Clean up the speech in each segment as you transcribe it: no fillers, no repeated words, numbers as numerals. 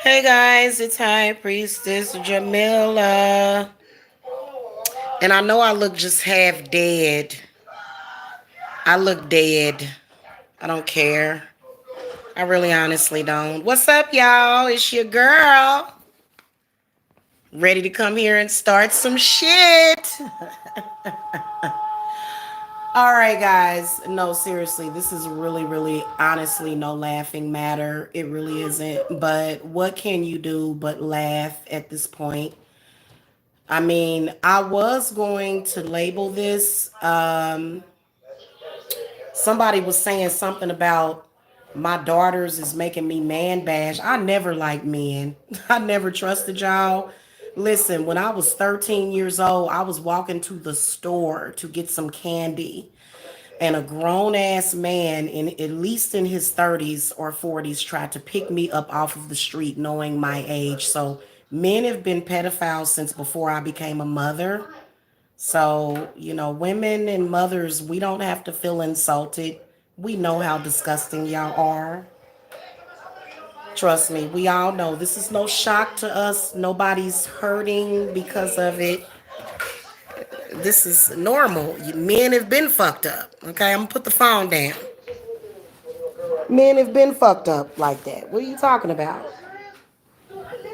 Hey guys, it's High Priestess Jamila. And I know I look just half dead. I look dead. I don't care. I really honestly don't. What's up, y'all? It's your girl. Ready to come here and start some shit. All right, guys. No, seriously, this is really, honestly, no laughing matter. It really isn't. But what can you do but laugh at this point? I mean, I was going to label this. Somebody was saying something about my daughters is making me man bash. I never liked men. I never trusted y'all. Listen, when I was 13 years old, I was walking to the store to get some candy. And a grown ass man, in at least in his 30s or 40s, tried to pick me up off of the street knowing my age. So men have been pedophiles since before I became a mother. So, women and mothers, we don't have to feel insulted. We know how disgusting y'all are. Trust me, we all know. This is no shock to us. Nobody's hurting because of it. This is normal. Men have been fucked up. Okay, I'm gonna put the phone down. Men have been fucked up like that. What are you talking about?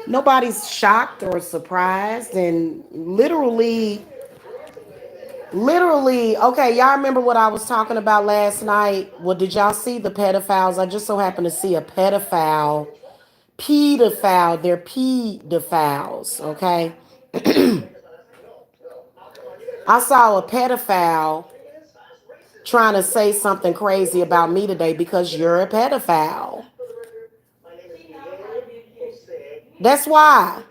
Nobody's shocked or surprised, and literally, okay, y'all remember what I was talking about last night? Well, did y'all see the pedophiles? I just so happened to see a pedophile. They're pedophiles, okay? I saw a pedophile trying to say something crazy about me today because you're a pedophile. That's why.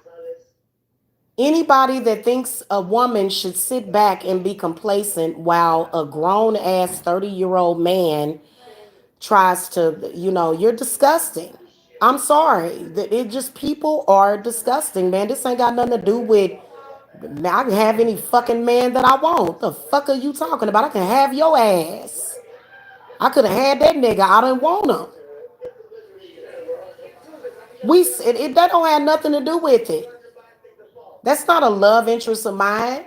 Anybody that thinks a woman should sit back and be complacent while a grown ass 30-year-old man tries to, you're disgusting. I'm sorry. It just, people are disgusting, man. This ain't got nothing to do with, I can have any fucking man that I want. The fuck are you talking about? I can have your ass. I could have had that nigga. I didn't want him. That don't have nothing to do with it. That's not a love interest of mine.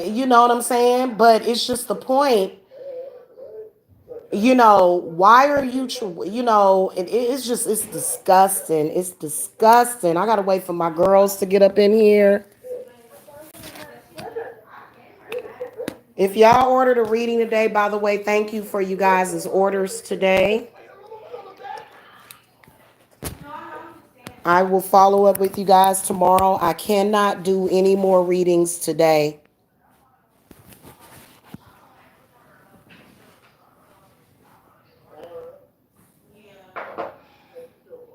You know what I'm saying? But it's just the point. Why are you? It's disgusting. It's disgusting. I gotta wait for my girls to get up in here. If y'all ordered a reading today, by the way, thank you for you guys' orders today. I will follow up with you guys tomorrow. I cannot do any more readings today.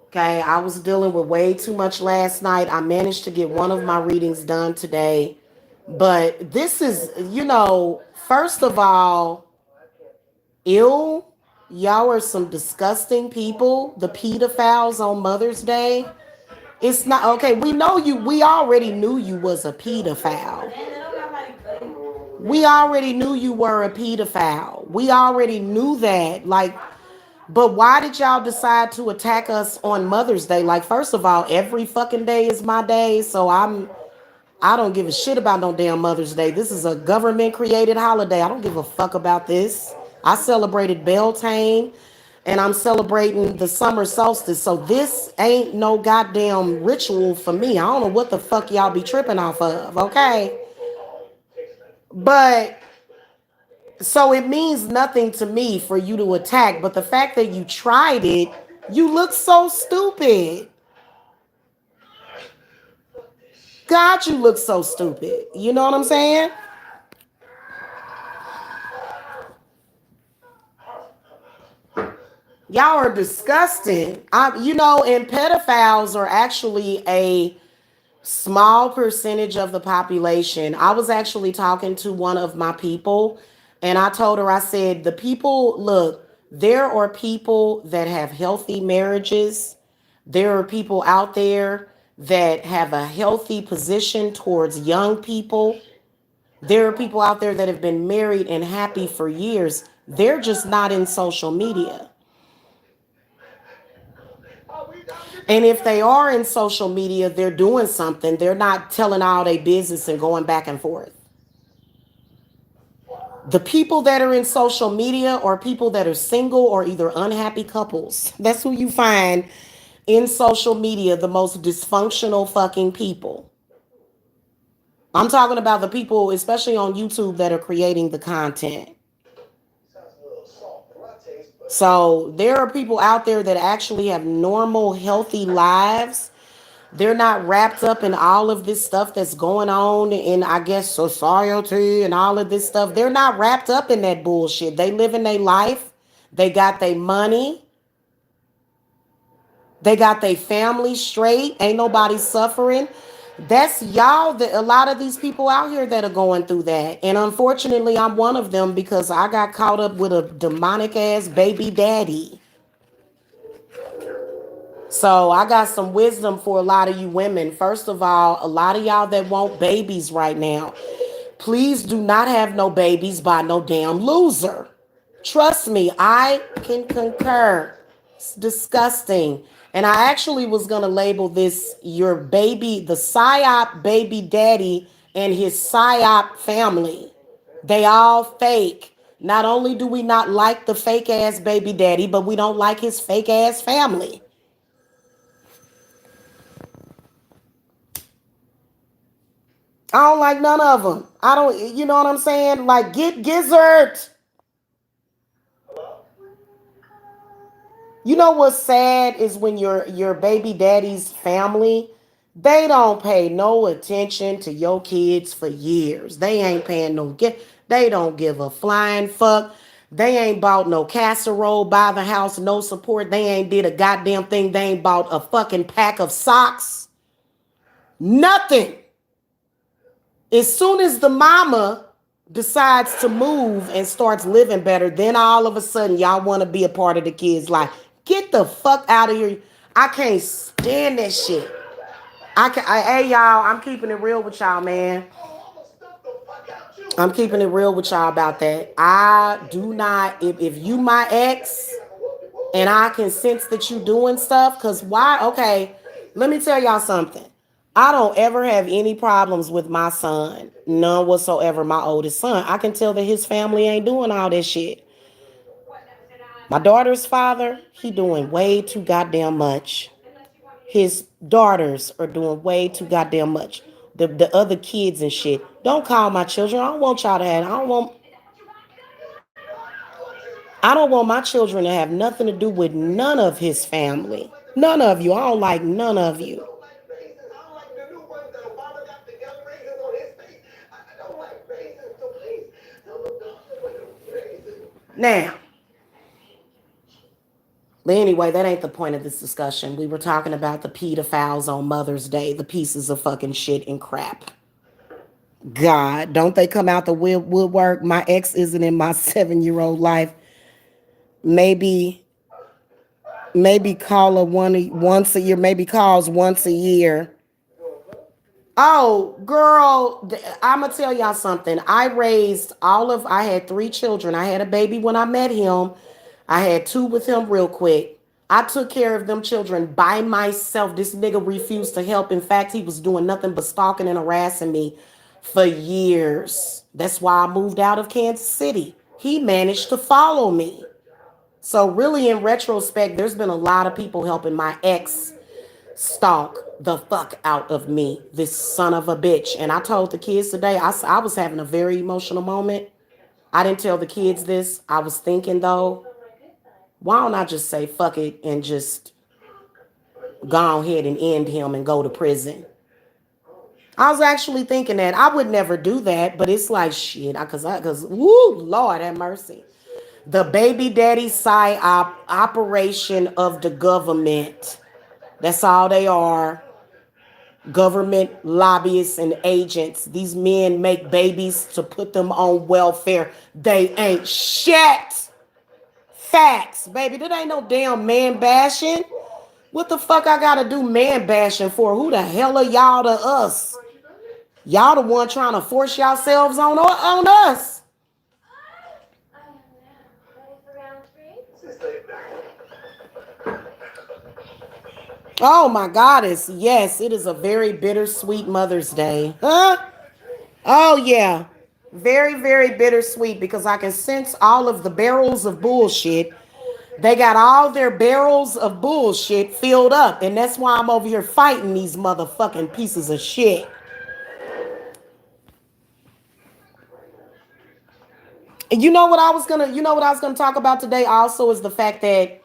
Okay, I was dealing with way too much last night. I managed to get one of my readings done today. But this is, first of all, ill. Y'all are some disgusting people. The pedophiles on Mother's Day. It's not okay. We know you. We already knew you was a pedophile. We already knew you were a pedophile. We already knew that. Like, but why did y'all decide to attack us on Mother's Day? Like, first of all, every fucking day is my day, so I don't give a shit about no damn Mother's Day. This is a government created holiday. I don't give a fuck about this. I celebrated Beltane and I'm celebrating the summer solstice. So this ain't no goddamn ritual for me. I don't know what the fuck y'all be tripping off of, okay? But so it means nothing to me for you to attack, but the fact that you tried it, you look so stupid. God, you look so stupid. You know what I'm saying? Y'all are disgusting. And pedophiles are actually a small percentage of the population. I was actually talking to one of my people and I told her, I said, the people, look, there are people that have healthy marriages. There are people out there that have a healthy position towards young people. There are people out there that have been married and happy for years. They're just not in social media. And if they are in social media, they're doing something. They're not telling all their business and going back and forth. The people that are in social media are people that are single or either unhappy couples. That's who you find in social media, the most dysfunctional fucking people. I'm talking about the people, especially on YouTube, that are creating the content. So there are people out there that actually have normal, healthy lives. They're not wrapped up in all of this stuff that's going on in, I guess, society and all of this stuff. They're not wrapped up in that bullshit. They live in their life. They got their money. They got their family straight. Ain't nobody suffering. That's y'all, a lot of these people out here that are going through that. And unfortunately, I'm one of them because I got caught up with a demonic ass baby daddy. So I got some wisdom for a lot of you women. First of all, a lot of y'all that want babies right now, please do not have no babies by no damn loser. Trust me, I can concur. It's disgusting. And I actually was going to label this your baby, the PSYOP baby daddy and his PSYOP family. They all fake. Not only do we not like the fake ass baby daddy, but we don't like his fake ass family. I don't like none of them. I don't, you know what I'm saying? Like, get gizzard. You know what's sad is when your baby daddy's family, they don't pay no attention to your kids for years. They ain't paying no get. They don't give a flying fuck. They ain't bought no casserole by the house, no support. They ain't did a goddamn thing. They ain't bought a fucking pack of socks. Nothing. As soon as the mama decides to move and starts living better, then all of a sudden y'all want to be a part of the kids' life. Get the fuck out of here. I can't stand that shit. Hey y'all, I'm keeping it real with y'all, man. I'm keeping it real with y'all about that. I do not, if you my ex and I can sense that you doing stuff, because why? Okay, let me tell y'all something. I don't ever have any problems with my son, none whatsoever. My oldest son, I can tell that his family ain't doing all that shit. My daughter's father, he doing way too goddamn much. His daughters are doing way too goddamn much. The other kids and shit. Don't call my children. I don't want y'all to have. I don't want my children to have nothing to do with none of his family. None of you. I don't like none of you. Now, but anyway, that ain't the point of this discussion. We were talking about the pedophiles on Mother's Day, the pieces of fucking shit and crap. God, don't they come out the woodwork? My ex isn't in my 7-year-old life. Maybe, maybe call her once a year. Maybe calls once a year. Oh, girl, I'm gonna tell y'all something. I had 3 children. I had a baby when I met him. I had 2 with him real quick. I took care of them children by myself. This nigga refused to help. In fact, he was doing nothing but stalking and harassing me for years. That's why I moved out of Kansas City. He managed to follow me. So really, in retrospect, there's been a lot of people helping my ex stalk the fuck out of me, this son of a bitch. And I told the kids today, I was having a very emotional moment. I didn't tell the kids this. I was thinking though, why don't I just say fuck it and just go ahead and end him and go to prison? I was actually thinking that I would never do that, but it's like shit, cause woo, Lord have mercy. The baby daddy operation of the government. That's all they are. Government lobbyists and agents. These men make babies to put them on welfare. They ain't shit. Facts, baby. That ain't no damn man bashing. What the fuck I gotta do man bashing for? Who the hell are y'all to us? Y'all the one trying to force yourselves on us. Oh my goddess. Yes, it is a very bittersweet Mother's Day. Huh? Oh yeah. Very, very bittersweet because I can sense all of the barrels of bullshit. They got all their barrels of bullshit filled up. And that's why I'm over here fighting these motherfucking pieces of shit. You know what I was gonna talk about today also is the fact that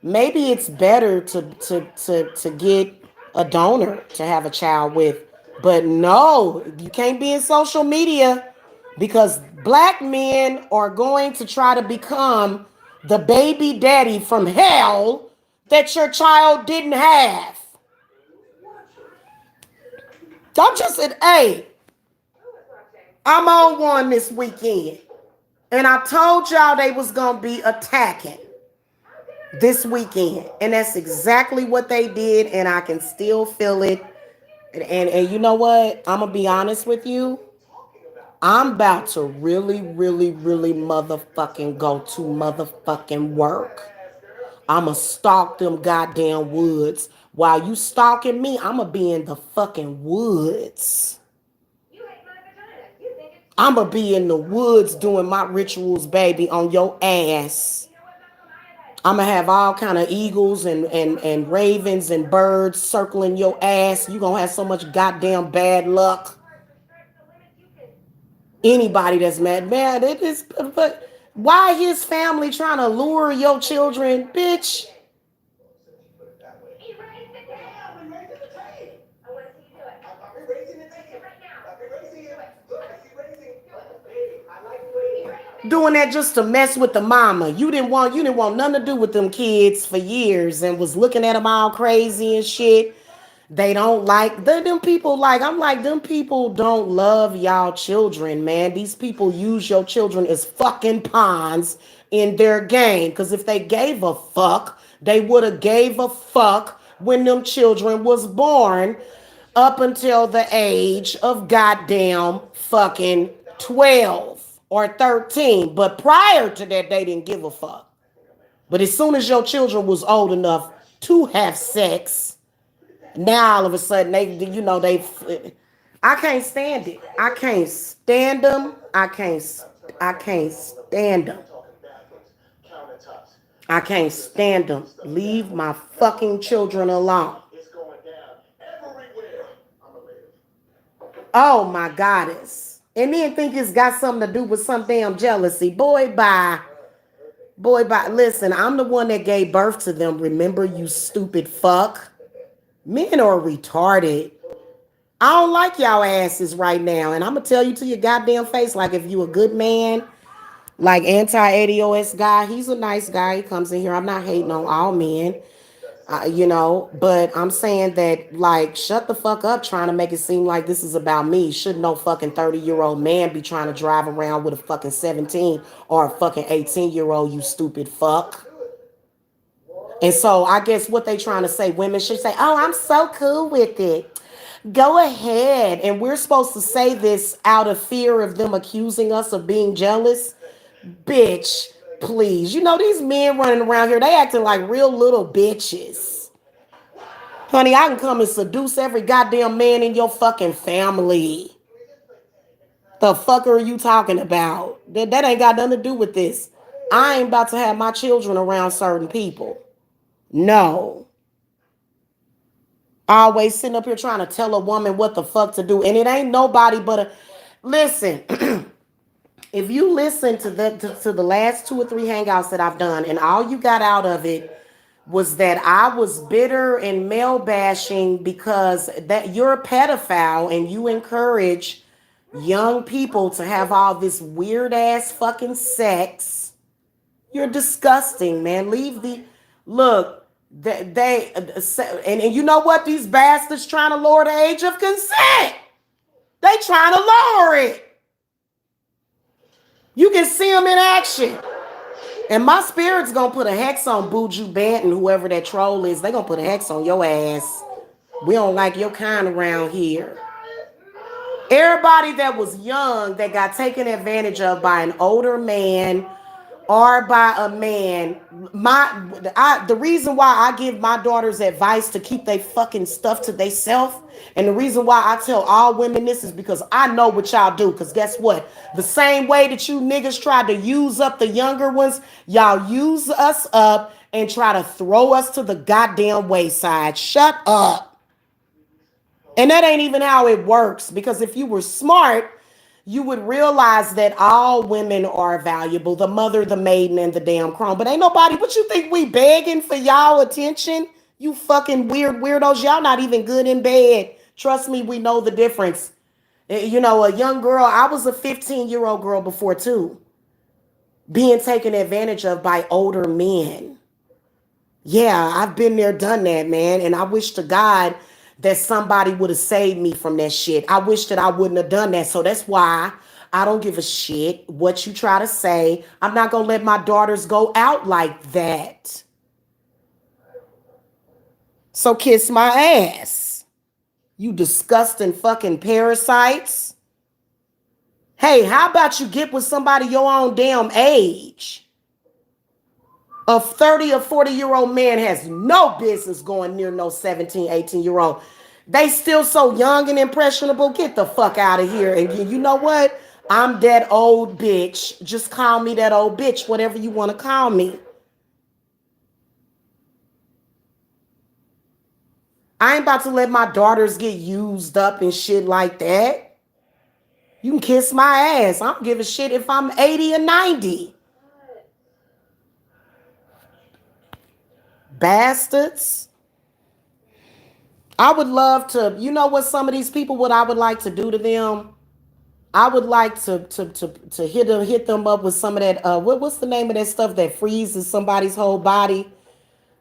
maybe it's better to get a donor to have a child with. But no, you can't be in social media because black men are going to try to become the baby daddy from hell that your child didn't have. I'm just said, hey, I'm on one this weekend. And I told y'all they was gonna be attacking this weekend. And that's exactly what they did, and I can still feel it. And you know what? I'm gonna be honest with you. I'm about to really, really, really motherfucking go to motherfucking work. I'ma stalk them goddamn woods. While you stalking me, I'ma be in the fucking woods. I'ma be in the woods doing my rituals, baby, on your ass. I'ma have all kind of eagles and ravens and birds circling your ass. You gonna have so much goddamn bad luck. Anybody that's mad, it is. But why his family trying to lure your children, bitch? Doing that just to mess with the mama. You didn't want nothing to do with them kids for years and was looking at them all crazy and shit. They don't like them people. Like, I'm like, them people don't love y'all children, man. These people use your children as fucking pawns in their game. Cause if they gave a fuck, they would have gave a fuck when them children was born up until the age of goddamn fucking 12 or 13. But prior to that, they didn't give a fuck. But as soon as your children was old enough to have sex, now all of a sudden I can't stand it. I can't stand them. I can't stand them. I can't stand them. Leave my fucking children alone. Oh my goddess. And then think it's got something to do with some damn jealousy. Boy, bye. Boy, bye. Listen, I'm the one that gave birth to them. Remember, you stupid fuck? Men are retarded. I don't like y'all asses right now. And I'm going to tell you to your goddamn face, like, if you a good man, like anti-ADOS guy, he's a nice guy. He comes in here. I'm not hating on all men. But I'm saying that, like, shut the fuck up trying to make it seem like this is about me. Should no fucking 30-year-old man be trying to drive around with a fucking 17 or a fucking 18-year-old, you stupid fuck? And so I guess what they trying to say, women should say, oh, I'm so cool with it. Go ahead. And we're supposed to say this out of fear of them accusing us of being jealous. Bitch, please. These men running around here, they acting like real little bitches. Honey, I can come and seduce every goddamn man in your fucking family. The fuck are you talking about? That ain't got nothing to do with this. I ain't about to have my children around certain people. No. Always sitting up here trying to tell a woman what the fuck to do. And it ain't nobody but a. Listen, if you listen to the last 2 or 3 hangouts that I've done, and all you got out of it was that I was bitter and male bashing because that you're a pedophile and you encourage young people to have all this weird ass fucking sex. You're disgusting, man. Leave the look. And you know what? These bastards trying to lower the age of consent. They trying to lower it. You can see them in action. And my spirit's gonna put a hex on Buju Banton, whoever that troll is. They gonna put a hex on your ass. We don't like your kind around here. Everybody that was young that got taken advantage of by an older man or by a man. The reason why I give my daughters advice to keep their fucking stuff to themselves, and the reason why I tell all women this is because I know what y'all do. Because guess what? The same way that you niggas tried to use up the younger ones, y'all use us up and try to throw us to the goddamn wayside. Shut up. And that ain't even how it works. Because if you were smart, you would realize that all women are valuable, the mother, the maiden, and the damn crone. But ain't nobody, what you think we begging for y'all attention? You fucking weird weirdos. Y'all not even good in bed. Trust me, we know the difference. You know, a young girl, I was a 15-year-old girl before too, being taken advantage of by older men. Yeah, I've been there, done that, man. And I wish to God that somebody would have saved me from that shit. I wish that I wouldn't have done that. So that's why I don't give a shit what you try to say. I'm not going to let my daughters go out like that. So kiss my ass. You disgusting fucking parasites. Hey, how about you get with somebody your own damn age? A 30 or 40-year-old man has no business going near no 17, 18-year-old. They still so young and impressionable. Get the fuck out of here. And you know what? I'm that old bitch. Just call me that old bitch, whatever you want to call me. I ain't about to let my daughters get used up and shit like that. You can kiss my ass. I don't give a shit if I'm 80 or 90. Bastards. I would love to, you know what some of these people, what I would like to do to them? I would like to hit them up with some of that what's the name of that stuff that freezes somebody's whole body,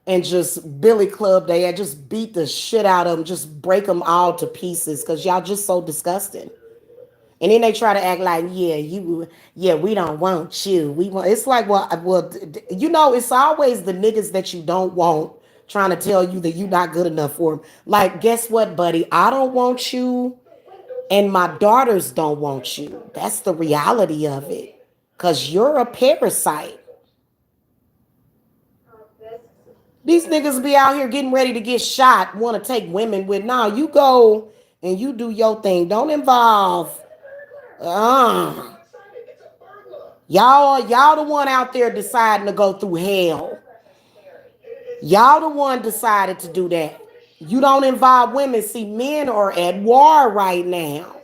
and just Billy Club they just beat the shit out of them, just break them all to pieces because y'all just so disgusting. And then they try to act like, yeah, we don't want you. We want. It's like, you know, it's always the niggas that you don't want trying to tell you that you're not good enough for them. Like, guess what, buddy? I don't want you, and my daughters don't want you. That's the reality of it. Cause you're a parasite. These niggas be out here getting ready to get shot, want to take women with. Nah, you go and you do your thing. Don't involve. Uh, y'all the one out there deciding to go through hell. Y'all the one decided to do that. You don't involve women. See, men are at war right now.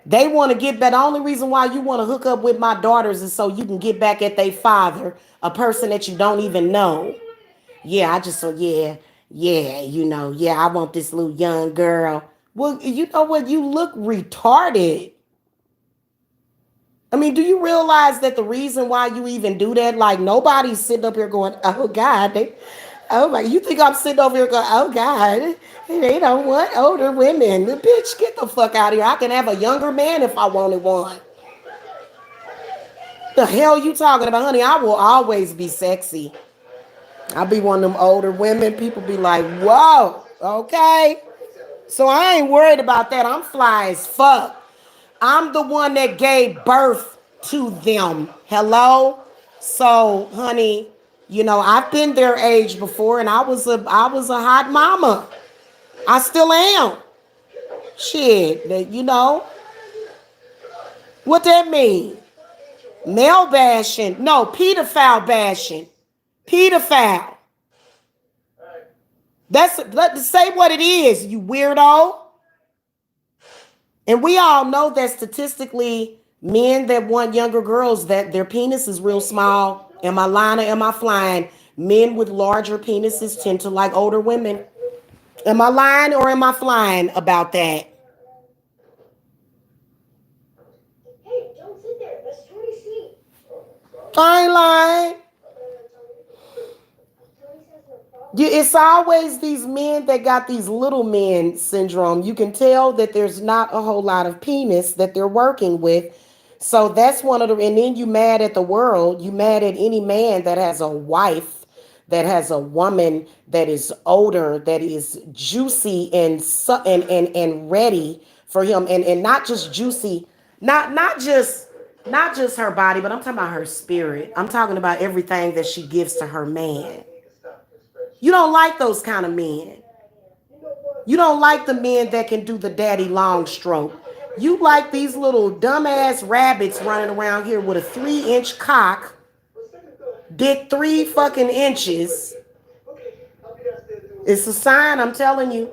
They want to get back. The only reason why you want to hook up with my daughters is so you can get back at their father, a person that you don't even know. Yeah, I just so yeah, yeah, I want this little young girl. Well, you know what? You look retarded. I mean, do you realize that the reason why you even do that, like nobody's sitting up here going, oh God, oh my, you think I'm sitting over here going, oh God, they don't want older women. The bitch, get the fuck out of here. I can have a younger man if I wanted one. The hell you talking about, honey? I will always be sexy. I'll be one of them older women. People be like, whoa, okay. So I ain't worried about that. I'm fly as fuck. I'm the one that gave birth to them. Hello? So, honey, I've been their age before, and I was a hot mama. I still am. Shit, what that mean? Male bashing. No, pedophile bashing. Pedophile. Let's say what it is, you weirdo. And we all know that statistically, men that want younger girls, that their penis is real small. Am I lying or am I flying? Men with larger penises tend to like older women. Am I lying or am I flying about that? Hey, don't sit there. That's Tony's seat. I ain't lying. It's always these men that got these little men syndrome. You can tell that there's not a whole lot of penis that they're working with. So that's one of the, and then you mad at the world. You mad at any man that has a wife, that has a woman that is older, that is juicy and ready for him. And not just juicy, not just Not just her body, but I'm talking about her spirit. I'm talking about everything that she gives to her man. You don't like those kind of men. You don't like the men that can do the daddy long stroke. You like these little dumbass rabbits running around here with a 3-inch cock, dick 3 fucking inches. It's a sign, I'm telling you.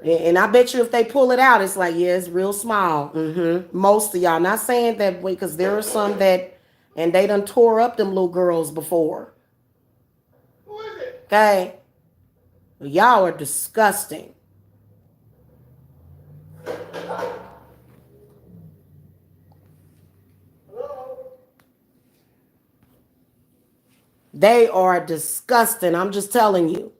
And I bet you if they pull it out, it's like, yeah, it's real small. Most of y'all. Not saying that way, because there are some that, and they done tore up them little girls before. Okay? Y'all are disgusting. They are disgusting. I'm just telling you.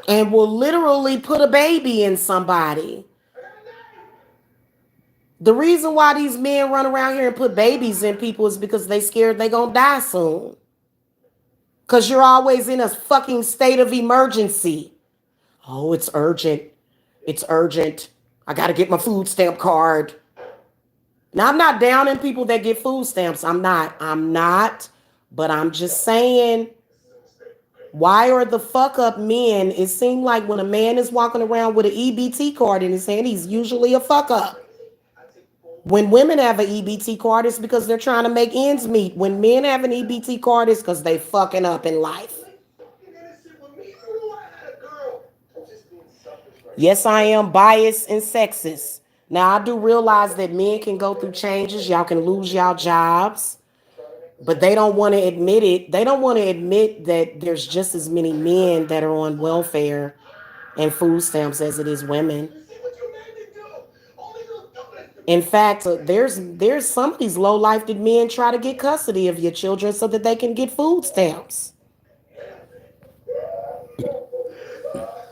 And will literally put a baby in somebody. The reason why these men run around here and put babies in people is because they scared they gonna die soon. Cause you're always in a fucking state of emergency. Oh, it's urgent. It's urgent. I gotta get my food stamp card. Now I'm not downing people that get food stamps. I'm not. I'm not. But I'm just saying, why are the fuck up men? It seems like when a man is walking around with an EBT card in his hand, he's usually a fuck up. When women have an EBT card, it's because they're trying to make ends meet. When men have an EBT card, it's because they fucking up in life. Yes, I am biased and sexist. Now, I do realize that men can go through changes. Y'all can lose y'all jobs, but they don't want to admit it. They don't want to admit that there's just as many men that are on welfare and food stamps as it is women. In fact, there's some of these low-life men try to get custody of your children so that they can get food stamps.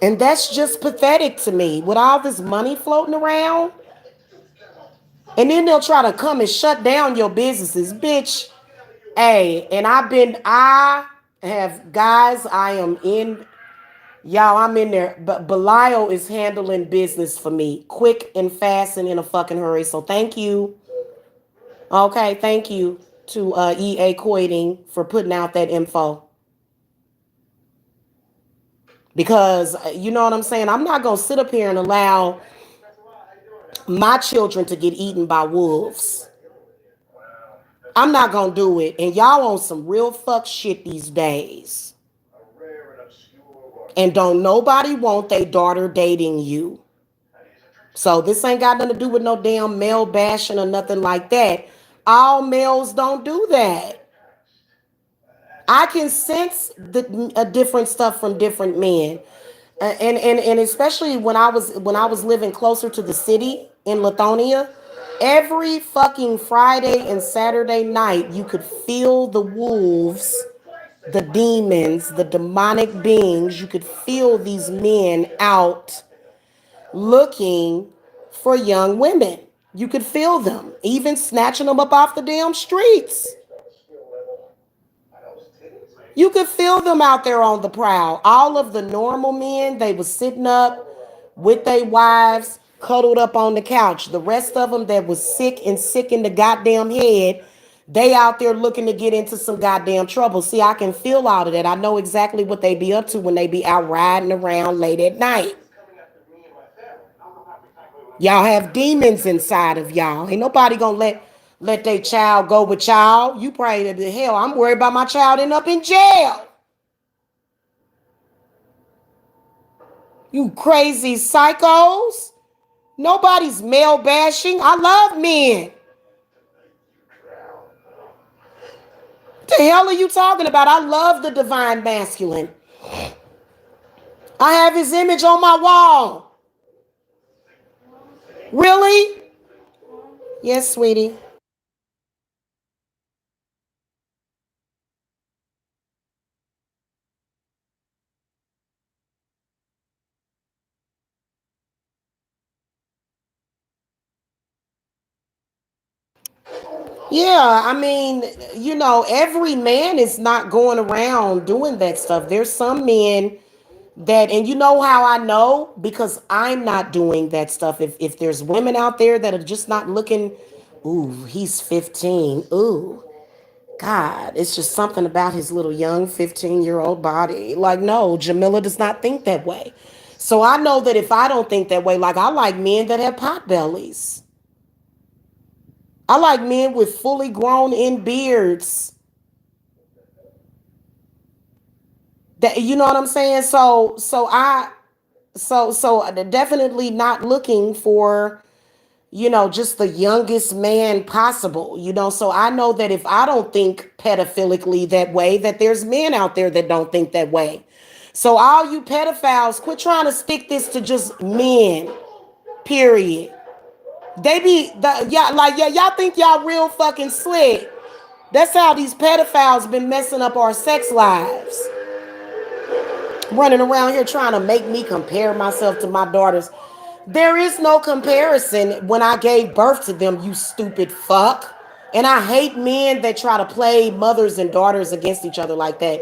And that's just pathetic to me. With all this money floating around, and then they'll try to come and shut down your businesses, bitch. Hey, and I have guys, I am in, y'all, I'm in there. But Belial is handling business for me quick and fast and in a fucking hurry. So thank you. Okay, thank you to EA Coiting for putting out that info. Because you know what I'm saying? I'm not going to sit up here and allow my children to get eaten by wolves. I'm not going to do it. And y'all on some real fuck shit these days. And don't nobody want their daughter dating you. So this ain't got nothing to do with no damn male bashing or nothing like that. All males don't do that. I can sense different stuff from different men. And especially when I was living closer to the city in Lithonia, every fucking Friday and Saturday night you could feel the wolves, the demons, the demonic beings. You could feel these men out looking for young women. You could feel them, even snatching them up off the damn streets. You could feel them out there on the prowl. All of the normal men, they was sitting up with their wives, cuddled up on the couch. The rest of them that was sick in the goddamn head, they out there looking to get into some goddamn trouble. See, I can feel all of that. I know exactly what they be up to when they be out riding around late at night. Y'all have demons inside of y'all. Ain't nobody gonna let their child go with y'all. You pray to the hell. I'm worried about my child ending up in jail. You crazy psychos. Nobody's male bashing. I love men. What the hell are you talking about? I love the divine masculine. I have his image on my wall. Really? Yes, sweetie. Yeah, I mean, every man is not going around doing that stuff. There's some men That, and you know how I know? Because I'm not doing that stuff. If there's women out there that are just not looking, ooh, he's 15. Ooh, God, it's just something about his little young 15-year-old body. Like, no, Jamila does not think that way. So I know that if I don't think that way, like I like men that have pot bellies. I like men with fully grown in beards. That, you know what I'm saying? So definitely not looking for, just the youngest man possible, So I know that if I don't think pedophilically that way, that there's men out there that don't think that way. So all you pedophiles, quit trying to stick this to just men. Period. They be y'all like, yeah, y'all think y'all real fucking slick. That's how these pedophiles been messing up our sex lives. Running around here trying to make me compare myself to my daughters. There is no comparison when I gave birth to them, you stupid fuck. And I hate men that try to play mothers and daughters against each other like that.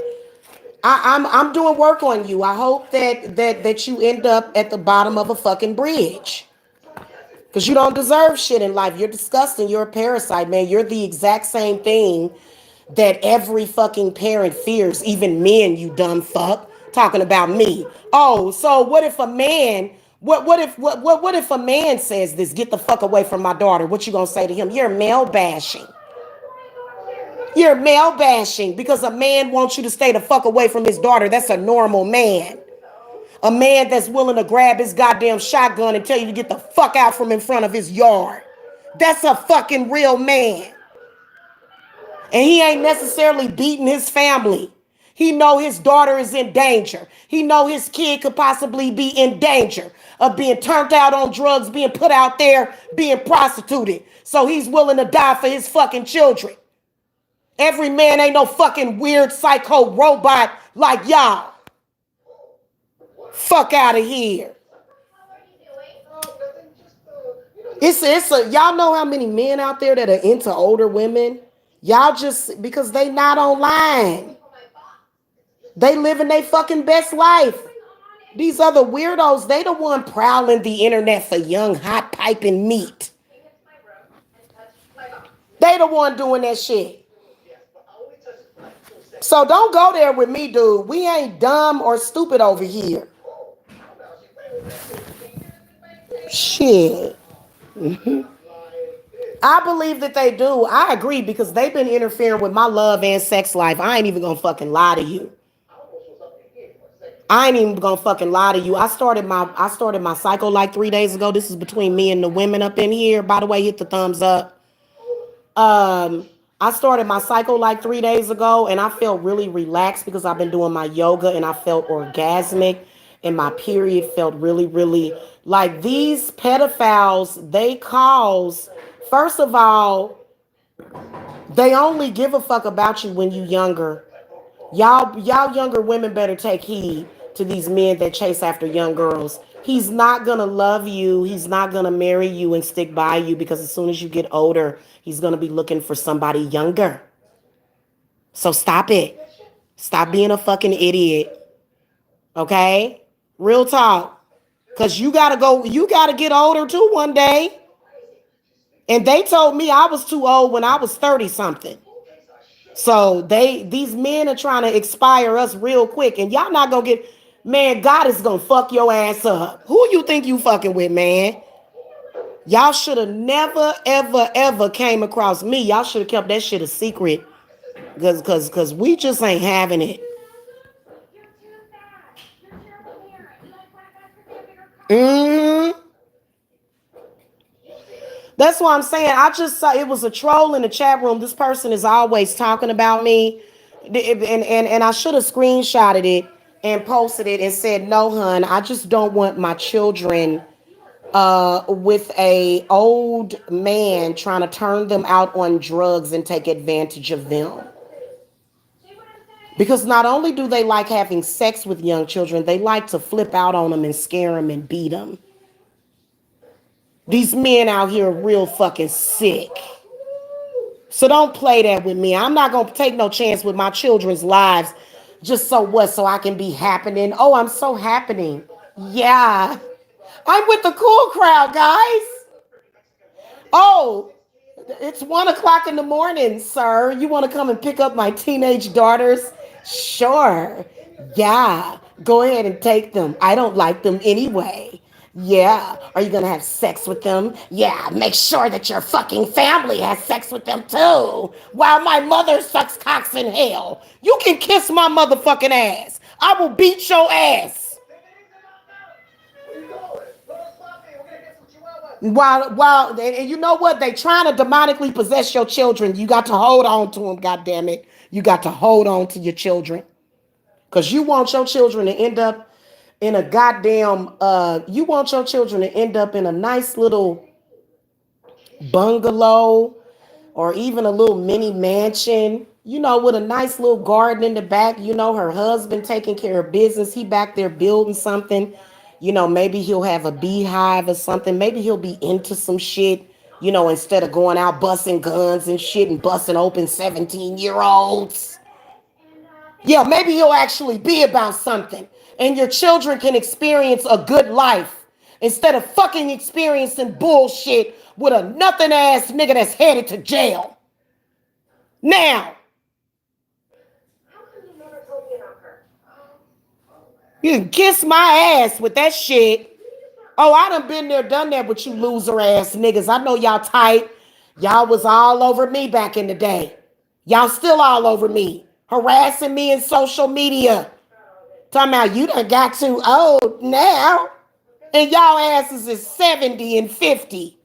I'm doing work on you. I hope that you end up at the bottom of a fucking bridge. Because you don't deserve shit in life. You're disgusting. You're a parasite, man. You're the exact same thing that every fucking parent fears, even men, you dumb fuck. Talking about me. Oh, so what if a man, what if a man says this, get the fuck away from my daughter? What you gonna say to him? You're male bashing. You're male bashing because a man wants you to stay the fuck away from his daughter. That's a normal man. A man that's willing to grab his goddamn shotgun and tell you to get the fuck out from in front of his yard. That's a fucking real man. And he ain't necessarily beating his family. He know his daughter is in danger. He know his kid could possibly be in danger of being turned out on drugs, being put out there, being prostituted. So he's willing to die for his fucking children. Every man ain't no fucking weird psycho robot like y'all. Fuck out of here. It's a y'all know how many men out there that are into older women? Y'all just because they not online. They living their fucking best life. These other weirdos, they the one prowling the internet for young, hot piping meat. They the one doing that shit. So don't go there with me, dude. We ain't dumb or stupid over here. Shit. I believe that they do. I agree because they've been interfering with my love and sex life. I ain't even gonna fucking lie to you. I ain't even gonna fucking lie to you. I started my cycle like 3 days ago. This is between me and the women up in here. By the way, hit the thumbs up. Um, I started my cycle like 3 days ago, and I felt really relaxed because I've been doing my yoga, and I felt orgasmic, and my period felt really, really like these pedophiles. They cause, first of all, they only give a fuck about you when you younger. Y'all younger women better take heed to these men that chase after young girls. He's not gonna love you. He's not gonna marry you and stick by you because as soon as you get older, he's gonna be looking for somebody younger. So stop it. Stop being a fucking idiot. Okay? Real talk. Cause you gotta get older too one day. And they told me I was too old when I was 30 something. So these men are trying to expire us real quick, and y'all not gonna get. Man, God is gonna fuck your ass up. Who you think you fucking with, man? Y'all should have never, ever, ever came across me. Y'all should have kept that shit a secret, cause we just ain't having it. Hmm. That's what I'm saying. I just saw it was a troll in the chat room. This person is always talking about me. And I should have screenshotted it and posted it and said, no, hun, I just don't want my children with a old man trying to turn them out on drugs and take advantage of them. Because not only do they like having sex with young children, they like to flip out on them and scare them and beat them. These men out here are real fucking sick. So don't play that with me. I'm not going to take no chance with my children's lives Just so what? So I can be happening. Oh, I'm so happening. Yeah. I'm with the cool crowd, guys. Oh, it's 1 o'clock in the morning, sir. You want to come and pick up my teenage daughters? Sure. Yeah. Go ahead and take them. I don't like them anyway. Yeah. Are you going to have sex with them? Yeah. Make sure that your fucking family has sex with them too. While my mother sucks cocks in hell. You can kiss my motherfucking ass. I will beat your ass. While, and you know what? They trying to demonically possess your children. You got to hold on to them, God damn it. You got to hold on to your children. Because you want your children to end up in a goddamn, you want your children to end up in a nice little bungalow or even a little mini mansion, with a nice little garden in the back. Her husband taking care of business. He back there building something. Maybe he'll have a beehive or something. Maybe he'll be into some shit, instead of going out busting guns and shit and busting open 17-year-olds. Yeah, maybe he'll actually be about something. And your children can experience a good life instead of fucking experiencing bullshit with a nothing ass nigga that's headed to jail. Now, you can kiss my ass with that shit. Oh, I done been there, done that with you loser ass niggas. I know y'all tight. Y'all was all over me back in the day. Y'all still all over me. Harassing me in social media. Talking about you done got too old now. And y'all asses is 70 and 50.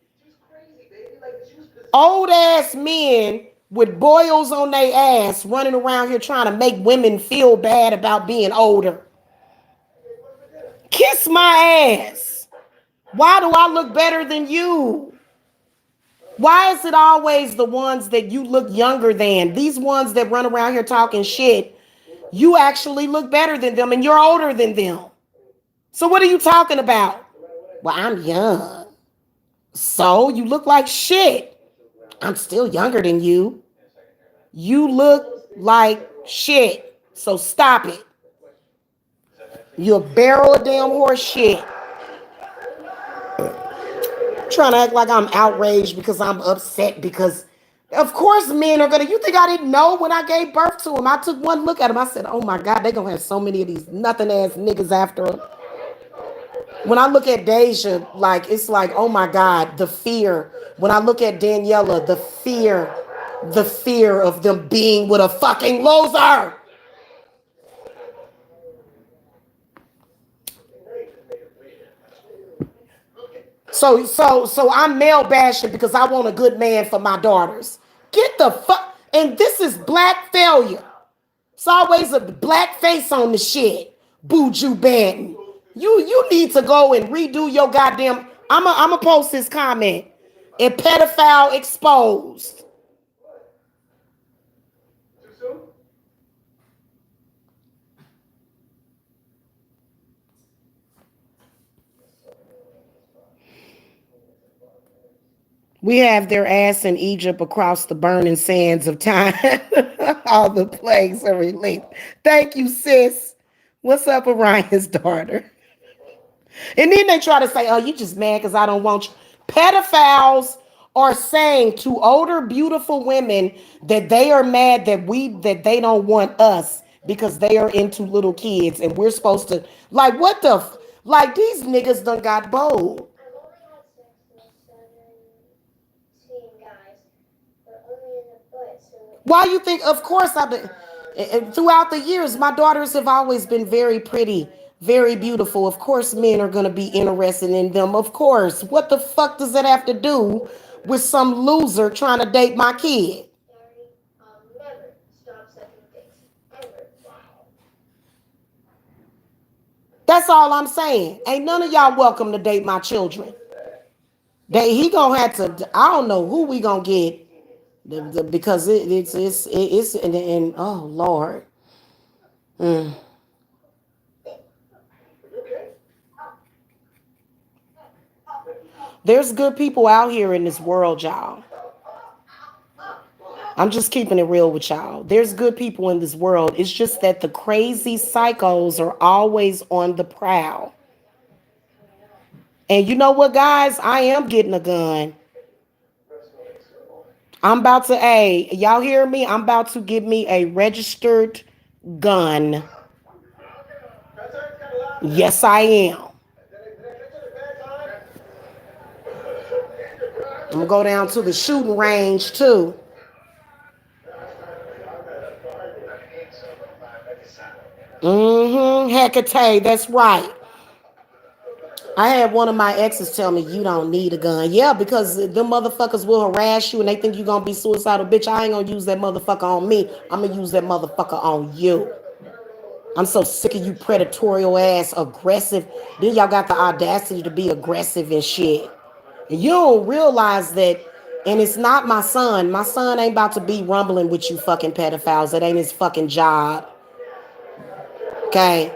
Old ass men with boils on their ass running around here trying to make women feel bad about being older. Kiss my ass. Why do I look better than you? Why is it always the ones that you look younger than? These ones that run around here talking shit, you actually look better than them and you're older than them. So what are you talking about? Well, I'm young. So you look like shit. I'm still younger than you. You look like shit. So stop it. You're a barrel of damn horse shit. Trying to act like I'm outraged because I'm upset because of course men are gonna. You think I didn't know when I gave birth to him? I took one look at him. I said, "Oh my God, they gonna have so many of these nothing ass niggas after him." When I look at Deja, like it's like, oh my God, the fear. When I look at Daniela, the fear of them being with a fucking loser. So I'm male bashing because I want a good man for my daughters. Get the fuck. And this is black failure. It's always a black face on the shit. Buju Banton. You need to go and redo your goddamn. I'ma post this comment. A pedophile exposed. We have their ass in Egypt across the burning sands of time. All the plagues are released. Thank you, sis. What's up, Orion's daughter? And then they try to say, oh, you just mad because I don't want you. Pedophiles are saying to older, beautiful women that they are mad that they don't want us because they are into little kids and we're supposed to like what the like these niggas done got bold. Why you think? Of course, I've been. Throughout the years, my daughters have always been very pretty, very beautiful. Of course, men are gonna be interested in them. Of course, what the fuck does that have to do with some loser trying to date my kid? That's all I'm saying. Ain't none of y'all welcome to date my children. He gonna have to. I don't know who we gonna get because it's and oh Lord. Mm. There's good people out here in this world, y'all. I'm just keeping it real with y'all. There's good people in this world. It's just that the crazy psychos are always on the prowl. And you know what, guys? I am getting a gun. I'm about to, hey, y'all hear me? I'm about to get me a registered gun. Yes, I am. I'm gonna go down to the shooting range too. Hecate, that's right. I had one of my exes tell me you don't need a gun. Yeah, because them motherfuckers will harass you and they think you gonna be suicidal. Bitch, I ain't gonna use that motherfucker on me. I'm gonna use that motherfucker on you. I'm so sick of you predatorial ass aggressive. Then y'all got the audacity to be aggressive and shit. And you don't realize that, and it's not my son. My son ain't about to be rumbling with you fucking pedophiles. That ain't his fucking job. Okay?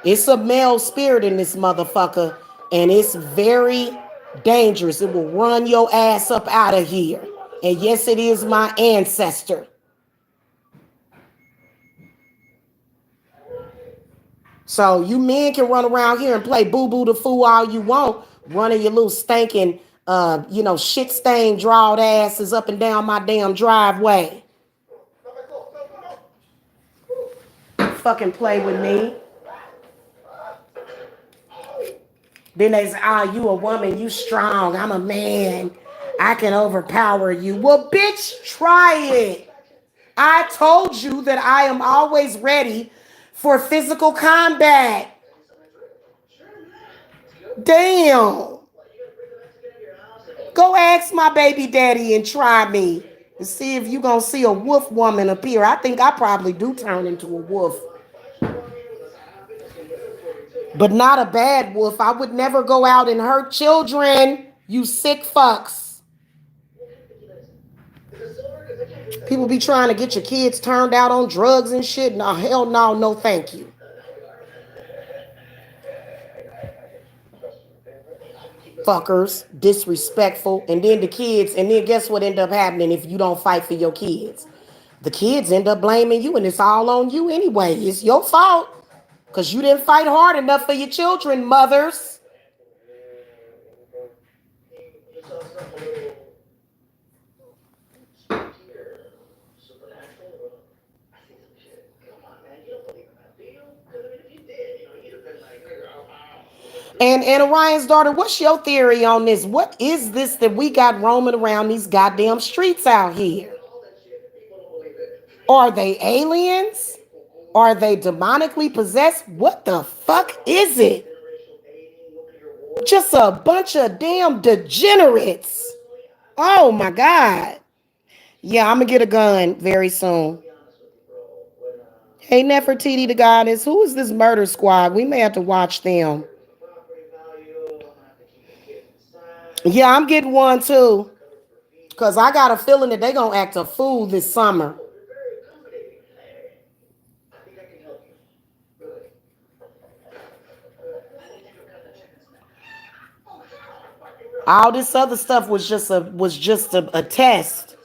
It's a male spirit in this motherfucker, and it's very dangerous. It will run your ass up out of here. And yes, it is my ancestor. So you men can run around here and play boo boo the fool all you want, running your little stinking, shit stained drawed asses up and down my damn driveway. Fucking play with me. Then they say, you a woman, you strong. I'm a man. I can overpower you. Well, bitch, try it. I told you that I am always ready for physical combat. Damn. Go ask my baby daddy and try me and see if you gonna see a wolf woman appear. I think I probably do turn into a wolf. But not a bad wolf. I would never go out and hurt children. You sick fucks. People be trying to get your kids turned out on drugs and shit. No, hell no, no thank you. Fuckers, disrespectful, and then the kids, and then guess what end up happening if you don't fight for your kids? The kids end up blaming you, and it's all on you anyway. It's your fault because you didn't fight hard enough for your children, mothers. And Orion's daughter, what's your theory on this? What is this that we got roaming around these goddamn streets out here? Are they aliens? Are they demonically possessed? What the fuck is it? Just a bunch of damn degenerates. Oh my God. Yeah, I'm gonna get a gun very soon. Hey, Nefertiti the goddess, who is this murder squad? We may have to watch them. Yeah, I'm getting one too. Because I got a feeling that they're going to act a fool this summer. All this other stuff was just a test.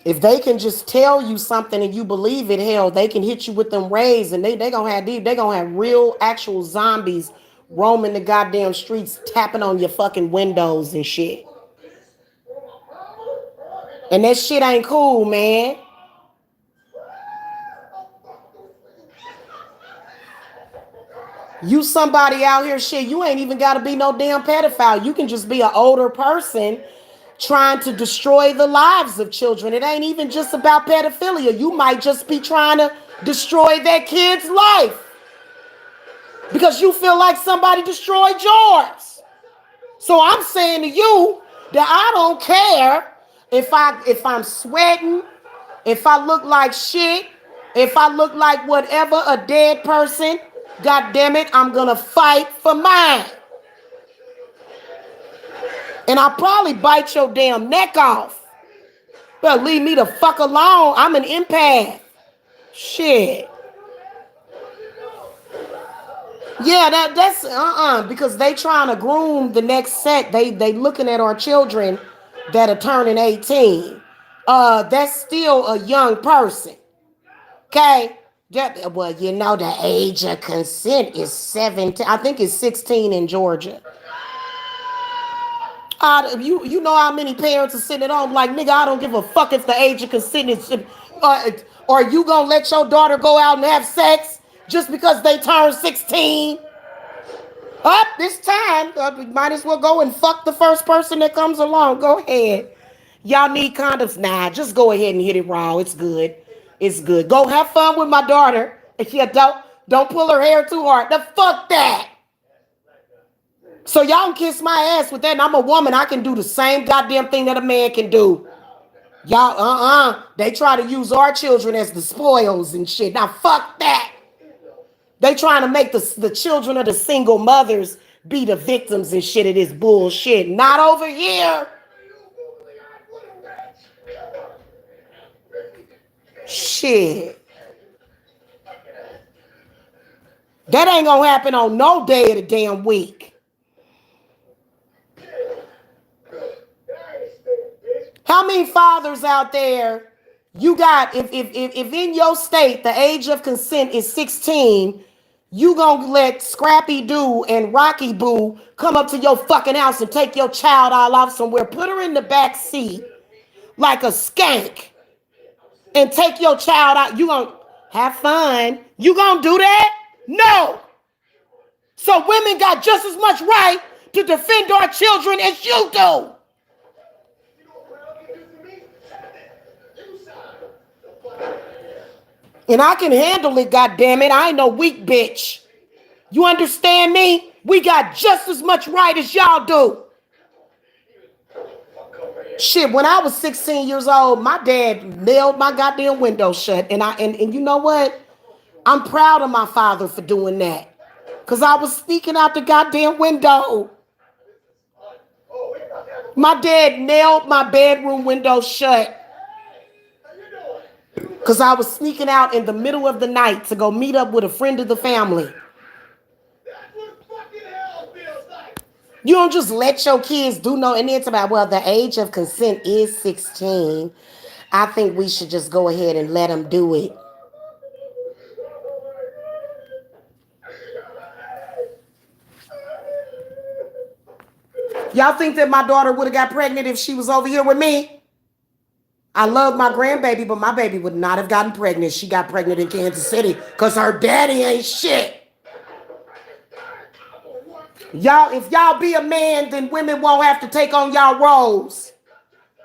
If they can just tell you something and you believe it, hell, they can hit you with them rays and they gonna have real actual zombies roaming the goddamn streets, tapping on your fucking windows and shit. And that shit ain't cool, man. You somebody out here, shit, you ain't even gotta be no damn pedophile. You can just be an older person trying to destroy the lives of children. It ain't even just about pedophilia. You might just be trying to destroy that kid's life because you feel like somebody destroyed yours. So I'm saying to you that I don't care if I'm sweating, if I look like shit, if I look like whatever, a dead person. God damn it, I'm gonna fight for mine. And I'll probably bite your damn neck off. But leave me the fuck alone. I'm an empath. Shit. Yeah, that's because they trying to groom the next set. They looking at our children that are turning 18. That's still a young person. Okay? Well, you know, the age of consent is 17. I think it's 16 in Georgia. You know how many parents are sitting at home like, nigga, I don't give a fuck if the age of consent is. Uh, or you gonna let your daughter go out and have sex just because they turn 16? Up this time, might as well go and fuck the first person that comes along. Go ahead. Y'all need condoms? Nah, just go ahead and hit it raw. It's good. It's good. Go have fun with my daughter. Yeah, don't pull her hair too hard. The fuck that. So y'all can kiss my ass with that. And I'm a woman. I can do the same goddamn thing that a man can do. Y'all, they try to use our children as the spoils and shit. Now fuck that. They trying to make the children of the single mothers be the victims and shit of this bullshit. Not over here. Shit. That ain't gonna happen on no day of the damn week. How many fathers out there you got, if in your state the age of consent is 16, you gonna let Scrappy Doo and Rocky Boo come up to your fucking house and take your child all off somewhere, put her in the back seat like a skank, and take your child out? You gonna have fun? You gonna do that? No. So women got just as much right to defend our children as you do. And I can handle it, goddammit. I ain't no weak bitch. You understand me? We got just as much right as y'all do. Shit, when I was 16 years old, my dad nailed my goddamn window shut. And you know what? I'm proud of my father for doing that. Because I was sneaking out the goddamn window. My dad nailed my bedroom window shut. Because I was sneaking out in the middle of the night to go meet up with a friend of the family. You don't just let your kids do no, and it's about, well, the age of consent is 16. I think we should just go ahead and let them do it. Y'all think that my daughter would have got pregnant if she was over here with me? I love my grandbaby, but my baby would not have gotten pregnant. She got pregnant in Kansas City because her daddy ain't shit. Y'all, if y'all be a man, then women won't have to take on y'all roles.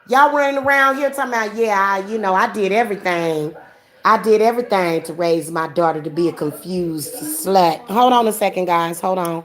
Y'all running around here talking about, yeah, I did everything. I did everything to raise my daughter to be a confused slut. Hold on a second, guys. Hold on.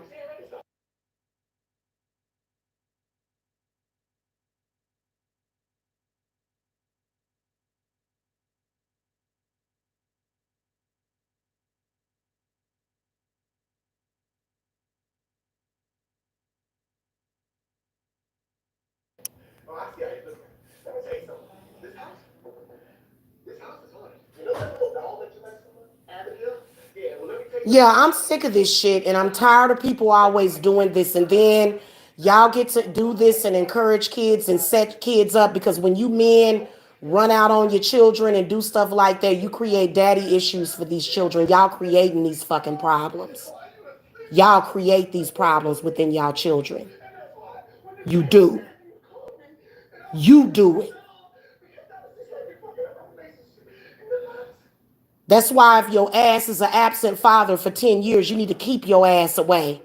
Yeah, I'm sick of this shit, and I'm tired of people always doing this, and then y'all get to do this and encourage kids and set kids up, because when you men run out on your children and do stuff like that, you create daddy issues for these children. Y'all creating these fucking problems. Y'all create these problems within y'all children. You do. You do it. That's why if your ass is an absent father for 10 years, you need to keep your ass away.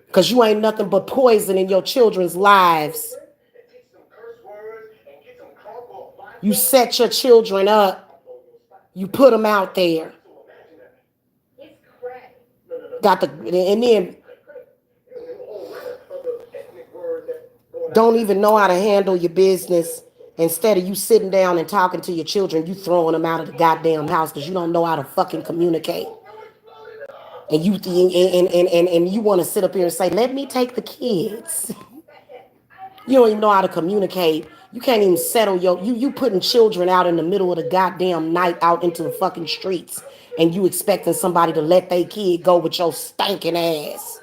Because you ain't nothing but poison in your children's lives. You set your children up. You put them out there. And then don't even know how to handle your business. Instead of you sitting down and talking to your children, you throwing them out of the goddamn house because you don't know how to fucking communicate. And you want to sit up here and say, let me take the kids. You don't even know how to communicate. You can't even settle you putting children out in the middle of the goddamn night out into the fucking streets, and you expecting somebody to let their kid go with your stinking ass.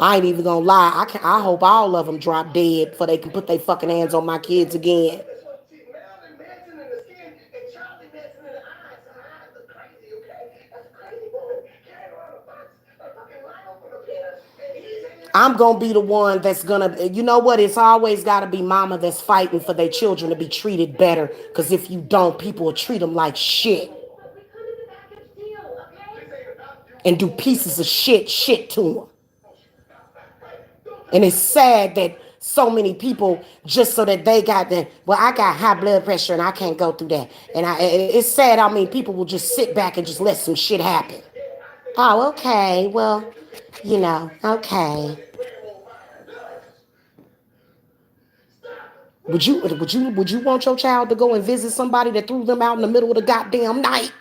I ain't even gonna lie. I hope all of them drop dead before they can put their fucking hands on my kids again. I'm gonna be the one that's gonna, you know what? It's always gotta be mama that's fighting for their children to be treated better. Cause if you don't, people will treat them like shit and do pieces of shit to them. And it's sad that so many people just so that they got the, well, I got high blood pressure and I can't go through that. And it's sad. I mean, people will just sit back and just let some shit happen. Oh, okay. Well, okay. Would you want your child to go and visit somebody that threw them out in the middle of the goddamn night?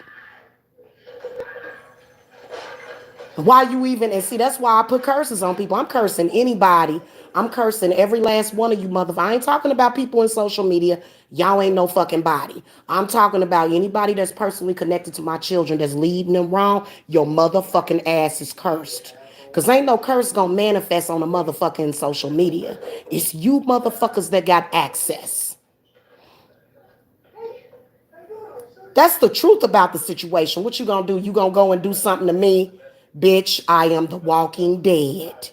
Why you even, and see, that's why I put curses on people. I'm cursing anybody. I'm cursing every last one of you motherfuckers. I ain't talking about people in social media. Y'all ain't no fucking body. I'm talking about anybody that's personally connected to my children that's leading them wrong. Your motherfucking ass is cursed. Cause ain't no curse gonna manifest on a motherfucking social media. It's you motherfuckers that got access. That's the truth about the situation. What you gonna do? You gonna go and do something to me? Bitch, I am the walking dead.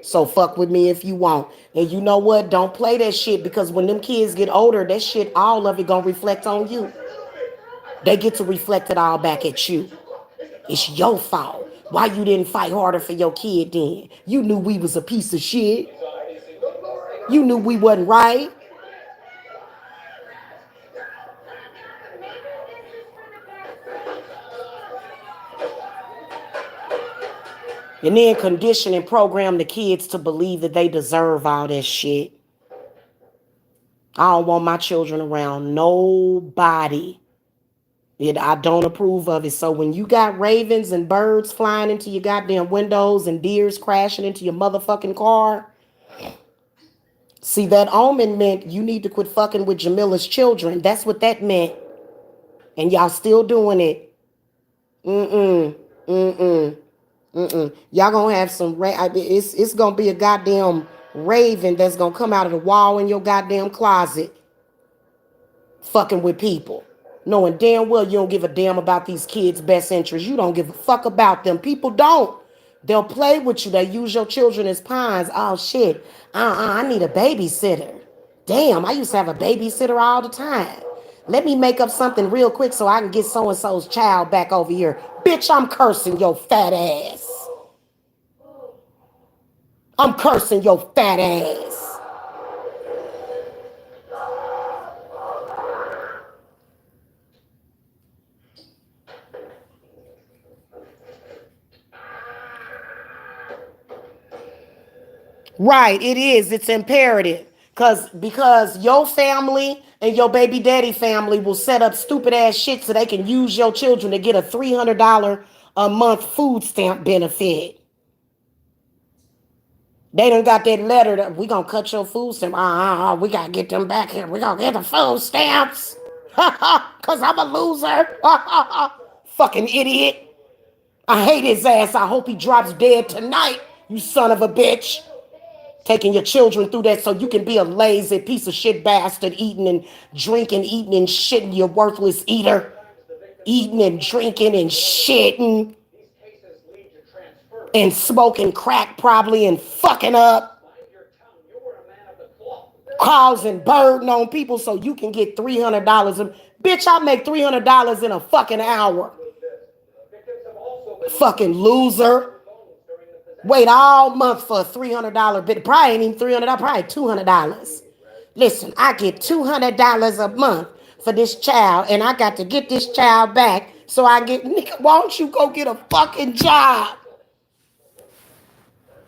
So fuck with me if you want. And you know what? Don't play that shit because when them kids get older, that shit, all of it gonna reflect on you. They get to reflect it all back at you. It's your fault. Why you didn't fight harder for your kid then? You knew we was a piece of shit. You knew we wasn't right. And then condition and program the kids to believe that they deserve all that shit. I don't want my children around nobody. I don't approve of it. So when you got ravens and birds flying into your goddamn windows and deers crashing into your motherfucking car, see, that omen meant you need to quit fucking with Jamila's children. That's what that meant. And y'all still doing it. Mm-mm. Mm-mm. Mm-mm. Y'all gonna have some, it's gonna be a goddamn raven that's gonna come out of the wall in your goddamn closet fucking with people. Knowing damn well you don't give a damn about these kids' best interests. You don't give a fuck about them. People don't. They'll play with you. They use your children as pawns. Oh shit. I need a babysitter. Damn, I used to have a babysitter all the time. Let me make up something real quick so I can get so-and-so's child back over here. Bitch, I'm cursing your fat ass. I'm cursing your fat ass. Right, it is. It's imperative. Because your family and your baby daddy family will set up stupid ass shit so they can use your children to get a $300 a month food stamp benefit. They done got that letter that we gonna cut your food stamp. We gotta get them back here. We gonna get the food stamps. Cause I'm a loser. Fucking idiot. I hate his ass. I hope he drops dead tonight, you son of a bitch. Taking your children through that so you can be a lazy piece of shit bastard eating and drinking, eating and shitting, you worthless eater. Eating and drinking and shitting and smoking crack probably and fucking up, causing burden on people so you can get $300. Bitch, I make $300 in a fucking hour. Fucking loser. Wait all month for a $300 bit. Probably ain't even $300, probably $200. Listen, I get $200 a month for this child, and I got to get this child back so I get, nigga, why don't you go get a fucking job?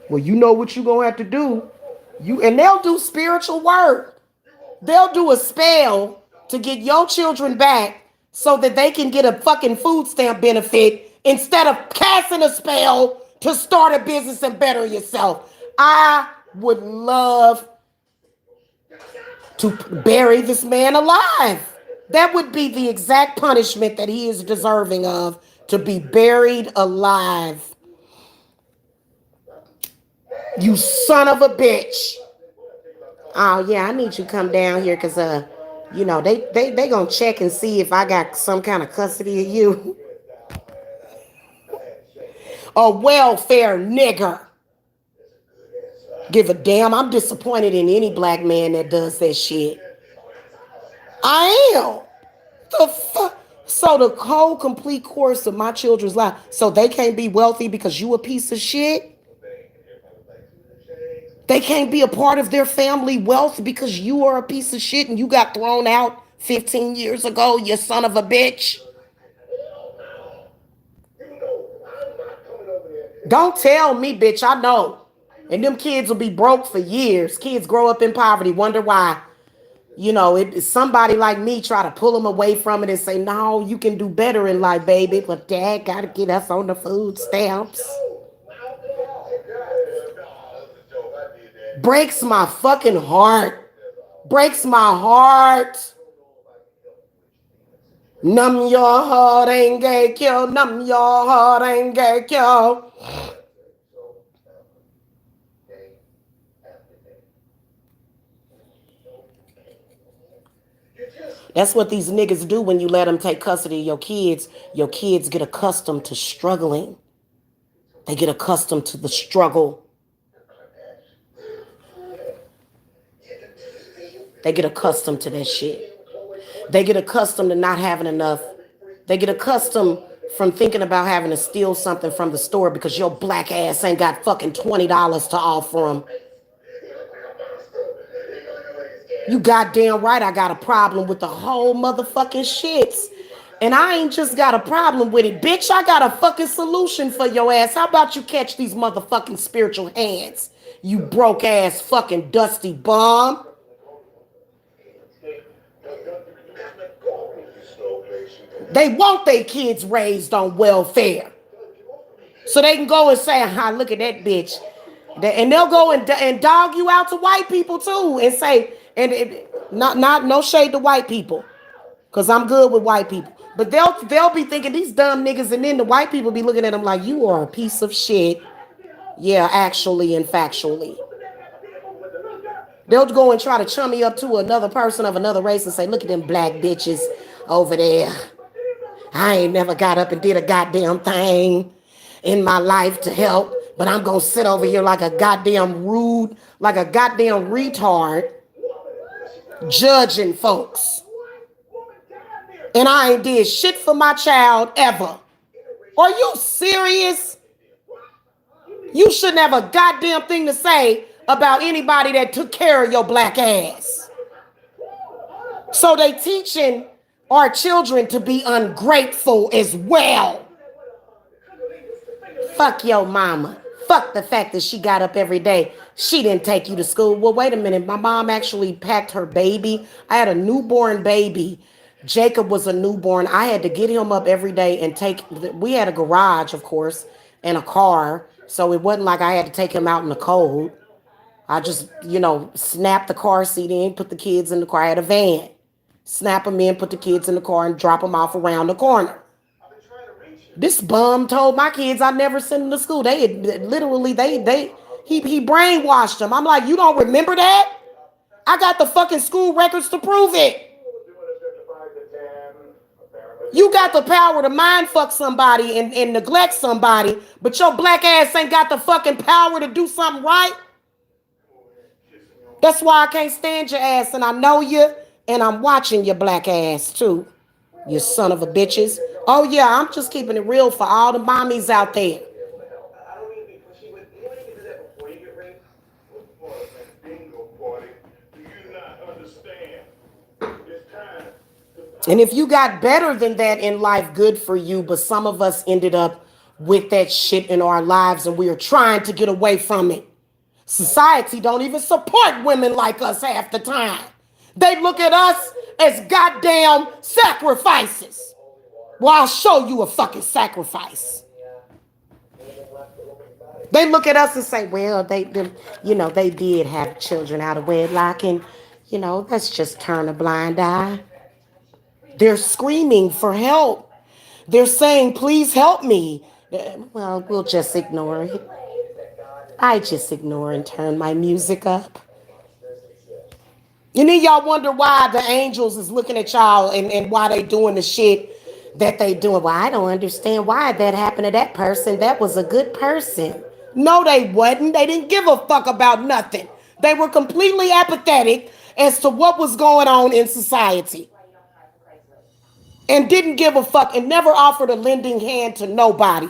Well, you know what you gonna have to do. And they'll do spiritual work. They'll do a spell to get your children back so that they can get a fucking food stamp benefit instead of casting a spell to start a business and better yourself. I would love to bury this man alive. That would be the exact punishment that he is deserving of, to be buried alive. You son of a bitch. Oh yeah, I need you to come down here because they gonna check and see if I got some kind of custody of you. A welfare nigger. Give a damn. I'm disappointed in any black man that does that shit. I am. The fuck? So the whole complete course of my children's life, so they can't be wealthy because you a piece of shit? They can't be a part of their family wealth because you are a piece of shit and you got thrown out 15 years ago, you son of a bitch. Don't tell me, bitch. I know. And them kids will be broke for years. Kids grow up in poverty, wonder why. Somebody like me try to pull them away from it and say, no, you can do better in life, baby. But dad got to get us on the food stamps. Breaks my fucking heart. Breaks my heart. Numb your heart and get killed. Numb your heart and get killed. That's what these niggas do when you let them take custody of your kids. Your kids get accustomed to struggling. They get accustomed to the struggle. They get accustomed to that shit. They get accustomed to not having enough. They get accustomed from thinking about having to steal something from the store because your black ass ain't got fucking $20 to offer them. You goddamn right I got a problem with the whole motherfucking shits. And I ain't just got a problem with it. Bitch, I got a fucking solution for your ass. How about you catch these motherfucking spiritual hands? You broke ass fucking dusty bum. They want their kids raised on welfare. So they can go and say, look at that bitch. And they'll go and dog you out to white people too and say, not no shade to white people, cause I'm good with white people. But they'll be thinking these dumb niggas, and then the white people be looking at them like you are a piece of shit. Yeah, actually and factually. They'll go and try to chum me up to another person of another race and say, look at them black bitches over there. I ain't never got up and did a goddamn thing in my life to help, but I'm gonna sit over here like a goddamn rude, like a goddamn retard, judging folks. And I ain't did shit for my child ever. Are you serious? You shouldn't have a goddamn thing to say about anybody that took care of your black ass. So they teaching our children to be ungrateful as well. Fuck your mama. Fuck the fact that she got up every day. She didn't take you to school. Well, wait a minute. My mom actually packed her baby. I had a newborn baby. Jacob was a newborn. I had to get him up every day and we had a garage, of course, and a car. So it wasn't like I had to take him out in the cold. I just, snap the car seat in, put the kids in the car. I had a van. Snap them in, put the kids in the car, and drop them off around the corner. This bum told my kids I never sent them to school. They had, literally, he brainwashed them. I'm like, you don't remember that? I got the fucking school records to prove it. You got the power to mind fuck somebody and neglect somebody, but your black ass ain't got the fucking power to do something right. That's why I can't stand your ass, and I know you, and I'm watching your black ass too, you son of a bitches. Oh yeah, I'm just keeping it real for all the mommies out there. And if you got better than that in life, good for you. But some of us ended up with that shit in our lives and we are trying to get away from it. Society don't even support women like us half the time. They look at us as goddamn sacrifices. Well, I'll show you a fucking sacrifice. They look at us and say, well, they did have children out of wedlock and, let's just turn a blind eye. They're screaming for help. They're saying, please help me. Well, we'll just ignore it. I just ignore and turn my music up. And then y'all wonder why the angels is looking at y'all and why they doing the shit that they doing. Well, I don't understand why that happened to that person. That was a good person. No, they wasn't. They didn't give a fuck about nothing. They were completely apathetic as to what was going on in society and didn't give a fuck and never offered a lending hand to nobody.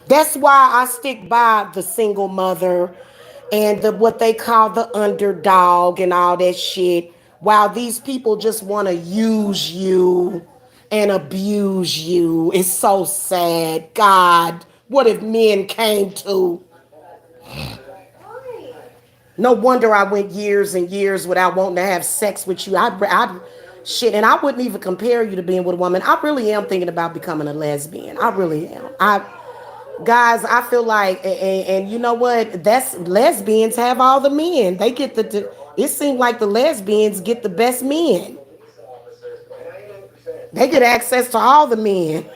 That's why I stick by the single mother and the what they call the underdog and all that shit. While these people just want to use you and abuse you. It's so sad. God, what if men came to? No wonder I went years and years without wanting to have sex with you. Shit, and I wouldn't even compare you to being with a woman. I really am thinking about becoming a lesbian. I really am. Guys, I feel like, and you know what? That's lesbians have all the men. They get it seems like the lesbians get the best men. They get access to all the men.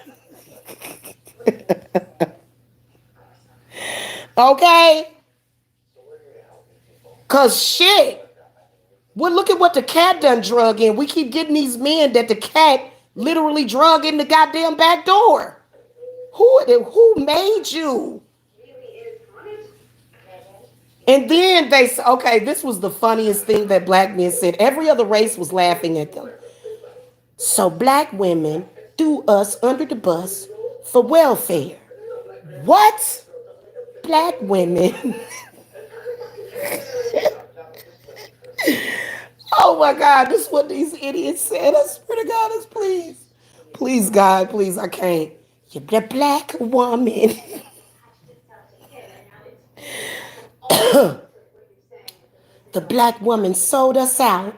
Okay? Cause shit. Well, look at what the cat done drug in. We keep getting these men that the cat literally drug in the goddamn back door. Who made you? And then they said, okay, this was the funniest thing that black men said. Every other race was laughing at them. So black women threw us under the bus for welfare. What? Black women. Oh my God, this is what these idiots said. I swear to God, please. Please, God, please, I can't. You're the black woman. The black woman sold us out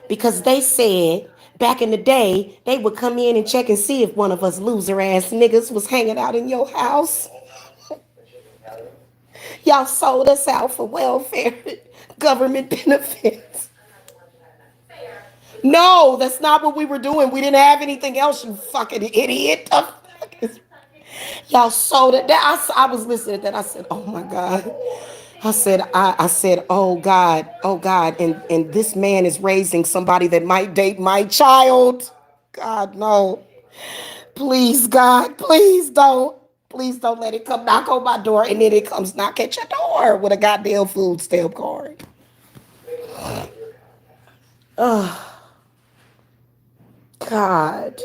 because they said back in the day they would come in and check and see if one of us loser ass niggas was hanging out in your house. Y'all sold us out for welfare, government benefits. No, that's not what we were doing. We didn't have anything else, you fucking idiot. The fuck is- Y'all sold it. I was listening to that. I said, oh my God. I said, oh God, and this man is raising somebody that might date my child. God, no. Please, God, please don't let it come knock on my door and then it comes knock at your door with a goddamn food stamp card. Oh, God.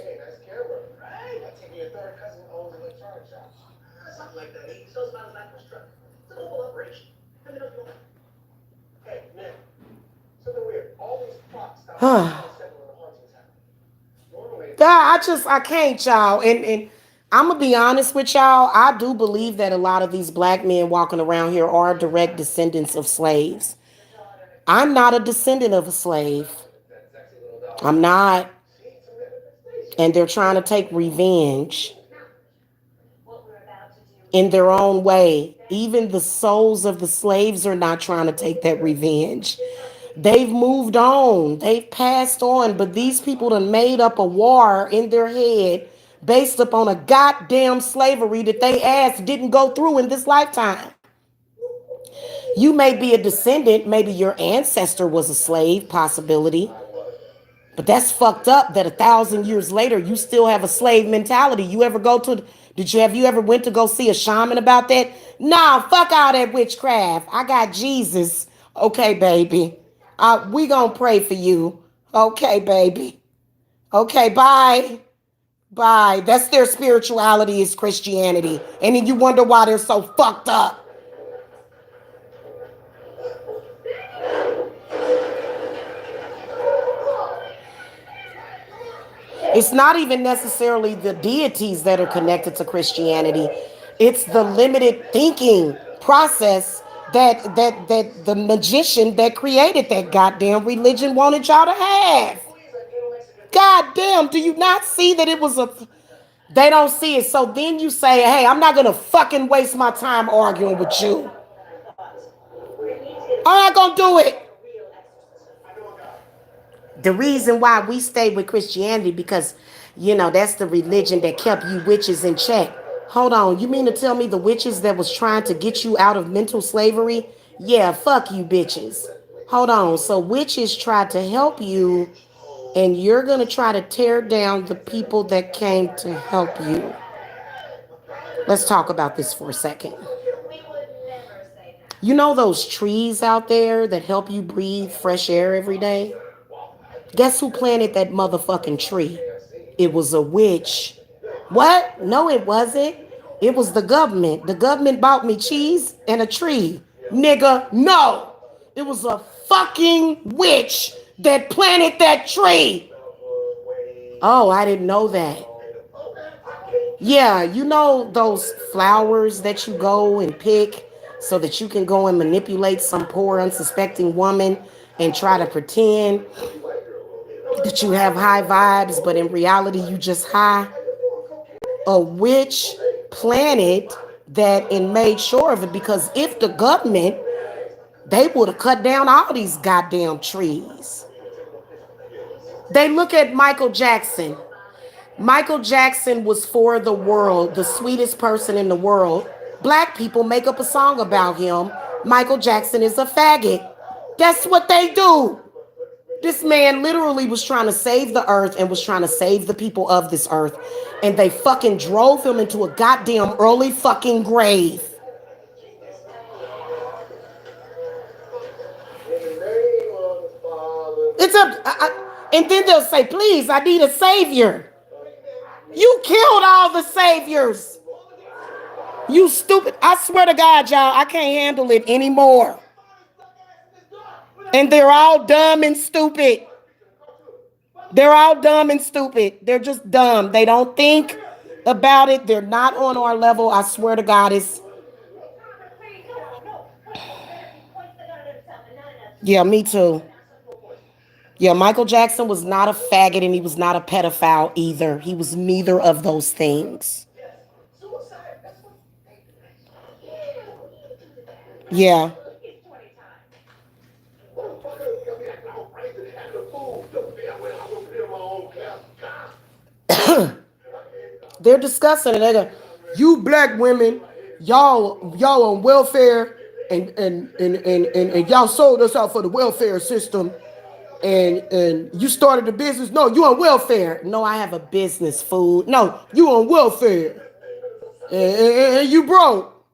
I can't, y'all. And I'm gonna be honest with y'all. I do believe that a lot of these black men walking around here are direct descendants of slaves. I'm not a descendant of a slave. I'm not. And they're trying to take revenge in their own way. Even the souls of the slaves are not trying to take that revenge. They've moved on. They've passed on. But these people done made up a war in their head based upon a goddamn slavery that they ass didn't go through in this lifetime. You may be a descendant. Maybe your ancestor was a slave, possibility. But that's fucked up that 1,000 years later you still have a slave mentality. You ever go to have you ever went to go see a shaman about that? Nah, fuck all that witchcraft. I got Jesus. Okay, baby. We gonna pray for you. Okay, baby. Okay, bye. Bye. That's their spirituality is Christianity. And then you wonder why they're so fucked up. It's not even necessarily the deities that are connected to Christianity. It's the limited thinking process that the magician that created that goddamn religion wanted y'all to have. God damn, do you not see that it was a they don't see it. So then you say, hey, I'm not gonna fucking waste my time arguing with you. I'm not gonna do it. The reason why we stay with Christianity because that's the religion that kept you witches in check. Hold on, you mean to tell me the witches that was trying to get you out of mental slavery? Yeah, fuck you bitches. Hold on, so witches tried to help you, and you're gonna try to tear down the people that came to help you. Let's talk about this for a second. You know those trees out there that help you breathe fresh air every day? Guess who planted that motherfucking tree? It was a witch. What? No, it wasn't. It was the government. The government bought me cheese and a tree. Nigga, no. It was a fucking witch that planted that tree. Oh, I didn't know that. Yeah, you know those flowers that you go and pick so that you can go and manipulate some poor unsuspecting woman and try to pretend that you have high vibes, but in reality you just high. A witch planted that and made sure of it, because if the government, they would have cut down all these goddamn trees. They look at Michael Jackson. Michael Jackson was for the world, the sweetest person in the world. Black people make up a song about him. Michael Jackson is a faggot. That's what they do. This man literally was trying to save the earth and was trying to save the people of this earth. And they fucking drove him into a goddamn early fucking grave. It's and then they'll say, please, I need a savior. You killed all the saviors. You stupid. I swear to God, y'all, I can't handle it anymore. And they're all dumb and stupid. They're all dumb and stupid. They're just dumb. They don't think about it. They're not on our level. I swear to God, it's... Yeah, me too. Yeah, Michael Jackson was not a faggot and he was not a pedophile either. He was neither of those things. Yeah. They're discussing it. They go, you black women, y'all on welfare and y'all sold us out for the welfare system and you started a business. No, you on welfare. No, I have a business, fool. No, you on welfare. And you broke.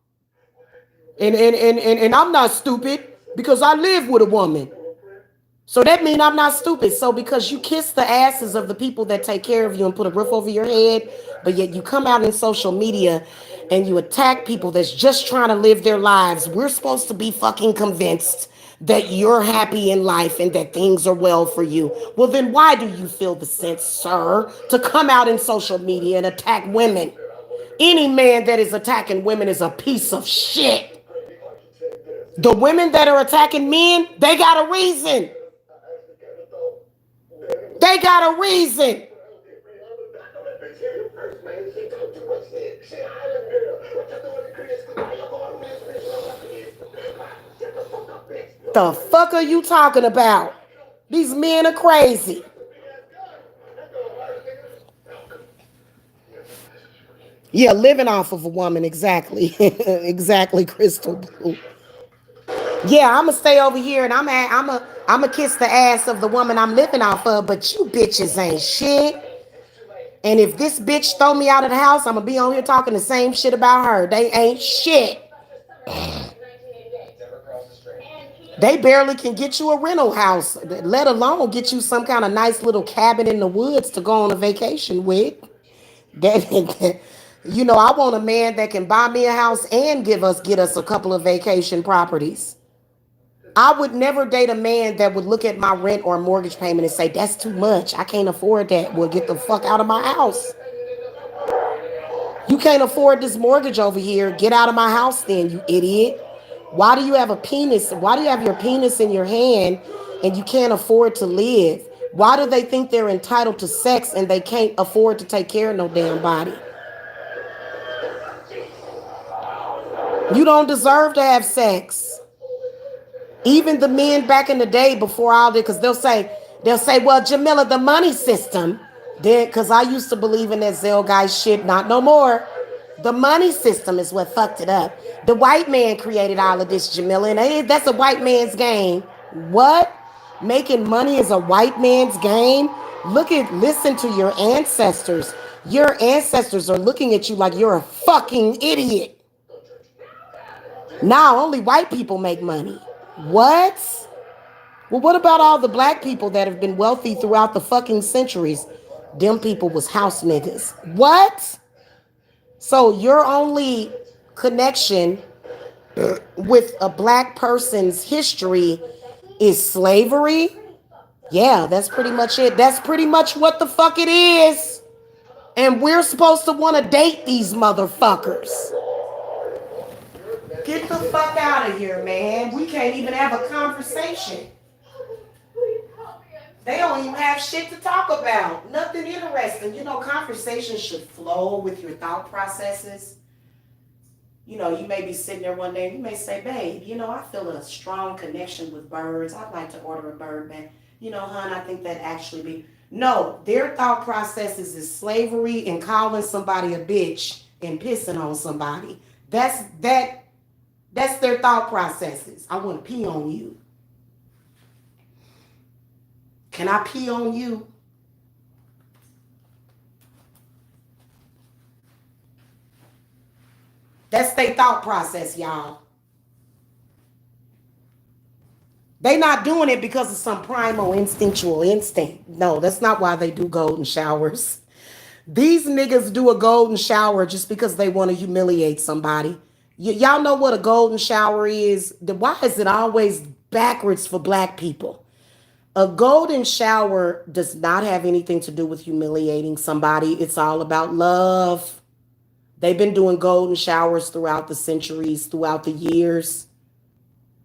And I'm not stupid because I live with a woman. So that means I'm not stupid. So because you kiss the asses of the people that take care of you and put a roof over your head, but yet you come out in social media and you attack people that's just trying to live their lives, we're supposed to be fucking convinced that you're happy in life and that things are well for you. Well, then why do you feel the sense, sir, to come out in social media and attack women? Any man that is attacking women is a piece of shit. The women that are attacking men, they got a reason. They got a reason. The fuck are you talking about? These men are crazy. Yeah, living off of a woman, exactly. Exactly, Crystal Blue. Yeah, I'ma stay over here and I'ma kiss the ass of the woman I'm living off of, but you bitches ain't shit. And if this bitch throw me out of the house, I'ma be on here talking the same shit about her. They ain't shit. They barely can get you a rental house, let alone get you some kind of nice little cabin in the woods to go on a vacation with. That, I want a man that can buy me a house and get us a couple of vacation properties. I would never date a man that would look at my rent or mortgage payment and say, that's too much. I can't afford that. Well, get the fuck out of my house. You can't afford this mortgage over here. Get out of my house then, you idiot. Why do you have a penis? Why do you have your penis in your hand and you can't afford to live? Why do they think they're entitled to sex and they can't afford to take care of no damn body? You don't deserve to have sex. Even the men back in the day before all this, because they'll say, well, Jamila, the money system, because I used to believe in that Zell guy shit, not no more. The money system is what fucked it up. The white man created all of this, Jamila, and that's a white man's game. What? Making money is a white man's game? Listen to your ancestors. Your ancestors are looking at you like you're a fucking idiot. Now only white people make money. What? Well, what about all the black people that have been wealthy throughout the fucking centuries? Them people was house niggas. What? So your only connection with a black person's history is slavery? Yeah, that's pretty much it. That's pretty much what the fuck it is. And we're supposed to want to date these motherfuckers. Get the fuck out of here, man. We can't even have a conversation. They don't even have shit to talk about. Nothing interesting. Conversations should flow with your thought processes. You may be sitting there one day and you may say, babe, I feel a strong connection with birds. I'd like to order a bird back. Hon, I think that actually be. No, their thought processes is slavery and calling somebody a bitch and pissing on somebody. That's their thought processes. I want to pee on you. Can I pee on you? That's their thought process, y'all. They not doing it because of some primal instinctual instinct. No, that's not why they do golden showers. These niggas do a golden shower just because they want to humiliate somebody. Y'all know what a golden shower is? Why is it always backwards for black people? A golden shower does not have anything to do with humiliating somebody. It's all about love. They've been doing golden showers throughout the centuries, throughout the years.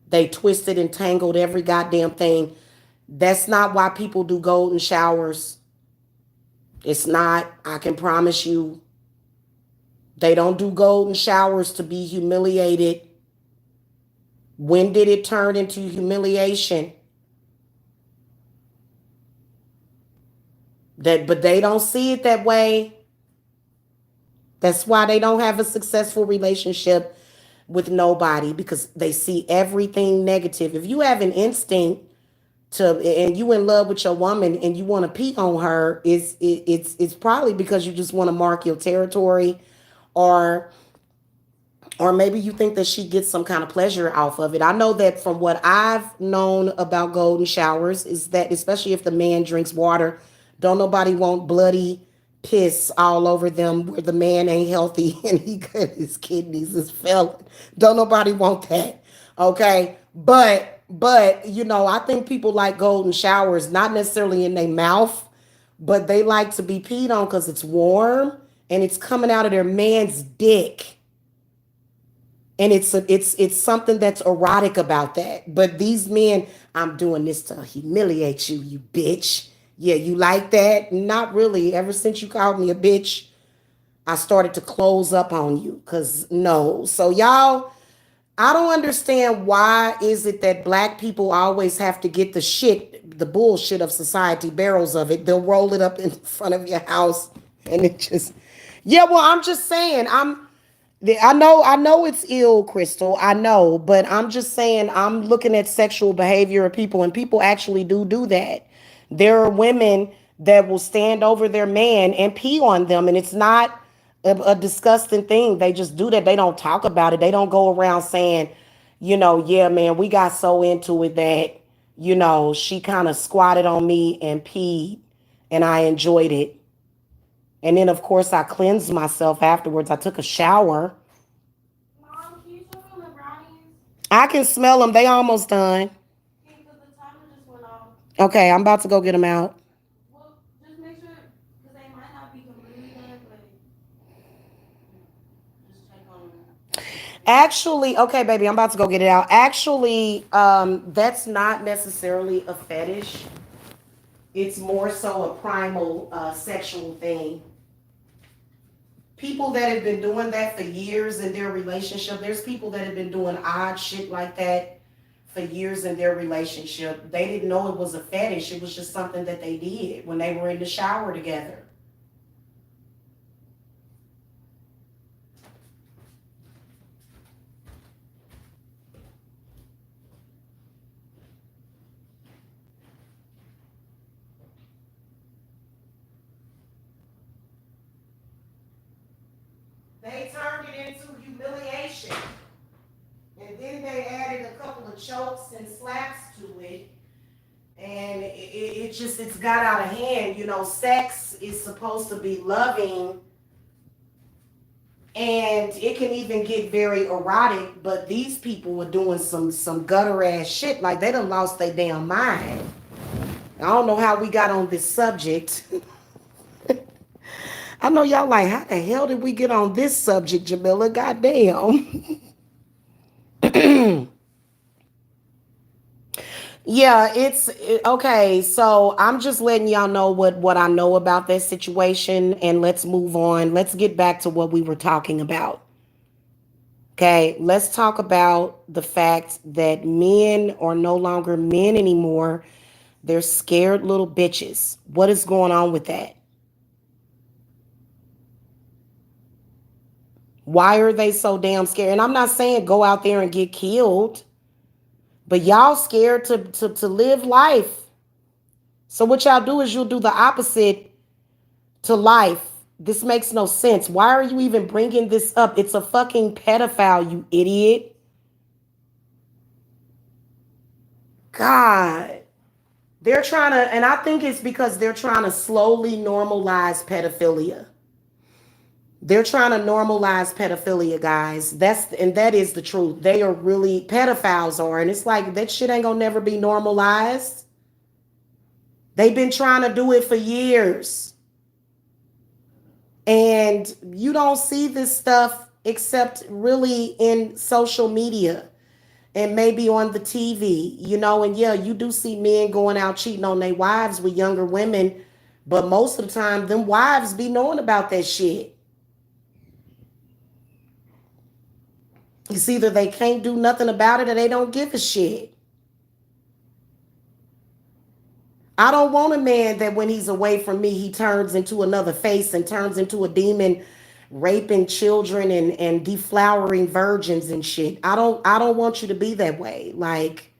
They twisted and tangled every goddamn thing. That's not why people do golden showers. It's not. I can promise you. They don't do golden showers to be humiliated. When did it turn into humiliation? But they don't see it that way. That's why they don't have a successful relationship with nobody, because they see everything negative. If you have an instinct and you in love with your woman and you want to pee on her, it's probably because you just want to mark your territory, or maybe you think that she gets some kind of pleasure off of it. I know that from what I've known about golden showers is that, especially if the man drinks water, don't nobody want bloody piss all over them where the man ain't healthy and he got his kidneys is failing. Don't nobody want that. Okay. But I think people like golden showers, not necessarily in their mouth, but they like to be peed on because it's warm and it's coming out of their man's dick. And it's something that's erotic about that. But these men, I'm doing this to humiliate you, you bitch. Yeah, you like that? Not really. Ever since you called me a bitch, I started to close up on you. Cause no. So y'all, I don't understand why is it that black people always have to get the bullshit of society, barrels of it. They'll roll it up in front of your house and it just, yeah, well, I'm just saying, I know it's ill, Crystal. I know, but I'm just saying I'm looking at sexual behavior of people, and people actually do that. There are women that will stand over their man and pee on them, and it's not a disgusting thing. They just do that. They don't talk about it. They don't go around saying, yeah, man, we got so into it that, she kind of squatted on me and peed, and I enjoyed it. And then, of course, I cleansed myself afterwards. I took a shower. Mom, can you show me the brownies? I can smell them. They almost done. Okay, because the timer just went off. Okay, I'm about to go get them out. Well, just make sure, because they might not be completely done, but just check on them. Actually, okay, baby, I'm about to go get it out. Actually, that's not necessarily a fetish. It's more so a primal sexual thing. People that have been doing that for years in their relationship, there's people that have been doing odd shit like that for years in their relationship. They didn't know it was a fetish. It was just something that they did when they were in the shower together. They turned it into humiliation. And then they added a couple of chokes and slaps to it. And it just, it's got out of hand. You know, sex is supposed to be loving, and it can even get very erotic, but these people were doing some gutter ass shit, like they done lost their damn mind. I don't know how we got on this subject. I know y'all like, how the hell did we get on this subject, Jamila? Goddamn. Yeah, okay. So I'm just letting y'all know what I know about that situation, and let's move on. Let's get back to what we were talking about. Okay, let's talk about the fact that men are no longer men anymore. They're scared little bitches. What is going on with that? Why are they so damn scared? And I'm not saying go out there and get killed, but y'all scared to live life. So what y'all do is you'll do the opposite to life. This makes no sense. Why are you even bringing this up? It's a fucking pedophile, you idiot. God. They're trying to, and I think it's because they're trying to slowly normalize pedophilia. They're trying to normalize pedophilia, guys. That is the truth. They are really, pedophiles are, and it's like that shit ain't gonna never be normalized. They've been trying to do it for years. And you don't see this stuff except really in social media and maybe on the TV, and yeah, you do see men going out cheating on their wives with younger women, but most of the time, them wives be knowing about that shit. It's either they can't do nothing about it or they don't give a shit. I don't want a man that when he's away from me, he turns into another face and turns into a demon raping children and deflowering virgins and shit. I don't want you to be that way. Like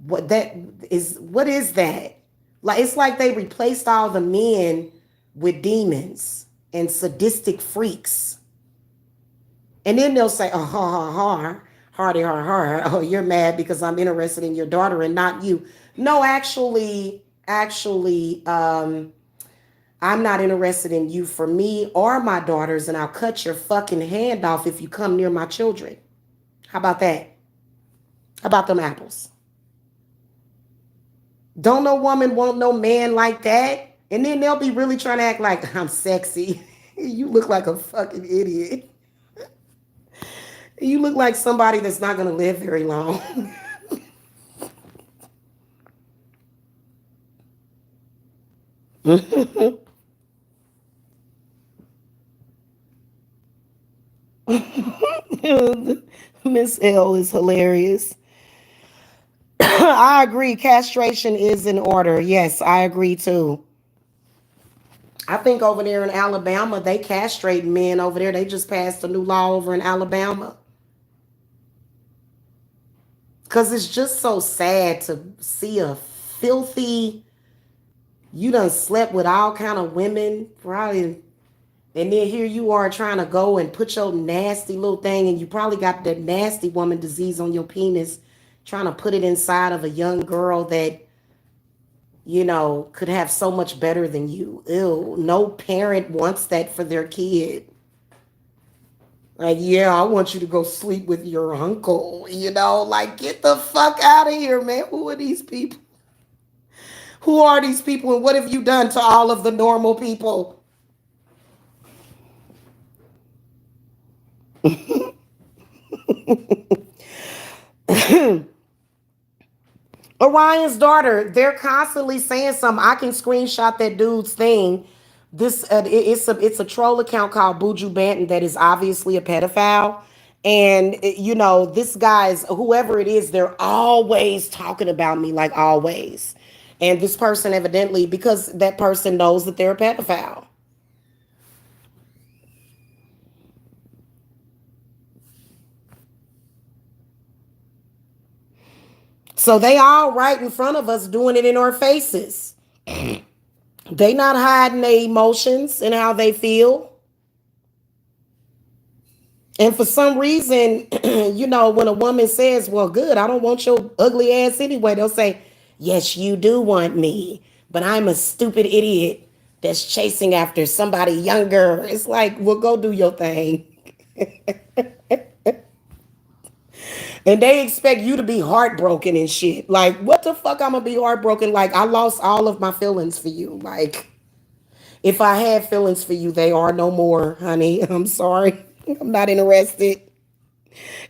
what is that? Like it's like they replaced all the men with demons and sadistic freaks. And then they'll say, oh, ha, ha, ha, hardy, har, har. Oh, you're mad because I'm interested in your daughter and not you. No, actually, I'm not interested in you for me or my daughters, and I'll cut your fucking hand off if you come near my children. How about that? How about them apples? Don't no woman want no man like that. And then they'll be really trying to act like I'm sexy. You look like a fucking idiot. You look like somebody that's not going to live very long. Miss L is hilarious. I agree. Castration is in order. Yes, I agree too. I think over there in Alabama, they castrate men over there. They just passed a new law over in Alabama. Because it's just so sad to see a filthy, you done slept with all kind of women, probably. And then here you are trying to go and put your nasty little thing, and you probably got that nasty woman disease on your penis, trying to put it inside of a young girl that, could have so much better than you. Ew, no parent wants that for their kid. Like, yeah, I want you to go sleep with your uncle, like get the fuck out of here, man. Who are these people? Who are these people, and what have you done to all of the normal people? Orion's daughter, they're constantly saying something. I can screenshot that dude's thing. This it's a troll account called Buju Banton that is obviously a pedophile. And this guy's whoever it is, they're always talking about me, like always. And this person evidently, because that person knows that they're a pedophile. So they all right in front of us doing it in our faces. They not hiding their emotions and how they feel. And for some reason, when a woman says, well, good, I don't want your ugly ass anyway, they'll say, yes, you do want me, but I'm a stupid idiot that's chasing after somebody younger. It's like, well, go do your thing. And they expect you to be heartbroken and shit. Like, what the fuck I'm gonna be heartbroken? Like, I lost all of my feelings for you. Like, if I had feelings for you, they are no more, honey. I'm sorry. I'm not interested.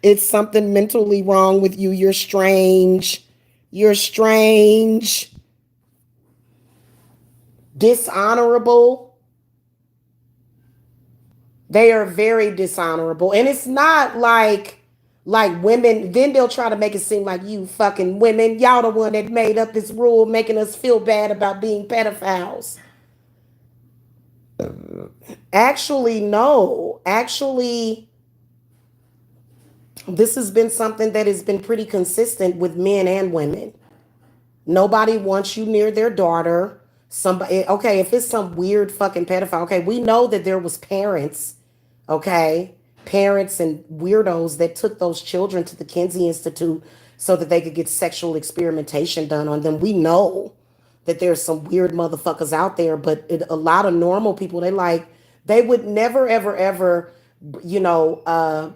It's something mentally wrong with you. You're strange. You're strange. Dishonorable. They are very dishonorable. And it's not like women, then they'll try to make it seem like you fucking women, y'all the one that made up this rule making us feel bad about being pedophiles. Actually, no. Actually, this has been something that has been pretty consistent with men and women. Nobody wants you near their daughter. Somebody, okay, if it's some weird fucking pedophile, okay, we know that there was parents, okay, parents and weirdos that took those children to the Kinsey Institute so that they could get sexual experimentation done on them. We know that there's some weird motherfuckers out there, but a lot of normal people, they would never, ever, ever, you know, uh,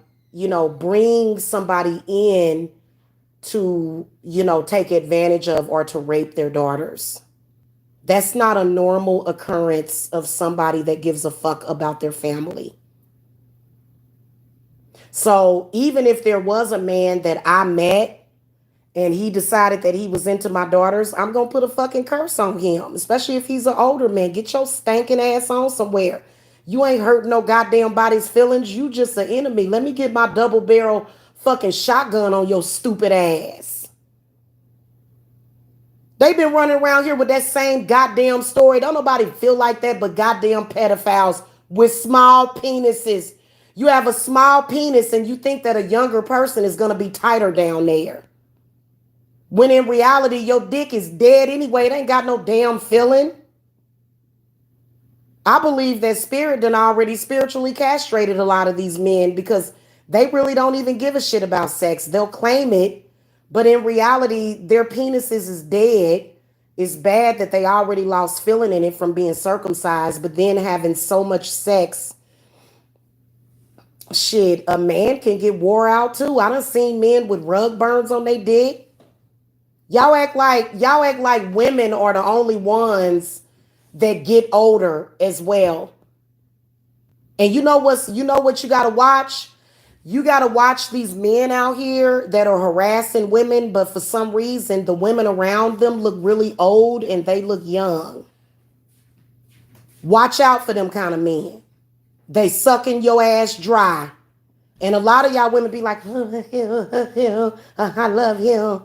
bring somebody in to, take advantage of or to rape their daughters. That's not a normal occurrence of somebody that gives a fuck about their family. So even if there was a man that I met and he decided that he was into my daughters, I'm going to put a fucking curse on him, especially if he's an older man. Get your stinking ass on somewhere. You ain't hurting no goddamn body's feelings. You just an enemy. Let me get my double barrel fucking shotgun on your stupid ass. They've been running around here with that same goddamn story. Don't nobody feel like that but goddamn pedophiles with small penises. You have a small penis and you think that a younger person is going to be tighter down there. When in reality, your dick is dead anyway. It ain't got no damn feeling. I believe that spirit done already spiritually castrated a lot of these men because they really don't even give a shit about sex. They'll claim it, but in reality, their penises is dead. It's bad that they already lost feeling in it from being circumcised, but then having so much sex, shit, a man can get wore out too. I done seen men with rug burns on their dick. Y'all act like women are the only ones that get older as well. And you know what you gotta watch? You gotta watch these men out here that are harassing women, but for some reason the women around them look really old and they look young. Watch out for them kind of men. They sucking your ass dry. And a lot of y'all women be like, I love him.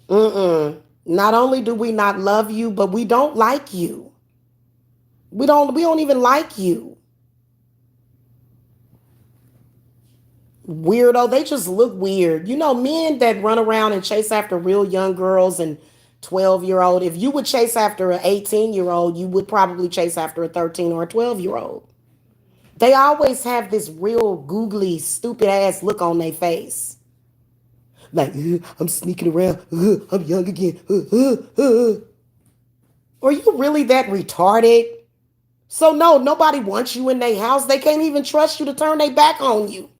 Mm-mm. Not only do we not love you, but we don't like you. We don't even like you. Weirdo. They just look weird. Men that run around and chase after real young girls and 12-year-old. If you would chase after an 18-year-old, you would probably chase after a 13 or a 12-year-old. They always have this real googly, stupid ass look on their face. Like, I'm sneaking around. I'm young again. Are you really that retarded? So no, nobody wants you in their house. They can't even trust you to turn their back on you.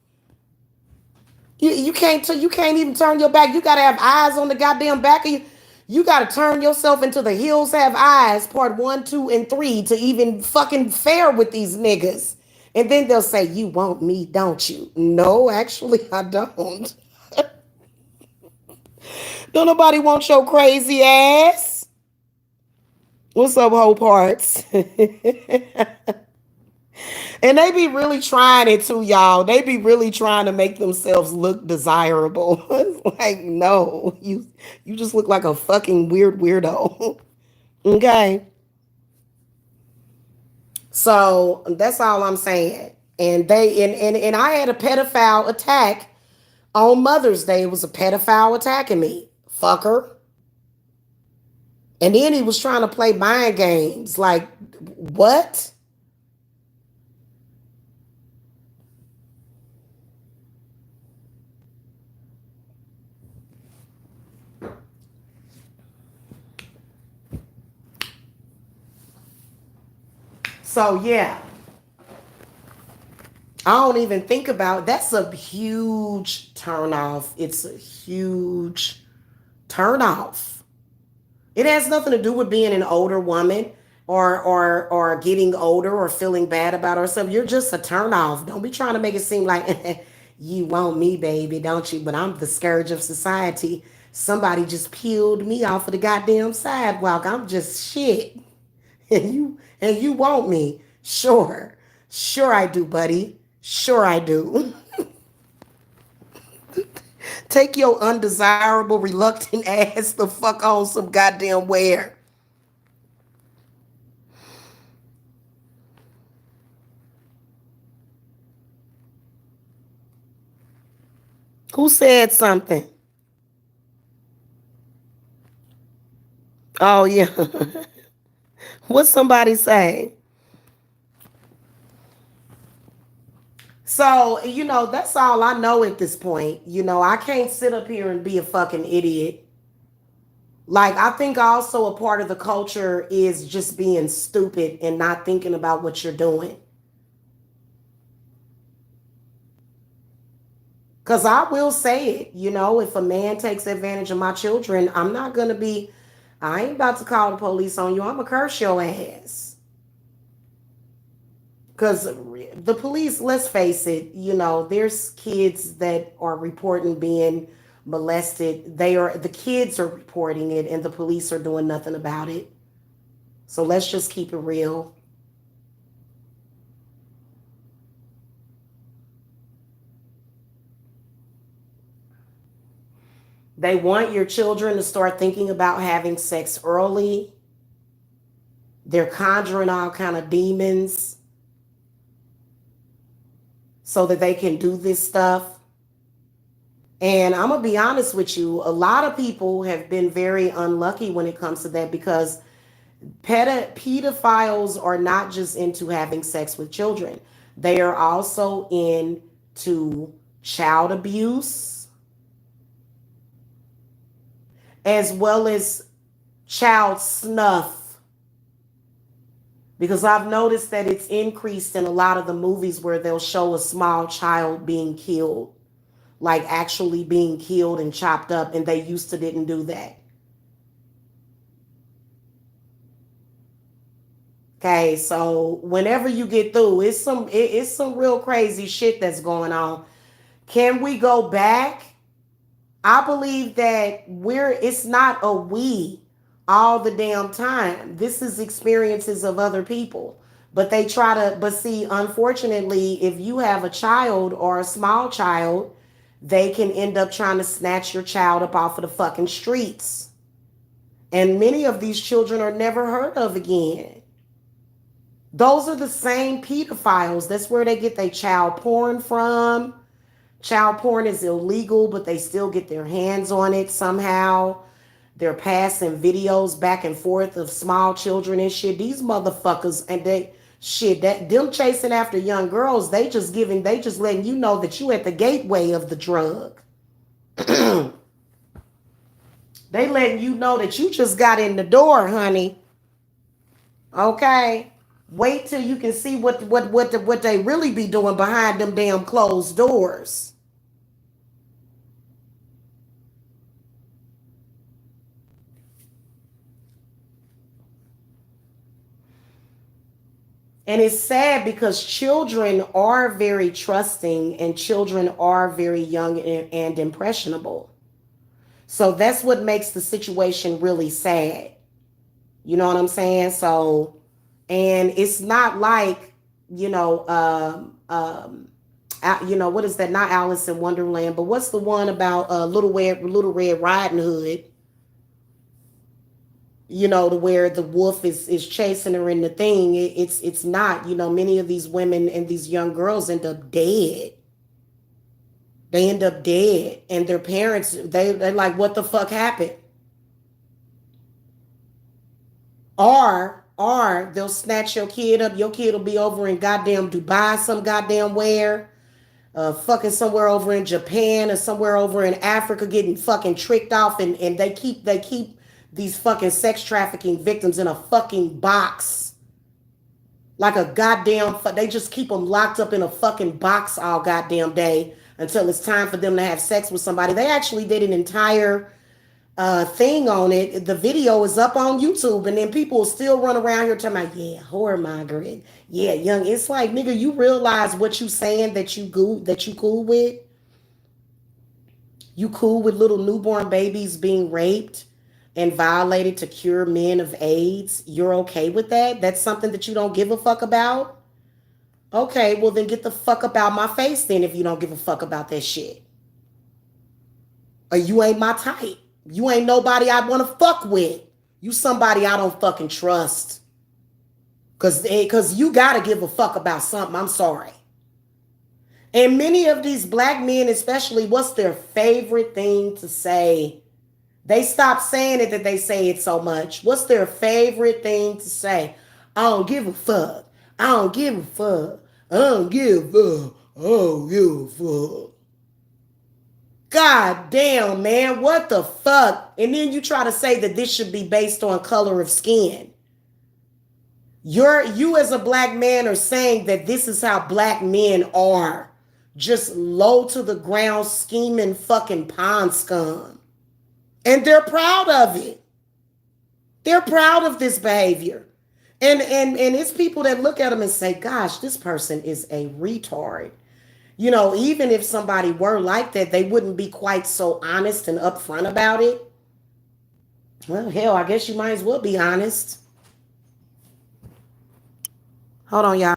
You can't even turn your back. You gotta have eyes on the goddamn back of you. You gotta turn yourself into the hills have eyes, part 1, 2, and 3, to even fucking fare with these niggas. And then they'll say, you want me, don't you? No, actually, I don't. Don't nobody want your crazy ass. What's up, whole parts? And they be really trying it too, y'all. They be really trying to make themselves look desirable. It's like, no, you just look like a fucking weird weirdo. Okay. So that's all I'm saying. And I had a pedophile attack on Mother's Day. It was a pedophile attacking me. Fucker. And then he was trying to play mind games. Like, what? So, yeah, I don't even think about that's a huge turnoff. It's a huge turnoff. It has nothing to do with being an older woman or getting older or feeling bad about herself. You're just a turnoff. Don't be trying to make it seem like you want me, baby, don't you? But I'm the scourge of society. Somebody just peeled me off of the goddamn sidewalk. I'm just shit. And you want me. Sure. Sure I do, buddy. Sure I do. Take your undesirable, reluctant ass the fuck on some goddamn where. Who said something? Oh yeah. What somebody say? So, that's all I know at this point. I can't sit up here and be a fucking idiot. Like, I think also a part of the culture is just being stupid and not thinking about what you're doing. Because I will say it, if a man takes advantage of my children, I'm not going to be, I ain't about to call the police on you. I'm going to curse your ass. Because the police, let's face it, there's kids that are reporting being molested. The kids are reporting it and the police are doing nothing about it. So let's just keep it real. They want your children to start thinking about having sex early. They're conjuring all kind of demons so that they can do this stuff. And I'm going to be honest with you, a lot of people have been very unlucky when it comes to that because pedophiles are not just into having sex with children, they are also into child abuse as well as child snuff. Because I've noticed that it's increased in a lot of the movies where they'll show a small child being killed, like actually being killed and chopped up, and they used to didn't do that. Okay, so whenever you get through, it's some real crazy shit that's going on. Can we go back? I believe that it's not a we all the damn time. This is experiences of other people. But see, unfortunately, if you have a child or a small child, they can end up trying to snatch your child up off of the fucking streets. And many of these children are never heard of again. Those are the same pedophiles. That's where they get their child porn from. Child porn is illegal, but they still get their hands on it somehow. They're passing videos back and forth of small children and shit. These motherfuckers and they shit that them chasing after young girls, they just letting you know that you at the gateway of the drug. They letting you know that you just got in the door, honey. Okay? Wait till you can see what they really be doing behind them damn closed doors. And it's sad because children are very trusting and children are very young and impressionable. So that's what makes the situation really sad. You know what I'm saying? So, and it's not like, you know, what is that? Not Alice in Wonderland, but what's the one about Little Red Riding Hood? To where the wolf is chasing her in the thing. It's not. Many of these women and these young girls end up dead. They end up dead, and their parents they're like, "What the fuck happened?" Or they'll snatch your kid up. Your kid will be over in goddamn Dubai, some goddamn where, fucking somewhere over in Japan or somewhere over in Africa, getting fucking tricked off, and they keep these fucking sex trafficking victims in a fucking box, like a goddamn. They just keep them locked up in a fucking box all goddamn day until it's time for them to have sex with somebody. They actually did an entire thing on it. The video is up on YouTube, and then people will still run around here talking about, yeah, horror Margaret, yeah, young. It's like, nigga, you realize what you saying that you cool with? You cool with little newborn babies being raped and violated to cure men of AIDS? You're okay with that? That's something that you don't give a fuck about? Okay, well then get the fuck about my face then if you don't give a fuck about that shit. Or you ain't my type. You ain't nobody I want to fuck with. You somebody I don't fucking trust. Cause you gotta give a fuck about something. I'm sorry. And many of these black men, especially, what's their favorite thing to say? They stop saying it that they say it so much. What's their favorite thing to say? I don't give a fuck. I don't give a fuck. I don't give a fuck. I don't give a fuck. God damn, man, what the fuck? And then you try to say that this should be based on color of skin. You as a black man are saying that this is how black men are. Just low to the ground, scheming fucking pond scum. And they're proud of it. They're proud of this behavior. And it's people that look at them and say, gosh, this person is a retard. You know, even if somebody were like that, they wouldn't be quite so honest and upfront about it. Well, hell, I guess you might as well be honest. Hold on, y'all.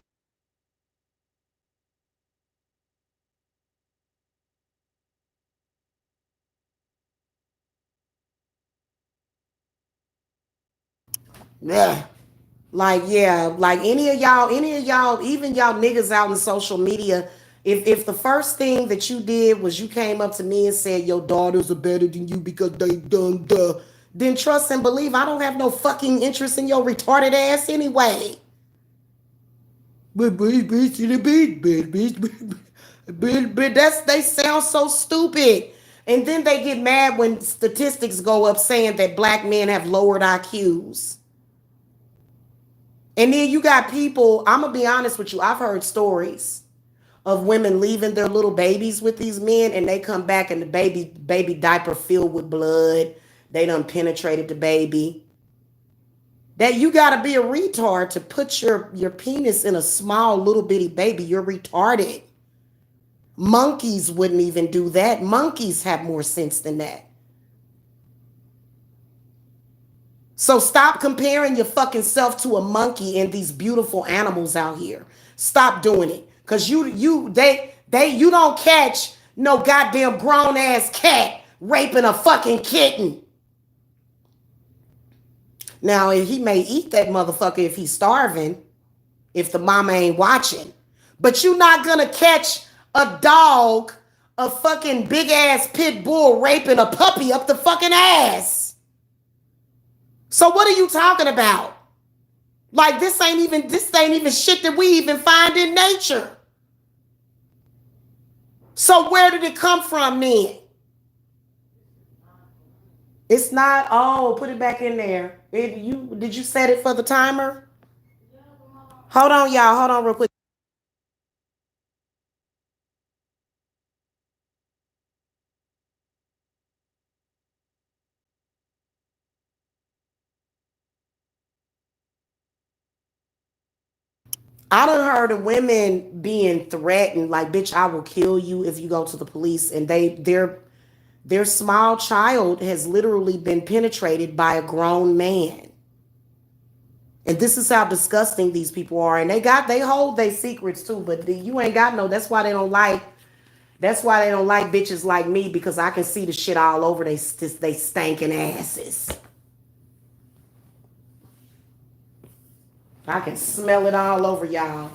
Yeah. Like, yeah, like any of y'all, even y'all niggas out in social media, if the first thing that you did was you came up to me and said your daughters are better than you because they done duh, then trust and believe I don't have no fucking interest in your retarded ass anyway. But that's they sound so stupid. And then they get mad when statistics go up saying that black men have lowered IQs. And then you got people, I'm gonna be honest with you, I've heard stories of women leaving their little babies with these men and they come back and the baby diaper filled with blood. They done penetrated the baby. That you gotta be a retard to put your penis in a small little bitty baby. You're retarded. Monkeys wouldn't even do that. Monkeys have more sense than that. So stop comparing your fucking self to a monkey and these beautiful animals out here. Stop doing it. Cause you don't catch no goddamn grown ass cat raping a fucking kitten. Now he may eat that motherfucker if he's starving, if the mama ain't watching. But you're not gonna catch a dog, a fucking big ass pit bull raping a puppy up the fucking ass. So what are you talking about? Like this ain't even shit that we even find in nature. So where did it come from then? It's not. Oh, put it back in there. Did you set it for the timer? Hold on, y'all. Hold on real quick. I done heard of women being threatened, like, bitch, I will kill you if you go to the police. And their small child has literally been penetrated by a grown man. And this is how disgusting these people are. And they hold their secrets too, but you ain't got no, that's why they don't like bitches like me, because I can see the shit all over they stankin' asses. I can smell it all over y'all.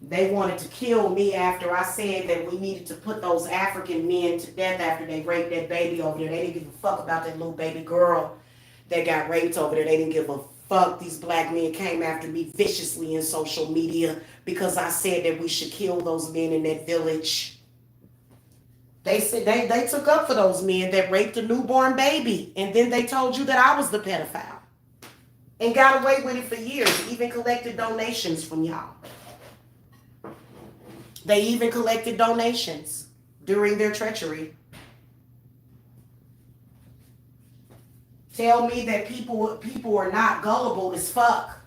They wanted to kill me after I said that we needed to put those African men to death after they raped that baby over there. They didn't give a fuck about that little baby girl. that got raped over there. They didn't give a fuck. These black men came after me viciously in social media because I said that we should kill those men in that village. They said they took up for those men that raped a newborn baby, and then they told you that I was the pedophile and got away with it for years. Even collected donations from y'all. They even collected donations during their treachery. Tell me that people are not gullible as fuck.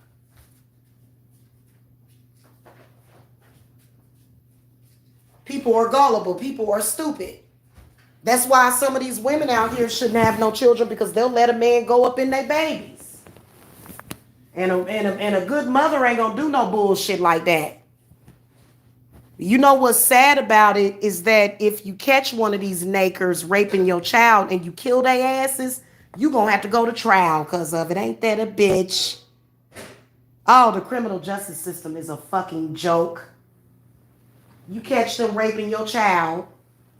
People are gullible. People are stupid. That's why some of these women out here shouldn't have no children, because they'll let a man go up in their babies. And a good mother ain't gonna do no bullshit like that. You know what's sad about it is that if you catch one of these nakers raping your child and you kill their asses, you gonna have to go to trial because of it. Ain't that a bitch? Oh, the criminal justice system is a fucking joke. You catch them raping your child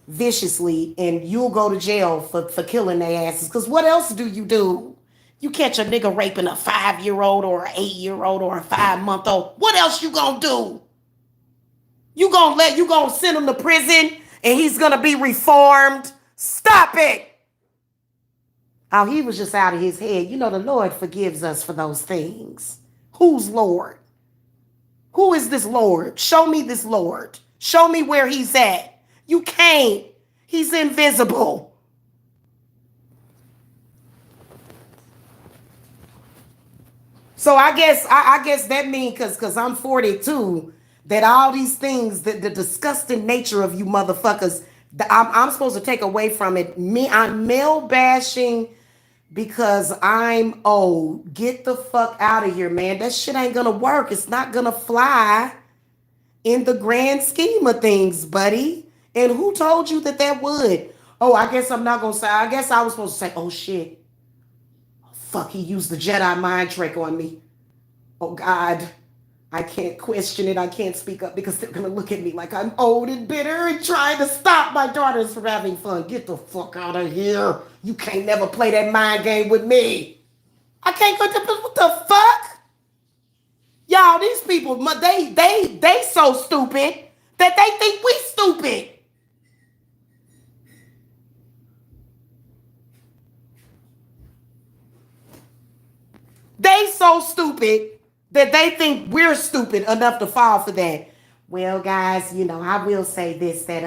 viciously and you'll go to jail for killing their asses. Because what else do? You catch a nigga raping a 5-year-old or an 8-year-old or a 5-month-old. What else you gonna do? You gonna send him to prison and he's gonna be reformed? Stop it. Oh, he was just out of his head. You know, the Lord forgives us for those things. Who's Lord? Who is this Lord? Show me this Lord. Show me where he's at. You can't. He's invisible. So I guess that means, because I'm 42, that all these things, the disgusting nature of you motherfuckers, I'm supposed to take away from it. I'm male bashing because I'm old. Get the fuck out of here, man. That shit ain't gonna work. It's not gonna fly in the grand scheme of things, buddy. And who told you that that would? Oh, I guess I'm not gonna say. I guess I was supposed to say, oh shit, fuck, he used the Jedi mind trick on me. Oh God, I can't question it. I can't speak up because they're gonna look at me like I'm old and bitter and trying to stop my daughters from having fun. Get the fuck out of here. You can't never play that mind game with me. I can't go to what the fuck? Y'all, these people, they so stupid that they think we stupid. They so stupid that they think we're stupid enough to fall for that. Well, guys, I will say this, that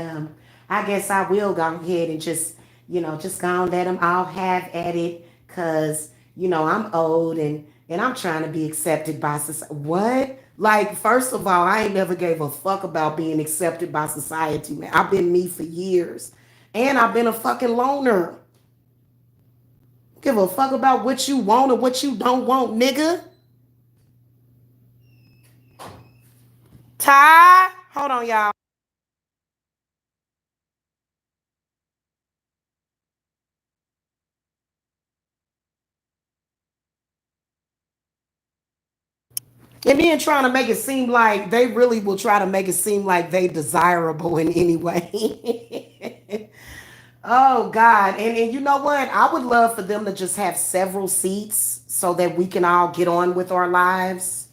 I guess I will go ahead and just go and let them all have at it, cause I'm old and I'm trying to be accepted by society. What? Like, first of all, I ain't never gave a fuck about being accepted by society, man. I've been me for years, and I've been a fucking loner. Give a fuck about what you want or what you don't want, nigga. Ty, hold on, y'all. And then trying to make it seem like they really will try to make it seem like they desirable in any way. Oh God. And you know what? I would love for them to just have several seats so that we can all get on with our lives.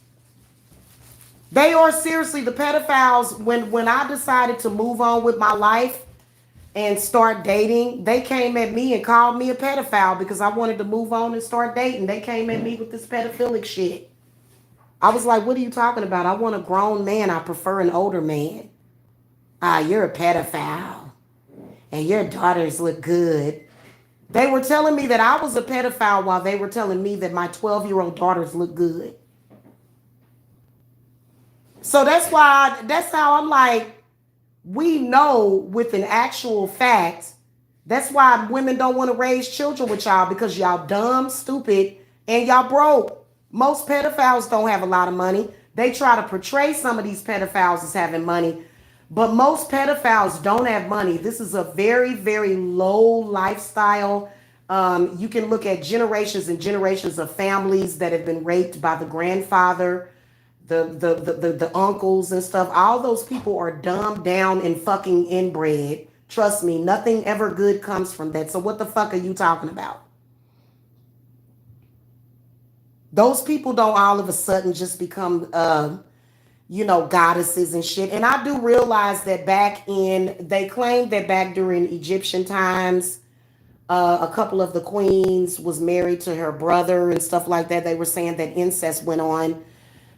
They are seriously the pedophiles. When I decided to move on with my life and start dating, they came at me and called me a pedophile because I wanted to move on and start dating. They came at me with this pedophilic shit. I was like, what are you talking about? I want a grown man. I prefer an older man. Ah, you're a pedophile. And your daughters look good. They were telling me that I was a pedophile while they were telling me that my 12-year-old daughters look good. So that's how I'm like, we know with an actual fact. That's why women don't want to raise children with y'all, because y'all dumb, stupid, and y'all broke. Most pedophiles don't have a lot of money. They try to portray some of these pedophiles as having money, but most pedophiles don't have money. This is a very, very low lifestyle. You can look at generations and generations of families that have been raped by the grandfather, the uncles and stuff. All those people are dumbed down and fucking inbred. Trust me, nothing ever good comes from that. So what the fuck are you talking about? Those people don't all of a sudden just become goddesses and shit. And I do realize that they claim that back during Egyptian times, a couple of the queens was married to her brother and stuff like that. They were saying that incest went on.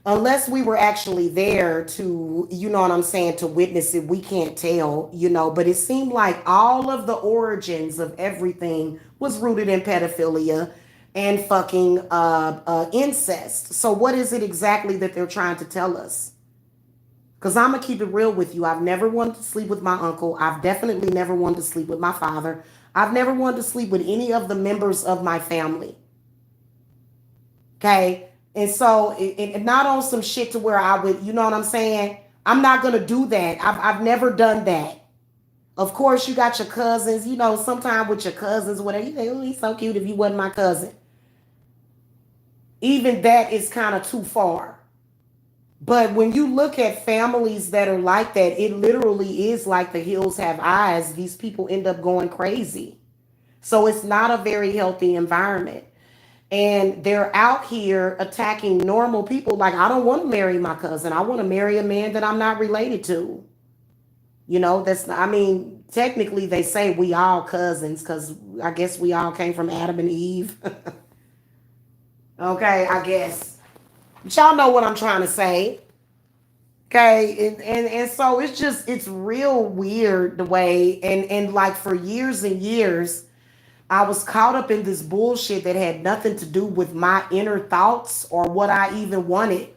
Unless we were actually there to, you know what I'm saying, to witness it, we can't tell, but it seemed like all of the origins of everything was rooted in pedophilia and fucking incest. So what is it exactly that they're trying to tell us? Because I'm going to keep it real with you. I've never wanted to sleep with my uncle. I've definitely never wanted to sleep with my father. I've never wanted to sleep with any of the members of my family. Okay? And so, not on some shit to where I would, you know what I'm saying? I'm not going to do that. I've never done that. Of course, you got your cousins, sometime with your cousins, whatever. You think, oh, he's so cute if you wasn't my cousin. Even that is kind of too far. But when you look at families that are like that, it literally is like the hills have eyes. These people end up going crazy. So it's not a very healthy environment. And they're out here attacking normal people. Like, I don't want to marry my cousin. I want to marry a man that I'm not related to. I mean, technically they say we all cousins because I guess we all came from Adam and Eve. Okay, I guess. But y'all know what I'm trying to say. Okay, and so it's real weird the way, and like for years and years, I was caught up in this bullshit that had nothing to do with my inner thoughts or what I even wanted.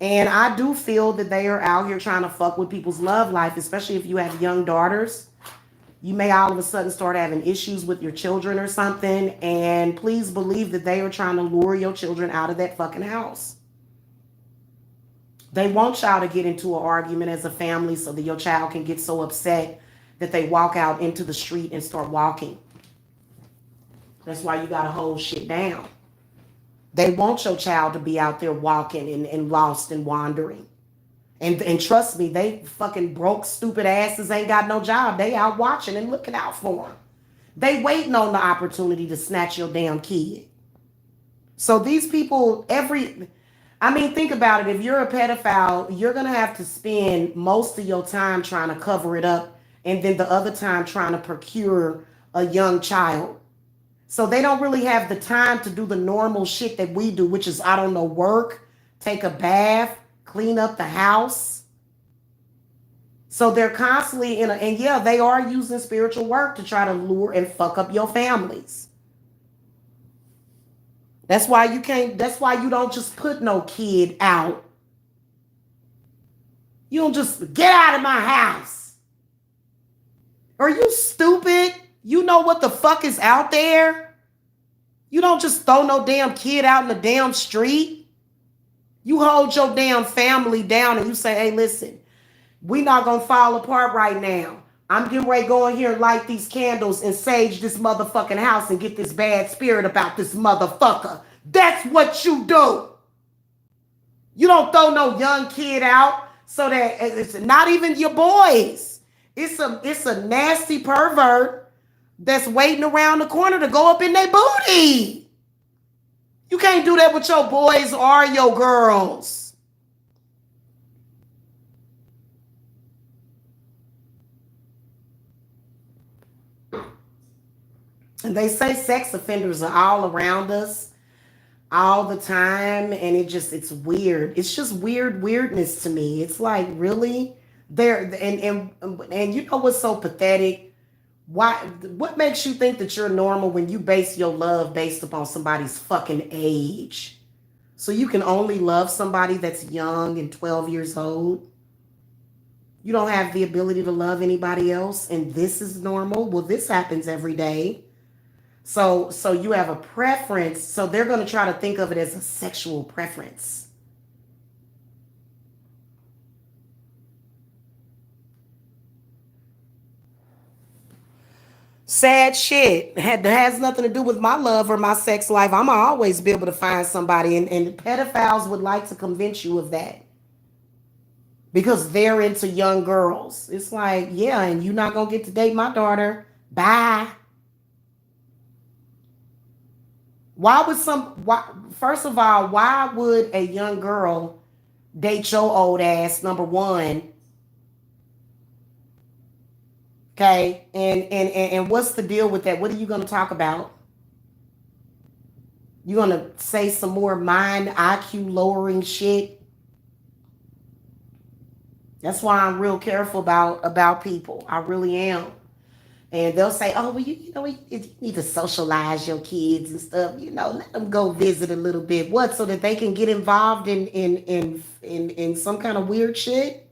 And I do feel that they are out here trying to fuck with people's love life, especially if you have young daughters. You may all of a sudden start having issues with your children or something. And please believe that they are trying to lure your children out of that fucking house. They want y'all to get into an argument as a family so that your child can get so upset that they walk out into the street and start walking. That's why you gotta hold shit down. They want your child to be out there walking and lost and wandering. And trust me, they fucking broke stupid asses ain't got no job. They out watching and looking out for them. They waiting on the opportunity to snatch your damn kid. So these people, think about it. If you're a pedophile, you're going to have to spend most of your time trying to cover it up and then the other time trying to procure a young child. So they don't really have the time to do the normal shit that we do, which is, I don't know, work, take a bath, clean up the house. So they're constantly and yeah, they are using spiritual work to try to lure and fuck up your families. That's why you don't just put no kid out. You don't just get out of my house. Are you stupid? You know what the fuck is out there? You don't just throw no damn kid out in the damn street. You hold your damn family down and you say, hey, listen, we not gonna fall apart right now. I'm getting ready to go in here and light these candles and sage this motherfucking house and get this bad spirit about this motherfucker. That's what you do. You don't throw no young kid out so that it's not even your boys. It's a nasty pervert that's waiting around the corner to go up in their booty. You can't do that with your boys or your girls. And they say sex offenders are all around us all the time, and it's weird. It's just weirdness to me. It's like, really? There and you know what's so pathetic? What makes you think that you're normal when you base your love based upon somebody's fucking age? So you can only love somebody that's young and 12 years old? You don't have the ability to love anybody else, and this is normal? Well, this happens every day. So you have a preference. So they're going to try to think of it as a sexual preference. Sad shit. That has nothing to do with my love or my sex life. I'm going to always be able to find somebody. And pedophiles would like to convince you of that. Because they're into young girls. It's like, yeah, and you're not going to get to date my daughter. Bye. Why would first of all, why would a young girl date your old ass, number one? Okay. And what's the deal with that? What are you gonna talk about? You gonna say some more mind IQ lowering shit? That's why I'm real careful about people. I really am. And they'll say, "Oh, well, you need to socialize your kids and stuff. Let them go visit a little bit. What? So that they can get involved in some kind of weird shit."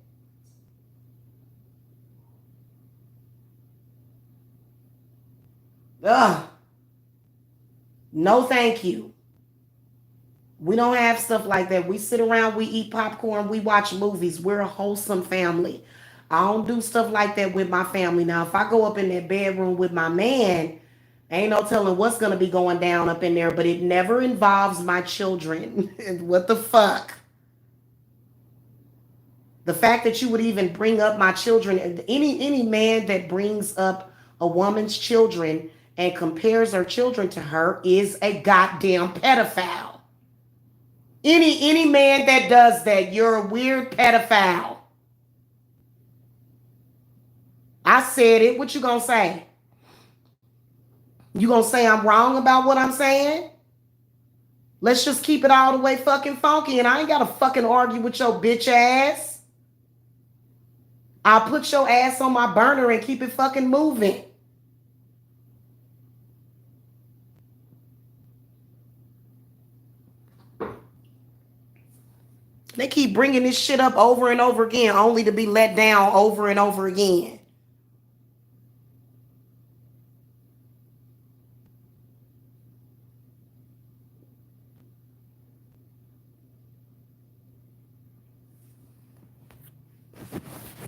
Ugh. No, thank you. We don't have stuff like that. We sit around, we eat popcorn, we watch movies. We're a wholesome family. I don't do stuff like that with my family. Now, if I go up in that bedroom with my man, ain't no telling what's gonna be going down up in there, but it never involves my children. What the fuck? The fact that you would even bring up my children, any man that brings up a woman's children and compares her children to her is a goddamn pedophile. Any man that does that, you're a weird pedophile. I said it. What you gonna say? You gonna say I'm wrong about what I'm saying? Let's just keep it all the way fucking funky, and I ain't gotta fucking argue with your bitch ass. I'll put your ass on my burner and keep it fucking moving. They keep bringing this shit up over and over again, only to be let down over and over again.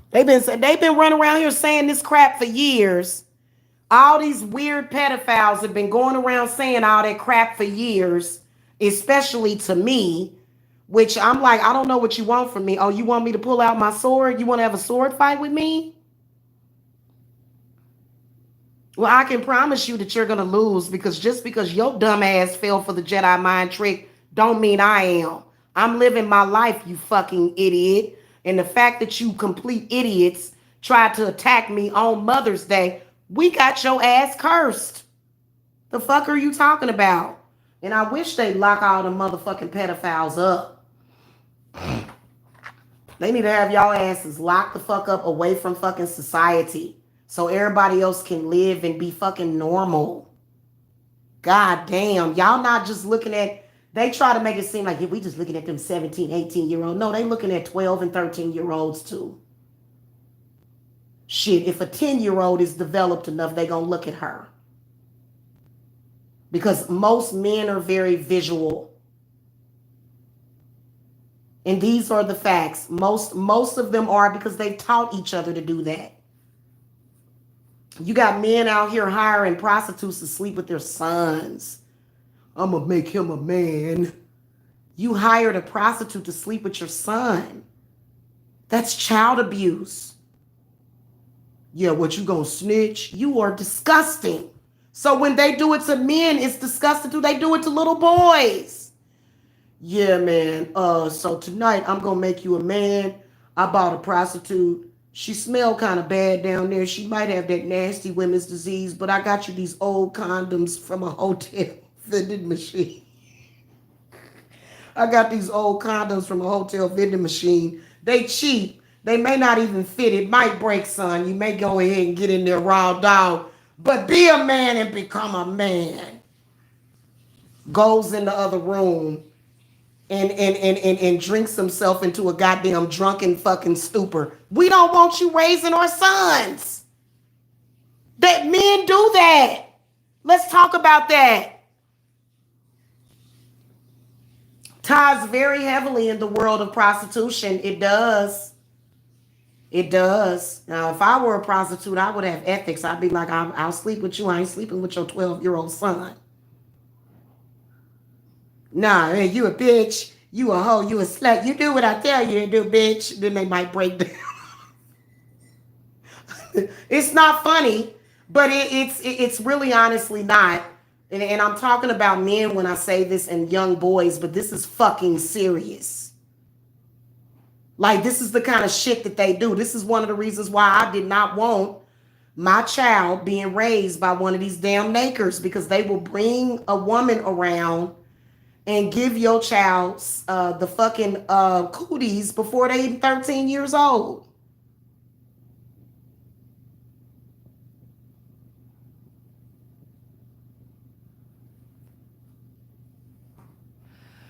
They've been running around here saying this crap for years. All these weird pedophiles have been going around saying all that crap for years, especially to me, which I'm like, I don't know what you want from me. Oh, you want me to pull out my sword? You want to have a sword fight with me? Well, I can promise you that you're going to lose, because just because your dumb ass fell for the Jedi mind trick don't mean I am. I'm living my life, you fucking idiot. And the fact that you complete idiots tried to attack me on Mother's Day, we got your ass cursed. The fuck are you talking about? And I wish they'd lock all the motherfucking pedophiles up. They need to have y'all asses locked the fuck up away from fucking society so everybody else can live and be fucking normal. God damn. Y'all not just looking at, they try to make it seem like, yeah, we just looking at them 17, 18-year-old. No, they looking at 12 and 13-year-olds too. Shit, if a 10-year-old is developed enough, they gonna look at her. Because most men are very visual. And these are the facts. Most of them are, because they've taught each other to do that. You got men out here hiring prostitutes to sleep with their sons. I'm gonna make him a man. You hired a prostitute to sleep with your son. That's child abuse. Yeah, what, you gonna snitch? You are disgusting. So when they do it to men, it's disgusting too. They do it to little boys. Yeah, man. So tonight I'm gonna make you a man. I bought a prostitute. She smelled kind of bad down there. She might have that nasty women's disease, but I got you these old condoms from a hotel vending machine. I got these old condoms from a hotel vending machine. They cheap. They may not even fit. It might break, son. You may go ahead and get in there raw dog. But be a man and become a man. Goes in the other room and drinks himself into a goddamn drunken fucking stupor. We don't want you raising our sons. That men do that. Let's talk about that. Ties very heavily in the world of prostitution. It does. It does. Now, if I were a prostitute, I would have ethics. I'd be like, I'll sleep with you. I ain't sleeping with your 12-year-old son. Nah, man, you a bitch. You a hoe. You a slut. You do what I tell you to do, bitch. Then they might break down. It's not funny, but it's really honestly not. And I'm talking about men when I say this and young boys, but this is fucking serious. Like, this is the kind of shit that they do. This is one of the reasons why I did not want my child being raised by one of these damn nakers, because they will bring a woman around and give your child the fucking cooties before they even 13 years old.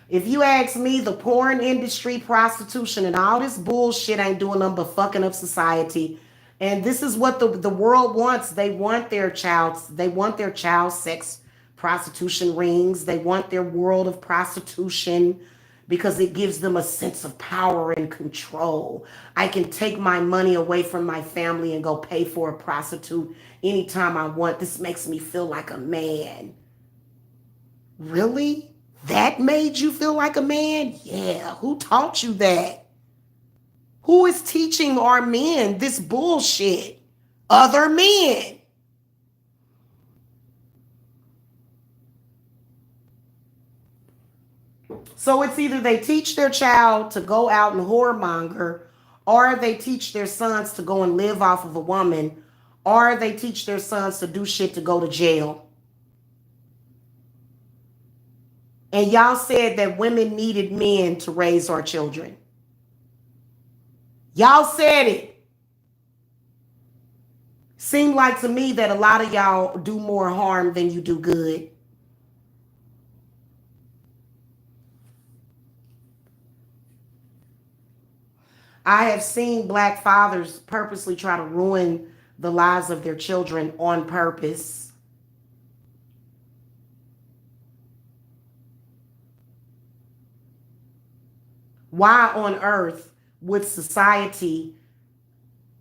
If you ask me, the porn industry, prostitution, and all this bullshit ain't doing nothing but fucking up society. And this is what the world wants. They want their child sex prostitution rings. They want their world of prostitution because it gives them a sense of power and control. I can take my money away from my family and go pay for a prostitute anytime I want. This makes me feel like a man. Really? That made you feel like a man? Yeah. Who taught you that? Who is teaching our men this bullshit? Other men. So it's either they teach their child to go out and whoremonger, or they teach their sons to go and live off of a woman, or they teach their sons to do shit to go to jail. And y'all said that women needed men to raise our children. Y'all said it. Seemed like to me that a lot of y'all do more harm than you do good. I have seen black fathers purposely try to ruin the lives of their children on purpose. Why on earth would society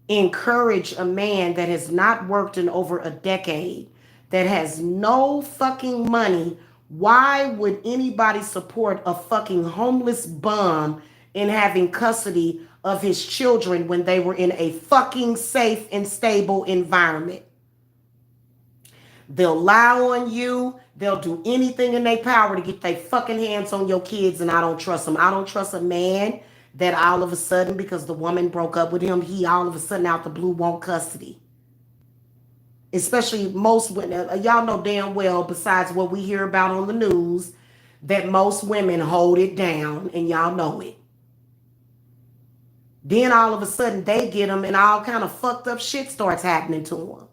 encourage a man that has not worked in over a decade, that has no fucking money? Why would anybody support a fucking homeless bum in having custody of his children when they were in a fucking safe and stable environment? They'll lie on you. They'll do anything in their power to get their fucking hands on your kids, and I don't trust them. I don't trust a man that all of a sudden, because the woman broke up with him, he all of a sudden out the blue want custody. Especially most women, y'all know damn well, besides what we hear about on the news, that most women hold it down, and y'all know it. Then all of a sudden they get them, and all kind of fucked up shit starts happening to them.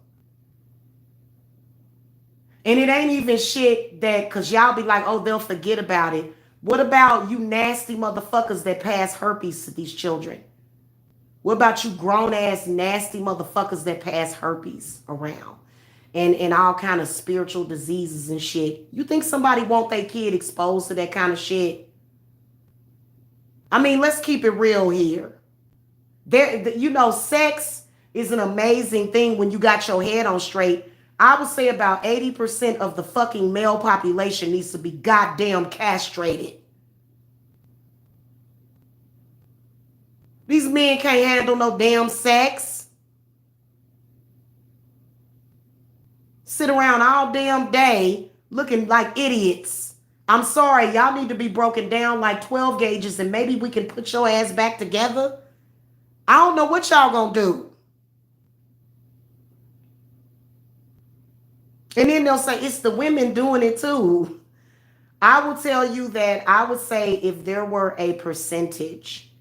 And it ain't even shit that, because y'all be like, oh, they'll forget about it. What about you nasty motherfuckers that pass herpes to these children? What about you grown ass nasty motherfuckers that pass herpes around? And all kind of spiritual diseases and shit. You think somebody want their kid exposed to that kind of shit? I mean, let's keep it real here. Sex is an amazing thing when you got your head on straight. I would say about 80% of the fucking male population needs to be goddamn castrated. These men can't handle no damn sex. Sit around all damn day looking like idiots. I'm sorry, y'all need to be broken down like 12 gauges and maybe we can put your ass back together. I don't know what y'all gonna do. And then they'll say it's the women doing it too. I will tell you that I would say if there were a percentage,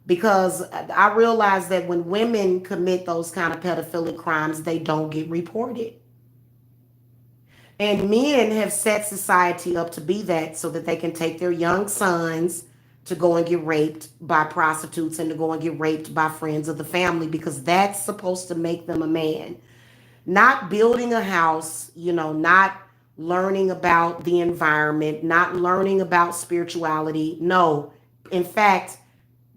because I realize that when women commit those kind of pedophilic crimes, they don't get reported. And men have set society up to be that so that they can take their young sons to go and get raped by prostitutes and to go and get raped by friends of the family, because that's supposed to make them a man. Not building a house, not learning about the environment, not learning about spirituality. No. In fact,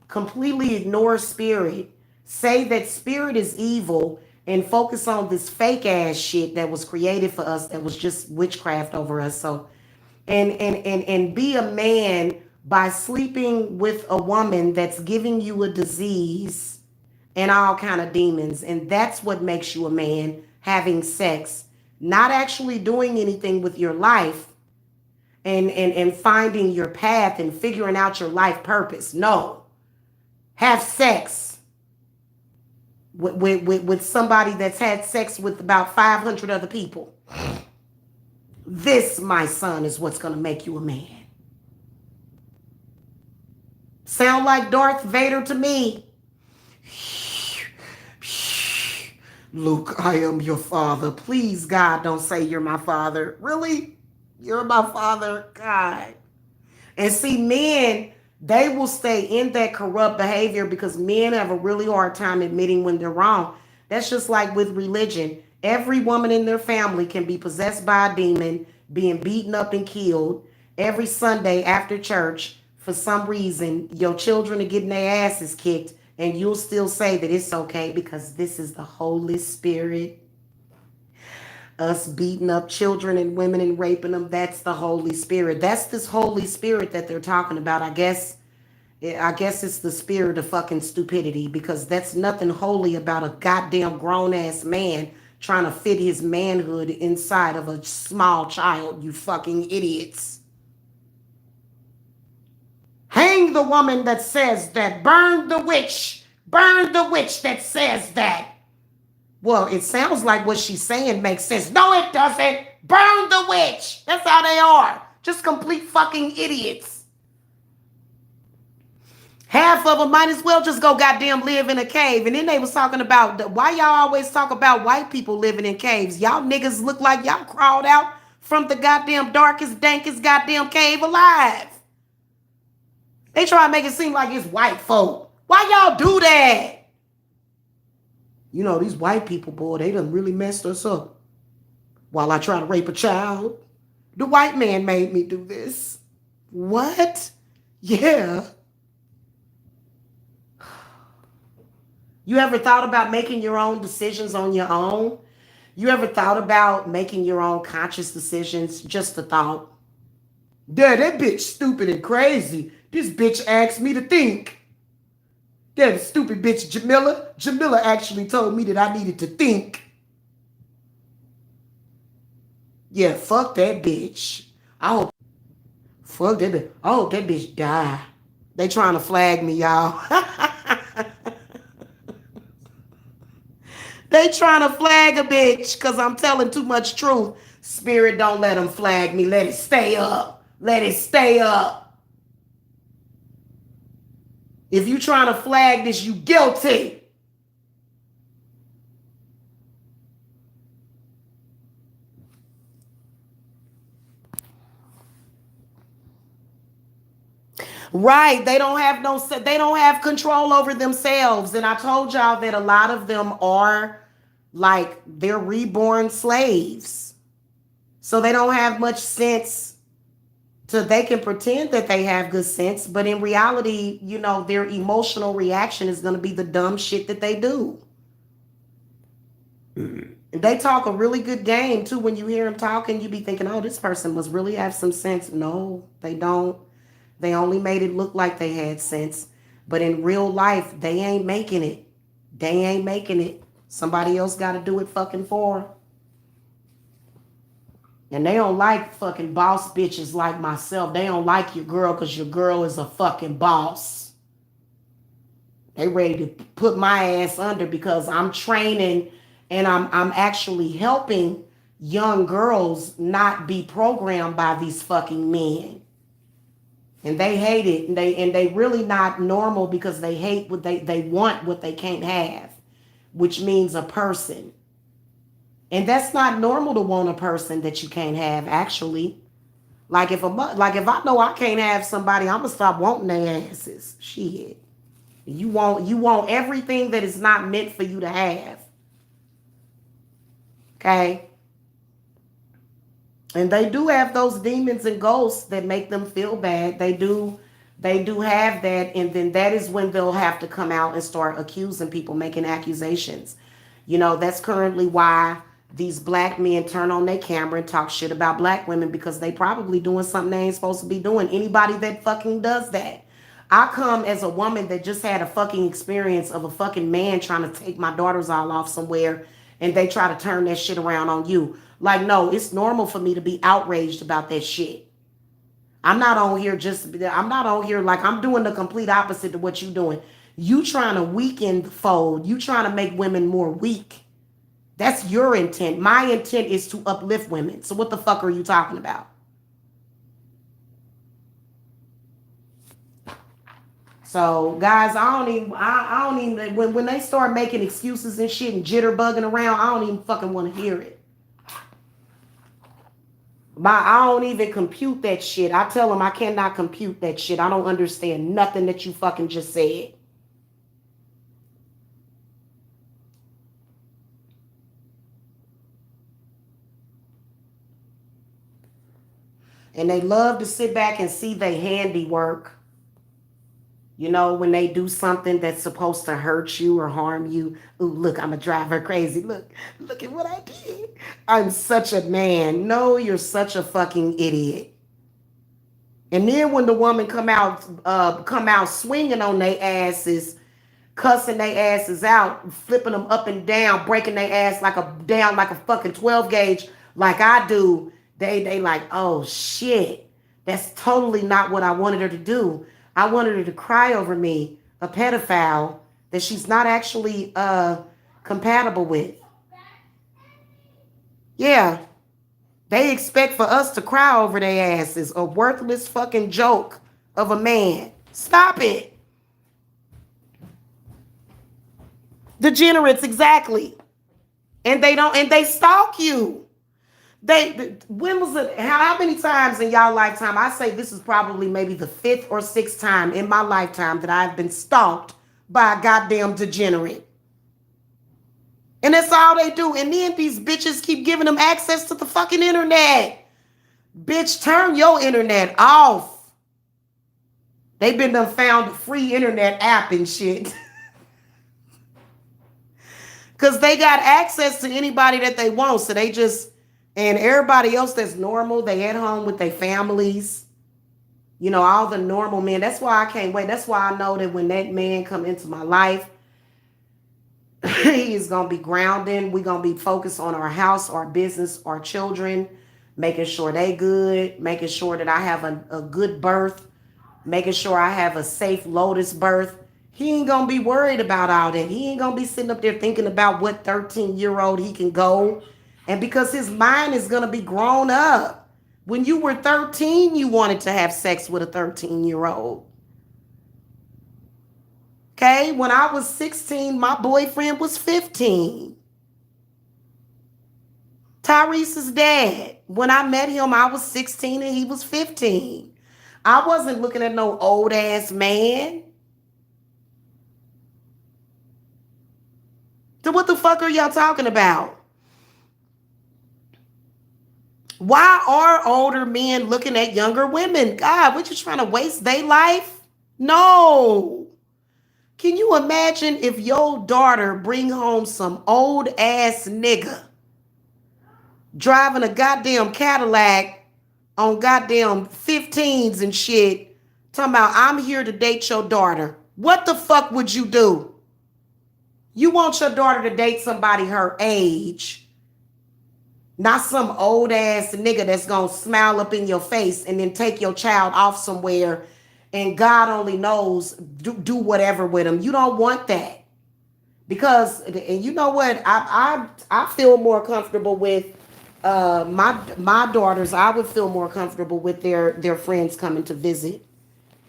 completely ignore spirit. Say that spirit is evil and focus on this fake ass shit that was created for us, that was just witchcraft over us. So and be a man by sleeping with a woman that's giving you a disease and all kind of demons. And that's what makes you a man, having sex. not actually doing anything with your life and finding your path and figuring out your life purpose. No. Have sex with somebody that's had sex with about 500 other people. This, my son, is what's going to make you a man. Sound like Darth Vader to me. Luke, I am your father. Please, God, don't say you're my father. Really? You're my father? God. And see, men, they will stay in that corrupt behavior because men have a really hard time admitting when they're wrong. That's just like with religion. Every woman in their family can be possessed by a demon, being beaten up and killed. Every Sunday after church, for some reason, your children are getting their asses kicked, and you'll still say that it's okay because this is the Holy Spirit. Us beating up children and women and raping them, that's the Holy Spirit. That's this Holy Spirit that they're talking about. I guess it's the spirit of fucking stupidity because that's nothing holy about a goddamn grown ass man trying to fit his manhood inside of a small child, you fucking idiots. Hang the woman that says that. Burn the witch. Burn the witch that says that. Well, it sounds like what she's saying makes sense. No, it doesn't. Burn the witch. That's how they are. Just complete fucking idiots. Half of them might as well just go goddamn live in a cave. And then they was talking about why y'all always talk about white people living in caves. Y'all niggas look like y'all crawled out from the goddamn darkest, dankest goddamn cave alive. They try to make it seem like it's white folk. Why y'all do that? You know, these white people, boy, they done really messed us up. While I try to rape a child, the white man made me do this. What? Yeah. You ever thought about making your own decisions on your own? You ever thought about making your own conscious decisions? Just a thought. Dad, that bitch stupid and crazy. This bitch asked me to think. That stupid bitch Jamila. Jamila actually told me that I needed to think. Yeah, fuck that bitch. I hope fuck that bitch. I hope that bitch die. They trying to flag me, y'all. They trying to flag a bitch because I'm telling too much truth. Spirit, don't let them flag me. Let it stay up. Let it stay up. If you trying to flag this, you guilty. Right. They don't have control over themselves. And I told y'all that a lot of them are like they're reborn slaves. So they don't have much sense so they can pretend that they have good sense, but in reality, you know, their emotional reaction is going to be the dumb shit that they do. They talk a really good game too. When you hear them talking, you be thinking, oh, this person must really have some sense. No, they don't. They only made it look like they had sense. But in real life, they ain't making it. They ain't making it. Somebody else got to do it fucking for them. And they don't like fucking boss bitches like myself. They don't like your girl because your girl is a fucking boss. They ready to put my ass under because I'm training and I'm actually helping young girls not be programmed by these fucking men. And they hate it. And they really not normal because they hate what they want what they can't have, which means a person. And that's not normal to want a person that you can't have, actually. Like if I know I can't have somebody, I'm gonna stop wanting their asses. Shit. You want everything that is not meant for you to have. Okay? And they do have those demons and ghosts that make them feel bad. They do have that, and then that is when they'll have to come out and start accusing people, making accusations. You know, that's currently why these black men turn on their camera and talk shit about black women because they probably doing something they ain't supposed to be doing. Anybody that fucking does that. I come as a woman that just had a fucking experience of a fucking man trying to take my daughters all off somewhere and they try to turn that shit around on you. Like, no, it's normal for me to be outraged about that shit. I'm not on here like I'm doing the complete opposite to what you doing. You trying to weaken the fold. You trying to make women more weak. That's your intent. My intent is to uplift women. So what the fuck are you talking about? So guys, I don't even when they start making excuses and shit and jitterbugging around, I don't even fucking want to hear it. I don't even compute that shit. I tell them I cannot compute that shit. I don't understand nothing that you fucking just said. And they love to sit back and see their handiwork. You know, when they do something that's supposed to hurt you or harm you. Ooh, look, I'm going to drive her crazy. Look at what I did. I'm such a man. No, you're such a fucking idiot. And then when the woman come out swinging on their asses, cussing their asses out, flipping them up and down, breaking their ass like a fucking 12 gauge, like I do. They like, oh shit, that's totally not what I wanted her to do. I wanted her to cry over me, a pedophile that she's not actually compatible with. Yeah, they expect for us to cry over their asses, a worthless fucking joke of a man. Stop it. Degenerates, exactly. And they stalk you. When was it, how many times in y'all lifetime, I say this is probably maybe the fifth or sixth time in my lifetime that I've been stalked by a goddamn degenerate. And that's all they do. And then these bitches keep giving them access to the fucking internet. Bitch, turn your internet off. They've been done found a free internet app and shit. Because they got access to anybody that they want. So they just, and everybody else that's normal, they at home with their families. You know, all the normal men. That's why I can't wait. That's why I know that when that man come into my life, he is going to be grounding. We're going to be focused on our house, our business, our children, making sure they good, making sure that I have a good birth, making sure I have a safe Lotus birth. He ain't going to be worried about all that. He ain't going to be sitting up there thinking about what 13-year-old he can go. And because his mind is going to be grown up. When you were 13, you wanted to have sex with a 13-year-old. Okay, when I was 16, my boyfriend was 15. Tyrese's dad, when I met him, I was 16 and he was 15. I wasn't looking at no old ass man. So what the fuck are y'all talking about? Why are older men looking at younger women? God, what you trying to waste their life? No. Can you imagine if your daughter bring home some old ass nigga driving a goddamn Cadillac on goddamn 15s and shit, talking about I'm here to date your daughter? What the fuck would you do? You want your daughter to date somebody her age, not some old ass nigga that's gonna smile up in your face and then take your child off somewhere and God only knows, do whatever with him. You don't want that. Because, and you know what, I feel more comfortable with my daughters. I would feel more comfortable with their friends coming to visit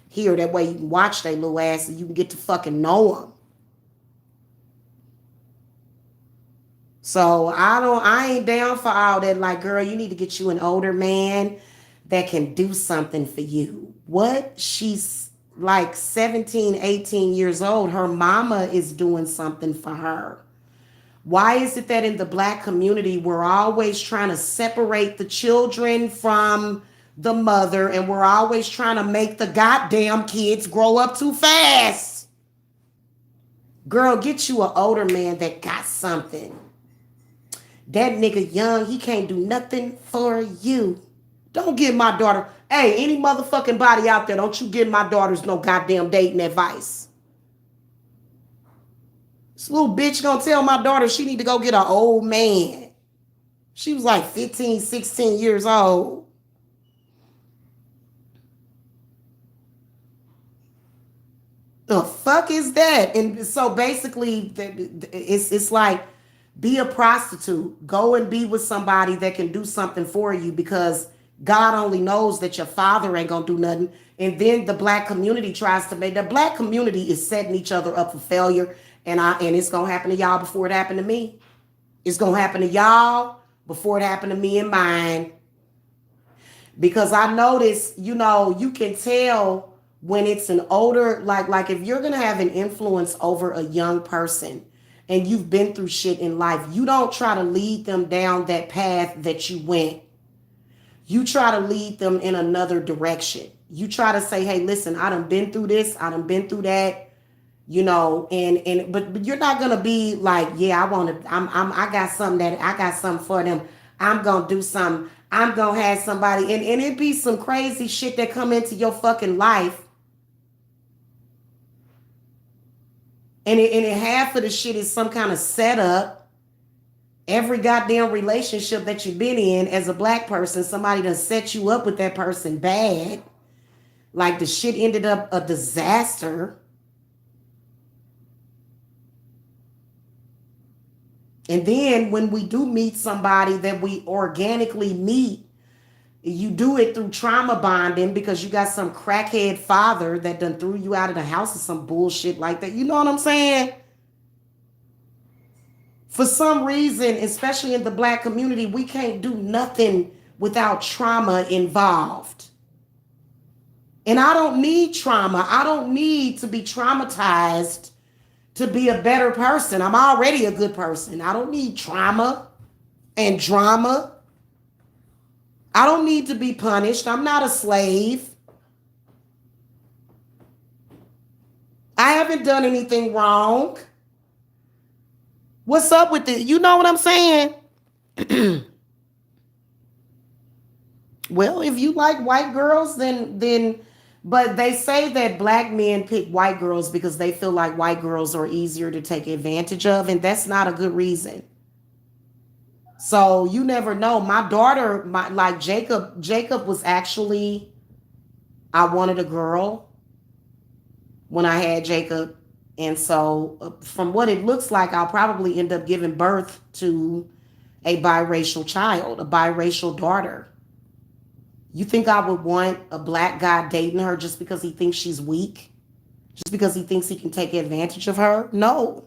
here. That way you can watch their little ass and you can get to fucking know them. So I ain't down for all that. Like, girl, you need to get you an older man that can do something for you. What? She's like 17, 18 years old. Her mama is doing something for her. Why is it that in the black community, we're always trying to separate the children from the mother and we're always trying to make the goddamn kids grow up too fast? Girl, get you an older man that got something. That nigga young, he can't do nothing for you. Don't give my daughter, hey, any motherfucking body out there, don't you give my daughters no goddamn dating advice. This little bitch gonna tell my daughter she need to go get an old man. She was like 15, 16 years old. The fuck is that? And so basically, it's like be a prostitute. Go and be with somebody that can do something for you because God only knows that your father ain't gonna do nothing. And then the black community tries to make the black community is setting each other up for failure. And it's gonna happen to y'all before it happened to me. It's gonna happen to y'all before it happened to me and mine. Because I notice, you can tell when it's an older, like if you're gonna have an influence over a young person and you've been through shit in life, you don't try to lead them down that path that you went. You try to lead them in another direction. You try to say, hey, listen, I done been through this, I done been through that, but you're not gonna be like, yeah, I got something that I got something for them. I'm gonna do something. I'm gonna have somebody, and it be some crazy shit that come into your fucking life, and half of the shit is some kind of setup. Every goddamn relationship that you've been in as a black person, somebody done set you up with that person bad. Like the shit ended up a disaster. And then when we do meet somebody that we organically meet, you do it through trauma bonding because you got some crackhead father that done threw you out of the house or some bullshit like that. You know what I'm saying? For some reason, especially in the black community, we can't do nothing without trauma involved. And I don't need trauma. I don't need to be traumatized to be a better person. I'm already a good person. I don't need trauma and drama. I don't need to be punished. I'm not a slave. I haven't done anything wrong. What's up with it? You know what I'm saying? Well, if you like white girls, then but they say that black men pick white girls because they feel like white girls are easier to take advantage of, and that's not a good reason. So you never know. My daughter, like Jacob was actually, I wanted a girl when I had Jacob. And so, from what it looks like, I'll probably end up giving birth to a biracial child, a biracial daughter. You think I would want a black guy dating her just because he thinks she's weak? Just because he thinks he can take advantage of her? No.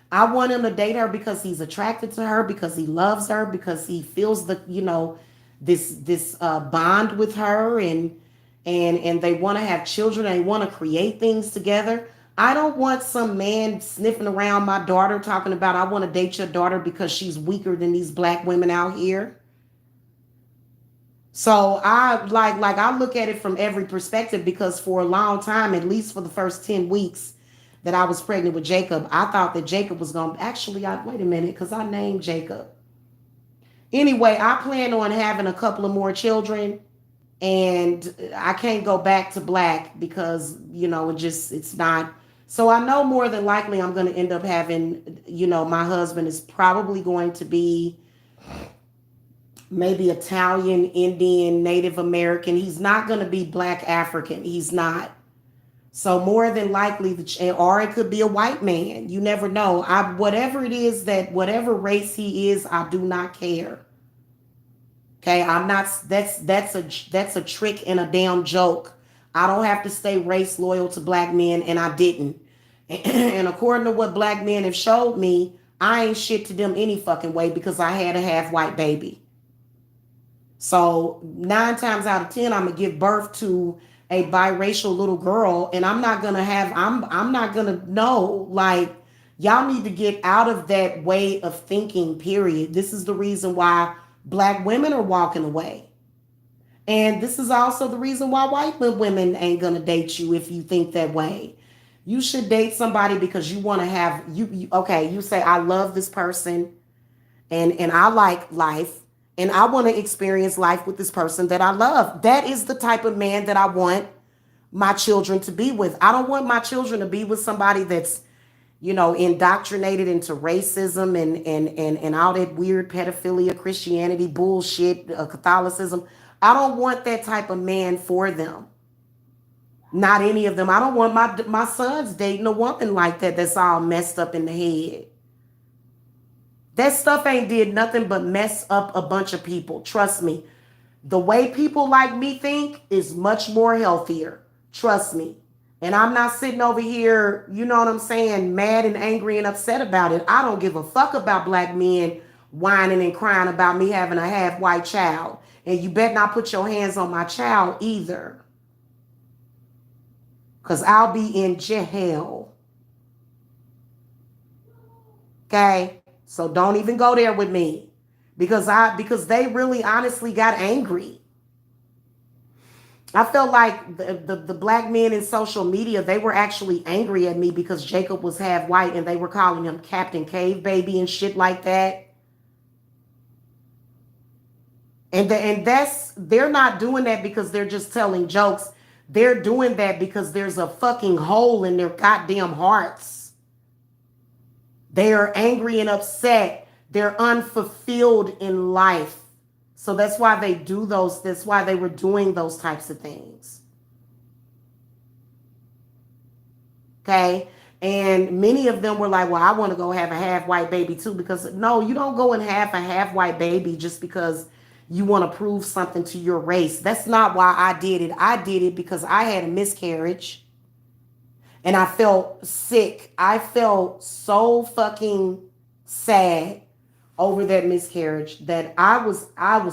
I want him to date her because he's attracted to her, because he loves her, because he feels this bond with her, and they want to have children. They want to create things together. I don't want some man sniffing around my daughter talking about I want to date your daughter because she's weaker than these black women out here. So I look at it from every perspective because for a long time, at least for the first 10 weeks that I was pregnant with Jacob, I thought that Jacob was going to actually, wait a minute, because I named Jacob. Anyway, I plan on having a couple of more children, and I can't go back to black because, it's not. So I know more than likely I'm going to end up having, my husband is probably going to be maybe Italian, Indian, Native American. He's not going to be black African. He's not. So more than likely, or it could be a white man. You never know. Whatever it is whatever race he is, I do not care. Okay, I'm not. That's a trick and a damn joke. I don't have to stay race loyal to black men, and I didn't. And according to what black men have showed me, I ain't shit to them any fucking way because I had a half white baby. So 9 times out of 10, I'm gonna give birth to a biracial little girl, and I'm not gonna know. Like, y'all need to get out of that way of thinking, period. This is the reason why black women are walking away. And this is also the reason why white women ain't gonna date you if you think that way. You should date somebody because you want to have okay, you say I love this person, and I like life, and I want to experience life with this person that I love. That is the type of man that I want my children to be with. I don't want my children to be with somebody that's, indoctrinated into racism and all that weird pedophilia, Christianity, bullshit, Catholicism. I don't want that type of man for them. Not any of them. I don't want my sons dating a woman like that that's all messed up in the head. That stuff ain't did nothing but mess up a bunch of people. Trust me. The way people like me think is much more healthier. Trust me. And I'm not sitting over here, you know what I'm saying, mad and angry and upset about it. I don't give a fuck about black men whining and crying about me having a half white child. And you better not put your hands on my child either. Because I'll be in jail. Okay? So don't even go there with me. Because they really honestly got angry. I felt like the black men in social media, they were actually angry at me because Jacob was half white and they were calling him Captain Cave Baby and shit like that. And they're not doing that because they're just telling jokes. They're doing that because there's a fucking hole in their goddamn hearts. They are angry and upset. They're unfulfilled in life. So that's why they were doing those types of things. Okay. And many of them were like, well, I want to go have a half white baby too. Because no, you don't go and have a half white baby just because you want to prove something to your race. That's not why I did it. I did it because I had a miscarriage and I felt sick. I felt so fucking sad over that miscarriage that I was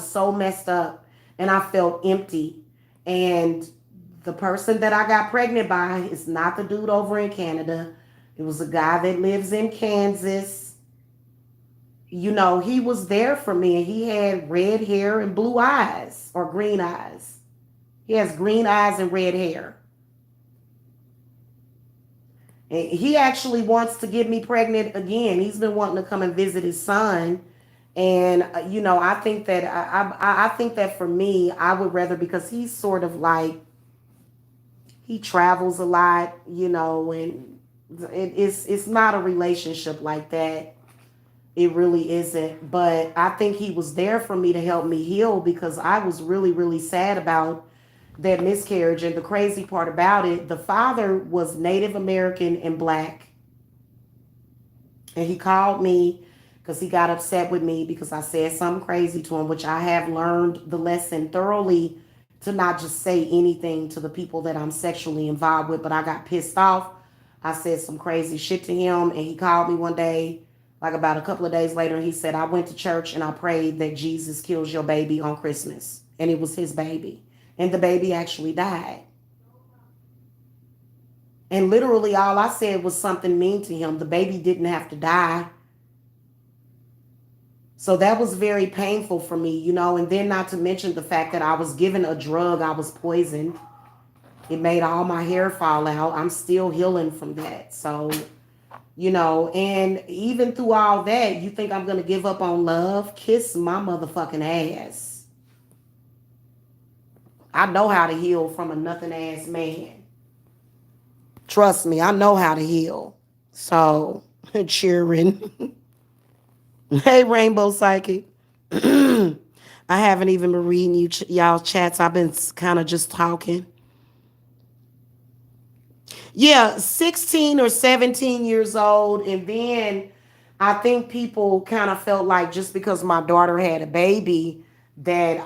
so messed up and I felt empty. And the person that I got pregnant by is not the dude over in Canada. It was a guy that lives in Kansas. He was there for me and he had red hair and blue eyes or green eyes. He has green eyes and red hair. And he actually wants to get me pregnant again. He's been wanting to come and visit his son. And I think that I think that for me, I would rather because he's sort of like he travels a lot, and it's not a relationship like that. It really isn't. But I think he was there for me to help me heal because I was really, really sad about that miscarriage. And the crazy part about it, the father was Native American and black. And he called me because he got upset with me because I said something crazy to him, which I have learned the lesson thoroughly to not just say anything to the people that I'm sexually involved with. But I got pissed off. I said some crazy shit to him, and he called me one day, like about a couple of days later, and he said, I went to church and I prayed that Jesus kills your baby on Christmas. And it was his baby. And the baby actually died. And literally all I said was something mean to him. The baby didn't have to die. So that was very painful for me, and then not to mention the fact that I was given a drug, I was poisoned. It made all my hair fall out. I'm still healing from that. So, and even through all that, you think I'm going to give up on love? Kiss my motherfucking ass. I know how to heal from a nothing ass man. Trust me, I know how to heal. So, cheering. Hey, Rainbow Psychic. I haven't even been reading y'all chats. I've been kind of just talking. Yeah, 16 or 17 years old. And then I think people kind of felt like just because my daughter had a baby, that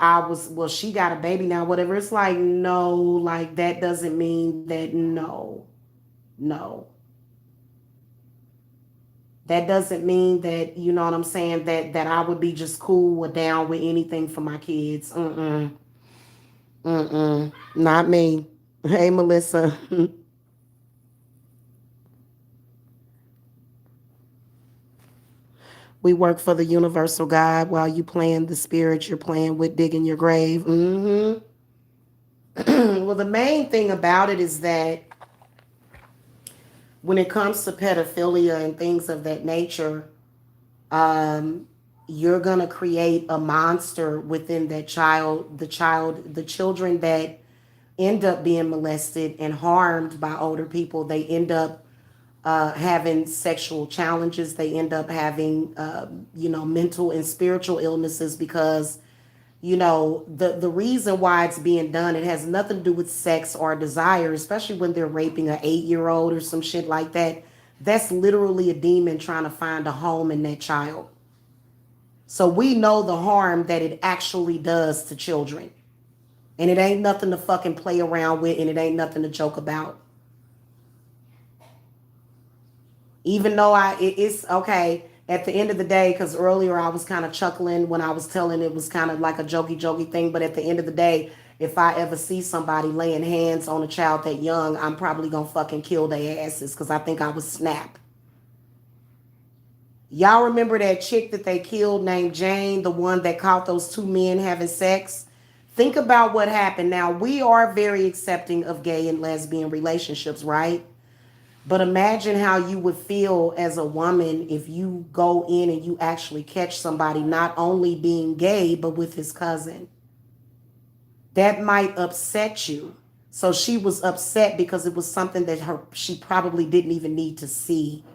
well, she got a baby now, whatever. It's like, no, like that doesn't mean that, no, no. That doesn't mean that, you know what I'm saying, that I would be just cool or down with anything for my kids. Not me. Hey, Melissa. We work for the universal God while you playing the spirit you're playing with digging your grave. Well, the main thing about it is that when it comes to pedophilia and things of that nature, um, you're gonna create a monster within that child. The children that end up being molested and harmed by older people, they end up having sexual challenges. They end up having, mental and spiritual illnesses because, the reason why it's being done, it has nothing to do with sex or desire, especially when they're raping an 8-year-old or some shit like that. That's literally a demon trying to find a home in that child. So we know the harm that it actually does to children. And it ain't nothing to fucking play around with, and it ain't nothing to joke about. Even though it's okay at the end of the day, because earlier I was kind of chuckling when I was telling it was kind of like a jokey thing, but at the end of the day, if I ever see somebody laying hands on a child that young, I'm probably gonna fucking kill their asses because I think I would snap. Y'all remember that chick that they killed named Jane, the one that caught those two men having sex? Think about what happened. Now, we are very accepting of gay and lesbian relationships, right? But imagine how you would feel as a woman if you go in and you actually catch somebody not only being gay, but with his cousin. That might upset you. So she was upset because it was something that she probably didn't even need to see.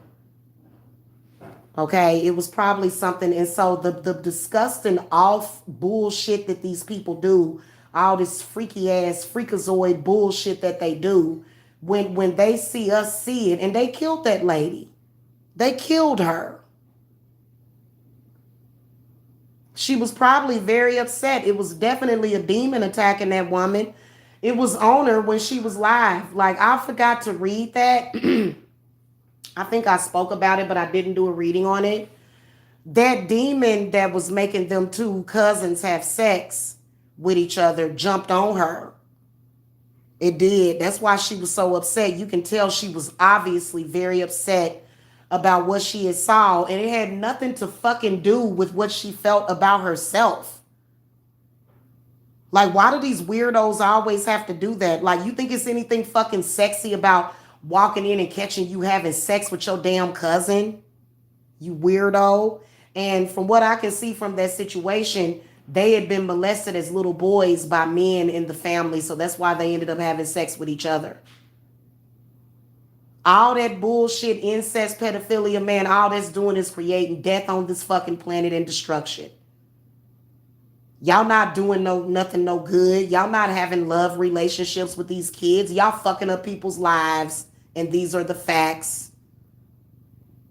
Okay, it was probably something, and so the disgusting off bullshit that these people do, all this freaky ass freakazoid bullshit that they do, when they see us see it, and they killed that lady, they killed her. She was probably very upset. It was definitely a demon attacking that woman. It was on her when she was live. Like, I forgot to read that. I think I spoke about it, but I didn't do a reading on it. That demon that was making them two cousins have sex with each other jumped on her. It did. That's why she was so upset. You can tell she was obviously very upset about what she had saw, and it had nothing to fucking do with what she felt about herself. Like, why do these weirdos always have to do that? Like, you think it's anything fucking sexy about walking in and catching you having sex with your damn cousin? You weirdo. And from what I can see from that situation, they had been molested as little boys by men in the family. So that's why they ended up having sex with each other. All that bullshit, incest, pedophilia, man, all that's doing is creating death on this fucking planet and destruction. Y'all not doing nothing no good. Y'all not having love relationships with these kids. Y'all fucking up people's lives. And these are the facts.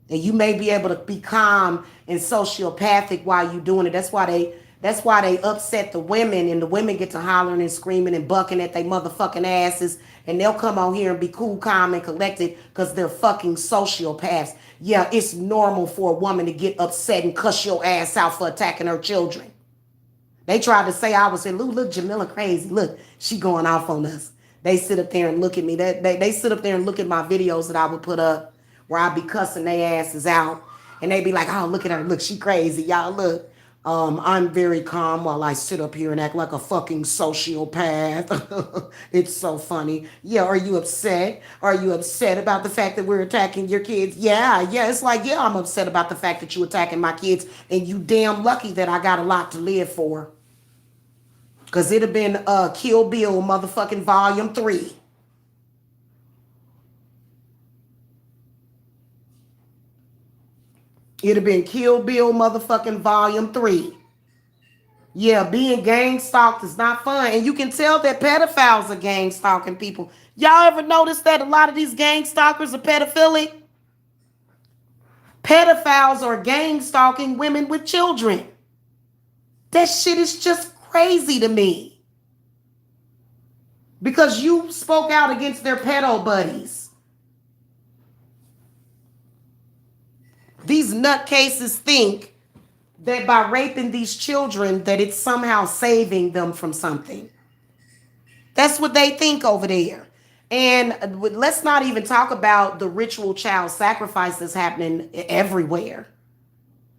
And you may be able to be calm and sociopathic while you doing it. That's why they upset the women, and the women get to hollering and screaming and bucking at their motherfucking asses, and they'll come on here and be cool, calm, and collected because they're fucking sociopaths. Yeah, it's normal for a woman to get upset and cuss your ass out for attacking her children. They tried to say I was saying, look, Jamila crazy. Look, she going off on us. They sit up there and look at me. They sit up there and look at my videos that I would put up where I'd be cussing their asses out. And they be like, oh, look at her. Look, she crazy. Y'all look. I'm very calm while I sit up here and act like a fucking sociopath. It's so funny. Yeah, are you upset? Are you upset about the fact that we're attacking your kids? Yeah. It's like, yeah, I'm upset about the fact that you attacking my kids. And you damn lucky that I got a lot to live for. Because it'd have been Kill Bill motherfucking volume 3. It'd have been Kill Bill motherfucking volume 3. Yeah, being gang stalked is not fun. And you can tell that pedophiles are gang stalking people. Y'all ever notice that a lot of these gang stalkers are pedophilic? Pedophiles are gang stalking women with children. That shit is just crazy to me. Because you spoke out against their pedo buddies. These nutcases think that by raping these children that it's somehow saving them from something. That's what they think over there. And let's not even talk about the ritual child sacrifice that's happening everywhere.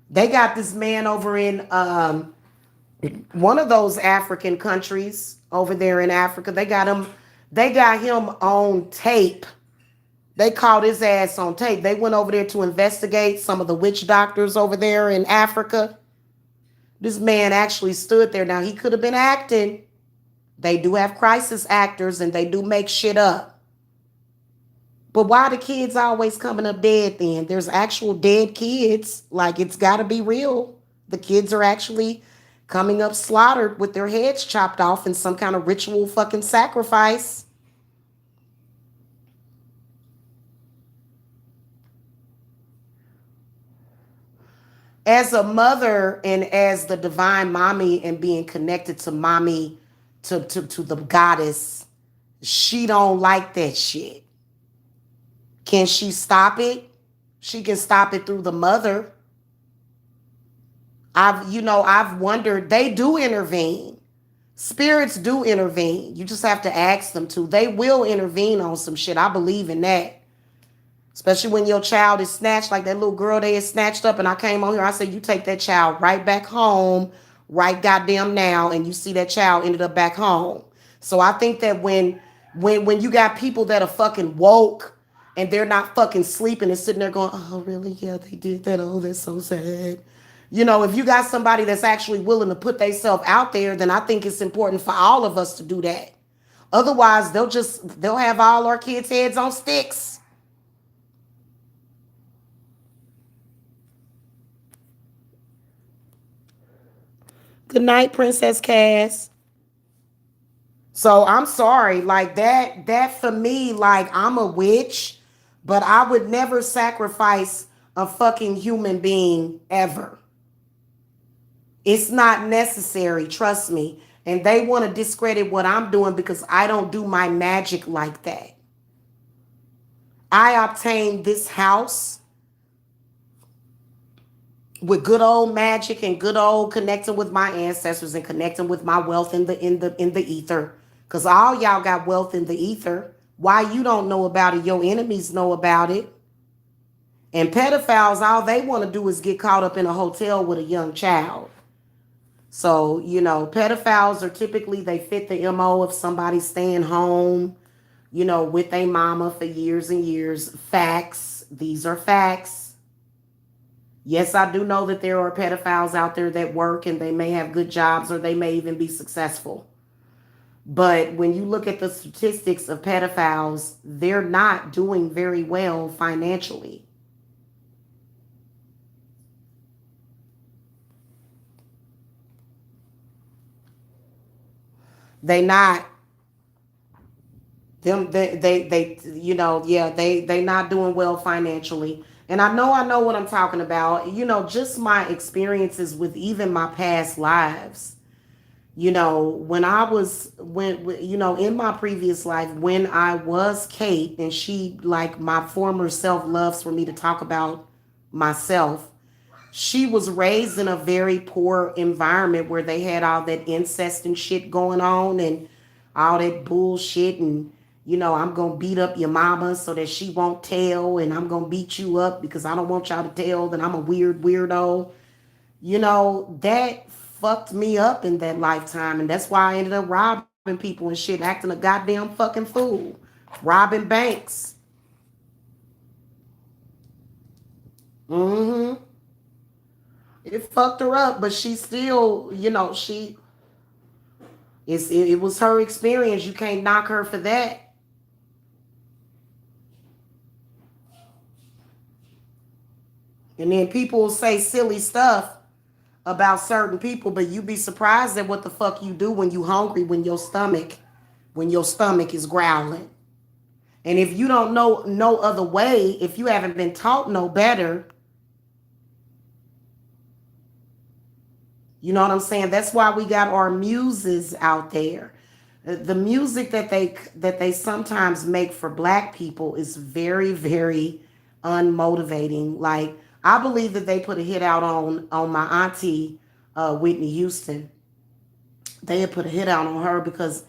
They got this man over in one of those African countries over there in Africa. They got him on tape. They caught his ass on tape. They went over there to investigate some of the witch doctors over there in Africa. This man actually stood there. Now, he could have been acting. They do have crisis actors and they do make shit up. But why the kids always coming up dead then? There's actual dead kids. Like, it's got to be real. The kids are actually coming up slaughtered with their heads chopped off in some kind of ritual fucking sacrifice. As a mother and as the divine mommy and being connected to mommy, to the goddess, she don't like that shit. Can she stop it? She can stop it through the mother. I've wondered, they do intervene. Spirits do intervene. You just have to ask them to. They will intervene on some shit. I believe in that. Especially when your child is snatched, like that little girl they is snatched up, and I came on here, I said, you take that child right back home, right goddamn now, and you see that child ended up back home. So I think that when you got people that are fucking woke and they're not fucking sleeping and sitting there going, oh really? Yeah, they did that. Oh, that's so sad. If you got somebody that's actually willing to put themselves out there, then I think it's important for all of us to do that. Otherwise, they'll have all our kids' heads on sticks. Good night, Princess Cass. So I'm sorry, like that for me, like I'm a witch, but I would never sacrifice a fucking human being ever. It's not necessary, trust me. And they want to discredit what I'm doing because I don't do my magic like that. I obtained this house with good old magic and good old connecting with my ancestors and connecting with my wealth in the ether. Cause all y'all got wealth in the ether. Why you don't know about it? Your enemies know about it. And pedophiles, all they want to do is get caught up in a hotel with a young child. So, pedophiles are typically, they fit the MO of somebody staying home, with their mama for years and years. Facts. These are facts. Yes, I do know that there are pedophiles out there that work and they may have good jobs or they may even be successful. But when you look at the statistics of pedophiles, they're not doing very well financially. They not them yeah, they not doing well financially. And I know what I'm talking about. Just my experiences with even my past lives. When I was when in my previous life when I was Kate, and she, like, my former self loves for me to talk about myself. She was raised in a very poor environment where they had all that incest and shit going on and all that bullshit, and I'm gonna beat up your mama so that she won't tell, and I'm gonna beat you up because I don't want y'all to tell that I'm a weird weirdo. That fucked me up in that lifetime. And that's why I ended up robbing people and shit, acting a goddamn fucking fool. Robbing banks. Mm-hmm. It fucked her up, but she still, it was her experience. You can't knock her for that. And then people will say silly stuff about certain people, but you be surprised at what the fuck you do when you hungry, when your stomach is growling. And if you don't know no other way, if you haven't been taught no better, you know what I'm saying? That's why we got our muses out there. The music that they sometimes make for black people is very, very unmotivating. Like, I believe that they put a hit out on my auntie, Whitney Houston. They had put a hit out on her because,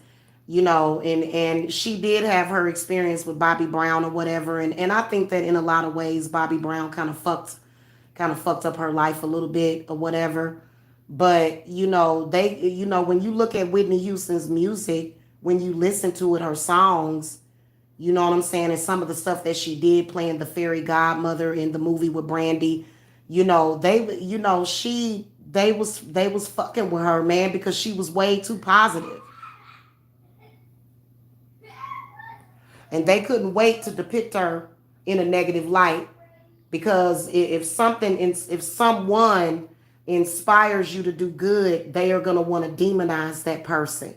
and she did have her experience with Bobby Brown or whatever. And I think that in a lot of ways Bobby Brown kind of fucked up her life a little bit or whatever. But when you look at Whitney Houston's music, when you listen to it, her songs, you know what I'm saying, and some of the stuff that she did playing the fairy godmother in the movie with Brandy, they was fucking with her, man, because she was way too positive. And they couldn't wait to depict her in a negative light, because if someone inspires you to do good, they are going to want to demonize that person.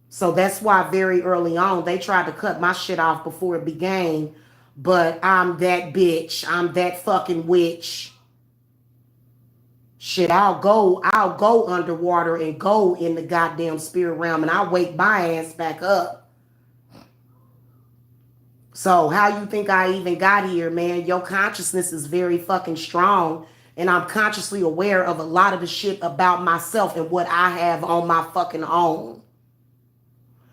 So that's why very early on they tried to cut my shit off before it began. But I'm that bitch. I'm that fucking witch. Shit, I'll go underwater and go in the goddamn spirit realm, and I'll wake my ass back up. So how you think I even got here, man? Your consciousness is very fucking strong. And I'm consciously aware of a lot of the shit about myself and what I have on my fucking own.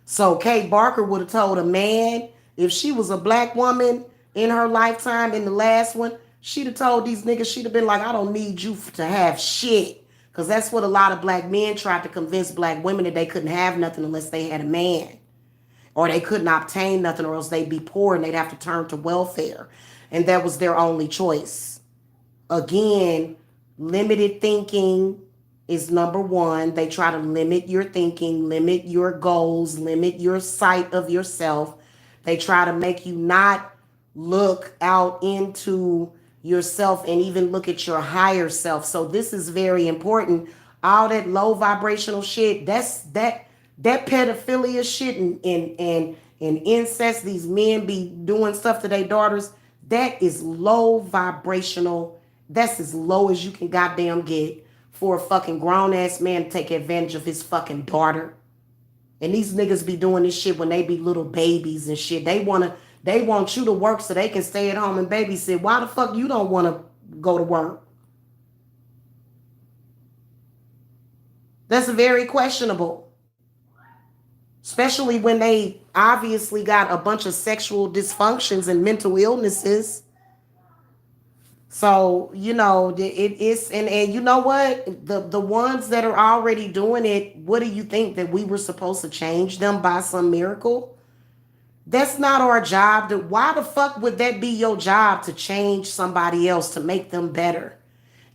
So Kate Barker would have told a man, if she was a black woman in her lifetime, in the last one, she'd have told these niggas, she'd have been like, I don't need you to have shit. Because that's what a lot of black men tried to convince black women, that they couldn't have nothing unless they had a man. Or they couldn't obtain nothing, or else they'd be poor and they'd have to turn to welfare. And that was their only choice. Again, limited thinking is number one. They try to limit your thinking, limit your goals, limit your sight of yourself. They try to make you not look out into yourself and even look at your higher self. So this is very important. All that low vibrational shit, that pedophilia shit, and incest, these men be doing stuff to their daughters, that is low vibrational. That's as low as you can goddamn get for a fucking grown ass man to take advantage of his fucking daughter. And these niggas be doing this shit when they be little babies and shit. They want you to work so they can stay at home and babysit. Why the fuck you don't want to go to work? That's very questionable. Especially when they obviously got a bunch of sexual dysfunctions and mental illnesses. So, it is, and you know what? The ones that are already doing it, what do you think, that we were supposed to change them by some miracle? That's not our job. Why the fuck would that be your job, to change somebody else, to make them better?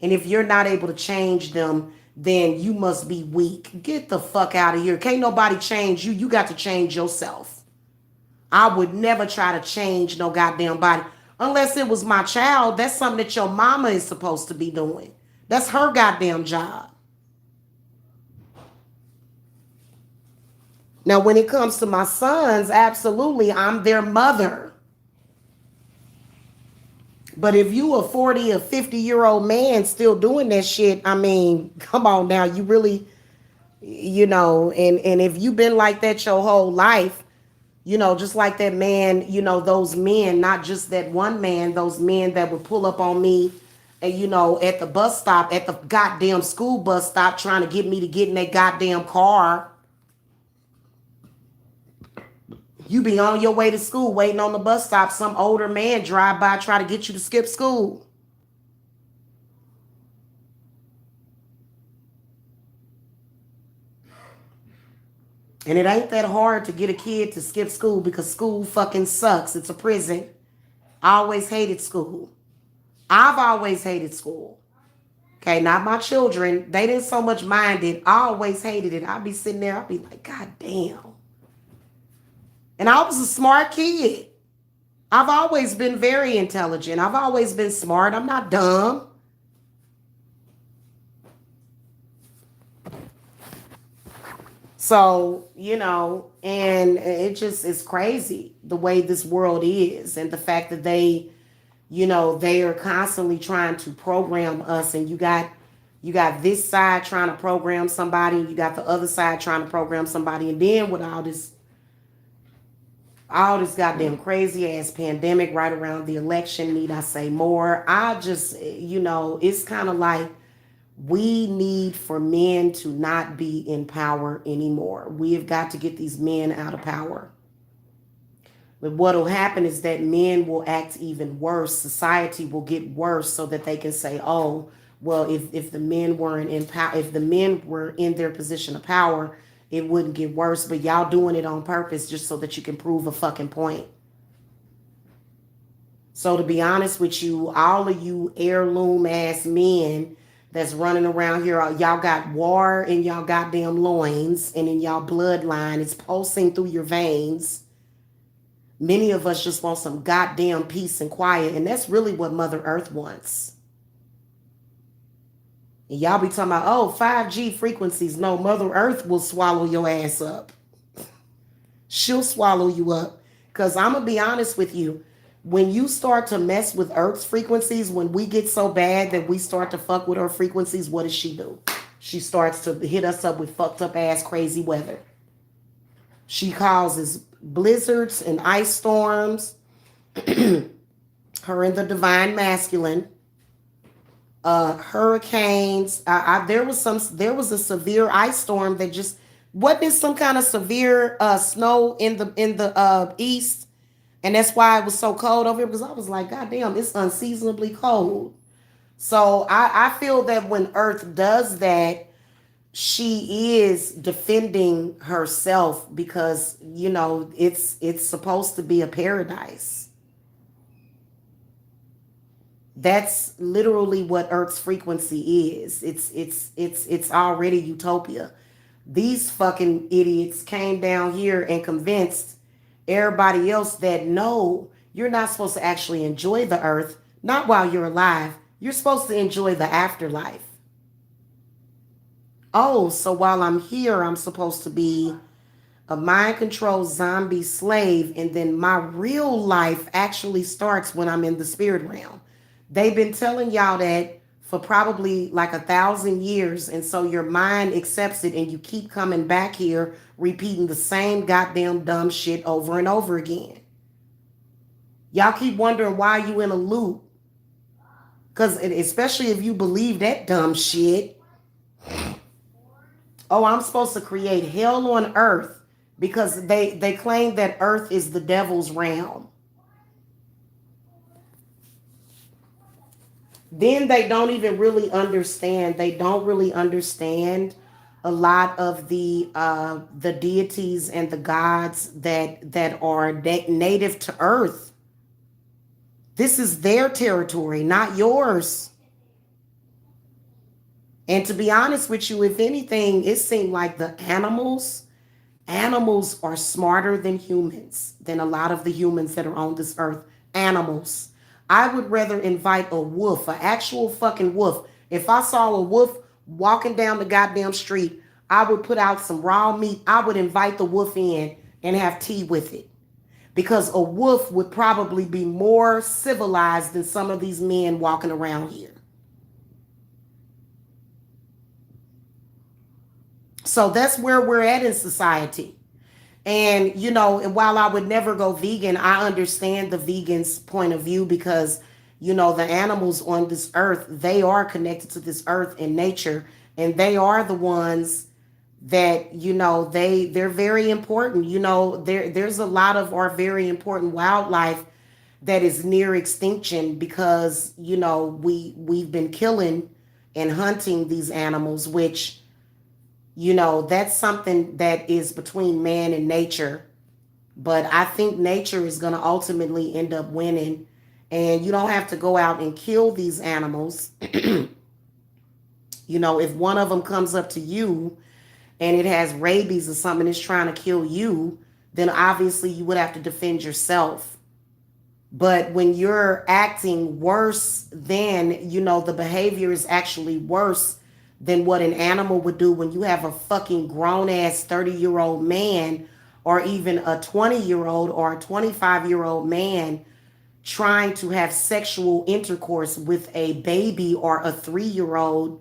And if you're not able to change them, then you must be weak. Get the fuck out of here. Can't nobody change you. You got to change yourself. I would never try to change no goddamn body. Unless it was my child. That's something that your mama is supposed to be doing. That's her goddamn job. Now, when it comes to my sons, absolutely, I'm their mother. But if you a 40 or 50-year-old man still doing that shit, I mean, come on now. You really, and if you've been like that your whole life, just like that man, those men, not just that one man, those men that would pull up on me, and, at the bus stop, at the goddamn school bus stop, trying to get me to get in that goddamn car. You be on your way to school, waiting on the bus stop, some older man drive by, try to get you to skip school. And it ain't that hard to get a kid to skip school, because school fucking sucks. It's a prison. I always hated school. I've always hated school. Okay, not my children. They didn't so much mind it. I always hated it. I'd be sitting there, I'd be like, God damn. And I was a smart kid. I've always been very intelligent. I've always been smart. I'm not dumb. So, and it just is crazy the way this world is, and the fact that they are constantly trying to program us, and you got this side trying to program somebody, and you got the other side trying to program somebody, and then with all this goddamn crazy ass pandemic right around the election, need I say more? I just, it's kind of like, we need for men to not be in power anymore. We have got to get these men out of power. But what will happen is that men will act even worse. Society will get worse, so that they can say, oh, well, if the men weren't in power, if the men were in their position of power, it wouldn't get worse. But y'all doing it on purpose, just so that you can prove a fucking point. So to be honest with you, all of you heirloom ass men that's running around here, y'all got war in y'all goddamn loins, and in y'all bloodline. It's pulsing through your veins. Many of us just want some goddamn peace and quiet, and that's really what Mother Earth wants. And y'all be talking about, oh, 5G frequencies. No, Mother Earth will swallow your ass up. She'll swallow you up. Because I'm going to be honest with you. When you start to mess with Earth's frequencies, when we get so bad that we start to fuck with her frequencies, what does she do? She starts to hit us up with fucked up ass crazy weather. She causes blizzards and ice storms. Her and the divine masculine. Hurricanes. There was a severe ice storm that just wasn't it some kind of severe snow in the east, and that's why it was so cold over here because I was like, God damn, it's unseasonably cold. So I feel that when Earth does that, she is defending herself because it's supposed to be a paradise. That's literally what Earth's frequency is. It's already utopia. These fucking idiots came down here and convinced everybody else that no, you're not supposed to actually enjoy the earth, not while you're alive. You're supposed to enjoy the afterlife. Oh, so while I'm here, I'm supposed to be a mind controlled zombie slave, and then my real life actually starts when I'm in the spirit realm. They've been telling y'all that for probably like 1,000 years, and so your mind accepts it, and you keep coming back here, repeating the same goddamn dumb shit over and over again. Y'all keep wondering why you in a loop, because especially if you believe that dumb shit. Oh, I'm supposed to create hell on earth because they claim that earth is the devil's realm. Then they don't even really understand. They don't really understand a lot of the deities and the gods that are native to earth. This is their territory, not yours. And to be honest with you, if anything, it seemed like the animals are smarter than humans, than a lot of the humans that are on this earth. Animals. I would rather invite a wolf, an actual fucking wolf. If I saw a wolf walking down the goddamn street, I would put out some raw meat. I would invite the wolf in and have tea with it. Because a wolf would probably be more civilized than some of these men walking around here. So that's where we're at in society. And, while I would never go vegan, I understand the vegan's point of view because, the animals on this earth, they are connected to this earth and nature. And they are the ones that, they're very important. There's a lot of our very important wildlife that is near extinction because, we've been killing and hunting these animals, which that's something that is between man and nature. But I think nature is going to ultimately end up winning. And you don't have to go out and kill these animals. If one of them comes up to you and it has rabies or something, it's trying to kill you, then obviously you would have to defend yourself. But when you're acting worse than, the behavior is actually worse than what an animal would do when you have a fucking grown ass 30-year-old man or even a 20-year-old or a 25-year-old man trying to have sexual intercourse with a baby or a 3-year-old.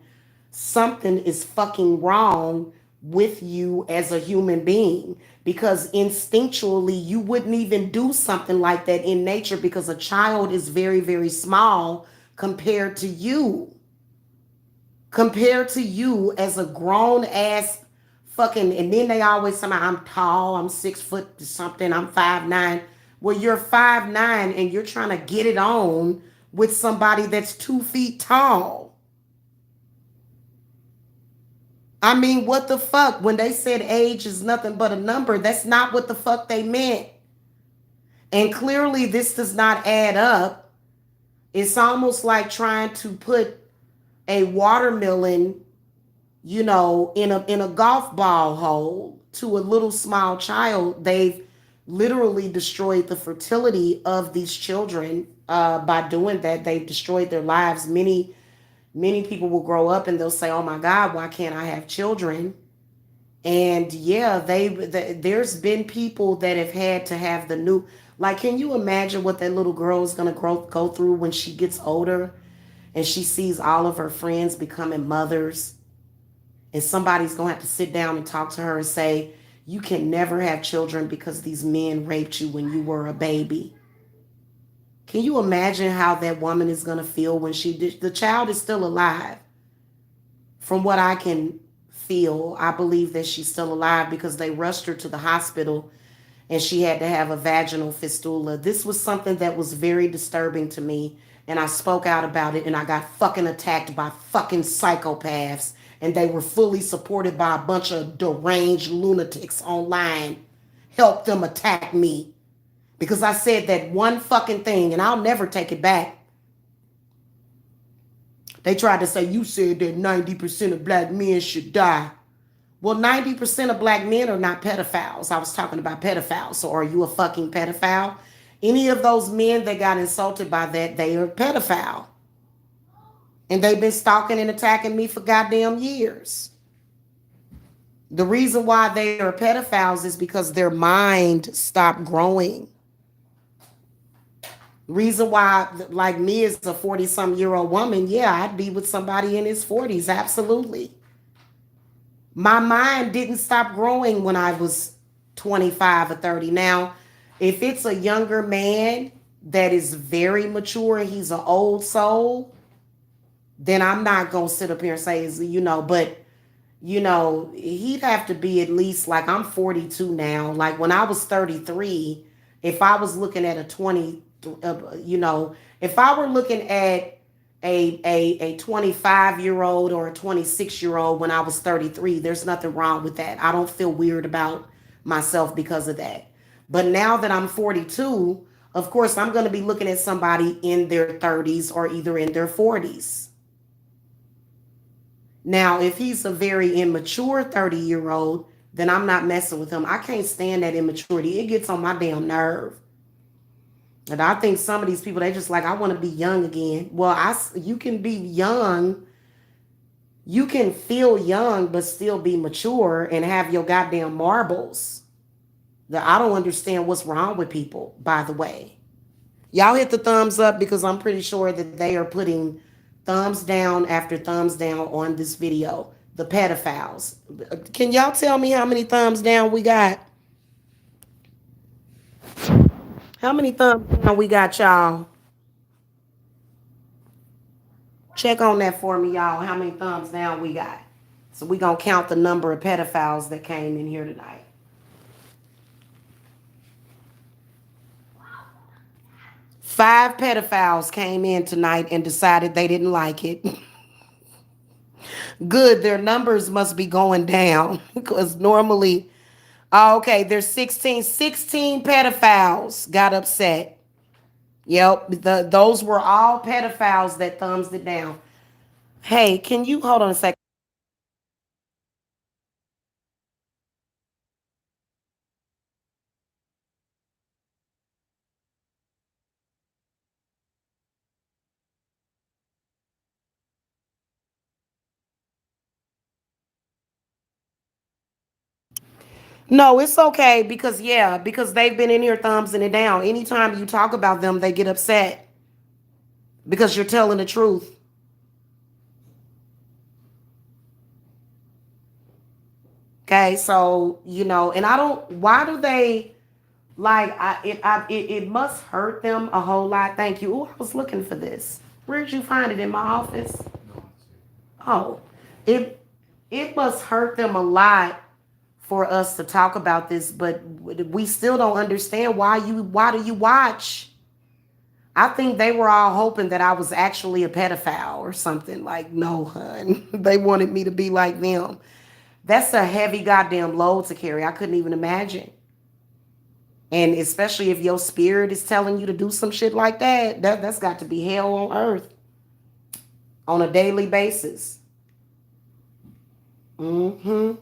Something is fucking wrong with you as a human being because instinctually you wouldn't even do something like that in nature because a child is very, very small compared to you. Compared to you as a grown ass fucking, and then they always say, I'm tall, I'm 6 foot something, I'm 5'9". Well, you're 5'9" and you're trying to get it on with somebody that's 2 feet tall. I mean, what the fuck? When they said age is nothing but a number, that's not what the fuck they meant. And clearly this does not add up. It's almost like trying to put a watermelon, in a golf ball hole to a little small child. They've literally destroyed the fertility of these children by doing that. They've destroyed their lives. Many people will grow up and they'll say, "Oh my God, why can't I have children?" And yeah, there's been people that have had to have the new. Like, can you imagine what that little girl is gonna go through when she gets older and she sees all of her friends becoming mothers, and somebody's gonna have to sit down and talk to her and say, "You can never have children because these men raped you when you were a baby." Can you imagine how that woman is gonna feel when the child is still alive? From what I can feel, I believe that she's still alive because they rushed her to the hospital and she had to have a vaginal fistula. This was something that was very disturbing to me, and I spoke out about it, and I got fucking attacked by fucking psychopaths, and they were fully supported by a bunch of deranged lunatics online. Helped them attack me because I said that one fucking thing, and I'll never take it back. They tried to say, "You said that 90% of black men should die." Well, 90% of black men are not pedophiles. I was talking about pedophiles. So are you a fucking pedophile? Any of those men that got insulted by that, they are pedophile. And they've been stalking and attacking me for goddamn years. The reason why they are pedophiles is because their mind stopped growing. Reason why, like me as a 40-some-year-old woman, yeah, I'd be with somebody in his 40s, absolutely. My mind didn't stop growing when I was 25 or 30. Now, if it's a younger man that is very mature, he's an old soul, then I'm not going to sit up here and say, but he'd have to be at least, like, I'm 42 now. Like, when I was 33, if I was looking at a 20, if I were looking at a 25-year-old or a 26-year-old when I was 33, there's nothing wrong with that. I don't feel weird about myself because of that. But now that I'm 42, of course, I'm going to be looking at somebody in their 30s or either in their 40s. Now, if he's a very immature 30-year-old, then I'm not messing with him. I can't stand that immaturity. It gets on my damn nerve. And I think some of these people, they just like, I want to be young again. Well, you can be young. You can feel young, but still be mature and have your goddamn marbles. I don't understand what's wrong with people, by the way. Y'all hit the thumbs up because I'm pretty sure that they are putting thumbs down after thumbs down on this video. The pedophiles. Can y'all tell me how many thumbs down we got? How many thumbs down we got, y'all? Check on that for me, y'all. How many thumbs down we got? So we gonna count the number of pedophiles that came in here tonight. 5 pedophiles came in tonight and decided they didn't like it. Good, their numbers must be going down because normally, oh, okay, there's 16 pedophiles got upset. Yep, those were all pedophiles that thumbs it down. Hey, can you hold on a second? No, it's okay because yeah, because they've been in here thumbsing it down. Anytime you talk about them, they get upset because you're telling the truth. Okay, so and I don't. Why do they like? It must hurt them a whole lot. Thank you. Oh, I was looking for this. Where'd you find it in my office? Oh, it it must hurt them a lot for us to talk about this, but we still don't understand why do you watch? I think they were all hoping that I was actually a pedophile or something. Like, no, hun. They wanted me to be like them. That's a heavy goddamn load to carry. I couldn't even imagine. And especially if your spirit is telling you to do some shit like that, that's got to be hell on earth on a daily basis. Hmm.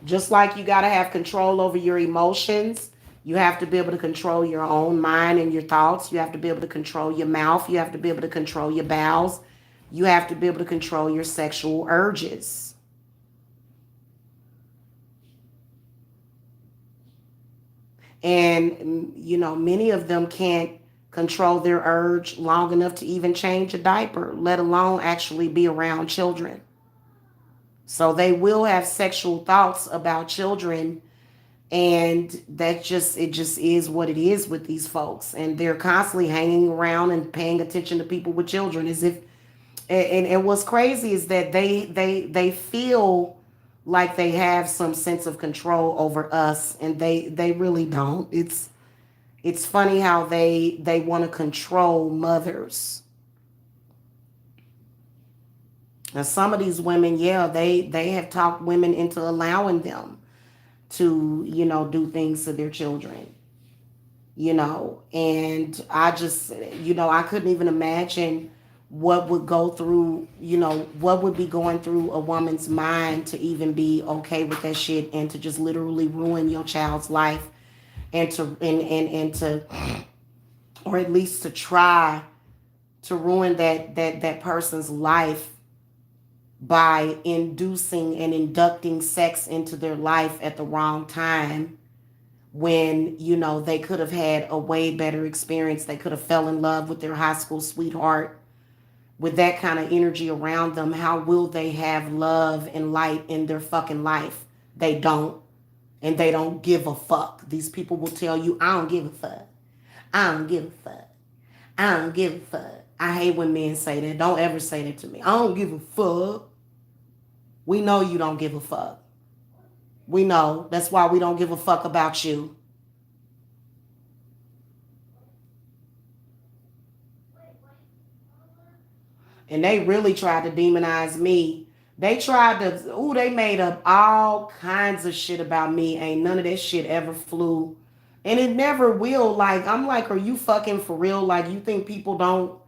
Just like you got to have control over your emotions, you have to be able to control your own mind and your thoughts. You have to be able to control your mouth. You have to be able to control your bowels. You have to be able to control your sexual urges. And, many of them can't control their urge long enough to even change a diaper, let alone actually be around children. So they will have sexual thoughts about children, and it just is what it is with these folks, and they're constantly hanging around and paying attention to people with children as if, and what's crazy is that they feel like they have some sense of control over us, and they really don't. It's funny how they want to control mothers. Now some of these women, yeah, they have talked women into allowing them to, do things to their children, and I just, I couldn't even imagine what would go through, what would be going through a woman's mind to even be okay with that shit and to just literally ruin your child's life, and to, or at least to try to ruin that person's life by inducing and inducting sex into their life at the wrong time, when they could have had a way better experience. They could have fell in love with their high school sweetheart. With that kind of energy around them, how will they have love and light in their fucking life? They don't. And they don't give a fuck. These people will tell you, I don't give a fuck. I don't give a fuck. I don't give a fuck. I hate when men say that. Don't ever say that to me. I don't give a fuck. We know you don't give a fuck. We know. That's why we don't give a fuck about you. And they really tried to demonize me. They made up all kinds of shit about me. Ain't none of that shit ever flew. And it never will. Like, I'm like, are you fucking for real? Like, you think people don't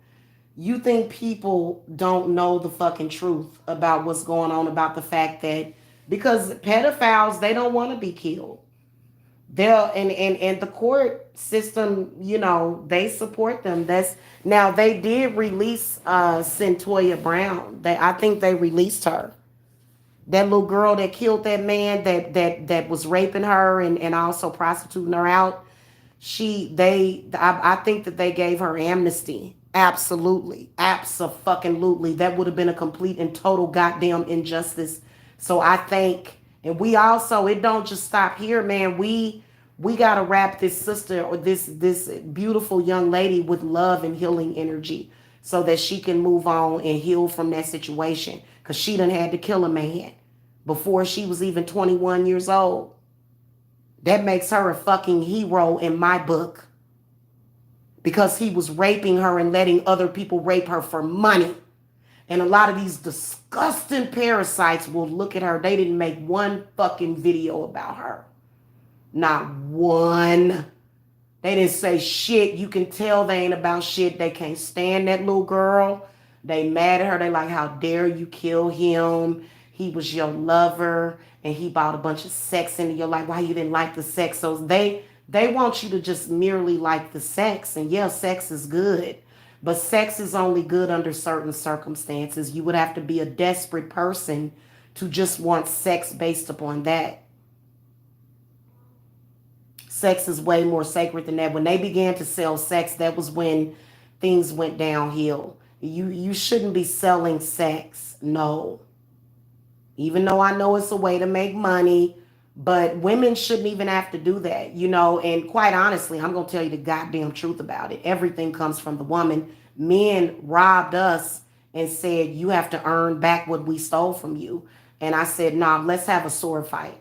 know the fucking truth about what's going on, about the fact that, because pedophiles, they don't want to be killed. They'll, and the court system, they support them. That's, now they did release Centoya Brown. I think they released her. That little girl that killed that man, that was raping her and also prostituting her out. I think that they gave her amnesty. Absolutely. Absolutely. That would have been a complete and total goddamn injustice. So I think, and we also, it don't just stop here, man. We gotta wrap this sister, or this beautiful young lady, with love and healing energy, so that she can move on and heal from that situation. Cause she done had to kill a man before she was even 21 years old. That makes her a fucking hero in my book, because he was raping her and letting other people rape her for money. And a lot of these disgusting parasites will look at her. They didn't make one fucking video about her. Not one. They didn't say shit. You can tell they ain't about shit. They can't stand that little girl. They mad at her. They like, how dare you kill him? He was your lover and he brought a bunch of sex into your life. Why you didn't like the sex? So they want you to just merely like the sex. And yeah, sex is good. But sex is only good under certain circumstances. You would have to be a desperate person to just want sex based upon that. Sex is way more sacred than that. When they began to sell sex, that was when things went downhill. You shouldn't be selling sex. No. Even though I know it's a way to make money, but women shouldn't even have to do that, and quite honestly, I'm going to tell you the goddamn truth about it. Everything comes from the woman. Men robbed us and said, you have to earn back what we stole from you. And I said, nah, let's have a sword fight.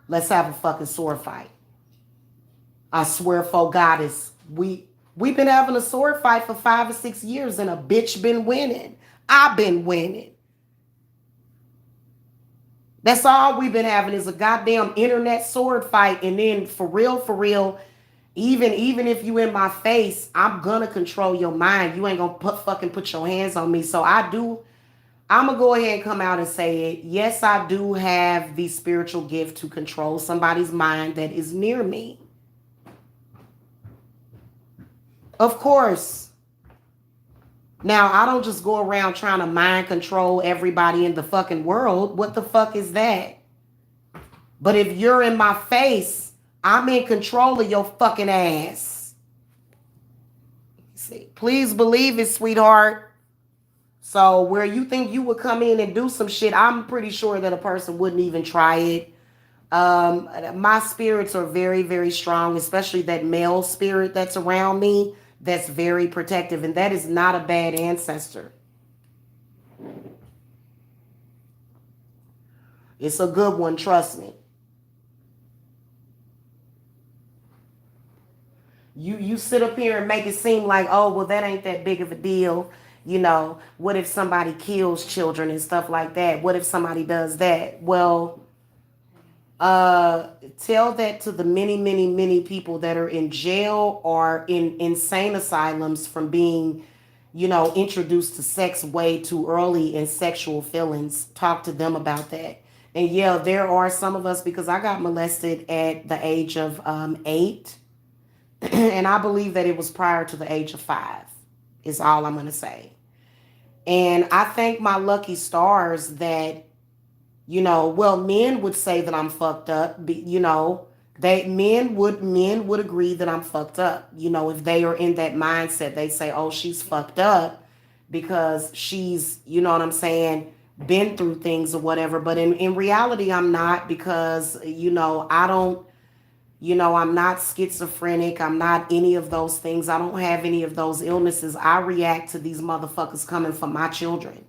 Let's have a fucking sword fight. I swear for goddess, we've been having a sword fight for 5 or 6 years, and a bitch been winning. I've been winning. That's all we've been having is a goddamn internet sword fight. And then for real, even if you in my face, I'm gonna control your mind. You ain't gonna fucking put your hands on me. So I'm going to go ahead and come out and say it. Yes, I do have the spiritual gift to control somebody's mind that is near me. Of course. Now, I don't just go around trying to mind control everybody in the fucking world. What the fuck is that? But if you're in my face, I'm in control of your fucking ass. See, please believe it, sweetheart. So where you think you would come in and do some shit, I'm pretty sure that a person wouldn't even try it. My spirits are very, very strong, especially that male spirit that's around me. That's very protective, and that is not a bad ancestor. It's a good one, trust me. You sit up here and make it seem like, oh, well, that ain't that big of a deal. What if somebody kills children and stuff like that? What if somebody does that? Well, uh tell that to the many, many, many people that are in jail or in insane asylums from being, introduced to sex way too early and sexual feelings. Talk to them about that. And yeah, there are some of us, because I got molested at the age of 8, and I believe that it was prior to the age of 5, is all I'm going to say. And I thank my lucky stars that, well, men would say that I'm fucked up. They men would agree that I'm fucked up. If they are in that mindset, they say, "Oh, she's fucked up because she's," you know what I'm saying, been through things or whatever. But in reality, I'm not, because I don't. I'm not schizophrenic. I'm not any of those things. I don't have any of those illnesses. I react to these motherfuckers coming for my children,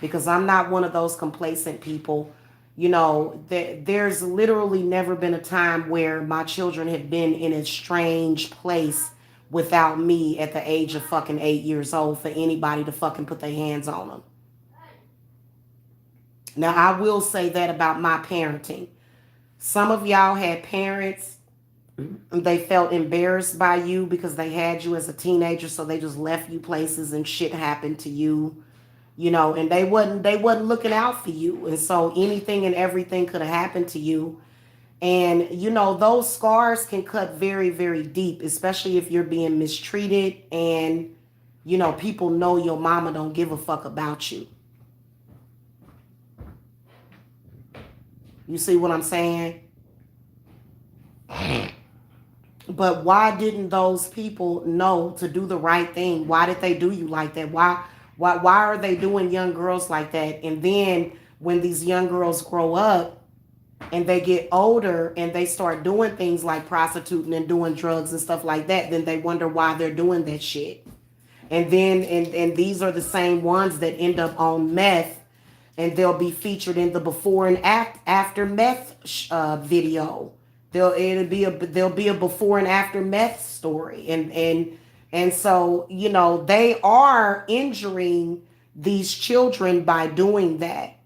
because I'm not one of those complacent people. There's literally never been a time where my children have been in a strange place without me at the age of fucking 8 years old for anybody to fucking put their hands on them. Now, I will say that about my parenting. Some of y'all had parents, they felt embarrassed by you because they had you as a teenager, so they just left you places and shit happened to you, and they wasn't looking out for you, and so anything and everything could have happened to you. And those scars can cut very, very deep, especially if you're being mistreated, and people know your mama don't give a fuck about you. You see what I'm saying? But why didn't those people know to do the right thing? Why did they do you like that? Why are they doing young girls like that? And then when these young girls grow up and they get older and they start doing things like prostituting and doing drugs and stuff like that, then they wonder why they're doing that shit. And then and these are the same ones that end up on meth, and they'll be featured in the before and after meth video. There'll be a before and after meth story, and so they are injuring these children by doing that.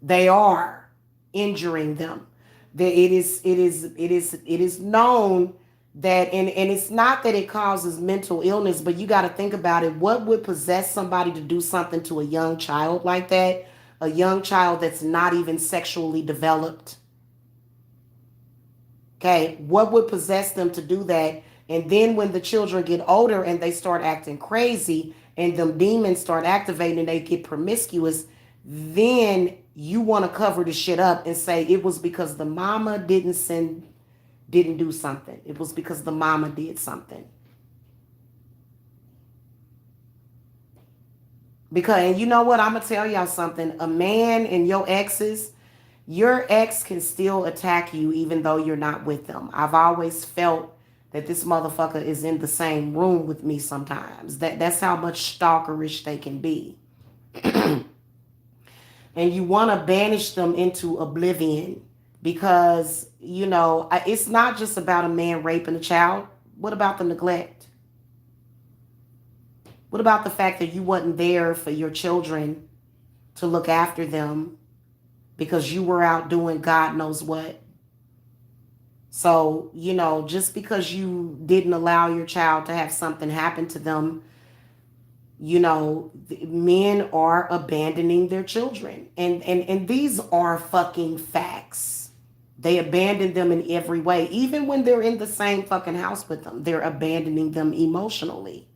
They are injuring them. It is known that, and it's not that it causes mental illness, but you got to think about it. What would possess somebody to do something to a young child like that? A young child that's not even sexually developed. Okay, what would possess them to do that? And then when the children get older and they start acting crazy and them demons start activating and they get promiscuous, then you want to cover the shit up and say it was because the mama didn't do something. It was because the mama did something. Because, and you know what? I'm gonna tell y'all something. A man and your ex can still attack you even though you're not with them. I've always felt that this motherfucker is in the same room with me sometimes. That's how much stalkerish they can be. And you want to banish them into oblivion, because it's not just about a man raping a child. What about the neglect? What about the fact that you wasn't there for your children to look after them because you were out doing God knows what? So just because you didn't allow your child to have something happen to them Men are abandoning their children. And these are fucking facts. They abandon them in every way. Even when they're in the same fucking house with them, they're abandoning them emotionally.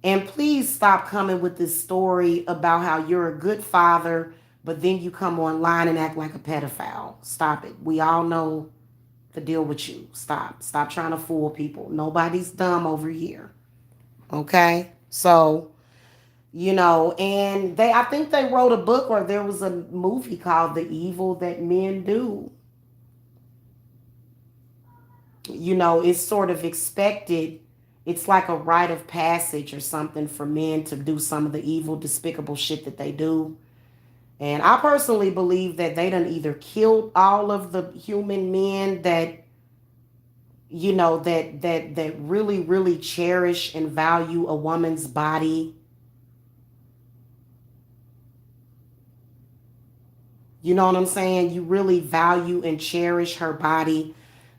And please stop coming with this story about how you're a good father, but then you come online and act like a pedophile. Stop it. We all know the deal with you. Stop. Stop trying to fool people. Nobody's dumb over here. Okay? So, and I think they wrote a book or there was a movie called The Evil That Men Do. It's sort of expected. It's like a rite of passage or something for men to do some of the evil, despicable shit that they do. And I personally believe that they done either killed all of the human men that really, really cherish and value a woman's body. You know what I'm saying? You really value and cherish her body,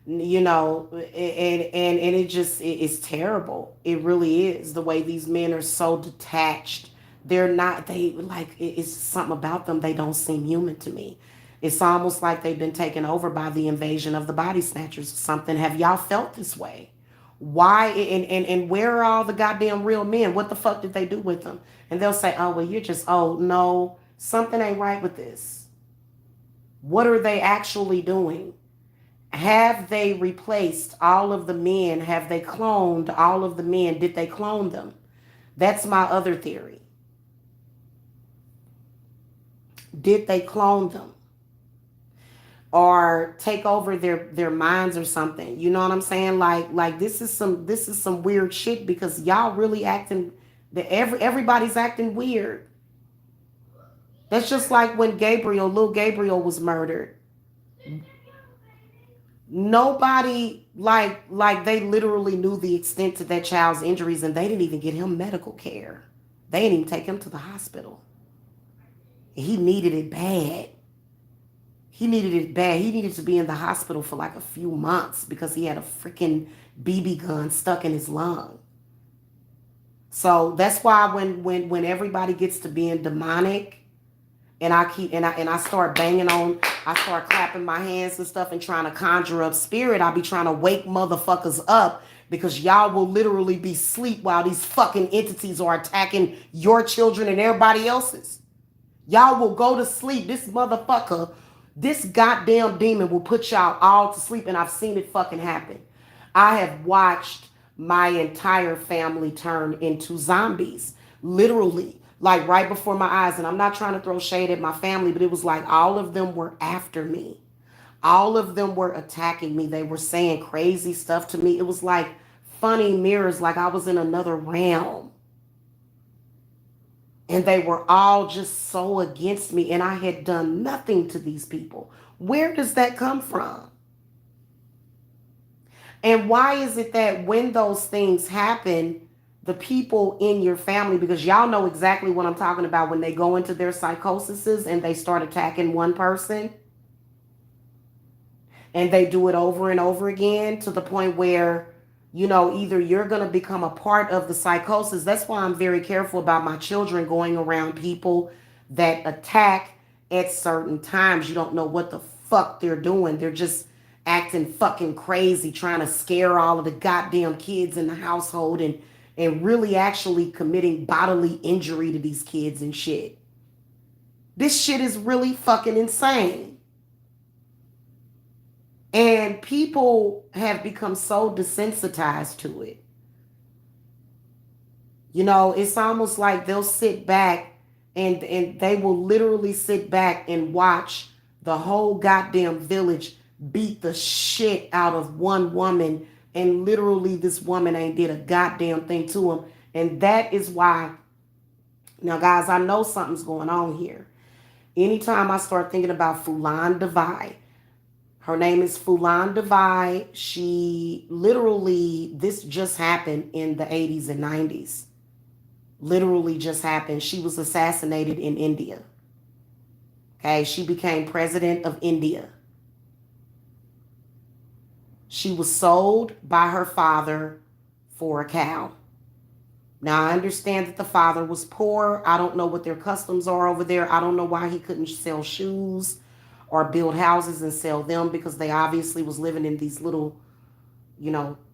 and it's terrible. It really is the way these men are so detached. They're not, they like, it's something about them. They don't seem human to me. It's almost like they've been taken over by the invasion of the body snatchers or something. Have y'all felt this way? Why and where are all the goddamn real men? What the fuck did they do with them? And they'll say, oh, well, you're just, oh, no, something ain't right with this. What are they actually doing? Have they replaced all of the men? Have they cloned all of the men? Did they clone them? That's my other theory. Did they clone them? Or take over their minds or something? You know what I'm saying? Like this is some weird shit because y'all really acting everybody's acting weird. That's just like when little Gabriel was murdered. Nobody like they literally knew the extent to that child's injuries and they didn't even get him medical care. They didn't even take him to the hospital. He needed it bad. He needed it bad. He needed to be in the hospital for like a few months because he had a freaking BB gun stuck in his lung. So that's why when everybody gets to being demonic and I start banging on, I start clapping my hands and stuff and trying to conjure up spirit. I be trying to wake motherfuckers up because y'all will literally be asleep while these fucking entities are attacking your children and everybody else's. Y'all will go to sleep. This goddamn demon will put y'all all to sleep, and I've seen it fucking happen. I have watched my entire family turn into zombies, literally, like right before my eyes. And I'm not trying to throw shade at my family, but it was like all of them were after me. All of them were attacking me. They were saying crazy stuff to me. It was like funny mirrors, like I was in another realm. And they were all just so against me, and I had done nothing to these people. Where does that come from? And why is it that when those things happen, the people in your family, because y'all know exactly what I'm talking about, when they go into their psychoses and they start attacking one person and they do it over and over again to the point where, either you're going to become a part of the psychosis. That's why I'm very careful about my children going around people that attack at certain times. You don't know what the fuck they're doing. They're just acting fucking crazy, trying to scare all of the goddamn kids in the household and really actually committing bodily injury to these kids and shit. This shit is really fucking insane. And people have become so desensitized to it. It's almost like they'll sit back and they will literally sit back and watch the whole goddamn village beat the shit out of one woman, and literally this woman ain't did a goddamn thing to him. And that is why, now guys, I know something's going on here. Anytime I start thinking about Fulan Devai, her name is Fulan Devai. She literally, this just happened in the 80s and 90s. Literally just happened. She was assassinated in India. Okay, she became president of India. She was sold by her father for a cow. Now, I understand that the father was poor. I don't know what their customs are over there. I don't know why he couldn't sell shoes or build houses and sell them, because they obviously was living in these little,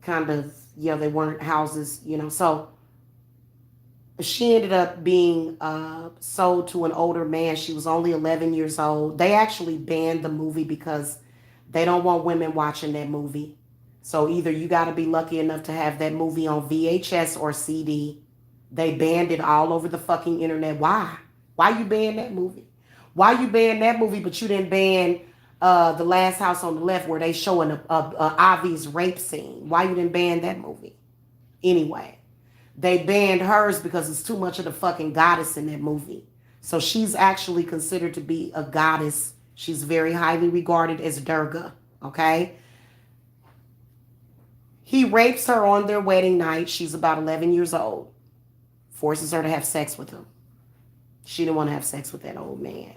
kind of, they weren't houses, So she ended up being sold to an older man. She was only 11 years old. They actually banned the movie because they don't want women watching that movie. So either you got to be lucky enough to have that movie on VHS or CD. They banned it all over the fucking internet. Why? Why you ban that movie? Why you ban that movie, but you didn't ban The Last House on the Left, where they showing a obvious rape scene? Why you didn't ban that movie? Anyway, they banned hers because it's too much of the fucking goddess in that movie. So she's actually considered to be a goddess. She's very highly regarded as Durga. Okay? He rapes her on their wedding night. She's about 11 years old. Forces her to have sex with him. She didn't want to have sex with that old man.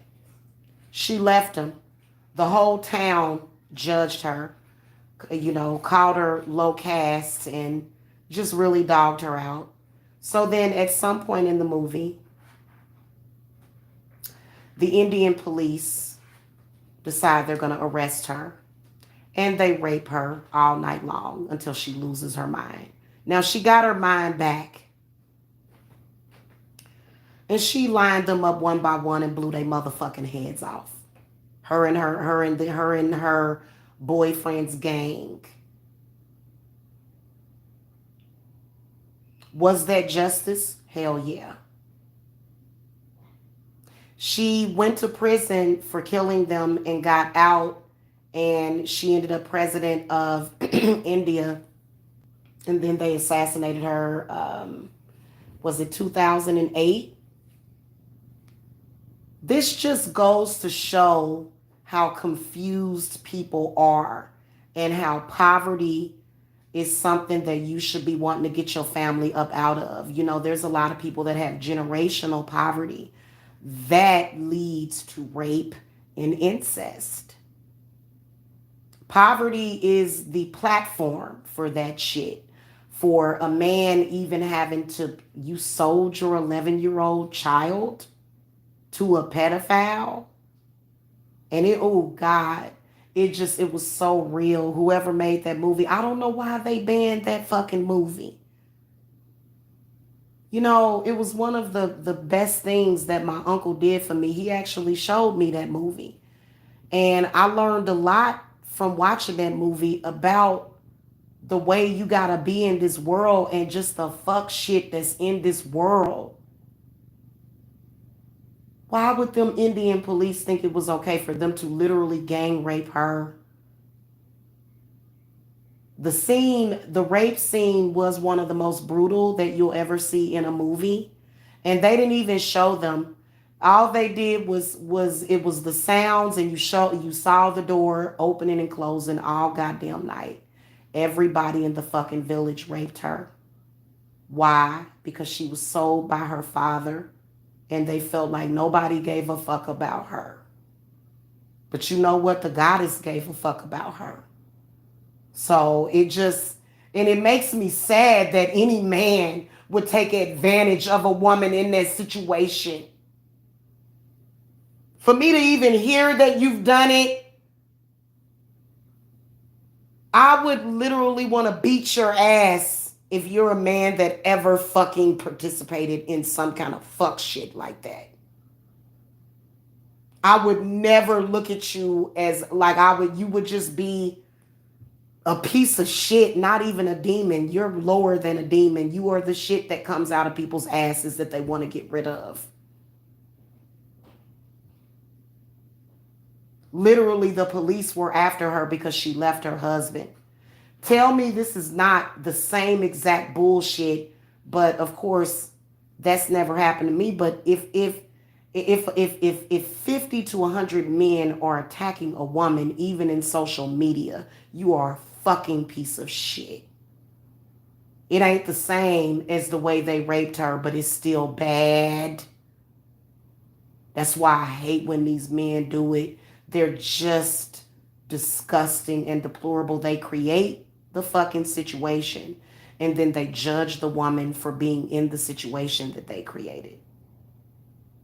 She left him. The whole town judged her, called her low caste and just really dogged her out. So then at some point in the movie, the Indian police decide they're going to arrest her. And they rape her all night long until she loses her mind. Now, she got her mind back. And she lined them up one by one and blew their motherfucking heads off. Her and her boyfriend's gang. Was that justice? Hell yeah. She went to prison for killing them and got out, and she ended up president of India. And then they assassinated her. Was it 2008? This just goes to show how confused people are and how poverty is something that you should be wanting to get your family up out of. There's a lot of people that have generational poverty that leads to rape and incest. Poverty is the platform for that shit. For a man even having to, you sold your 11-year-old child to a pedophile. And oh God, it was so real. Whoever made that movie, I don't know why they banned that fucking movie. It was one of the best things that my uncle did for me. He actually showed me that movie. And I learned a lot from watching that movie about the way you gotta be in this world and just the fuck shit that's in this world. Why would them Indian police think it was okay for them to literally gang rape her? The rape scene was one of the most brutal that you'll ever see in a movie. And they didn't even show them. All they did was it was the sounds, and you saw the door opening and closing all goddamn night. Everybody in the fucking village raped her. Why? Because she was sold by her father, and they felt like nobody gave a fuck about her. But you know what? The goddess gave a fuck about her. So it makes me sad that any man would take advantage of a woman in that situation. For me to even hear that you've done it, I would literally want to beat your ass if you're a man that ever fucking participated in some kind of fuck shit like that. I would never look at you as like you would just be a piece of shit, not even a demon. You're lower than a demon. You are the shit that comes out of people's asses that they want to get rid of. Literally, the police were after her because she left her husband. Tell me this is not the same exact bullshit, but of course, that's never happened to me. But if 50 to 100 men are attacking a woman, even in social media, you are a fucking piece of shit. It ain't the same as the way they raped her, but it's still bad. That's why I hate when these men do it. They're just disgusting and deplorable. They create the fucking situation. and then they judge the woman for being in the situation that they created.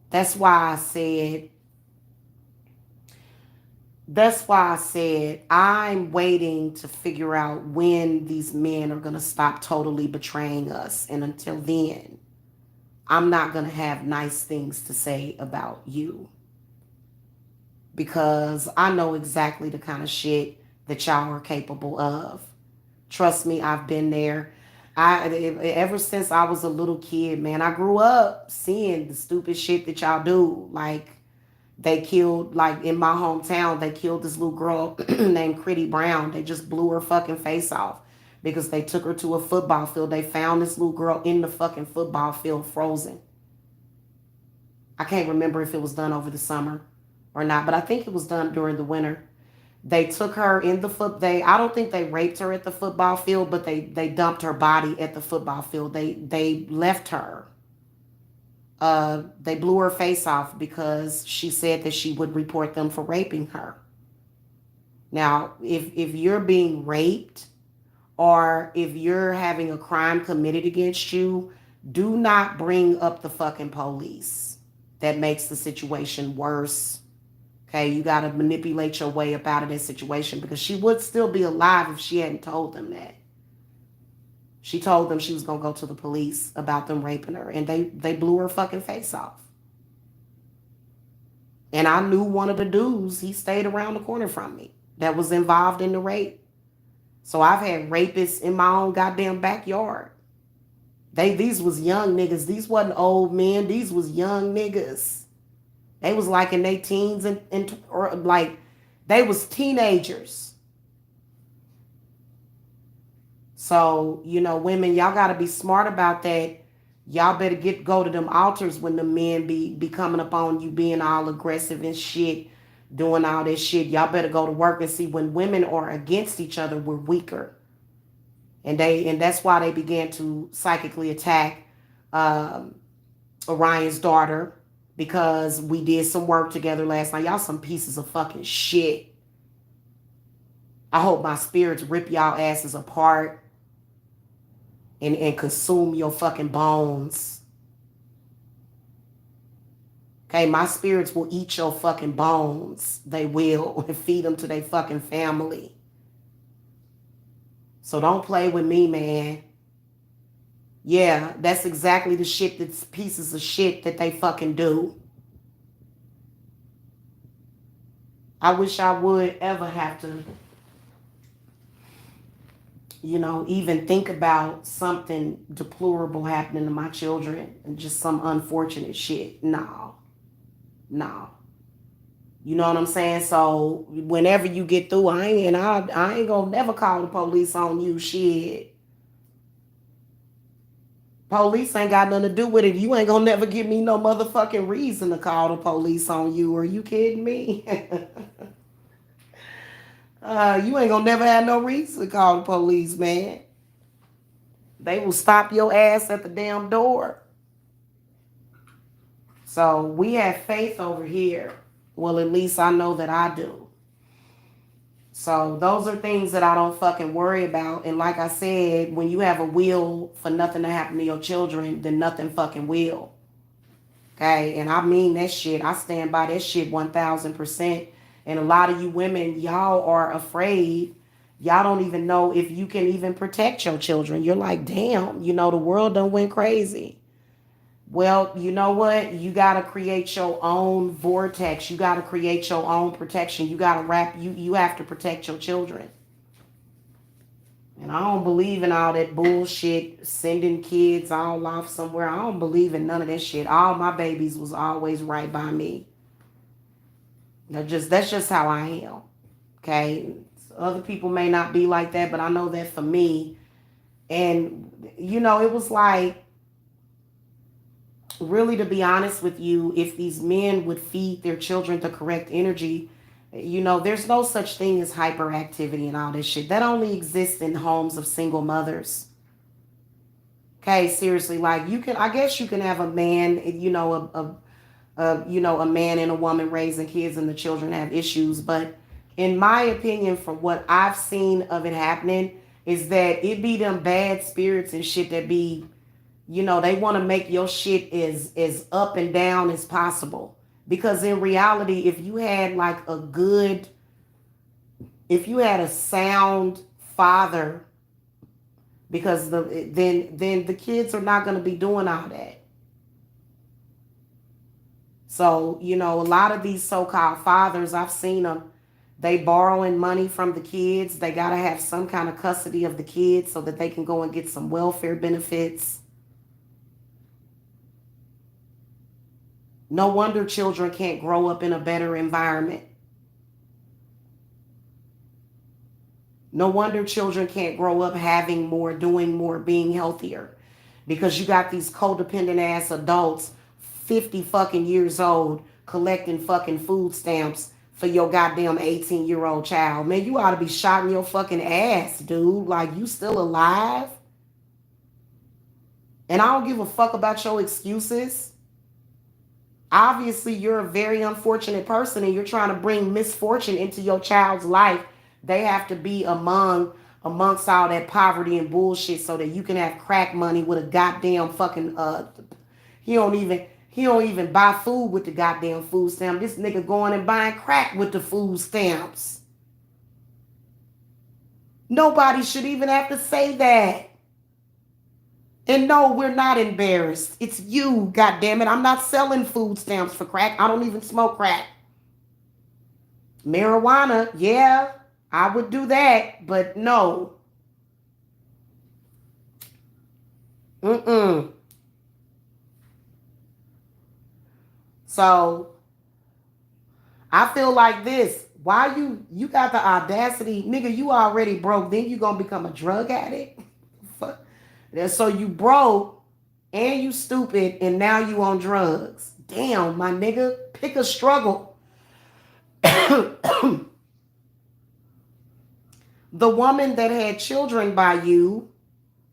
That's why I said that's why I said I'm waiting to figure out when these men are going to stop totally betraying us. And until then, I'm not going to have nice things to say about you because I know exactly the kind of shit that y'all are capable of. Trust me, I've been there. Ever since I was a little kid, man, I grew up seeing the stupid shit that y'all do. Like they killed, like in my hometown, they killed this little girl named Critty Brown. They just blew her fucking face off because they took her to a football field. They found this little girl in the fucking football field frozen. I can't remember if it was done over the summer or not, but I think it was done during the winter. They took her in the foot. I don't think they raped her at the football field, but they dumped her body at the football field. They left her. They blew her face off because she said that she would report them for raping her. Now, if you're being raped or if you're having a crime committed against you, do not bring up the fucking police. That makes the situation worse. Okay, you got to manipulate your way up out of this situation because she would still be alive if she hadn't told them that. She told them she was going to go to the police about them raping her, and they blew her fucking face off. And I knew one of the dudes, he stayed around the corner from me, that was involved in the rape. So I've had rapists in my own goddamn backyard. These was young niggas. These wasn't old men. These was young niggas. They was like in their teens and or like they was teenagers. So, women, y'all gotta be smart about that. Y'all better go to them altars when the men be coming up on you being all aggressive and shit, doing all this shit. Y'all better go to work and see when women are against each other, we're weaker. And that's why they began to psychically attack um, Orion's daughter because we did some work together last night. Y'all some pieces of fucking shit. I hope my spirits rip y'all asses apart and consume your fucking bones. Okay, my spirits will eat your fucking bones. They will and feed them to their fucking family. So don't play with me, man. Yeah, that's exactly the shit that's pieces of shit that they fucking do. I wish I would ever have to, even think about something deplorable happening to my children and just some unfortunate shit. No, no. You know what I'm saying? So whenever you get through, I ain't gonna never call the police on you. Shit. Police ain't got nothing to do with it. You ain't gonna never give me no motherfucking reason to call the police on you. Are you kidding me? You ain't gonna never have no reason to call the police, man. They will stop your ass at the damn door. So we have faith over here. Well, at least I know that I do. So those are things that I don't fucking worry about. And like I said, when you have a will for nothing to happen to your children, then nothing fucking will. Okay, and I mean that shit. I stand by that shit 1000%. And a lot of you women, y'all are afraid. Y'all don't even know if you can even protect your children. You're like, damn, the world done went crazy. Well, you know what? You got to create your own vortex. You got to create your own protection. You got to you have to protect your children. And I don't believe in all that bullshit, sending kids all off somewhere. I don't believe in none of that shit. All my babies was always right by me. That's just how I am. Okay? Other people may not be like that, but I know that for me. And, it was like, really, to be honest with you, if these men would feed their children the correct energy, there's no such thing as hyperactivity and all this shit. That only exists in homes of single mothers. Okay, seriously, like I guess you can have a man, a man and a woman raising kids and the children have issues. But in my opinion, from what I've seen of it happening, is that it be them bad spirits and shit that be, they want to make your shit as up and down as possible. Because in reality, if you had a sound father, because then the kids are not going to be doing all that. So, a lot of these so-called fathers, I've seen them, they borrowing money from the kids. They got to have some kind of custody of the kids so that they can go and get some welfare benefits. No wonder children can't grow up in a better environment. No wonder children can't grow up having more, doing more, being healthier. Because you got these codependent ass adults, 50 fucking years old, collecting fucking food stamps for your goddamn 18-year-old child. Man, you ought to be shot in your fucking ass, dude. Like, you still alive? And I don't give a fuck about your excuses. Obviously, you're a very unfortunate person and you're trying to bring misfortune into your child's life. They have to be amongst all that poverty and bullshit so that you can have crack money with a goddamn fucking he don't even buy food with the goddamn food stamp. This nigga going and buying crack with the food stamps. Nobody should even have to say that. And no, we're not embarrassed. It's you, goddammit. I'm not selling food stamps for crack. I don't even smoke crack. Marijuana, yeah, I would do that, but no. Mm-mm. So I feel like this. Why you got the audacity, nigga, you already broke, then you gonna become a drug addict? So you broke and you stupid and now you on drugs. Damn, my nigga, pick a struggle. The woman that had children by you,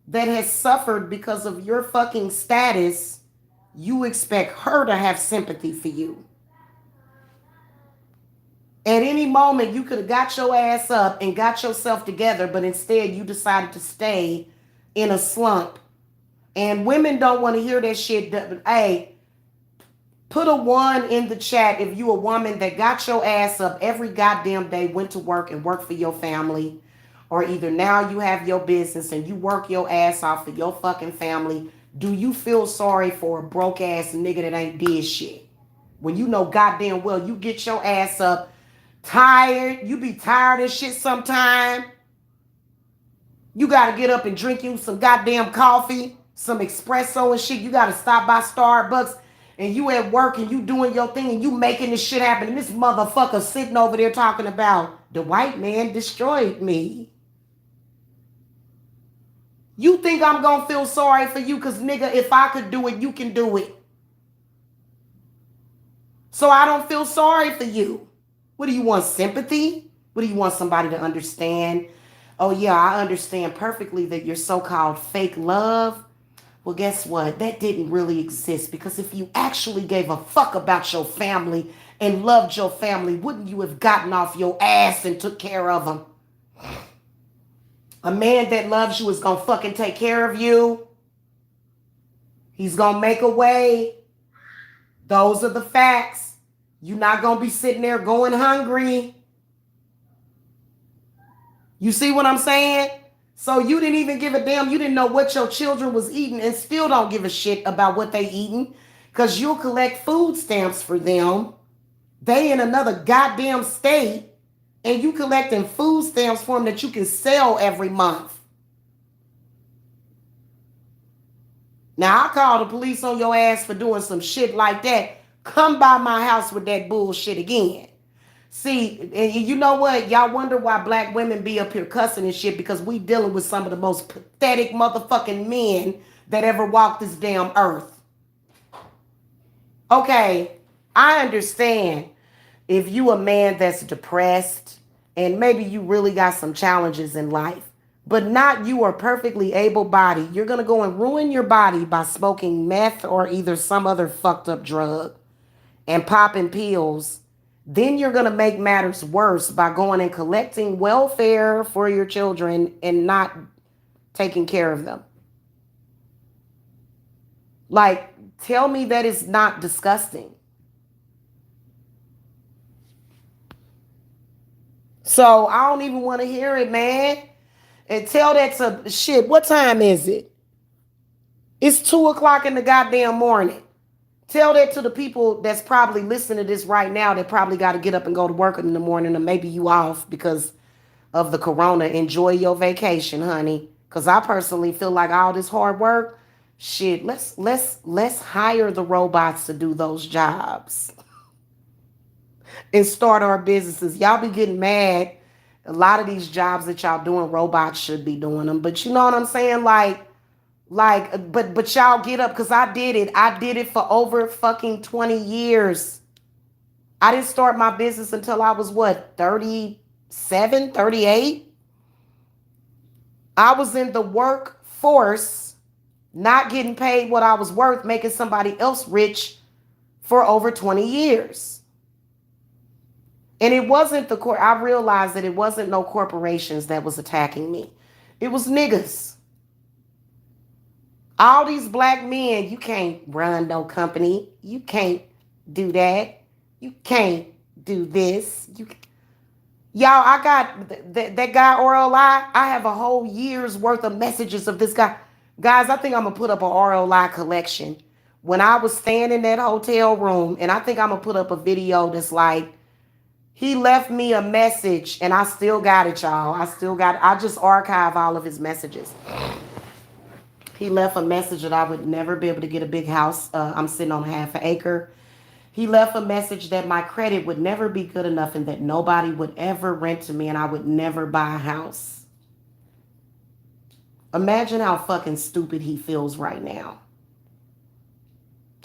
that has suffered because of your fucking status, you expect her to have sympathy for you. At any moment, you could have got your ass up and got yourself together, but instead you decided to stay in a slump. And women don't want to hear that shit. Hey, put a 1 in the chat if you a woman that got your ass up every goddamn day, went to work and worked for your family. Or either now you have your business and you work your ass off for your fucking family. Do you feel sorry for a broke ass nigga that ain't did shit? When you know goddamn well you get your ass up tired, you be tired of shit sometime. You gotta get up and drink you some goddamn coffee, some espresso and shit. You gotta stop by Starbucks and you at work and you doing your thing and you making this shit happen. And this motherfucker sitting over there talking about the white man destroyed me. You think I'm gonna feel sorry for you? Cause nigga, if I could do it, you can do it. So I don't feel sorry for you. What do you want, sympathy? What do you want, somebody to understand? Oh yeah, I understand perfectly that your so-called fake love. Well, guess what? That didn't really exist, because if you actually gave a fuck about your family and loved your family, wouldn't you have gotten off your ass and took care of them? A man that loves you is gonna fucking take care of you. He's gonna make a way. Those are the facts. You're not gonna be sitting there going hungry. You see what I'm saying? So you didn't even give a damn. You didn't know what your children was eating and still don't give a shit about what they eating, because you'll collect food stamps for them. They in another goddamn state and you collecting food stamps for them that you can sell every month. Now, I call the police on your ass for doing some shit like that. Come by my house with that bullshit again. See, and you know what? Y'all wonder why black women be up here cussing and shit, because we dealing with some of the most pathetic motherfucking men that ever walked this damn earth. Okay, I understand if you a man that's depressed and maybe you really got some challenges in life, but not you are perfectly able-bodied. You're going to go and ruin your body by smoking meth or either some other fucked up drug and popping pills Then you're going to make matters worse by going and collecting welfare for your children and not taking care of them. Like, tell me that is not disgusting. So I don't even want to hear it, man. And tell that to shit. What time is it? It's 2 o'clock in the goddamn morning. Tell that to the people that's probably listening to this right now that probably got to get up and go to work in the morning, or maybe you off because of the corona. Enjoy your vacation, honey. Cause I personally feel like all this hard work, shit, let's hire the robots to do those jobs and start our businesses. Y'all be getting mad. A lot of these jobs that y'all doing, robots should be doing them. But you know what I'm saying? But y'all get up because I did it. I did it for over fucking 20 years. I didn't start my business until I was what, 37, 38? I was in the workforce, not getting paid what I was worth, making somebody else rich for over 20 years. And it wasn't I realized that it wasn't no corporations that was attacking me. It was niggas. All these black men, you can't run no company. You can't do that. You can't do this. Y'all, I got that guy RLI. I have a whole year's worth of messages of this guy. Guys, I think I'm going to put up an RLI collection. When I was staying in that hotel room, and I think I'm going to put up a video that's like, he left me a message, and I still got it, y'all. I just archive all of his messages. He left a message that I would never be able to get a big house. I'm sitting on half an acre. He left a message that my credit would never be good enough and that nobody would ever rent to me and I would never buy a house. Imagine how fucking stupid he feels right now.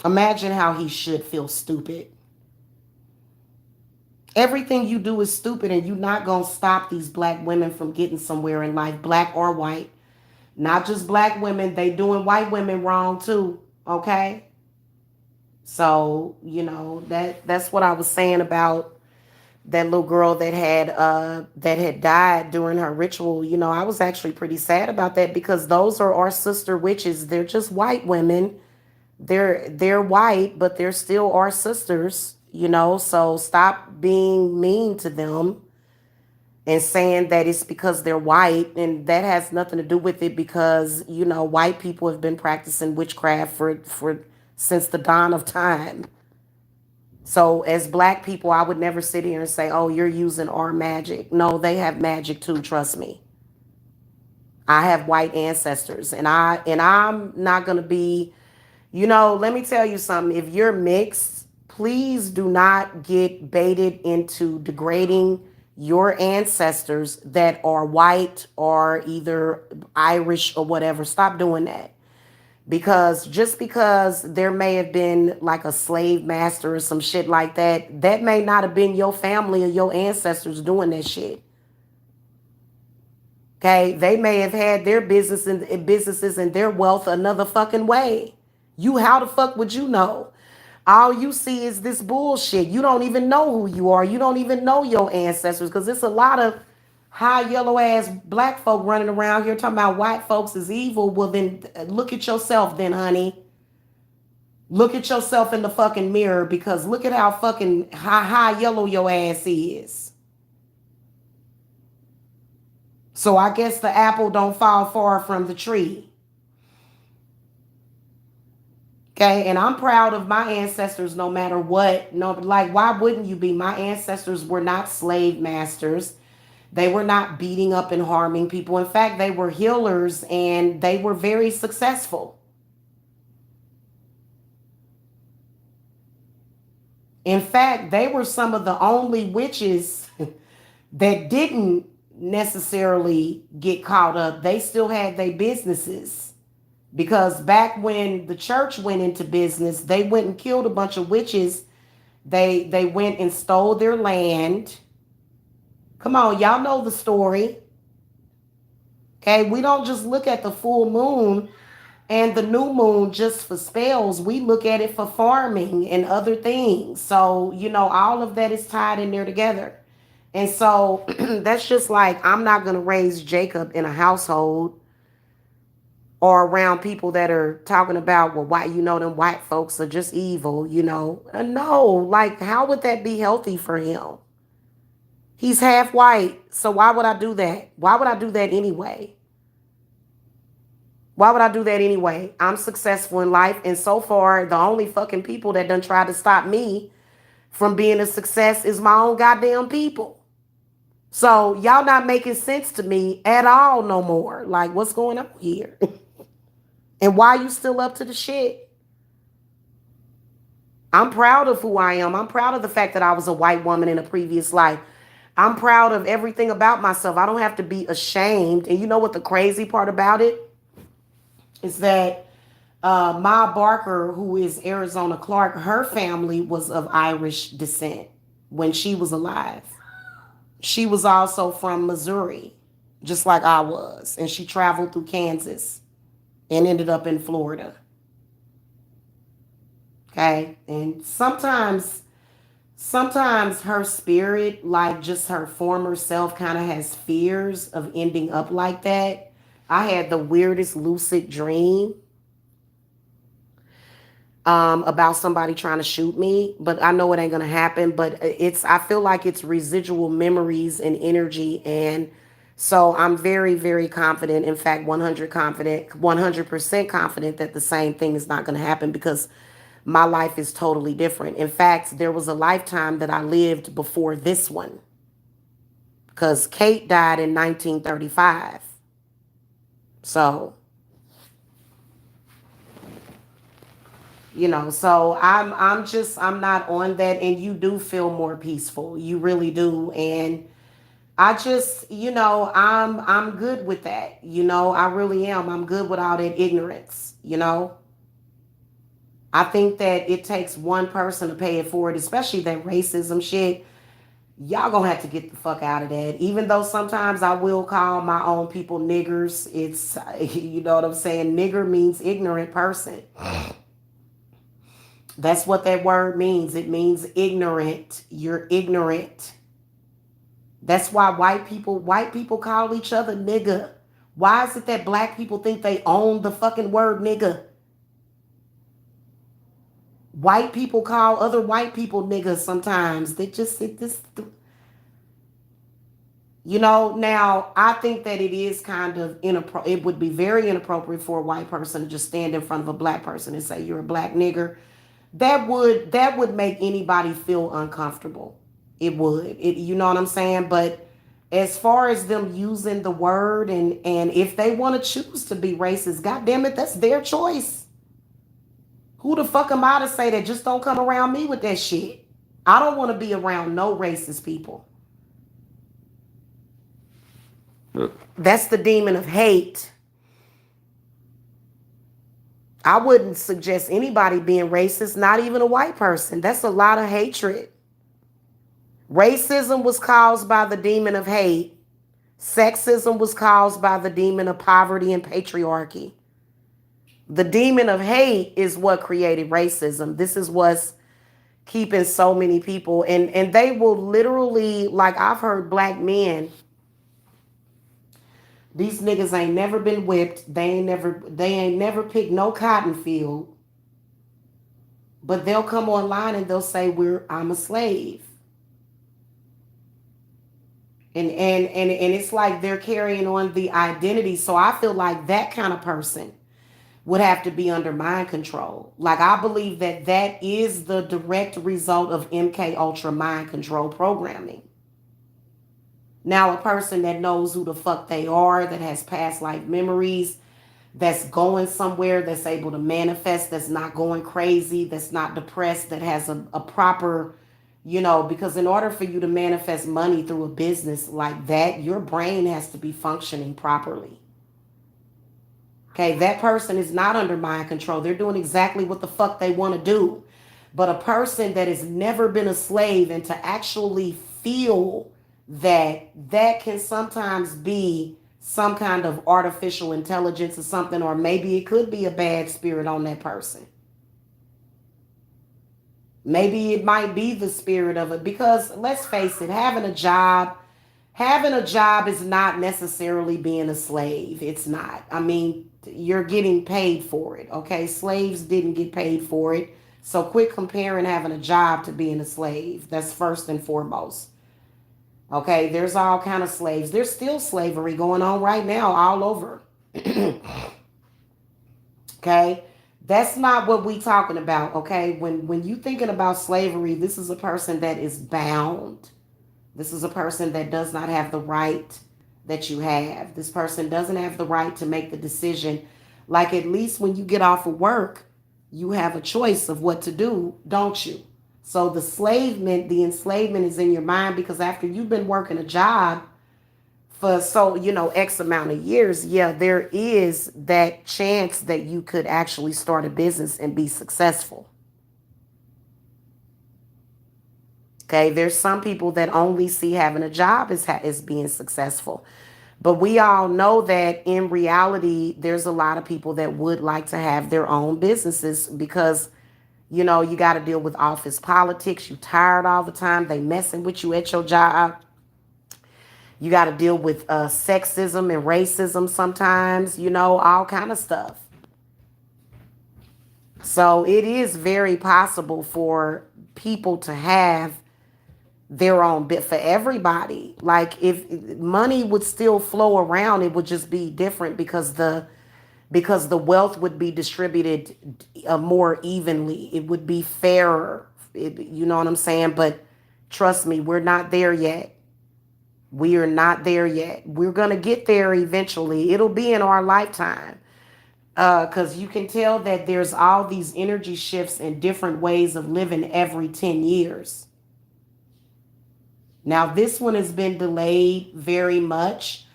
Imagine how he should feel stupid. Everything you do is stupid, and you're not going to stop these black women from getting somewhere in life, black or white. Not just black women, they doing white women wrong too, okay? So, that's what I was saying about that little girl that had died during her ritual. I was actually pretty sad about that because those are our sister witches. They're just white women. They're white, but they're still our sisters. So stop being mean to them and saying that it's because they're white, and that has nothing to do with it because white people have been practicing witchcraft for since the dawn of time. So as black people, I would never sit here and say, oh, you're using our magic. No, they have magic too, trust me. I have white ancestors, and I'm not going to be, let me tell you something. If you're mixed, please do not get baited into degrading your ancestors that are white or either Irish or whatever. Stop doing that. Because just because there may have been like a slave master or some shit like that, that may not have been your family or your ancestors doing that shit. Okay, they may have had their businesses and their wealth another fucking way. How the fuck would you know? All you see is this bullshit. You don't even know who you are. You don't even know your ancestors because it's a lot of high yellow ass black folk running around here talking about white folks is evil. Well, then look at yourself, then, honey. Look at yourself in the fucking mirror because look at how fucking high yellow your ass is. So I guess the apple don't fall far from the tree. Okay, and I'm proud of my ancestors no matter what. No, like, why wouldn't you be? My ancestors were not slave masters. They were not beating up and harming people. In fact, they were healers and they were very successful. In fact, they were some of the only witches that didn't necessarily get caught up. They still had their businesses. Because back when the church went into business, they went and killed a bunch of witches. They went and stole their land. Come on, y'all know the story. Okay, we don't just look at the full moon And the new moon just for spells, we look at it for farming and other things. So, all of that is tied in there together. And so that's just like, I'm not going to raise Jacob in a household or around people that are talking about, well, why, them white folks are just evil. No, like, how would that be healthy for him? He's half white. So why would I do that? Why would I do that anyway? Why would I do that anyway? I'm successful in life. And so far, the only fucking people that done tried to stop me from being a success is my own goddamn people. So y'all not making sense to me at all no more. Like, what's going on here? And why you still up to the shit? I'm proud of who I am. I'm proud of the fact that I was a white woman in a previous life. I'm proud of everything about myself. I don't have to be ashamed. And you know what the crazy part about it is that Ma Barker, who is Arizona Clark, her family was of Irish descent when she was alive. She was also from Missouri, just like I was. And she traveled through Kansas and ended up in Florida. Okay. And sometimes her spirit, like just her former self, kind of has fears of ending up like that. I had the weirdest lucid dream about somebody trying to shoot me, but I know it ain't gonna happen. But I feel like it's residual memories and energy, and so I'm very, very confident. In fact, 100% confident that the same thing is not gonna happen because my life is totally different. In fact, there was a lifetime that I lived before this one because Kate died in 1935. So so I'm not on that, and you do feel more peaceful, you really do. And I just, I'm good with that. I really am. I'm good with all that ignorance. I think that it takes one person to pay it forward, especially that racism shit. Y'all gonna have to get the fuck out of that. Even though sometimes I will call my own people niggers, it's you know what I'm saying, nigger means ignorant person. That's what that word means. It means ignorant. You're ignorant. That's why white people call each other nigga. Why is it that black people think they own the fucking word nigga? White people call other white people niggas sometimes. They just it this now I think that it is kind of inappropriate. It would be very inappropriate for a white person to just stand in front of a black person and say you're a black nigger. That would make anybody feel uncomfortable. It would. You know what I'm saying? But as far as them using the word, and if they want to choose to be racist, god damn it, that's their choice. Who the fuck am I to say that? Just don't come around me with that shit. I don't want to be around no racist people. That's the demon of hate. I wouldn't suggest anybody being racist, not even a white person. That's a lot of hatred. Racism was caused by the demon of hate. Sexism was caused by the demon of poverty and patriarchy. The demon of hate is what created racism. This is what's keeping so many people, and they will literally, like, I've heard black men, these niggas ain't never been whipped. They ain't never picked no cotton field, but they'll come online and they'll say I'm a slave. And it's like they're carrying on the identity. So I feel like that kind of person would have to be under mind control. Like, I believe that that is the direct result of MK Ultra mind control programming. Now, a person that knows who the fuck they are, that has past life memories, that's going somewhere, that's able to manifest, that's not going crazy, that's not depressed, that has a proper, because in order for you to manifest money through a business like that, your brain has to be functioning properly. Okay, that person is not under mind control. They're doing exactly what the fuck they want to do. But a person that has never been a slave, and to actually feel that can sometimes be some kind of artificial intelligence or something, or maybe it could be a bad spirit on that person. Maybe it might be the spirit of it, because let's face it, having a job is not necessarily being a slave. It's not. I mean, you're getting paid for it, okay? Slaves didn't get paid for it. So quit comparing having a job to being a slave. That's first and foremost. Okay, there's all kind of slaves. There's still slavery going on right now all over. Okay, that's not what we talking about. Okay, when you thinking about slavery, this is a person that is bound. This is a person that does not have the right that you have. This person doesn't have the right to make the decision. Like, at least when you get off of work, you have a choice of what to do, don't you? So the enslavement is in your mind, because after you've been working a job for, so X amount of years, yeah, there is that chance that you could actually start a business and be successful. Okay, there's some people that only see having a job as being successful. But we all know that in reality, there's a lot of people that would like to have their own businesses, because you got to deal with office politics. You tired all the time. They messing with you at your job. You got to deal with sexism and racism sometimes, all kind of stuff. So it is very possible for people to have their own bit, for everybody. Like, if money would still flow around, it would just be different, because the wealth would be distributed more evenly. It would be fairer. You know what I'm saying? But trust me, we're not there yet. We are not there yet. We're going to get there eventually. It'll be in our lifetime. Because you can tell that there's all these energy shifts and different ways of living every 10 years. Now, this one has been delayed very much.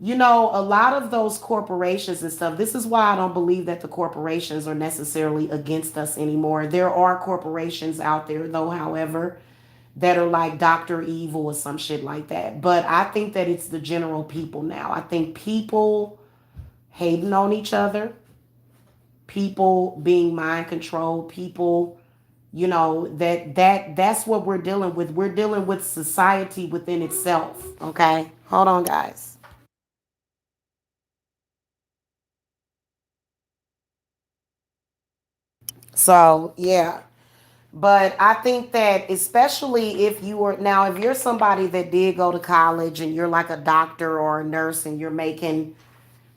A lot of those corporations and stuff, this is why I don't believe that the corporations are necessarily against us anymore. There are corporations out there, though, however, that are like Dr. Evil or some shit like that. But I think that it's the general people now. I think people hating on each other, people being mind controlled, people, that's what we're dealing with. We're dealing with society within itself. Okay, hold on, guys. So yeah, but I think that, especially if you're somebody that did go to college and you're like a doctor or a nurse and you're making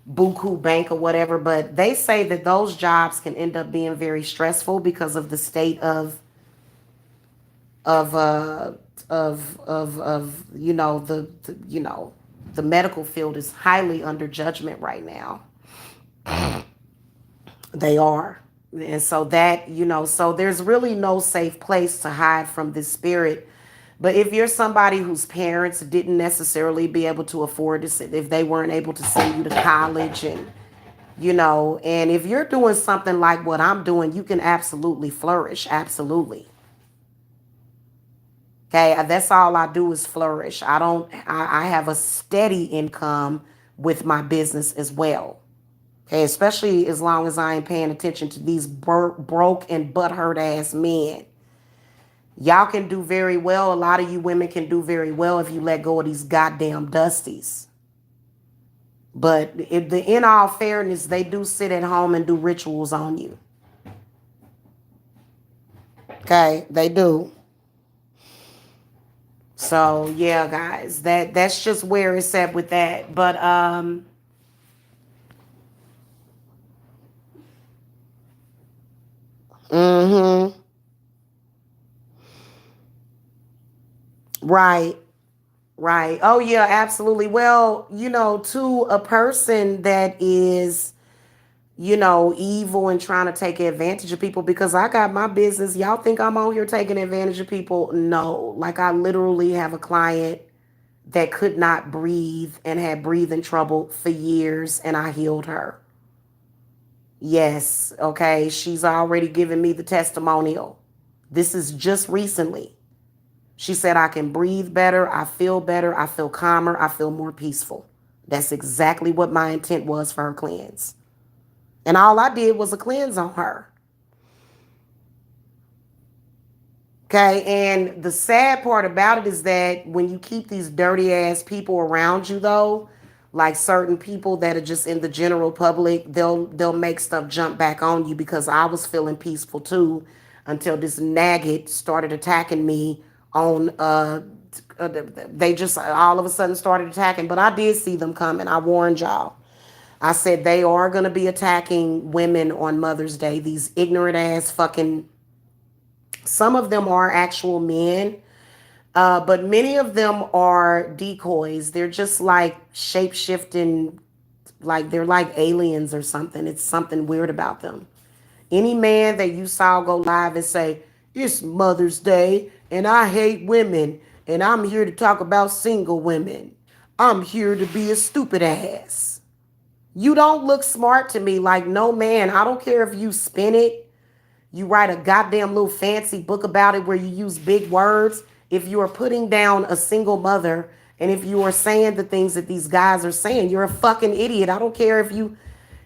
buku bank or whatever, but they say that those jobs can end up being very stressful, because of the state of uh of the medical field is highly under judgment right now. They are. And so so there's really no safe place to hide from this spirit. But if you're somebody whose parents didn't necessarily be able to afford to send, if they weren't able to send you to college, and if you're doing something like what I'm doing, you can absolutely flourish. Absolutely. Okay. That's all I do is flourish. I have a steady income with my business as well. Okay, especially as long as I ain't paying attention to these broke and butthurt ass men. Y'all can do very well. A lot of you women can do very well if you let go of these goddamn dusties. But in all fairness, they do sit at home and do rituals on you. Okay, they do. So yeah, guys, that's just where it's at with that. But mm-hmm. Right. Right. Oh, yeah, absolutely. Well, to a person that is, evil and trying to take advantage of people, because I got my business. Y'all think I'm on here taking advantage of people? No. Like, I literally have a client that could not breathe and had breathing trouble for years, and I healed her. Yes. Okay. She's already given me the testimonial. This is just recently. She said, I can breathe better. I feel calmer. I feel more peaceful. That's exactly what my intent was for her cleanse. And all I did was a cleanse on her. Okay, and the sad part about it is that when you keep these dirty ass people around you, though, like certain people that are just in the general public, they'll make stuff jump back on you because I was feeling peaceful too until this nagget started attacking me on they just all of a sudden started attacking, but I did see them coming. I warned y'all. I said they are going to be attacking women on Mother's Day. These ignorant ass fucking, some of them are actual men, but many of them are decoys. They're just like shape shifting, like they're like aliens or something. It's something weird about them. Any man that you saw go live and say, "It's Mother's Day and I hate women and I'm here to talk about single women. I'm here to be a stupid ass." You don't look smart to me, like no man. I don't care if you spin it, you write a goddamn little fancy book about it where you use big words. If you are putting down a single mother and if you are saying the things that these guys are saying, you're a fucking idiot. I don't care if you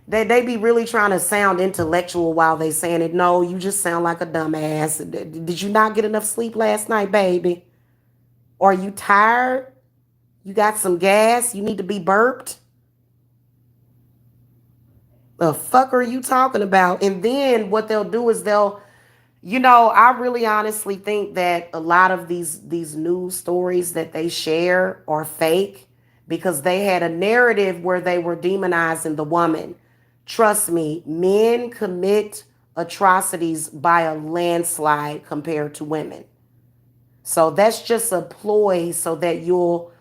they be really trying to sound intellectual while they saying it. No, you just sound like a dumbass. Did you not get enough sleep last night, baby? Are you tired? You got some gas? You need to be burped? The fuck are you talking about? And then what they'll do is I really honestly think that a lot of these news stories that they share are fake because they had a narrative where they were demonizing the woman. Trust me, men commit atrocities by a landslide compared to women. So that's just a ploy so that you'll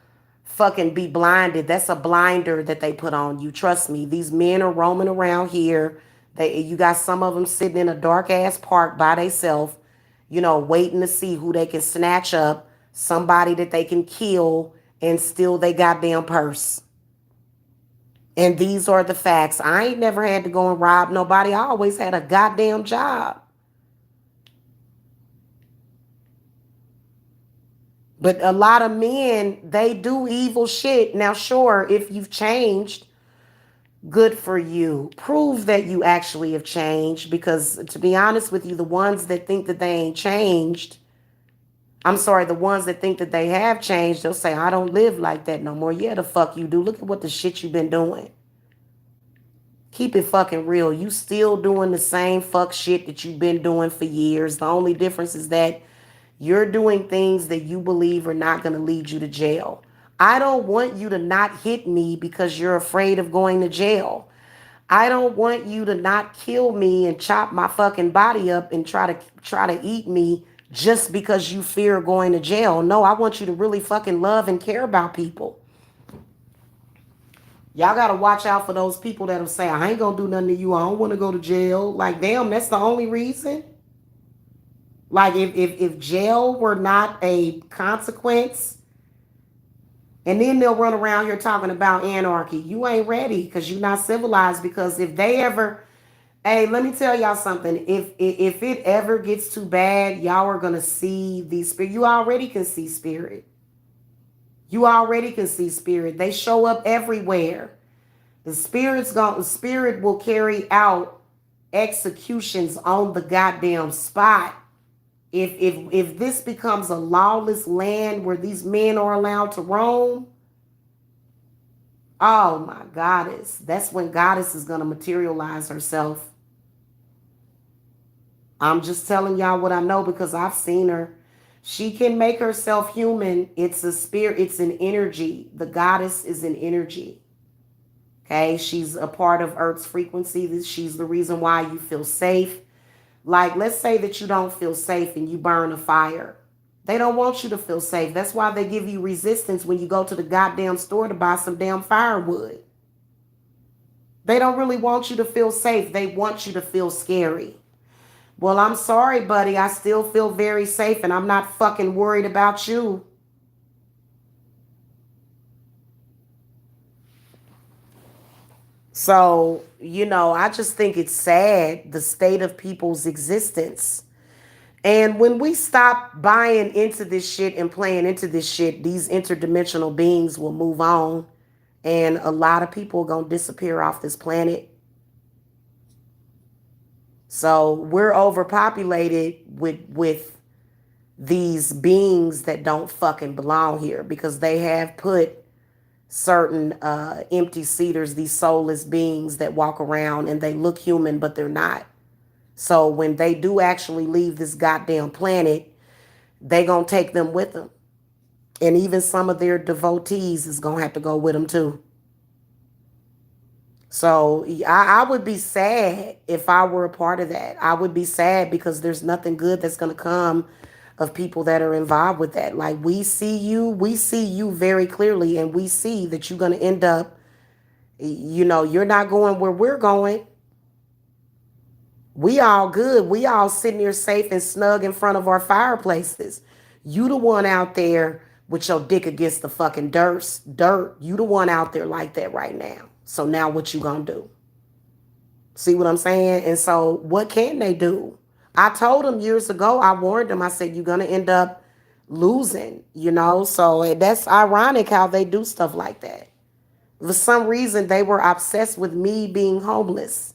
fucking be blinded. That's a blinder that they put on you. Trust me, these men are roaming around here. You got some of them sitting in a dark ass park by themselves, waiting to see who they can snatch up, somebody that they can kill and steal their goddamn purse. And these are the facts. I ain't never had to go and rob nobody. I always had a goddamn job. But a lot of men, they do evil shit. Now, sure, if you've changed, good for you. Prove that you actually have changed because, to be honest with you, the ones that think that they ain't changed, I'm sorry, the ones that think that they have changed, they'll say, I don't live like that no more. Yeah, the fuck you do. Look at what the shit you've been doing. Keep it fucking real. You still doing the same fuck shit that you've been doing for years. The only difference is that you're doing things that you believe are not going to lead you to jail. I don't want you to not hit me because you're afraid of going to jail. I don't want you to not kill me and chop my fucking body up and try to eat me just because you fear going to jail. No, I want you to really fucking love and care about people. Y'all gotta watch out for those people that'll say, I ain't gonna do nothing to you. I don't wanna go to jail. Like, damn, that's the only reason? Like, if jail were not a consequence, and then they'll run around here talking about anarchy. You ain't ready because you're not civilized. Because if they ever, hey, let me tell y'all something. If it ever gets too bad, y'all are gonna see these spirit. You already can see spirit. You already can see spirit. They show up everywhere. The spirit will carry out executions on the goddamn spot. If this becomes a lawless land where these men are allowed to roam, oh my goddess, that's when goddess is gonna materialize herself. I'm just telling y'all what I know because I've seen her. She can make herself human. It's a spirit, it's an energy. The goddess is an energy. Okay, she's a part of Earth's frequency. She's the reason why you feel safe. Like, let's say that you don't feel safe and you burn a fire. They don't want you to feel safe. That's why they give you resistance when you go to the goddamn store to buy some damn firewood. They don't really want you to feel safe. They want you to feel scary. Well, I'm sorry, buddy. I still feel very safe and I'm not fucking worried about you. So, I just think it's sad the state of people's existence. And when we stop buying into this shit and playing into this shit, these interdimensional beings will move on. and a lot of people are gonna disappear off this planet. So we're overpopulated with these beings that don't fucking belong here because they have put certain empty seaters, these soulless beings that walk around and they look human but they're not. So when they do actually leave this goddamn planet, they gonna take them with them, and even some of their devotees is gonna have to go with them too. So I would be sad if I were a part of that. I would be sad because there's nothing good that's going to come of people that are involved with that. Like we see you very clearly, and we see that you're going to end up, you're not going where we're going. We all good. We all sitting here safe and snug in front of our fireplaces. You the one out there with your dick against the fucking dirt. You the one out there like that right now. So now what you gonna do? See what I'm saying? And so what can they do? I told them years ago, I warned them, I said, you're gonna end up losing. So that's ironic how they do stuff like that. For some reason, they were obsessed with me being homeless.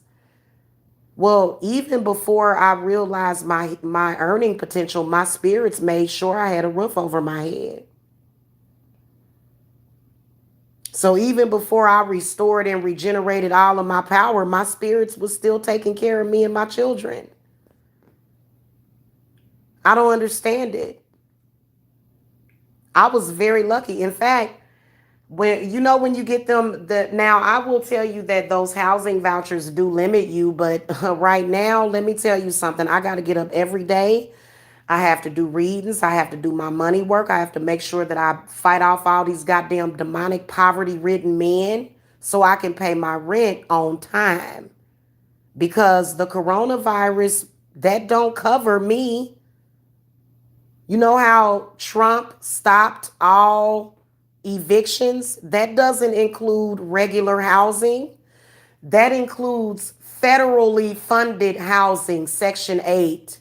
Well, even before I realized my earning potential, my spirits made sure I had a roof over my head. So even before I restored and regenerated all of my power, my spirits was still taking care of me and my children. I don't understand it. I was very lucky. In fact, when you get them, now I will tell you that those housing vouchers do limit you, but right now, let me tell you something. I got to get up every day. I have to do readings. I have to do my money work. I have to make sure that I fight off all these goddamn demonic poverty ridden men so I can pay my rent on time. Because the coronavirus, that don't cover me. You know how Trump stopped all evictions? That doesn't include regular housing. That includes federally funded housing, Section 8.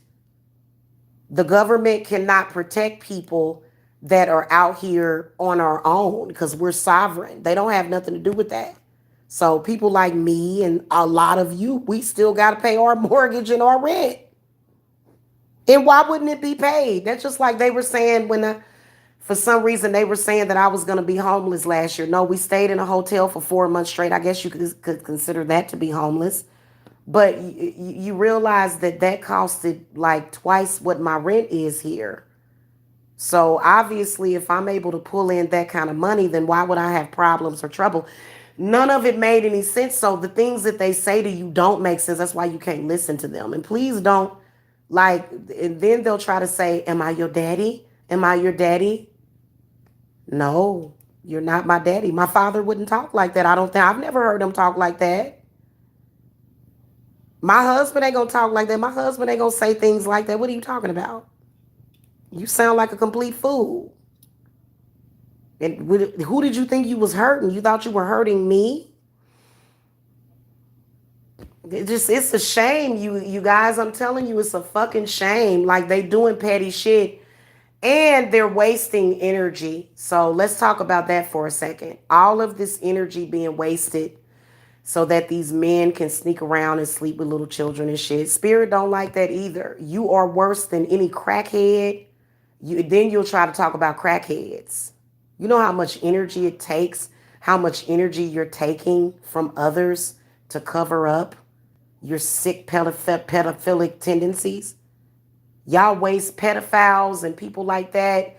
The government cannot protect people that are out here on our own because we're sovereign. They don't have nothing to do with that. So people like me and a lot of you, we still got to pay our mortgage and our rent. And why wouldn't it be paid? That's just like they were saying for some reason, they were saying that I was going to be homeless last year. No, we stayed in a hotel for 4 months straight. I guess you could consider that to be homeless. But you realize that costed like twice what my rent is here. So obviously, if I'm able to pull in that kind of money, then why would I have problems or trouble? None of it made any sense. So the things that they say to you don't make sense. That's why you can't listen to them. And please don't and then they'll try to say, am I your daddy? Am I your daddy? No, you're not my daddy. My father wouldn't talk like that. I don't think I've never heard him talk like that. My husband ain't gonna talk like that. My husband ain't gonna say things like that. What are you talking about? You sound like a complete fool. And who did you think you was hurting? You thought you were hurting me? It's a shame, you guys. I'm telling you, it's a fucking shame. Like they doing petty shit and they're wasting energy. So let's talk about that for a second. All of this energy being wasted so that these men can sneak around and sleep with little children and shit. Spirit don't like that either. You are worse than any crackhead. Then you'll try to talk about crackheads. You know how much energy it takes, how much energy you're taking from others to cover up your sick pedophilic tendencies. Y'all waste pedophiles and people like that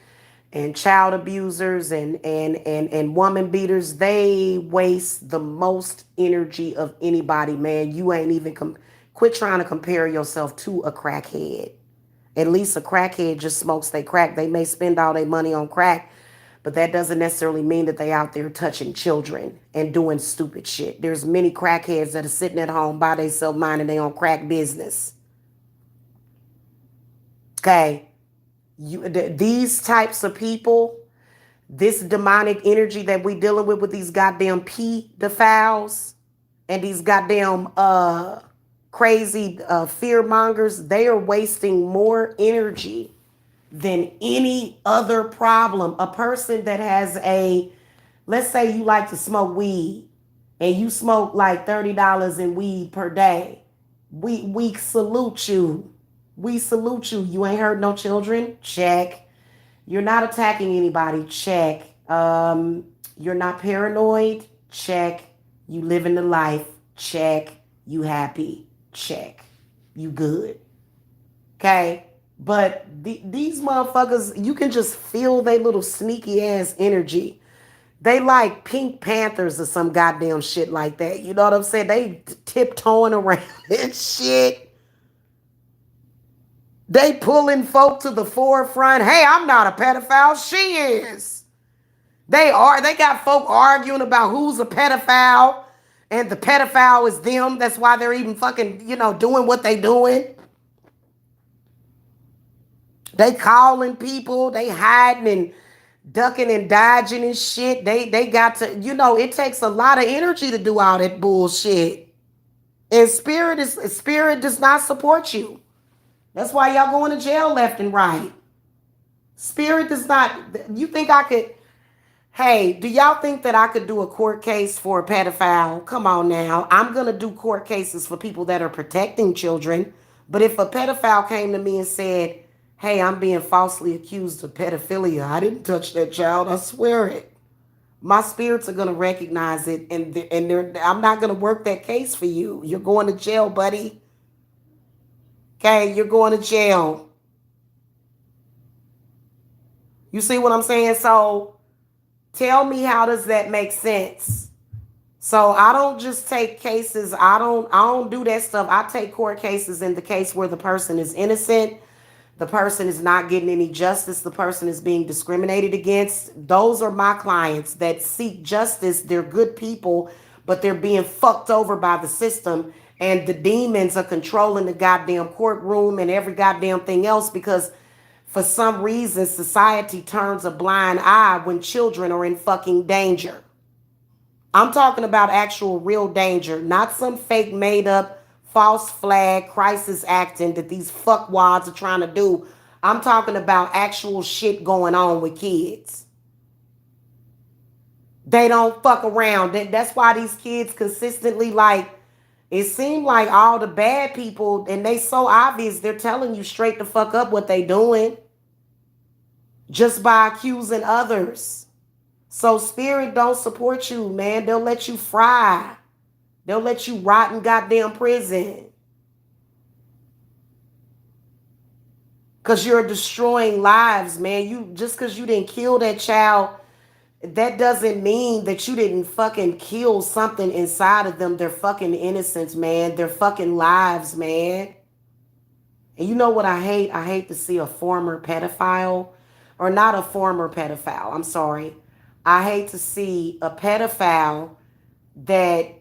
and child abusers and woman beaters. They waste the most energy of anybody, man. You ain't even quit trying to compare yourself to a crackhead. At least a crackhead just smokes they crack. They may spend all their money on crack, but that doesn't necessarily mean that they out there touching children and doing stupid shit. There's many crackheads that are sitting at home by themselves minding their own crack business. Okay. These types of people, this demonic energy that we dealing with these goddamn pedophiles and these goddamn crazy fear mongers, they are wasting more energy than any other problem. A person that has a Let's say you like to smoke weed and you smoke like $30 in weed per day. We salute you. We salute you. You ain't hurt no children. Check. You're not attacking anybody. Check. You're not paranoid. Check. You living the life. Check. You happy. Check. You good. Okay. But these motherfuckers, you can just feel their little sneaky ass energy. They like Pink Panthers or some goddamn shit like that. You know what I'm saying? They tiptoeing around and shit. They pulling folk to the forefront. Hey, I'm not a pedophile. She is. They got folk arguing about who's a pedophile, and the pedophile is them. That's why they're even fucking, doing what they doing. They calling people, they hiding and ducking and dodging and shit. They got to, it takes a lot of energy to do all that bullshit. And spirit does not support you. That's why y'all going to jail left and right. Spirit does not. You think I could? Hey, do y'all think that I could do a court case for a pedophile? Come on now. I'm going to do court cases for people that are protecting children. But if a pedophile came to me and said, hey, I'm being falsely accused of pedophilia, I didn't touch that child, I swear it. My spirits are going to recognize it, and I'm not going to work that case for you. You're going to jail, buddy. Okay, you're going to jail. You see what I'm saying? So tell me, how does that make sense? So I don't just take cases. I don't do that stuff. I take court cases in the case where the person is innocent, the person is not getting any justice, the person is being discriminated against. Those are my clients that seek justice. They're good people, but they're being fucked over by the system, and the demons are controlling the goddamn courtroom and every goddamn thing else because for some reason society turns a blind eye when children are in fucking danger. I'm talking about actual real danger, not some fake made up false flag crisis acting that these fuckwads are trying to do. I'm talking about actual shit going on with kids. They don't fuck around. That's why these kids consistently, like, it seemed like all the bad people, and they so obvious, they're telling you straight the fuck up what they doing just by accusing others. So spirit don't support you, man. They'll let you fry. They'll let you rot in goddamn prison. Cause you're destroying lives, man. You just cause you didn't kill that child, that doesn't mean that you didn't fucking kill something inside of them. They're fucking innocents, man. They're fucking lives, man. And you know what I hate? I hate to see a former pedophile, or not a former pedophile. I'm sorry. I hate to see a pedophile that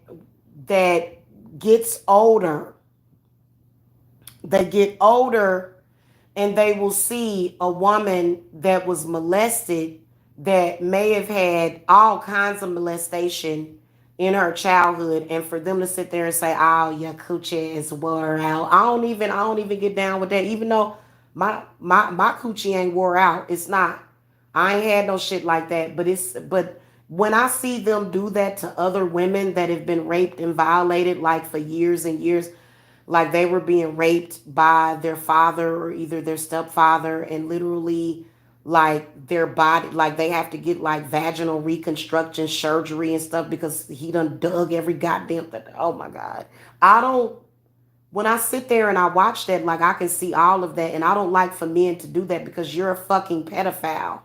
gets older. They get older and they will see a woman that was molested, that may have had all kinds of molestation in her childhood, and for them to sit there and say, "Oh, your coochie is wore out." I don't even get down with that. Even though my coochie ain't wore out, it's not. I ain't had no shit like that. But when I see them do that to other women that have been raped and violated like for years and years, like they were being raped by their father or either their stepfather, and literally like their body, like they have to get like vaginal reconstruction surgery and stuff because he done dug every goddamn thing. Oh my God. I don't, when I sit there and I watch that, like I can see all of that, and I don't like for men to do that because you're a fucking pedophile.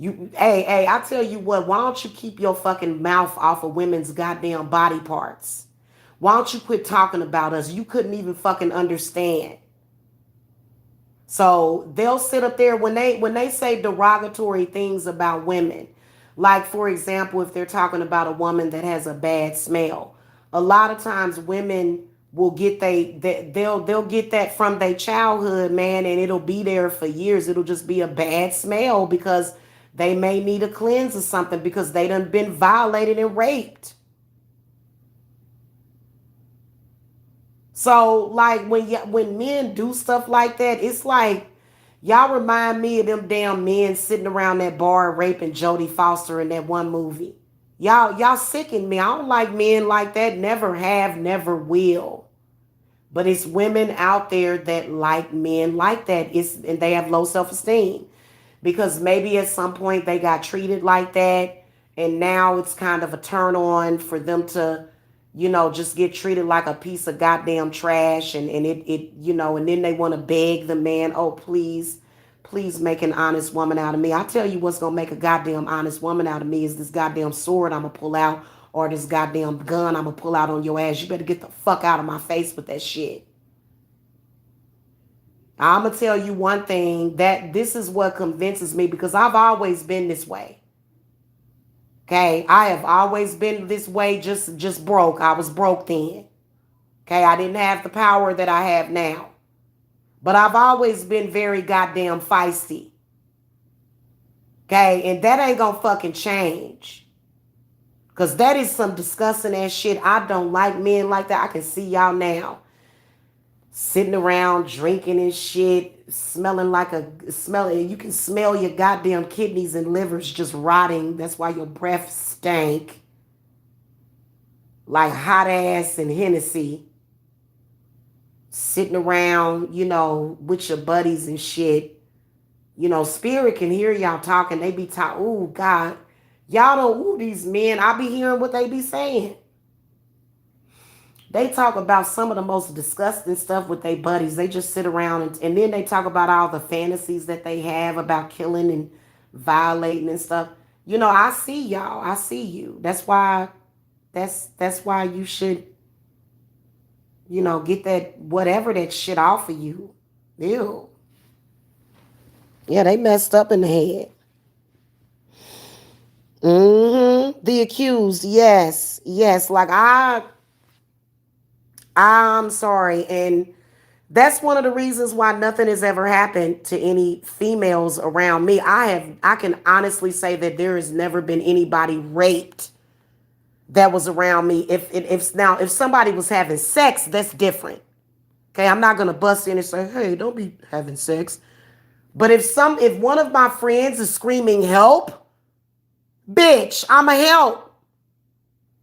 Hey, I tell you what, why don't you keep your fucking mouth off of women's goddamn body parts? Why don't you quit talking about us? You couldn't even fucking understand. So they'll sit up there when they say derogatory things about women. Like for example, if they're talking about a woman that has a bad smell, a lot of times women will they'll get that from their childhood, man, and it'll be there for years. It'll just be a bad smell because they may need a cleanse or something because they done been violated and raped. So like when men do stuff like that, it's like Y'all remind me of them damn men sitting around that bar raping Jodie Foster in that one movie. Y'all sicken me. I don't like men like that. Never have, never will. But it's women out there that like men like that. And they have low self-esteem because maybe at some point they got treated like that, and now it's kind of a turn on for them to, just get treated like a piece of goddamn trash, and and then they want to beg the man, oh, please make an honest woman out of me. I tell you what's gonna make a goddamn honest woman out of me is this goddamn sword I'm gonna pull out, or this goddamn gun I'm gonna pull out on your ass. You better get the fuck out of my face with that shit. I'm gonna tell you one thing, that this is what convinces me, because I've always been this way. Okay, I have always been this way, just broke. I was broke then. Okay, I didn't have the power that I have now. But I've always been very goddamn feisty. Okay, and that ain't gonna fucking change. Cause that is some disgusting ass shit. I don't like men like that. I can see y'all now sitting around drinking and shit, smelling like a smelling. You can smell your goddamn kidneys and livers just rotting. That's why your breath stank like hot ass and Hennessy. Sitting around, with your buddies and shit. Spirit can hear y'all talking. They be talking. Ooh, God, y'all don't. Ooh, these men. I be hearing what they be saying. They talk about some of the most disgusting stuff with their buddies. They just sit around, and then they talk about all the fantasies that they have about killing and violating and stuff. I see y'all. I see you. That's why you should, get that whatever that shit off of you. Ew. Yeah, they messed up in the head. The accused, yes, yes. Like I'm sorry, and that's one of the reasons why nothing has ever happened to any females around me. I can honestly say that there has never been anybody raped that was around me. If somebody was having sex, that's different. Okay, I'm not gonna bust in and say, hey, don't be having sex. But if one of my friends is screaming help, bitch, I'ma help.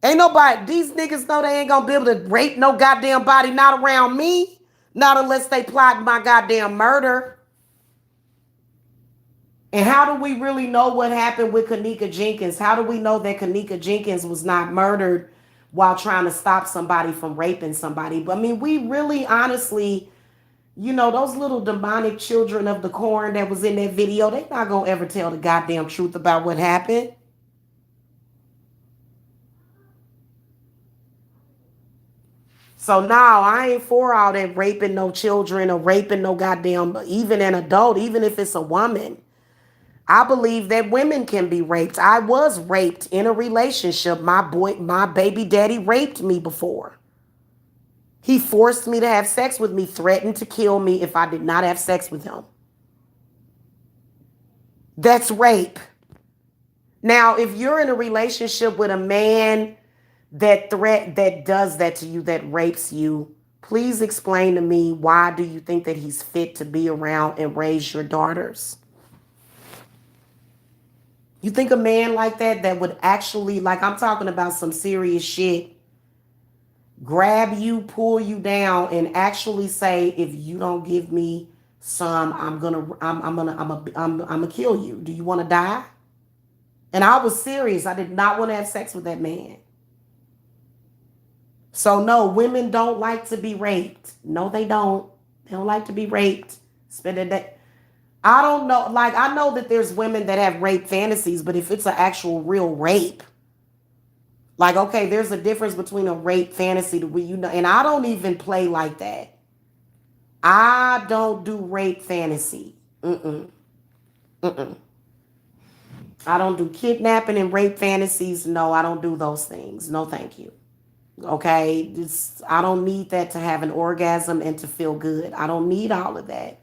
Ain't nobody, these niggas know they ain't gonna be able to rape no goddamn body, not around me. Not unless they plot my goddamn murder. And how do we really know what happened with Kanika Jenkins? How do we know that Kanika Jenkins was not murdered while trying to stop somebody from raping somebody? But I mean, we really honestly, those little demonic children of the corn that was in that video, they not gonna ever tell the goddamn truth about what happened. So now I ain't for all that raping no children or raping no goddamn, even an adult, even if it's a woman. I believe that women can be raped. I was raped in a relationship. My baby daddy raped me before. He forced me to have sex with me, threatened to kill me if I did not have sex with him. That's rape. Now, if you're in a relationship with a man that does that to you, that rapes you, please explain to me, why do you think that he's fit to be around and raise your daughters? You think a man like that would actually, like, I'm talking about some serious shit, grab you, pull you down, and actually say, if you don't give me some, I'm gonna kill you. Do you want to die? And I was serious. I did not want to have sex with that man. So no, women don't like to be raped. No, they don't. They don't like to be raped. Spending that. I don't know. Like, I know that there's women that have rape fantasies, but if it's an actual real rape, like, okay, there's a difference between a rape fantasy to where and I don't even play like that. I don't do rape fantasy. Mm-mm. Mm-mm. I don't do kidnapping and rape fantasies. No, I don't do those things. No, thank you. Okay, I don't need that to have an orgasm and to feel good. I don't need all of that.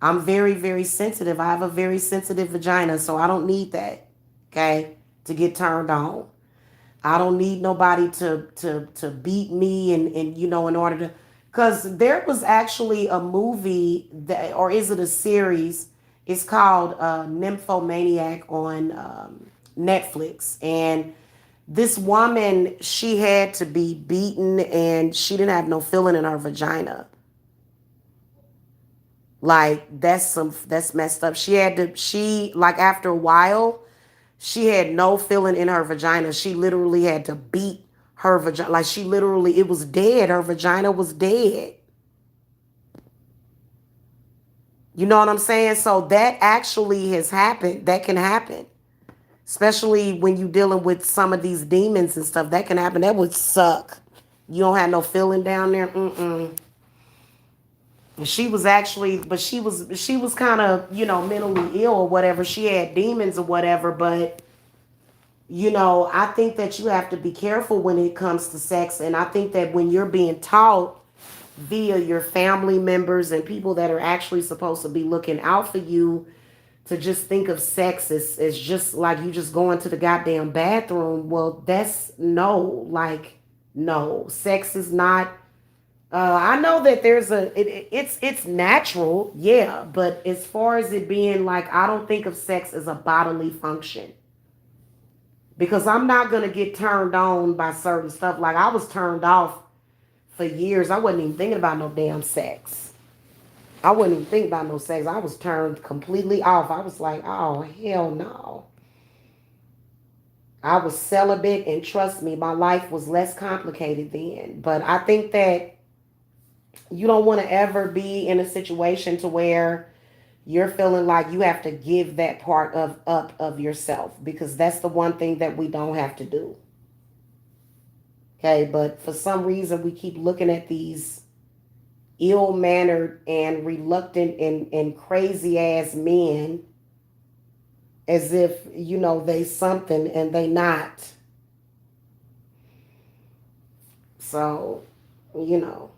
I'm very, very sensitive. I have a very sensitive vagina, so I don't need that. Okay, to get turned on. I don't need nobody to beat me and in order to. Because there was actually a movie that, or is it a series? It's called Nymphomaniac on Netflix. And this woman, she had to be beaten and she didn't have no feeling in her vagina. Like that's messed up. She had to, she, like, after a while, she had no feeling in her vagina. She literally had to beat her vagina. Like, she literally, it was dead. Her vagina was dead. You know what I'm saying? So that actually has happened. That can happen. Especially when you're dealing with some of these demons and stuff. That can happen. That would suck. You don't have no feeling down there. Mm-mm. She was actually, but she was kind of, mentally ill or whatever. She had demons or whatever, but I think that you have to be careful when it comes to sex. And I think that when you're being taught via your family members and people that are actually supposed to be looking out for you, to just think of sex as just like you just going to the goddamn bathroom. Well, that's no, like, no, sex is not. I know that there's it's natural, yeah, but as far as it being like, I don't think of sex as a bodily function because I'm not gonna get turned on by certain stuff. Like, I was turned off for years. I wasn't even thinking about no damn sex. I wouldn't even think about no sex. I was turned completely off. I was like, oh, hell no. I was celibate, and trust me, my life was less complicated then. But I think that you don't want to ever be in a situation to where you're feeling like you have to give that part of up of yourself, because that's the one thing that we don't have to do. Okay, but for some reason we keep looking at these ill-mannered and reluctant and crazy ass men as if they something and they not. So, you know.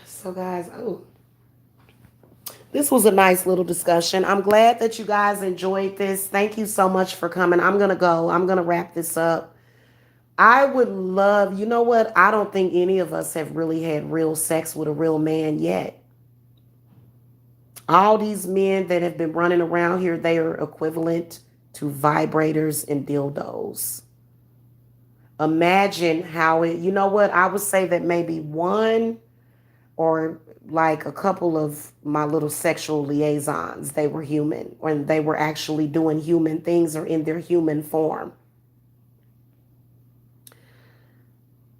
So guys, oh, this was a nice little discussion. I'm glad that you guys enjoyed this. Thank you so much for coming. I'm gonna go. I'm gonna wrap this up. I would love, you know what? I don't think any of us have really had real sex with a real man yet. All these men that have been running around here, they are equivalent to vibrators and dildos. Imagine how it, you know what? I would say that maybe one or like a couple of my little sexual liaisons, they were human, or they were actually doing human things or in their human form.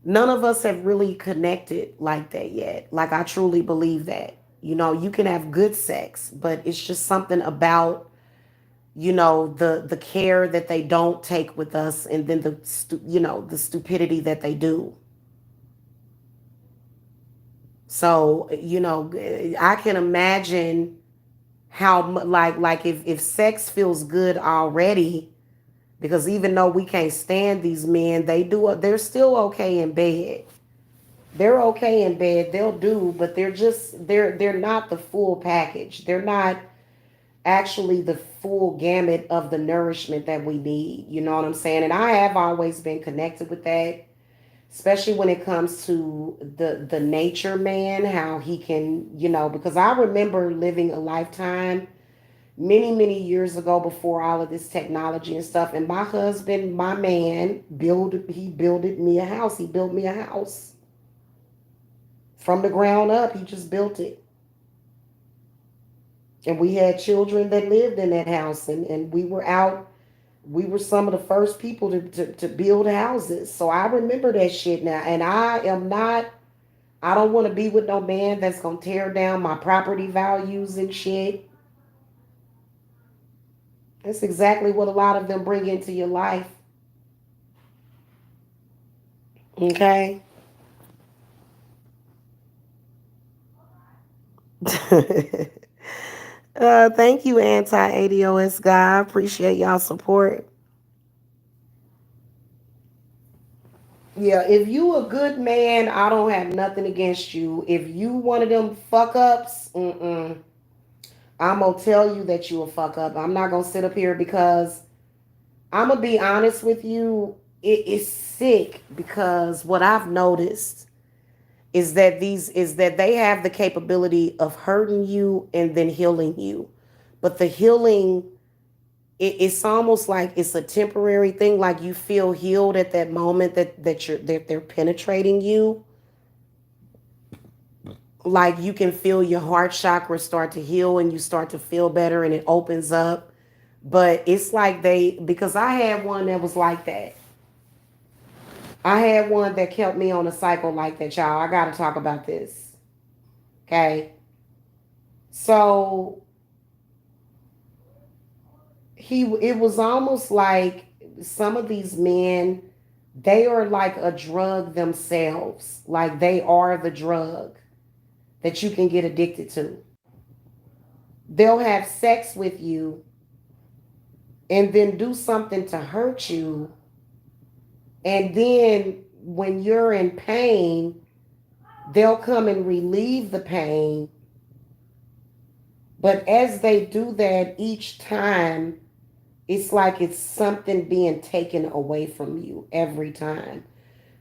None of us have really connected like that yet. Like, I truly believe that. You can have good sex, but it's just something about, the care that they don't take with us, and then the stupidity that they do. So, I can imagine how like if sex feels good already, because even though we can't stand these men, they're still okay in bed. They're okay in bed. They'll do, but they're not the full package. They're not actually the full gamut of the nourishment that we need. You know what I'm saying? And I have always been connected with that, especially when it comes to the nature man, how he can, because I remember living a lifetime many, many years ago before all of this technology and stuff. And my husband, my man, he builded me a house. He built me a house from the ground up. He just built it. And we had children that lived in that house, and we were out. We were some of the first people to build houses. So I remember that shit now. And I don't want to be with no man that's going to tear down my property values and shit. That's exactly what a lot of them bring into your life. Okay? Thank you, anti ADOS guy. Appreciate y'all support. Yeah, if you a good man, I don't have nothing against you. If you one of them fuck ups, mm-mm. I'm gonna tell you that you a fuck up. I'm not gonna sit up here because I'm gonna be honest with you. It is sick because what I've noticed is that they have the capability of hurting you and then healing you, but the healing it's almost like it's a temporary thing. Like you feel healed at that moment that they're penetrating you, like you can feel your heart chakra start to heal and you start to feel better and it opens up. But it's like because I had one that was like that. I had one that kept me on a cycle like that, y'all. I got to talk about this. Okay. So it was almost like some of these men, they are like a drug themselves. Like they are the drug that you can get addicted to. They'll have sex with you and then do something to hurt you. And then when you're in pain, they'll come and relieve the pain. But as they do that each time, it's like it's something being taken away from you every time.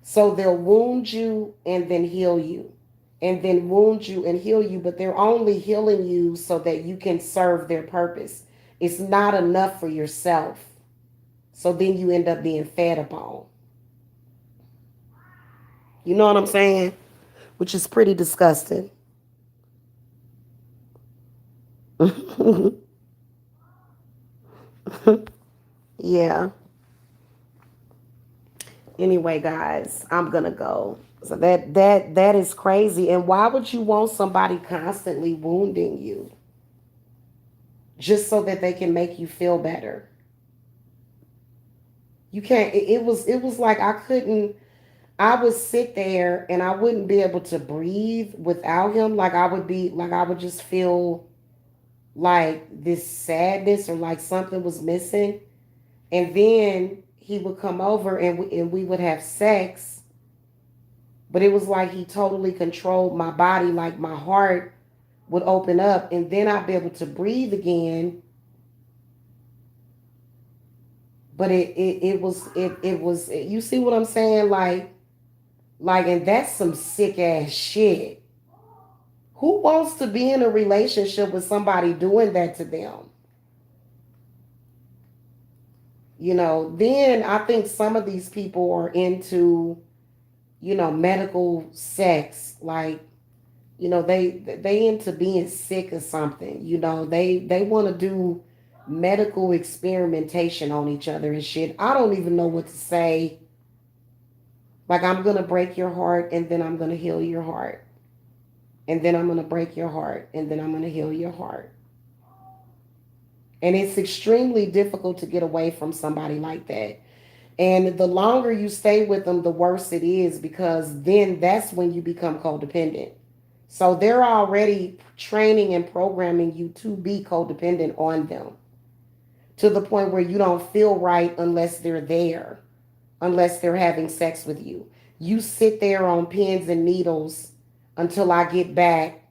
So they'll wound you and then heal you, and then wound you and heal you, but they're only healing you so that you can serve their purpose. It's not enough for yourself. So then you end up being fed upon. You know what I'm saying? Which is pretty disgusting. Yeah. Anyway, guys, I'm gonna go. So that is crazy. And why would you want somebody constantly wounding you just so that they can make you feel better? You can't. It was like I couldn't. I would sit there and I wouldn't be able to breathe without him. Like I would just feel like this sadness or like something was missing. And then he would come over and we would have sex, but it was like he totally controlled my body. Like my heart would open up and then I'd be able to breathe again. But it was you see what I'm saying? Like and that's some sick ass shit. Who wants to be in a relationship with somebody doing that to them? Then I think some of these people are into, medical sex. Like, they into being sick or something. They want to do medical experimentation on each other and shit. I don't even know what to say. Like, I'm gonna break your heart and then I'm gonna heal your heart. And then I'm gonna break your heart and then I'm gonna heal your heart. And it's extremely difficult to get away from somebody like that. And the longer you stay with them, the worse it is because then that's when you become codependent. So they're already training and programming you to be codependent on them to the point where you don't feel right unless they're there, unless they're having sex with you. You sit there on pins and needles until I get back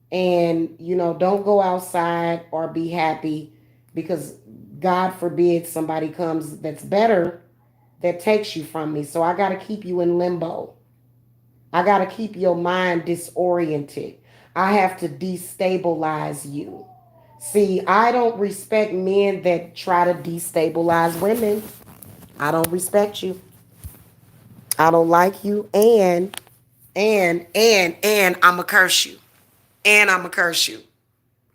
and, don't go outside or be happy because God forbid somebody comes that's better that takes you from me. So I got to keep you in limbo. I got to keep your mind disoriented. I have to destabilize you. See, I don't respect men that try to destabilize women. I don't respect you. I don't like you. And I'ma curse you. And I'ma curse you.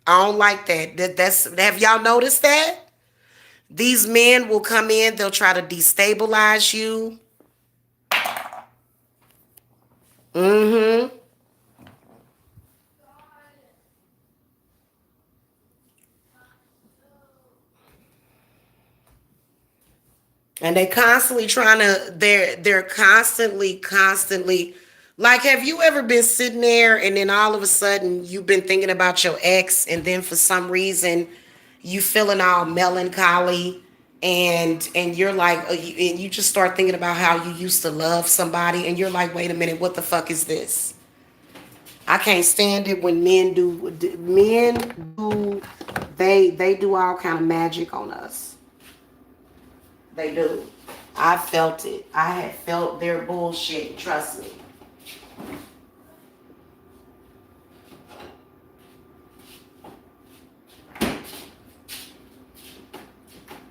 I don't like that. That's have y'all noticed that? These men will come in, they'll try to destabilize you. Mm-hmm. And they constantly trying to they're constantly like have you ever been sitting there and then all of a sudden you've been thinking about your ex and then for some reason you feeling all melancholy and you're like and you just start thinking about how you used to love somebody and you're like wait a minute what the fuck is this? I can't stand it when men do they do all kind of magic on us. They do. I felt it. I had felt their bullshit. Trust me.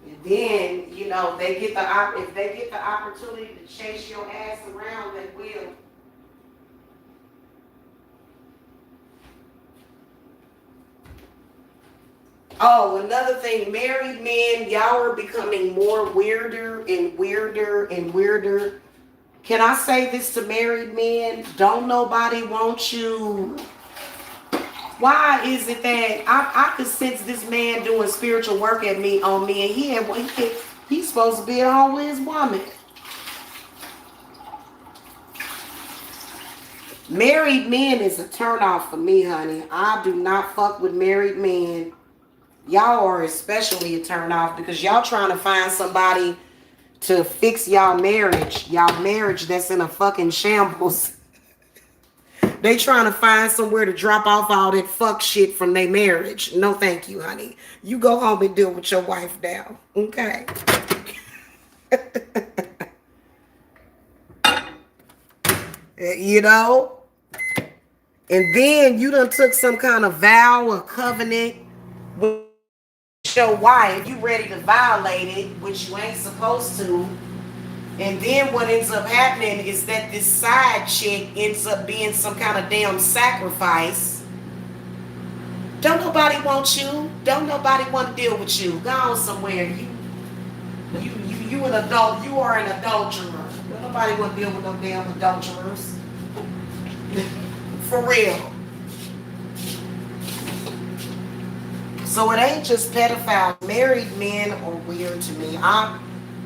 And then they get if they get the opportunity to chase your ass around, they will. Oh, another thing, married men, y'all are becoming more weirder and weirder and weirder. Can I say this to married men? Don't nobody want you. Why is it that I could sense this man doing spiritual work at me on me, and he's supposed to be all with his woman. Married men is a turnoff for me, honey. I do not fuck with married men. Y'all are especially a turnoff because y'all trying to find somebody to fix y'all marriage that's in a fucking shambles. They trying to find somewhere to drop off all that fuck shit from their marriage. No, thank you, honey. You go home and deal with your wife now. Okay. you know? And then you done took some kind of vow or covenant with your wife. You ready to violate it, which you ain't supposed to. And then what ends up happening is that this side chick ends up being some kind of damn sacrifice. Don't nobody want you. Don't nobody want to deal with you. Go on somewhere. You an adult. You are an adulterer. Don't nobody want to deal with no damn adulterers. For real. So it ain't just pedophiles. Married men are weird to me.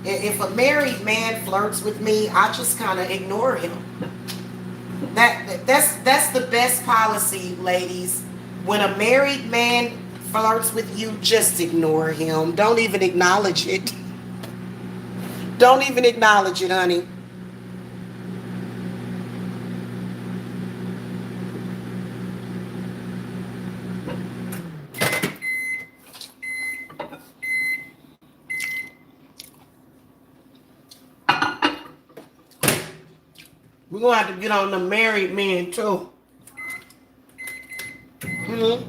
If a married man flirts with me, I just kind of ignore him. That's the best policy, ladies. When a married man flirts with you, just ignore him. Don't even acknowledge it. Don't even acknowledge it, honey. We're gonna have to get on the married men too. Hmm.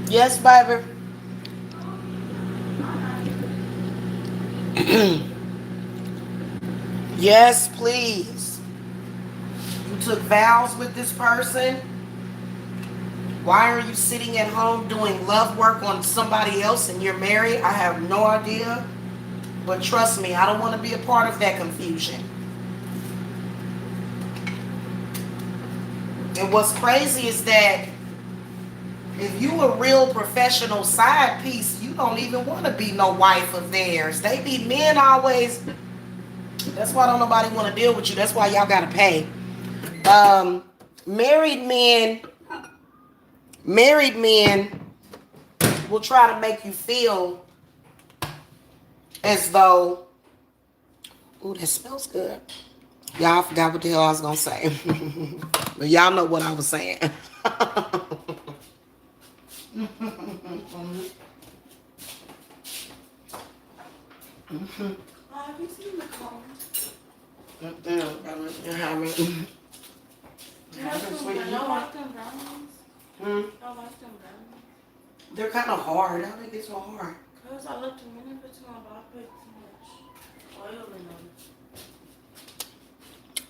Yes, baby. Yes, please. You took vows with this person. Why are you sitting at home doing love work on somebody else and you're married? I have no idea. But trust me, I don't want to be a part of that confusion. And what's crazy is that if you a real professional side piece, you don't even want to be no wife of theirs. They be men always. That's why don't nobody want to deal with you. That's why y'all gotta pay. Um, married men, married men will try to make you feel as though, ooh, that smells good. Y'all forgot what the hell I was gonna say. But y'all know what I was saying. Have you seen the cone? Y'all like them brownies? Y'all like them brownies? They're kind of hard. How they get so hard? Cause I looked a minute bit too much, but I put too much oil in them.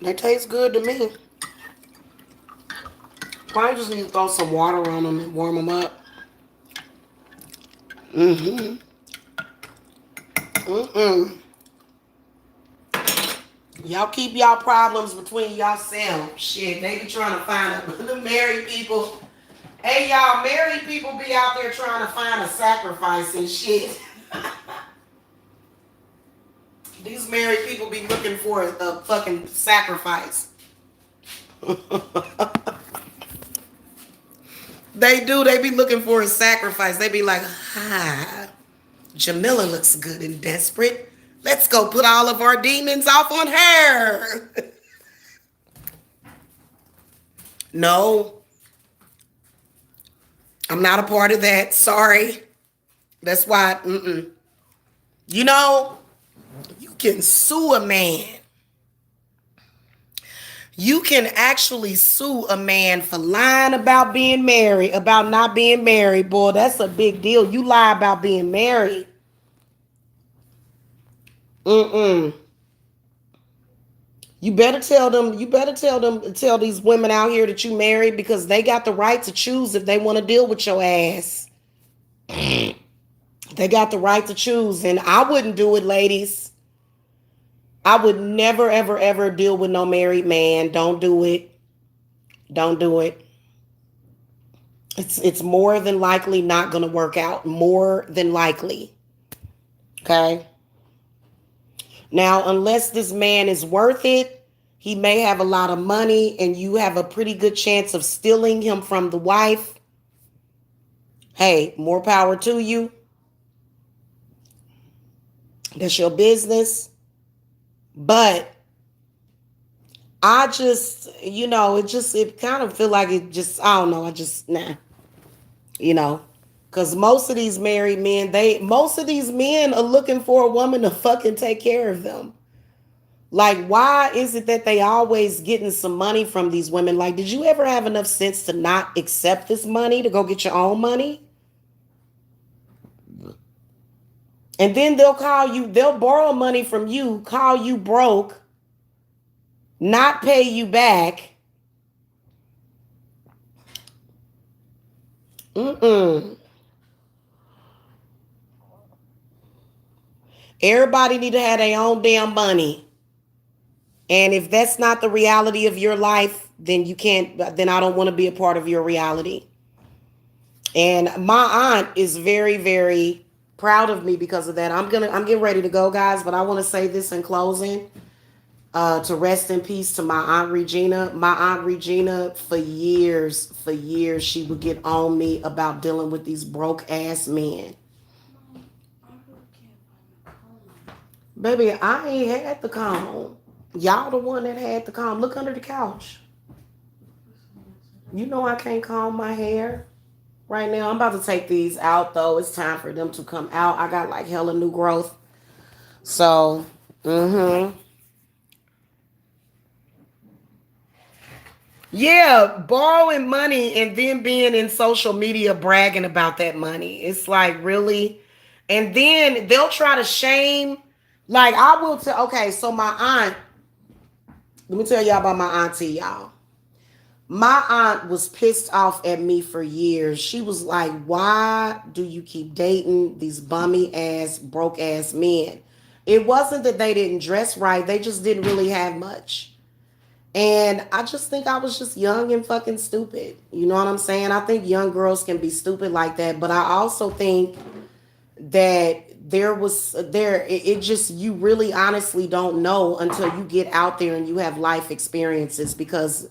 They taste good to me. Probably just need to throw some water on them and warm them up. Mm-hmm. Mm-mm. Y'all keep y'all problems between yourselves. Shit, they be trying to find the married people. Hey, y'all, married people be out there trying to find a sacrifice and shit. These married people be looking for a fucking sacrifice. They do. They be looking for a sacrifice. They be like, Jamila looks good and desperate. Let's go put all of our demons off on her. No, I'm not a part of that. Sorry. That's why, you know, you can sue a man. You can actually sue a man for lying about being married, about not being married. Boy, that's a big deal. You lie about being married. Mm-mm. Tell these women out here that you married because they got the right to choose if they want to deal with your ass. They got the right to choose. And I wouldn't do it, ladies. I would never, ever, ever deal with no married man. Don't do it. Don't do it. It's more than likely not gonna work out. More than likely. Okay. Now, unless this man is worth it, he may have a lot of money and you have a pretty good chance of stealing him from the wife. Hey, more power to you. That's your business. But I just, it kind of feel like it just, I don't know. I just, nah, you know, because most of these men are looking for a woman to fucking take care of them. Like, why is it that they always getting some money from these women? Like, did you ever have enough sense to not accept this money to go get your own money? And then they'll borrow money from you, call you broke, not pay you back. Mm-mm. Everybody need to have their own damn money. And if that's not the reality of your life, then I don't want to be a part of your reality. And my aunt is very, very proud of me because of that. I'm getting ready to go, guys, but I want to say this in closing. To rest in peace to my aunt Regina. My aunt Regina, for years, she would get on me about dealing with these broke ass men. Baby, I ain't had the comb. Y'all the one that had the comb. Look under the couch. You know I can't comb my hair right now. I'm about to take these out though. It's time for them to come out. I got like hella new growth. So, yeah, borrowing money and then being in social media bragging about that money. It's like, really? And then they'll try to shame. Like, I will tell, okay, so my aunt, let me tell y'all about my auntie, y'all. My aunt was pissed off at me for years. She was like, why do you keep dating these bummy ass, broke ass men? It wasn't that they didn't dress right, they just didn't really have much. And I just think I was just young and fucking stupid. You know what I'm saying? I think young girls can be stupid like that. But I also think that it just, you really honestly don't know until you get out there and you have life experiences, because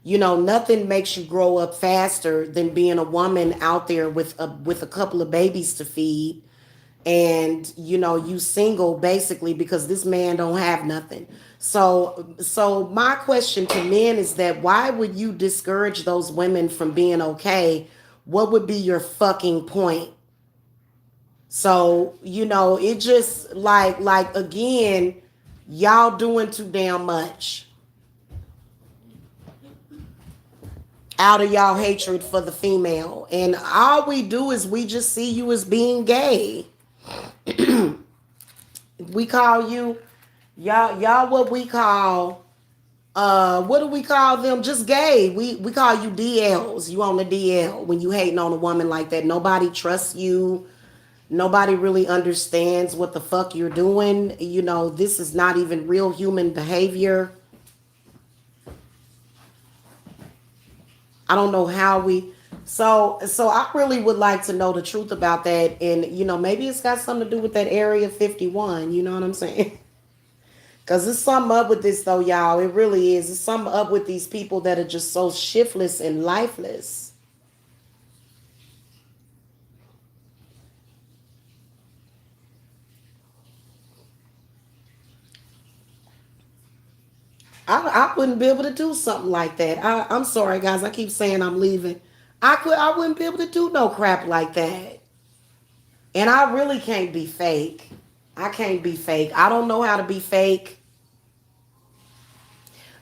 nothing makes you grow up faster than being a woman out there with a couple of babies to feed, and you single basically because this man don't have nothing. So my question to men is that, why would you discourage those women from being okay? What would be your fucking point? So it just like again, y'all doing too damn much out of y'all hatred for the female, and all we do is we just see you as being gay. We call you, y'all what we call, what do we call them? Just gay. We call you DLs. You on the DL when you hating on a woman like that. Nobody trusts you. Nobody really understands what the fuck you're doing. This is not even real human behavior. I don't know how we, so I really would like to know the truth about that. And maybe it's got something to do with that Area 51. You know what I'm saying? Because there's something up with this, though, y'all. It really is. There's something up with these people that are just so shiftless and lifeless. I wouldn't be able to do something like that. I'm sorry, guys. I keep saying I'm leaving. I wouldn't be able to do no crap like that. And I really can't be fake. I can't be fake. I don't know how to be fake.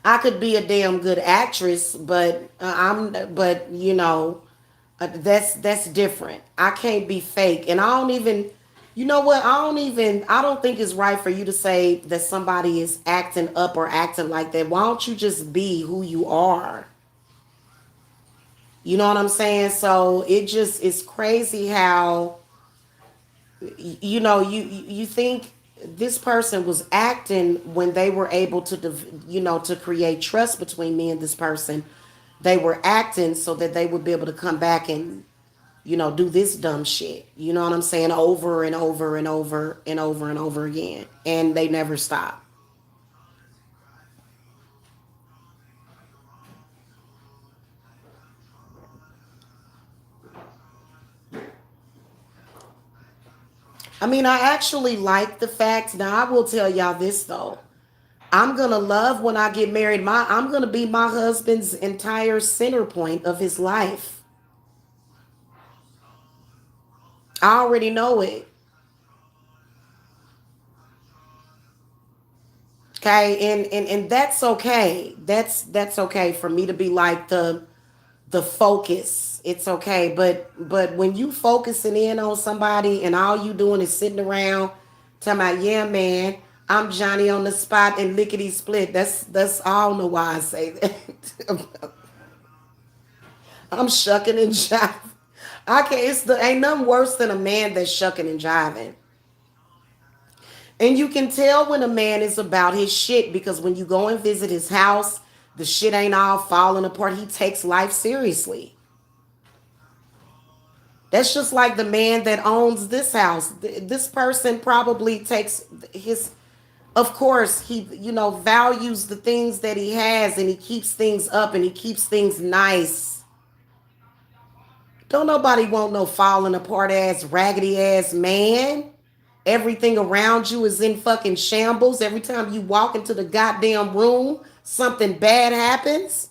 I could be a damn good actress, but but that's different. I can't be fake, and I don't even. You know what? I don't think it's right for you to say that somebody is acting up or acting like that. Why don't you just be who you are? You know what I'm saying? So it just is crazy how you think this person was acting when they were able to to create trust between me and this person. They were acting so that they would be able to come back and do this dumb shit. You know what I'm saying? Over and over and over and over and over again, and they never stop. I mean, I actually like the fact. Now, I will tell y'all this though. I'm gonna love when I get married. I'm gonna be my husband's entire center point of his life. I already know it. Okay, and that's okay. That's okay for me to be like the focus. It's okay, but when you focusing in on somebody and all you doing is sitting around talking about, yeah, man, I'm Johnny on the spot and lickety split. That's I don't know why I say that. I'm shucking and jiving. I can't. Ain't nothing worse than a man that's shucking and jiving. And you can tell when a man is about his shit because when you go and visit his house, the shit ain't all falling apart. He takes life seriously. That's just like the man that owns this house. This person probably takes his, of course, he, values the things that he has and he keeps things up and he keeps things nice. Don't nobody want no falling apart ass, raggedy ass man. Everything around you is in fucking shambles. Every time you walk into the goddamn room, something bad happens.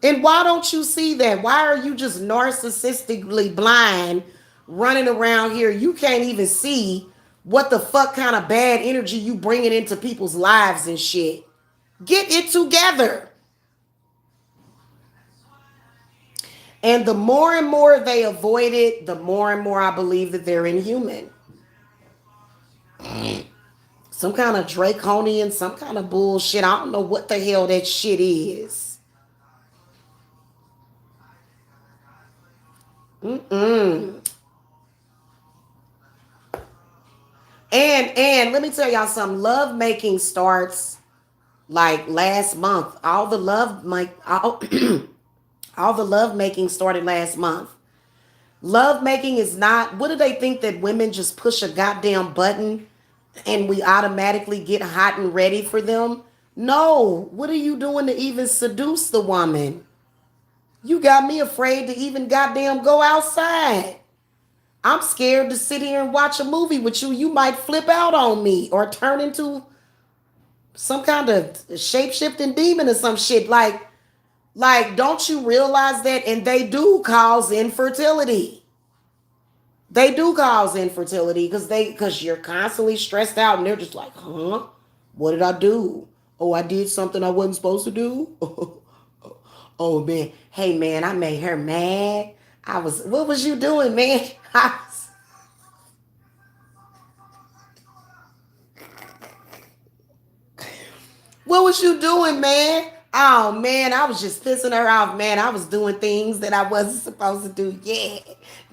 And why don't you see that? Why are you just narcissistically blind running around here? You can't even see what the fuck kind of bad energy you bringing into people's lives and shit. Get it together. And the more and more they avoid it, the more and more I believe that they're inhuman. Some kind of draconian, some kind of bullshit. I don't know what the hell that shit is. Mm-mm. And let me tell y'all something. Love making starts like last month. All the love making started last month. Love making is not. What do they think that women just push a goddamn button and we automatically get hot and ready for them? No. What are you doing to even seduce the woman? You got me afraid to even goddamn go outside. I'm scared to sit here and watch a movie with you. You might flip out on me or turn into some kind of shape-shifting demon or some shit. Like, don't you realize that? And they do cause infertility. They do cause infertility because you're constantly stressed out and they're just like, huh? What did I do? Oh, I did something I wasn't supposed to do. Oh man, hey man, I made her mad. What was you doing, man? What was you doing, man? Oh man, I was just pissing her off, man. I was doing things that I wasn't supposed to do. Yeah,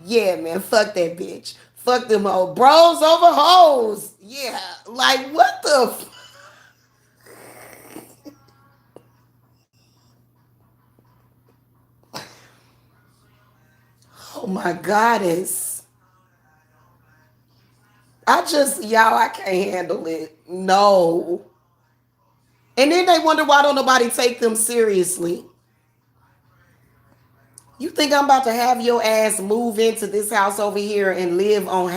yeah, man. Fuck that bitch. Fuck them old bros over hoes. Yeah, like what the? Oh my goddess. I can't handle it. No. And then they wonder why don't nobody take them seriously. You think I'm about to have your ass move into this house over here and live on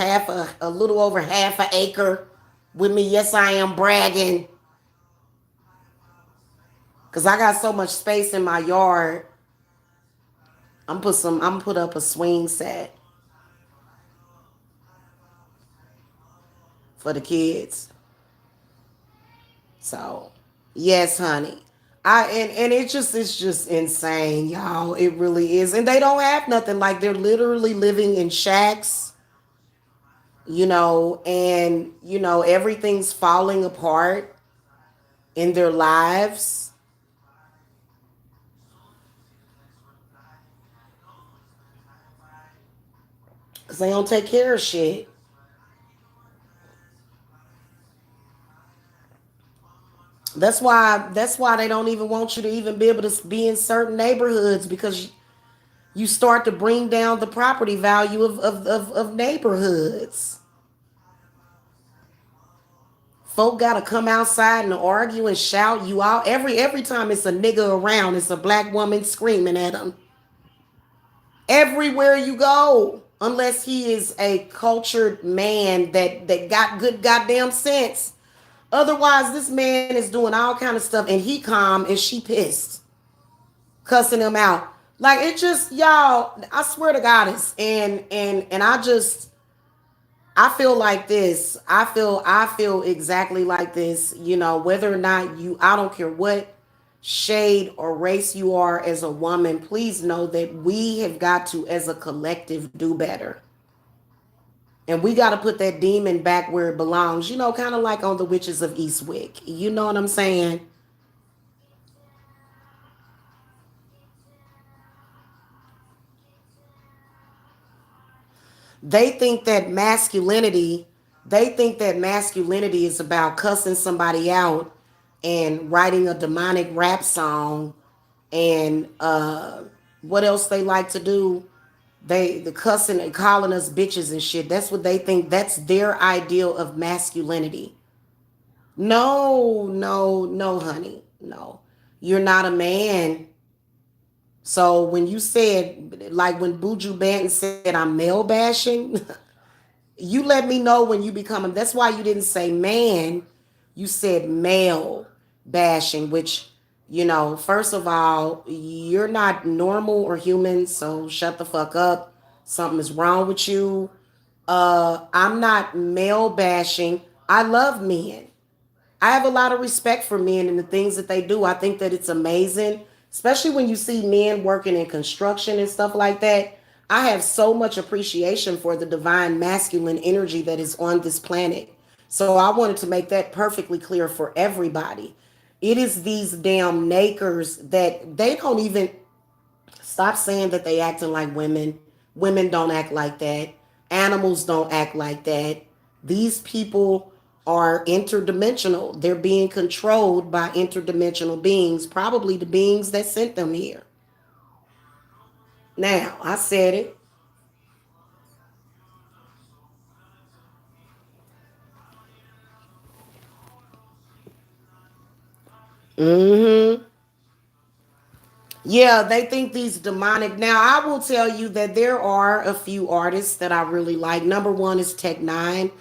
a little over half an acre with me? Yes, I am bragging. Cause I got so much space in my yard. I'm gonna put up a swing set for the kids. So yes, honey. And it's just insane, y'all. It really is. And they don't have nothing. Like they're literally living in shacks, and everything's falling apart in their lives because they don't take care of shit. That's why they don't even want you to even be able to be in certain neighborhoods because you start to bring down the property value of neighborhoods. Folk gotta come outside and argue and shout you out. Every time it's a nigga around, it's a black woman screaming at them. Everywhere you go. Unless he is a cultured man that got good goddamn sense. Otherwise, this man is doing all kind of stuff and he calm and she pissed, cussing him out. Like it just y'all, I swear to God, it's and I feel like this. I feel exactly like this, whether or not I don't care what shade or race you are as a woman, please know that we have got to as a collective do better. And we got to put that demon back where it belongs, kind of like on the Witches of Eastwick. You know what I'm saying? They think that masculinity, they think that masculinity is about cussing somebody out and writing a demonic rap song and what else they like to do? The cussing and calling us bitches and shit. That's what they think. That's their ideal of masculinity. No, no, no, honey. No. You're not a man. So when you said, like when Buju Banton said, I'm male bashing, you let me know when you become. That's why you didn't say man. You said male bashing, which, first of all, you're not normal or human, so shut the fuck up. Something is wrong with you. I'm not male bashing. I love men. I have a lot of respect for men and the things that they do. I think that it's amazing, especially when you see men working in construction and stuff like that. I have so much appreciation for the divine masculine energy that is on this planet. So I wanted to make that perfectly clear for everybody. It is these damn nakers that they don't even stop saying that they acting like women. Women don't act like that. Animals don't act like that. These people are interdimensional. They're being controlled by interdimensional beings, probably the beings that sent them here. Now, I said it. Mm-hmm. Yeah, they think these demonic. Now, I will tell you that there are a few artists that I really like. Number one is Tech Nine.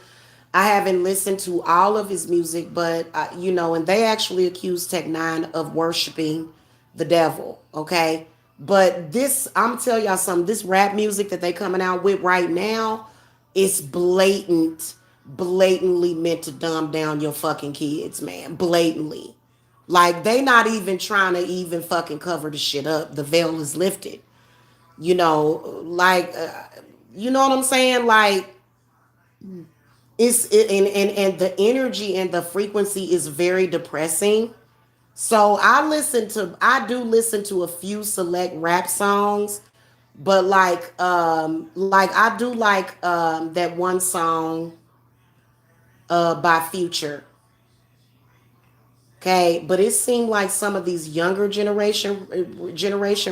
I haven't listened to all of his music, but and they actually accused Tech Nine of worshiping the devil. Okay, but I'm telling y'all something. This rap music that they coming out with right now is blatantly meant to dumb down your fucking kids, man. Blatantly. Like they not even trying to even fucking cover the shit up. The veil is lifted. You know, like you know what I'm saying? Like and the energy and the frequency is very depressing. So I do listen to a few select rap songs, but like I do like that one song by Future. Okay, but it seemed like some of these younger generation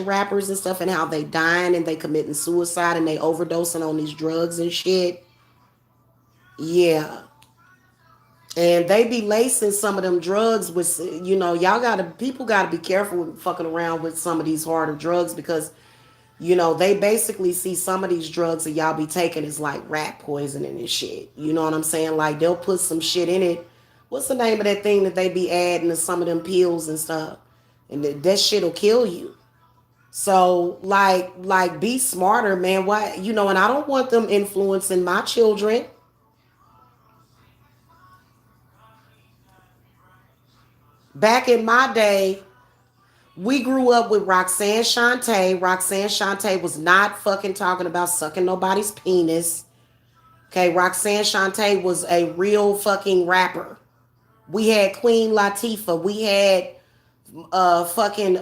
rappers and stuff, and how they dying and they committing suicide and they overdosing on these drugs and shit. Yeah, and they be lacing some of them drugs with, y'all gotta people gotta be careful with fucking around with some of these harder drugs because they basically see some of these drugs that y'all be taking as like rat poisoning and shit. You know what I'm saying? Like they'll put some shit in it. What's the name of that thing that they be adding to some of them pills and stuff? and that shit'll kill you. So be smarter, man. Why, and I don't want them influencing my children. Back in my day, we grew up with Roxanne Shante. Roxanne Shante was not fucking talking about sucking nobody's penis. Okay, Roxanne Shante was a real fucking rapper. We had Queen Latifah. We had fucking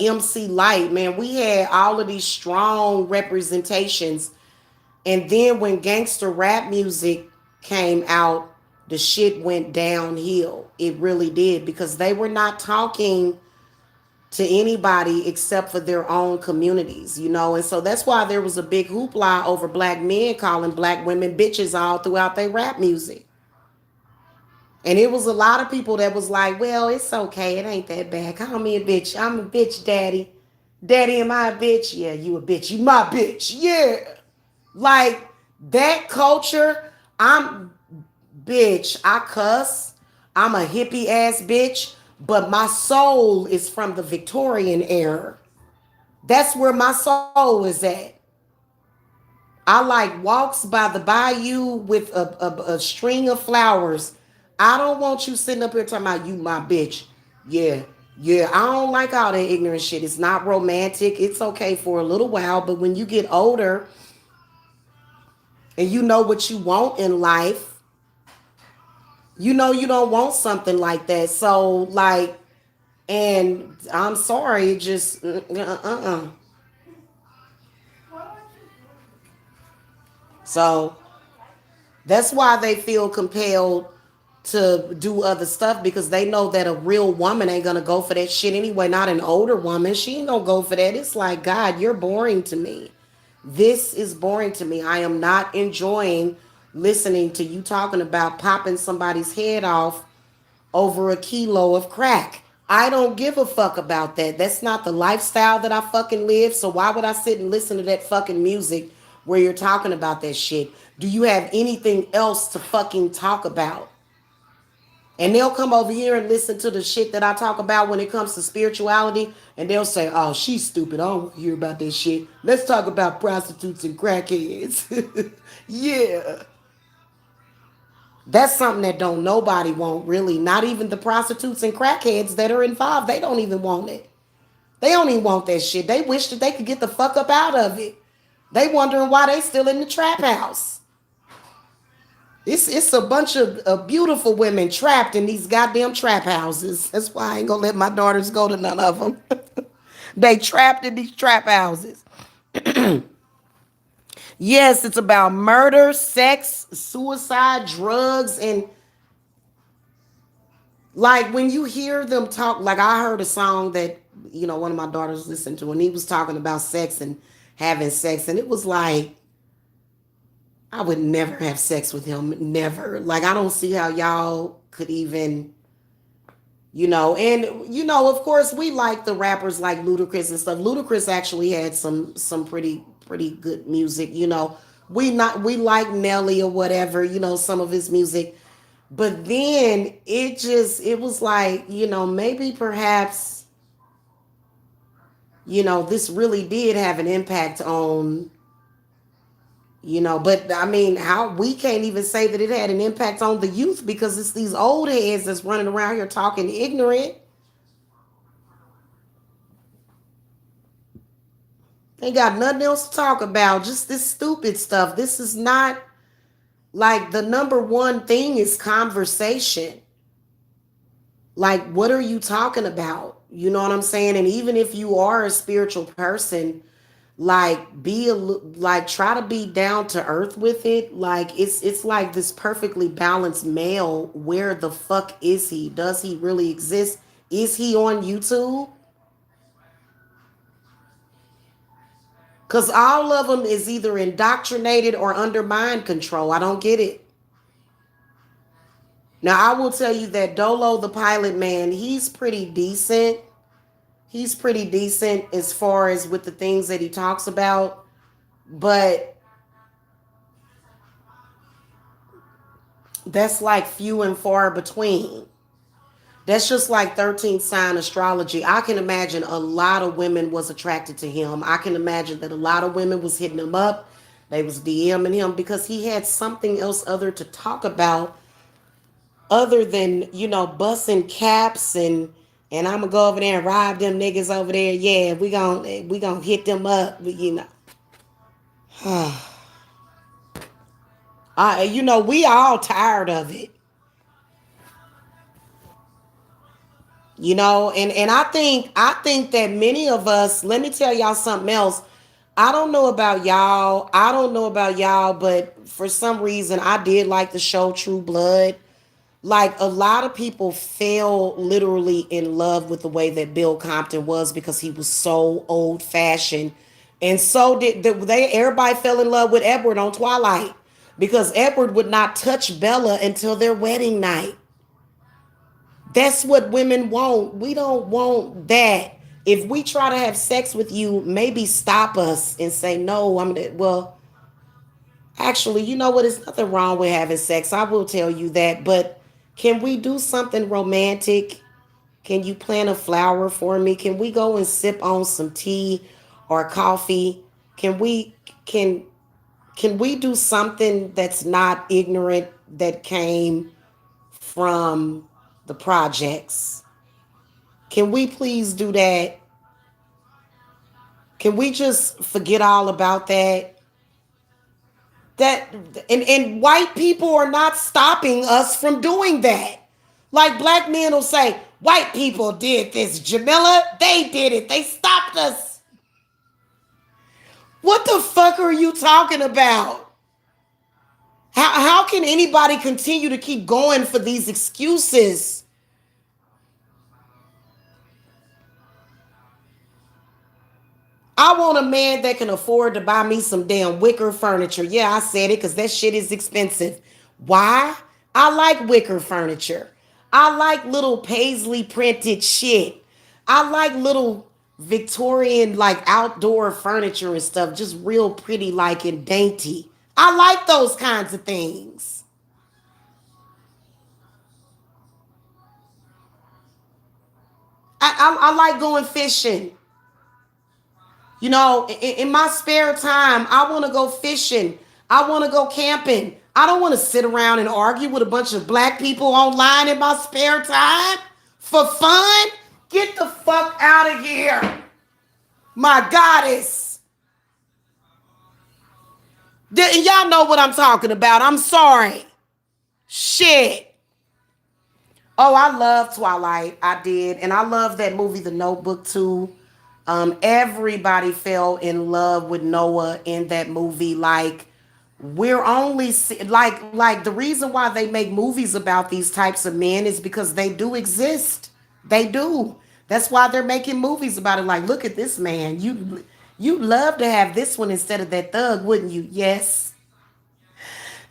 MC Light. Man, we had all of these strong representations. And then when gangster rap music came out, the shit went downhill. It really did, because they were not talking to anybody except for their own communities. And so that's why there was a big hoopla over black men calling black women bitches all throughout their rap music. And it was a lot of people that was like, well, it's okay. It ain't that bad. Call me a bitch. I'm a bitch, daddy. Daddy, am I a bitch? Yeah, you a bitch. You my bitch. Yeah. Like that culture, I'm bitch. I cuss. I'm a hippie ass bitch. But my soul is from the Victorian era. That's where my soul is at. I like walks by the bayou with a string of flowers. I don't want you sitting up here talking about you my bitch. Yeah, yeah. I don't like all that ignorant shit. It's not romantic. It's okay for a little while, but when you get older and you know what you want in life, you know you don't want something like that. So and I'm sorry, it just So that's why they feel compelled to do other stuff, because they know that a real woman ain't gonna go for that shit anyway. Not an older woman. She ain't gonna go for that. It's like, God, you're boring to me. This is boring to me. I am not enjoying listening to you talking about popping somebody's head off over a kilo of crack. I don't give a fuck about that. That's not the lifestyle that I fucking live. So why would I sit and listen to that fucking music where you're talking about that shit? Do you have anything else to fucking talk about? And they'll come over here and listen to the shit that I talk about when it comes to spirituality, and they'll say, oh, she's stupid. I don't want to hear about that shit. Let's talk about prostitutes and crackheads. Yeah. That's something that don't nobody want, really. Not even the prostitutes and crackheads that are involved. They don't even want it. They don't even want that shit. They wish that they could get the fuck up out of it. They wondering why they still in the trap house. It's a bunch of beautiful women trapped in these goddamn trap houses. That's why I ain't gonna let my daughters go to none of them. They trapped in these trap houses. Yes, it's about murder, sex, suicide, drugs, and like when you hear them talk, like I heard a song that, one of my daughters listened to, and he was talking about sex and having sex, and it was like, I would never have sex with him. Never. Like, I don't see how y'all could even, and of course we like the rappers like Ludacris and stuff. Ludacris actually had some pretty good music. We like Nelly or whatever, some of his music. But then it was like, maybe perhaps, this really did have an impact on, but I mean, how we can't even say that it had an impact on the youth, because it's these old heads that's running around here talking ignorant. They got nothing else to talk about, just this stupid stuff. This is not like the number one thing is conversation. Like, what are you talking about? You know what I'm saying? And even if you are a spiritual person, like try to be down to earth with it. Like it's like this perfectly balanced male. Where the fuck is he? Does he really exist? Is he on YouTube? Because all of them is either indoctrinated or under mind control. I don't get it. Now, I will tell you that Dolo the pilot, man, he's pretty decent. He's pretty decent as far as with the things that he talks about. But that's like few and far between. That's just like 13th sign astrology. I can imagine a lot of women was attracted to him. I can imagine that a lot of women was hitting him up. They was DMing him because he had something else other to talk about other than, busting caps and I'm gonna go over there and rob them niggas over there. Yeah, we gonna hit them up, we all tired of it. And I think that many of us, let me tell y'all something else. I don't know about y'all, but for some reason I did like the show True Blood. Like, a lot of people fell literally in love with the way that Bill Compton was because he was so old fashioned. And so did they everybody fell in love with Edward on Twilight because Edward would not touch Bella until their wedding night. That's what women want. We don't want that. If we try to have sex with you, maybe stop us and say no. Well, actually, you know what? There's nothing wrong with having sex. I will tell you that. But can we do something romantic? Can you plant a flower for me? Can we go and sip on some tea or coffee? Can we can can we do something that's not ignorant that came from the projects? Can we please do that? Can we just forget all about that? That and white people are not stopping us from doing that. Like, black men will say, white people did this, Jamila. They did it. They stopped us. What the fuck are you talking about? How can anybody continue to keep going for these excuses? I want a man that can afford to buy me some damn wicker furniture. Yeah, I said it because that shit is expensive. Why? I like wicker furniture. I like little paisley printed shit. I like little Victorian, like, outdoor furniture and stuff, just real pretty, like, and dainty. I like those kinds of things. I like going fishing. In my spare time, I want to go fishing. I want to go camping. I don't want to sit around and argue with a bunch of black people online in my spare time for fun. Get the fuck out of here. My goddess. Y'all know what I'm talking about. I'm sorry. Shit. Oh, I love Twilight. I did. And I love that movie, The Notebook, too. Everybody fell in love with Noah in that movie. Like, we're only like the reason why they make movies about these types of men is because they do exist. They do. That's why they're making movies about it. Like, look at this man. You love to have this one instead of that thug, wouldn't you? Yes.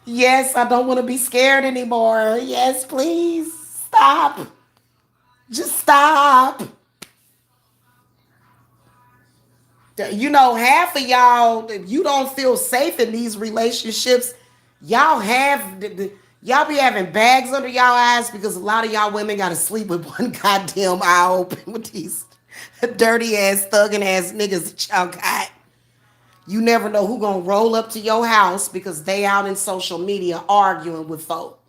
Yes, I don't want to be scared anymore. Yes, please. Stop. Just stop. Half of y'all, if you don't feel safe in these relationships, y'all y'all be having bags under y'all eyes because a lot of y'all women got to sleep with one goddamn eye open with these dirty ass, thugging ass niggas that y'all got. You never know who gonna roll up to your house because they out in social media arguing with folk.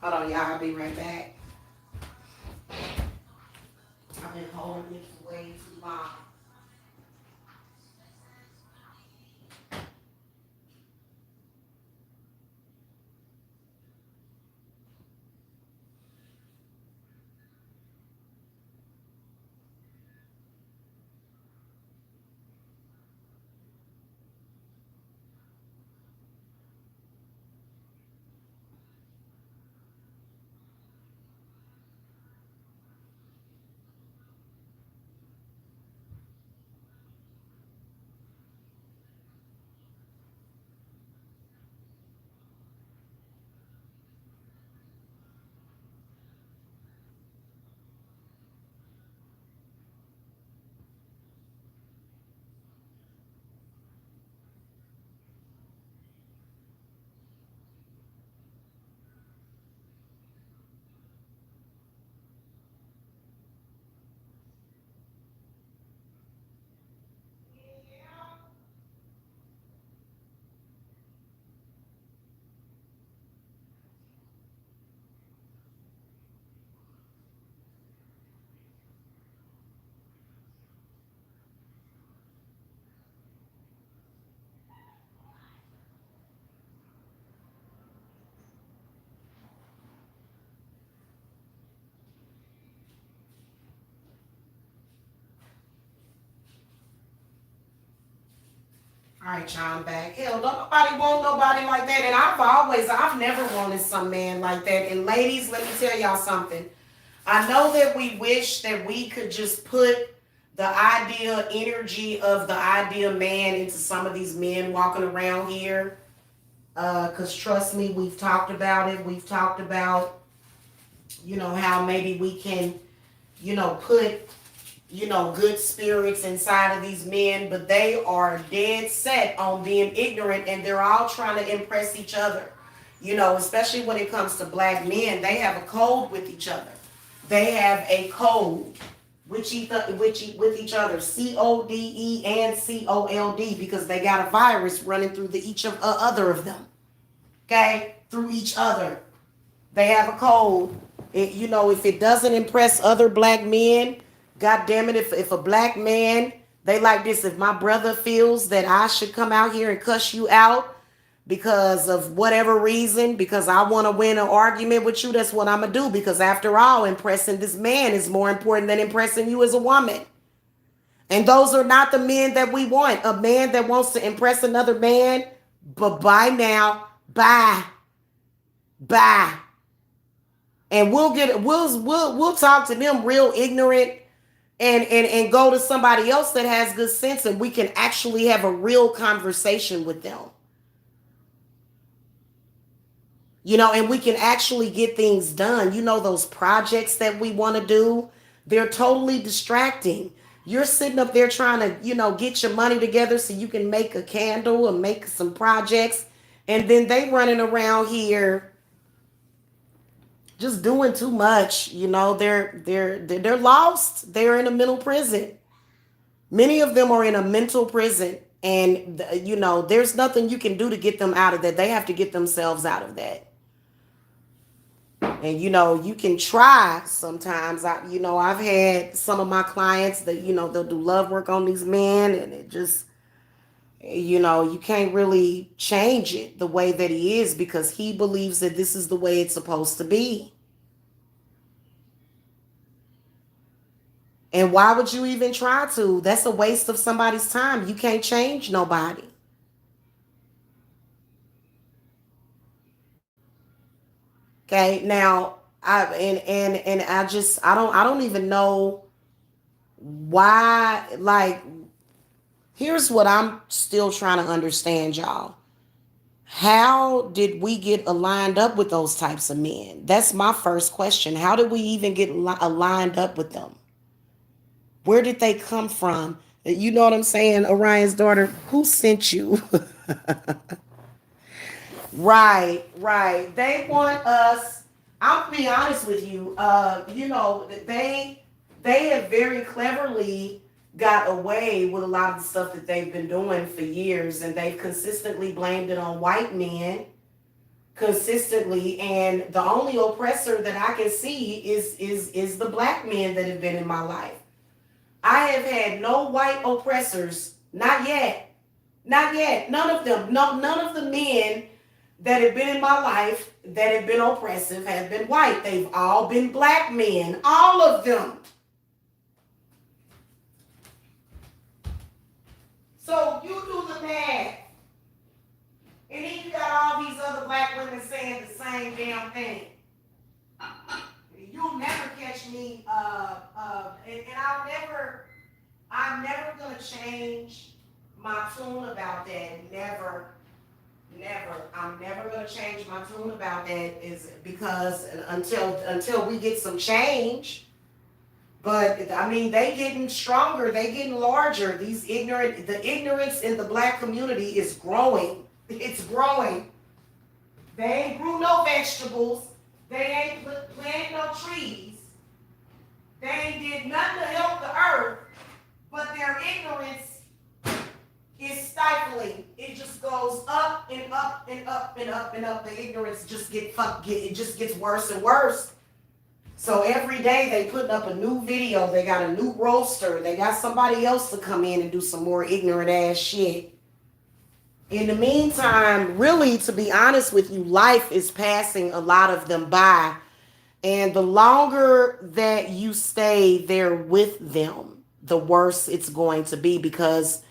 Hold on, y'all. I'll be right back. I've been holding it for way too long. All right, y'all, I'm back. Hell, don't nobody want nobody like that. And I've never wanted some man like that. And ladies, let me tell y'all something. I know that we wish that we could just put the ideal energy of the ideal man into some of these men walking around here. Because trust me, we've talked about it. We've talked about, how maybe we can, put good spirits inside of these men, but they are dead set on being ignorant and they're all trying to impress each other. Especially when it comes to black men, they have a code with each other. They have a code with each other, CODE and COLD, because they got a virus running through each of other of them. Okay, through each other, they have a code. If it doesn't impress other black men, God damn it, if a black man, they like this, if my brother feels that I should come out here and cuss you out because of whatever reason, because I want to win an argument with you, that's what I'm going to do. Because after all, impressing this man is more important than impressing you as a woman. And those are not the men that we want. A man that wants to impress another man, but bye now, bye, bye. And we'll talk to them real ignorant and go to somebody else that has good sense, and we can actually have a real conversation with them. And we can actually get things done. Those projects that we want to do, they're totally distracting. You're sitting up there trying to, get your money together so you can make a candle and make some projects. And then they running around here just doing too much. They're lost. They're in a mental prison. Many of them are in a mental prison. And, there's nothing you can do to get them out of that. They have to get themselves out of that. And you can try sometimes. I've had some of my clients that they'll do love work on these men, and it just you can't really change it the way that he is, because he believes that this is the way it's supposed to be. And why would you even try to? That's a waste of somebody's time. You can't change nobody. Okay, now I don't even know why. Like, here's what I'm still trying to understand, y'all. How did we get aligned up with those types of men? That's my first question. How did we even get aligned up with them? Where did they come from? You know what I'm saying? Orion's daughter, who sent you? Right, right. They want us. I'll be honest with you. They have very cleverly got away with a lot of the stuff that they've been doing for years, and they've consistently blamed it on white men, consistently. And the only oppressor that I can see is the black men that have been in my life. I have had no white oppressors, not yet, not yet. None of them, no, none of the men that have been in my life that have been oppressive have been white. They've all been black men, all of them. So you do the math. And then you got all these other black women saying the same damn thing. You'll never catch me, and I'm never gonna change my tune about that. Never. I'm never gonna change my tune about that, is because until we get some change. But I mean, they getting stronger, they getting larger. The ignorance in the black community is growing. It's growing. They ain't grew no vegetables. They ain't planted no trees. They ain't did nothing to help the earth. But their ignorance is stifling. It just goes up and up and up and up and up. The ignorance just it just gets worse and worse. So every day they putting up a new video. They got a new roaster. They got somebody else to come in and do some more ignorant ass shit. In the meantime, really, to be honest with you, life is passing a lot of them by. And the longer that you stay there with them, the worse it's going to be, because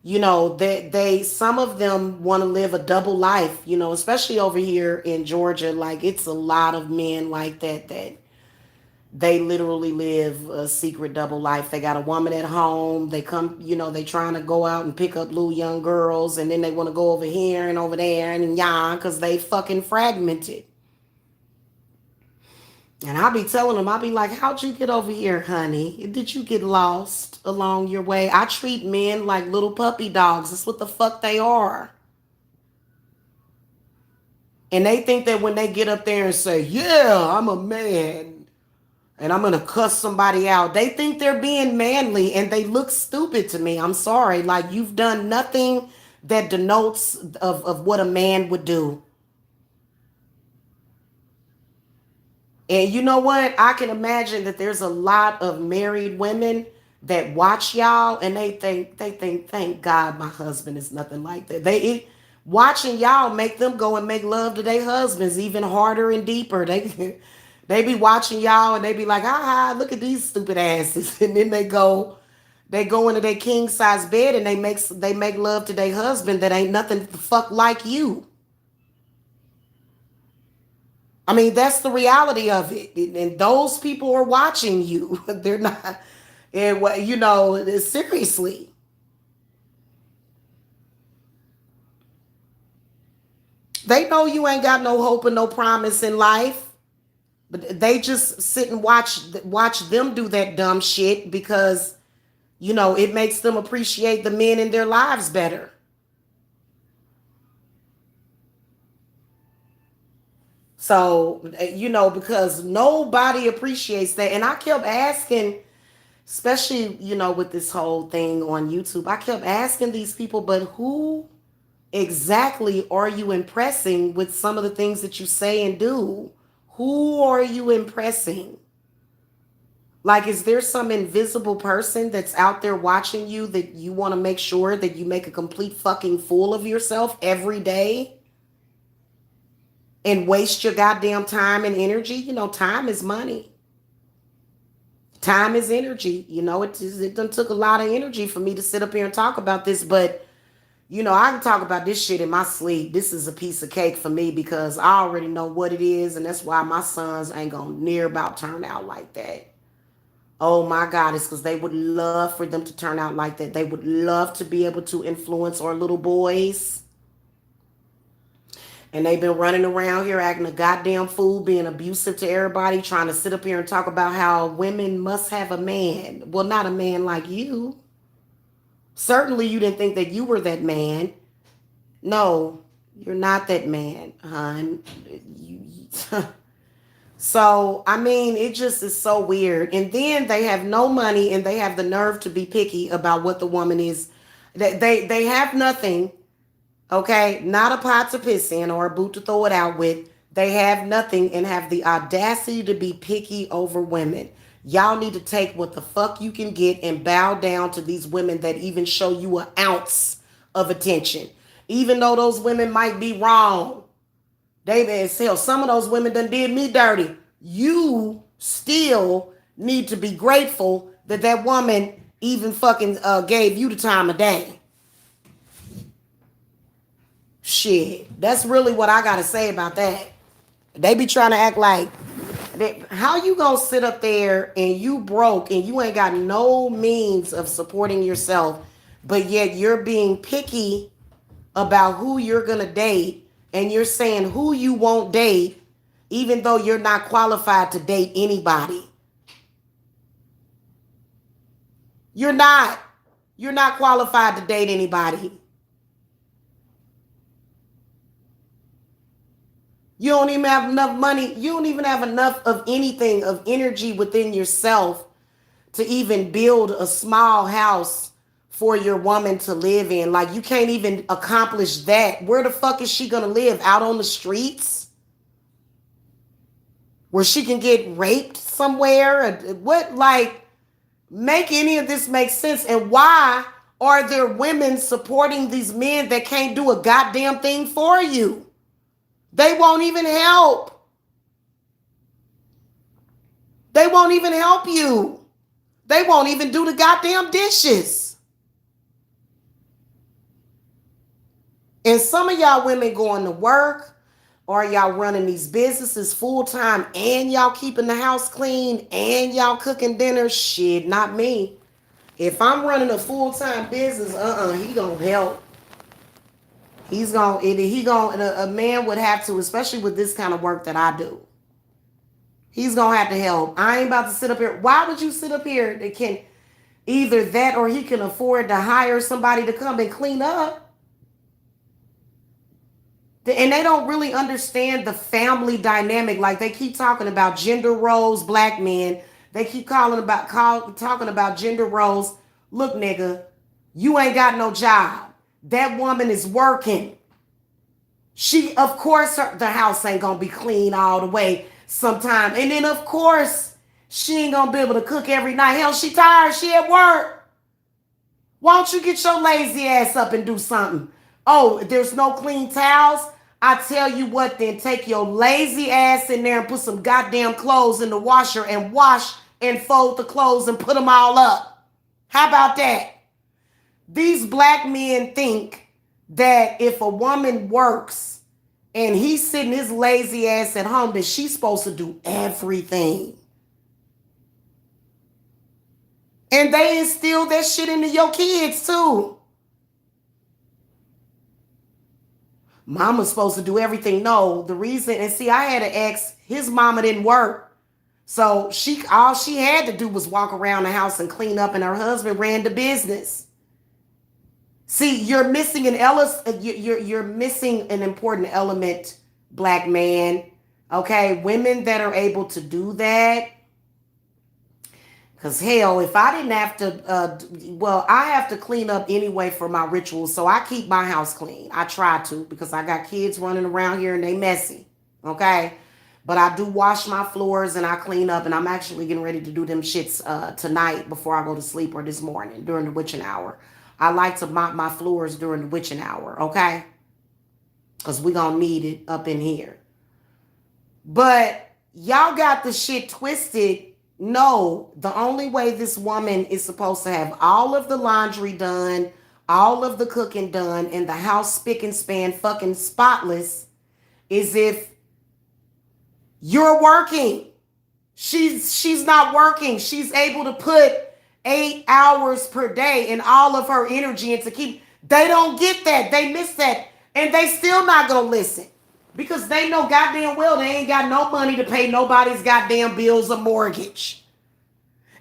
They some of them want to live a double life, especially over here in Georgia. Like, it's a lot of men like that they literally live a secret double life. They got a woman at home. They come, they trying to go out and pick up little young girls, and then they want to go over here and over there and yeah, because they fucking fragmented. And I be telling them, I be like, how'd you get over here, honey? Did you get lost along your way? I treat men like little puppy dogs. That's what the fuck they are. And they think that when they get up there and say, yeah, I'm a man, and I'm going to cuss somebody out, they think they're being manly, and they look stupid to me. I'm sorry. Like, you've done nothing that denotes of what a man would do. And you know what? I can imagine that there's a lot of married women that watch y'all and they think, thank God my husband is nothing like that. Watching y'all make them go and make love to their husbands even harder and deeper. They be watching y'all and they be like, look at these stupid asses. And then they go into their king size bed and they make love to their husband that ain't nothing the fuck like you. I mean, that's the reality of it. And those people are watching you. They're not, and seriously. They know you ain't got no hope and no promise in life. But they just sit and watch them do that dumb shit because, it makes them appreciate the men in their lives better. So, because nobody appreciates that. And I kept asking, especially, with this whole thing on YouTube, I kept asking these people, but who exactly are you impressing with some of the things that you say and do? Who are you impressing? Like, is there some invisible person that's out there watching you that you want to make sure that you make a complete fucking fool of yourself every day and waste your goddamn time and energy? Time is money. Time is energy. It done took a lot of energy for me to sit up here and talk about this, but I can talk about this shit in my sleep. This is a piece of cake for me because I already know what it is, and that's why my sons ain't gonna near about turn out like that. Oh my God, it's because they would love for them to turn out like that. They would love to be able to influence our little boys. And they've been running around here acting a goddamn fool, being abusive to everybody, trying to sit up here and talk about how women must have a man. Well, not a man like you. Certainly you didn't think that you were that man. No, you're not that man, hon. So, I mean, it just is so weird. And then they have no money and they have the nerve to be picky about what the woman is. They have nothing. Okay, not a pot to piss in or a boot to throw it out with. They have nothing and have the audacity to be picky over women. Y'all need to take what the fuck you can get and bow down to these women that even show you an ounce of attention. Even though those women might be wrong. David, hell, some of those women done did me dirty. You still need to be grateful that that woman even fucking gave you the time of day. Shit, that's really what I gotta say about that. They be trying to act like, how you gonna sit up there and you broke and you ain't got no means of supporting yourself, but yet you're being picky about who you're gonna date and you're saying who you won't date, even though you're not qualified to date anybody. You're not. You're not qualified to date anybody. You don't even have enough money. You don't even have enough of anything, of energy within yourself to even build a small house for your woman to live in. Like, you can't even accomplish that. Where the fuck is she gonna live? Out on the streets? Where she can get raped somewhere? What, like, make any of this make sense? And why are there women supporting these men that can't do a goddamn thing for you? They won't even help. They won't even help you. They won't even do the goddamn dishes. And some of y'all women going to work or y'all running these businesses full time and y'all keeping the house clean and y'all cooking dinner. Shit, not me. If I'm running a full time business, he gonna help. A man would have to, especially with this kind of work that I do. He's gonna have to help. I ain't about to sit up here. Why would you sit up here that can either that or he can afford to hire somebody to come and clean up? And they don't really understand the family dynamic. Like they keep talking about gender roles, black men. They keep talking about gender roles. Look, nigga, you ain't got no job. That woman is working. She, of course, the house ain't gonna be clean all the way sometime. And then, of course, she ain't gonna be able to cook every night. Hell, she tired. She at work. Why don't you get your lazy ass up and do something? Oh, there's no clean towels? I tell you what, then take your lazy ass in there and put some goddamn clothes in the washer and wash and fold the clothes and put them all up. How about that? These black men think that if a woman works and he's sitting his lazy ass at home, that she's supposed to do everything. And they instill that shit into your kids too. Mama's supposed to do everything. No, the reason, and see, I had an ex, his mama didn't work. So all she had to do was walk around the house and clean up, and her husband ran the business. See, you're missing you're missing an important element, black man. Okay, women that are able to do that. Because hell, if I didn't have to, I have to clean up anyway for my rituals. So I keep my house clean. I try to because I got kids running around here and they messy. Okay. But I do wash my floors and I clean up, and I'm actually getting ready to do them shits tonight before I go to sleep or this morning during the witching hour. I like to mop my floors during the witching hour. Okay. Because we going to need it up in here. But y'all got the shit twisted. No, the only way this woman is supposed to have all of the laundry done, all of the cooking done, and the house spick and span fucking spotless is if you're working. She's not working. She's able to put 8 hours per day and all of her energy into keep. They don't get that. They miss that. And they still not gonna listen. Because they know goddamn well they ain't got no money to pay nobody's goddamn bills or mortgage.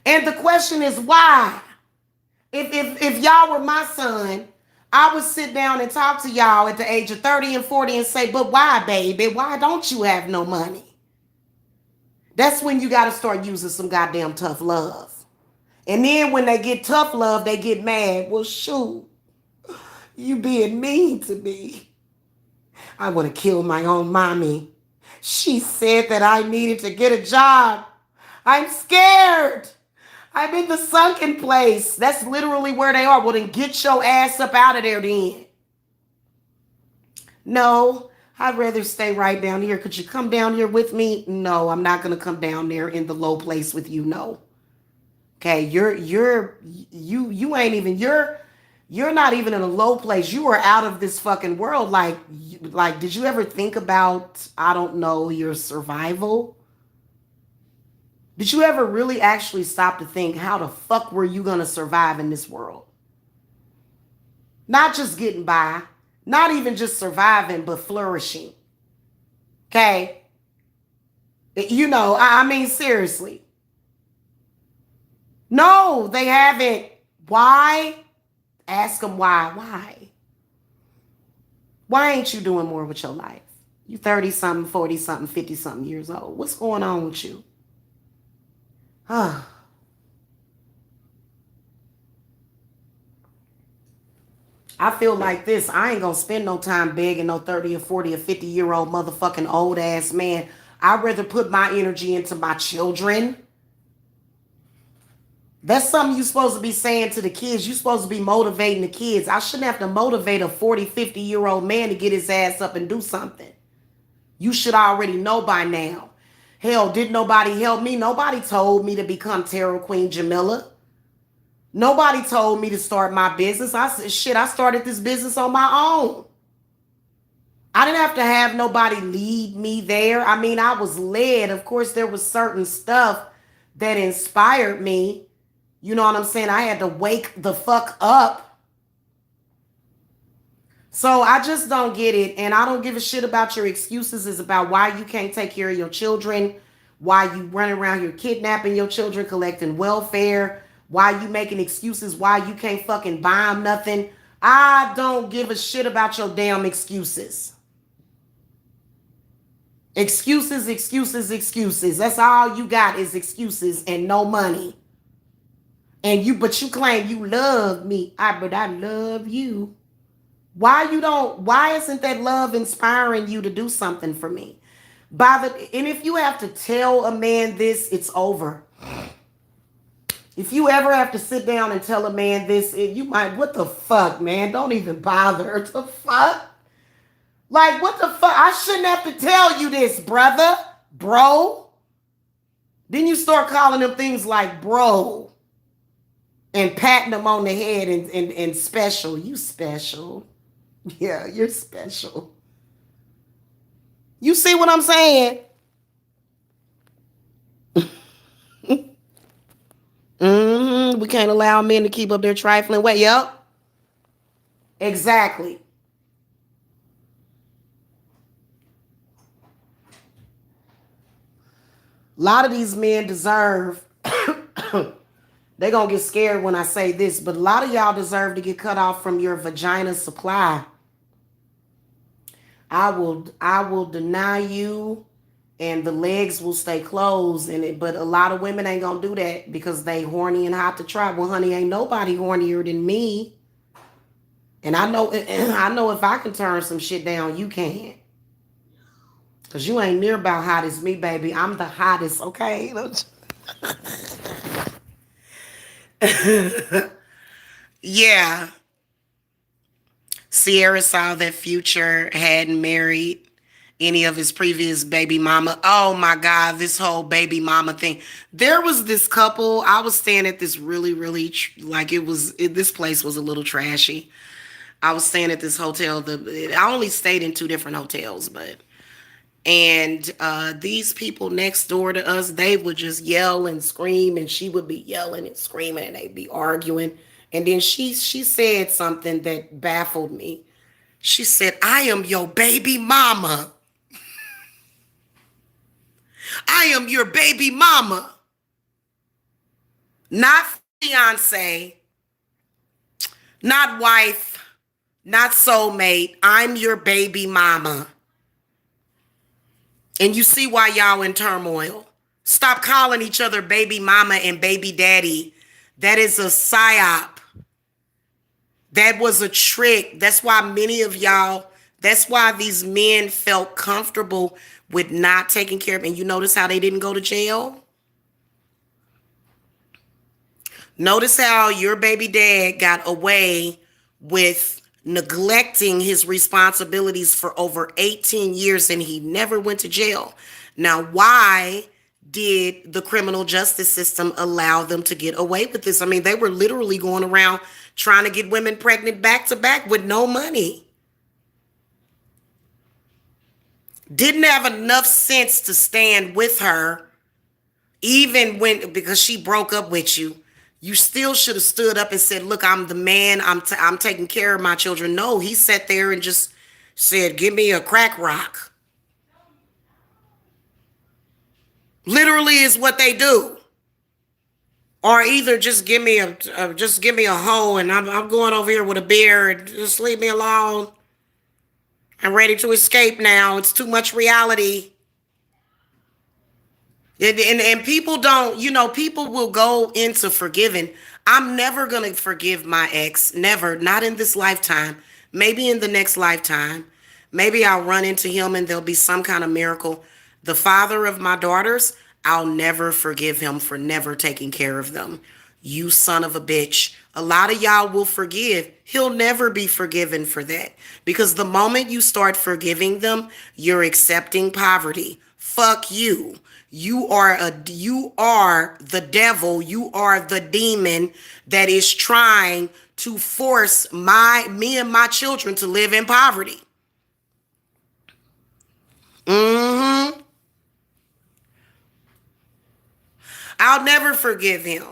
And the question is why? If y'all were my son, I would sit down and talk to y'all at the age of 30 and 40 and say, but why, baby? Why don't you have no money? That's when you got to start using some goddamn tough love. And then when they get tough love, they get mad. Well, shoot, you being mean to me. I would have killed my own mommy. She said that I needed to get a job. I'm scared. I'm in the sunken place. That's literally where they are. Well, then get your ass up out of there then. No, I'd rather stay right down here. Could you come down here with me? No, I'm not going to come down there in the low place with you. No. Okay, you ain't even, you're not even in a low place. You are out of this fucking world. Like, did you ever think about, I don't know, your survival? Did you ever really actually stop to think, how the fuck were you going to survive in this world? Not just getting by, not even just surviving, but flourishing. Okay? I mean, seriously. No, they haven't. Why? Ask them why. Why? Why ain't you doing more with your life? You 30-something, 40-something, 50-something years old. What's going on with you? I feel like this. I ain't gonna spend no time begging no 30 or 40 or 50-year-old motherfucking old ass man. I'd rather put my energy into my children. That's something you're supposed to be saying to the kids. You're supposed to be motivating the kids. I shouldn't have to motivate a 40, 50-year-old man to get his ass up and do something. You should already know by now. Hell, did nobody help me? Nobody told me to become Tarot Queen Jamila. Nobody told me to start my business. I said, shit, I started this business on my own. I didn't have to have nobody lead me there. I mean, I was led. Of course, there was certain stuff that inspired me. You know what I'm saying? I had to wake the fuck up. So I just don't get it. And I don't give a shit about your excuses. It's about why you can't take care of your children, why you running around here kidnapping your children, collecting welfare, why you making excuses, why you can't fucking buy them nothing. I don't give a shit about your damn excuses. Excuses, excuses, excuses. That's all you got is excuses and no money. But you claim you love me. But I love you. Why isn't that love inspiring you to do something for me? And if you have to tell a man this, it's over. If you ever have to sit down and tell a man this, you might, what the fuck, man? Don't even bother. The fuck? Like, what the fuck? I shouldn't have to tell you this, brother, bro. Then you start calling them things like bro and patting them on the head and special. You special. Yeah, you're special. You see what I'm saying? We can't allow men to keep up their trifling way. Yep. Exactly. A lot of these men deserve, they're going to get scared when I say this, but a lot of y'all deserve to get cut off from your vagina supply. I will deny you and the legs will stay closed but a lot of women ain't gonna do that because they horny and hot to try. Well, honey, ain't nobody hornier than me. And I know if I can turn some shit down, you can. Cause you ain't near about hot as me, baby. I'm the hottest, okay? Yeah. Sierra saw that Future hadn't married any of his previous baby mama. Oh my God, this whole baby mama thing. There was this couple. I was staying at this really, really, this place was a little trashy. I was staying at this hotel. I only stayed in two different hotels, and these people next door to us, they would just yell and scream, and she would be yelling and screaming, and they'd be arguing. And then she said something that baffled me. She said, "I am your baby mama. I am your baby mama. Not fiance, not wife, not soulmate. I'm your baby mama." And you see why y'all in turmoil. Stop calling each other baby mama and baby daddy. That is a psyop. That was a trick. That's why that's why these men felt comfortable with not taking care of. And you notice how they didn't go to jail? Notice how your baby dad got away with neglecting his responsibilities for over 18 years and he never went to jail. Now, why did the criminal justice system allow them to get away with this? I mean, they were literally going around trying to get women pregnant back to back with no money. Didn't have enough sense to stand with her, because she broke up with you. You still should have stood up and said, "Look, I'm the man. I'm taking care of my children." No, he sat there and just said, "Give me a crack rock." Literally is what they do. Or either just give me a hoe and I'm going over here with a beer and just leave me alone. I'm ready to escape now. It's too much reality. And people don't, people will go into forgiving. I'm never going to forgive my ex. Never. Not in this lifetime. Maybe in the next lifetime. Maybe I'll run into him and there'll be some kind of miracle. The father of my daughters, I'll never forgive him for never taking care of them. You son of a bitch. A lot of y'all will forgive. He'll never be forgiven for that. Because the moment you start forgiving them, you're accepting poverty. Fuck you. You are the devil. You are the demon that is trying to force me and my children to live in poverty. Mm-hmm. I'll never forgive him.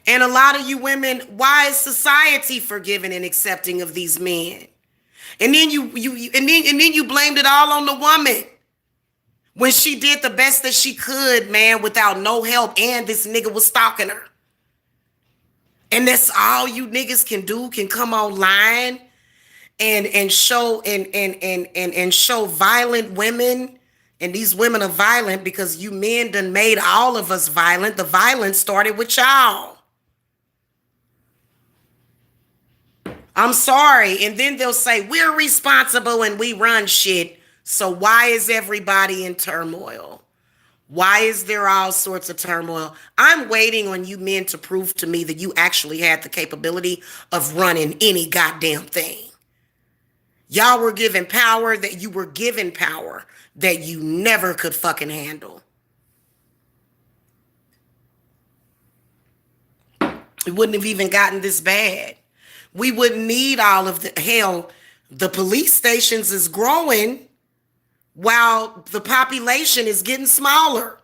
And a lot of you women, why is society forgiving and accepting of these men? And then and then you blamed it all on the woman when she did the best that she could, man, without no help, and this nigga was stalking her. And that's all you niggas can do, can come online and show and show violent women. And these women are violent because you men done made all of us violent. The violence started with y'all. I'm sorry. And then they'll say, we're responsible and we run shit. So why is everybody in turmoil? Why is there all sorts of turmoil? I'm waiting on you men to prove to me that you actually had the capability of running any goddamn thing. Y'all were given power that you were given power that you never could fucking handle. It wouldn't have even gotten this bad. We wouldn't need all of the hell. The police stations is growing while the population is getting smaller.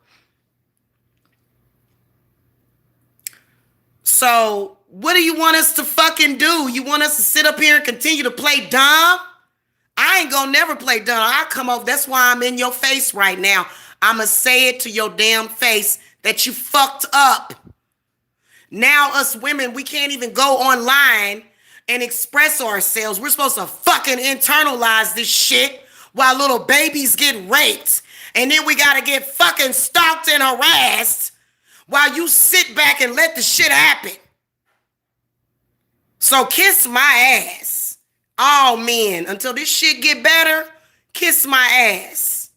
So what do you want us to fucking do? You want us to sit up here and continue to play dumb? I ain't gonna never play dumb. I come over. That's why I'm in your face right now. I'ma say it to your damn face that you fucked up. Now us women, we can't even go online and express ourselves. We're supposed to fucking internalize this shit while little babies get raped. And then we gotta get fucking stalked and harassed while you sit back and let the shit happen. So kiss my ass. All men, until this shit get better, kiss my ass.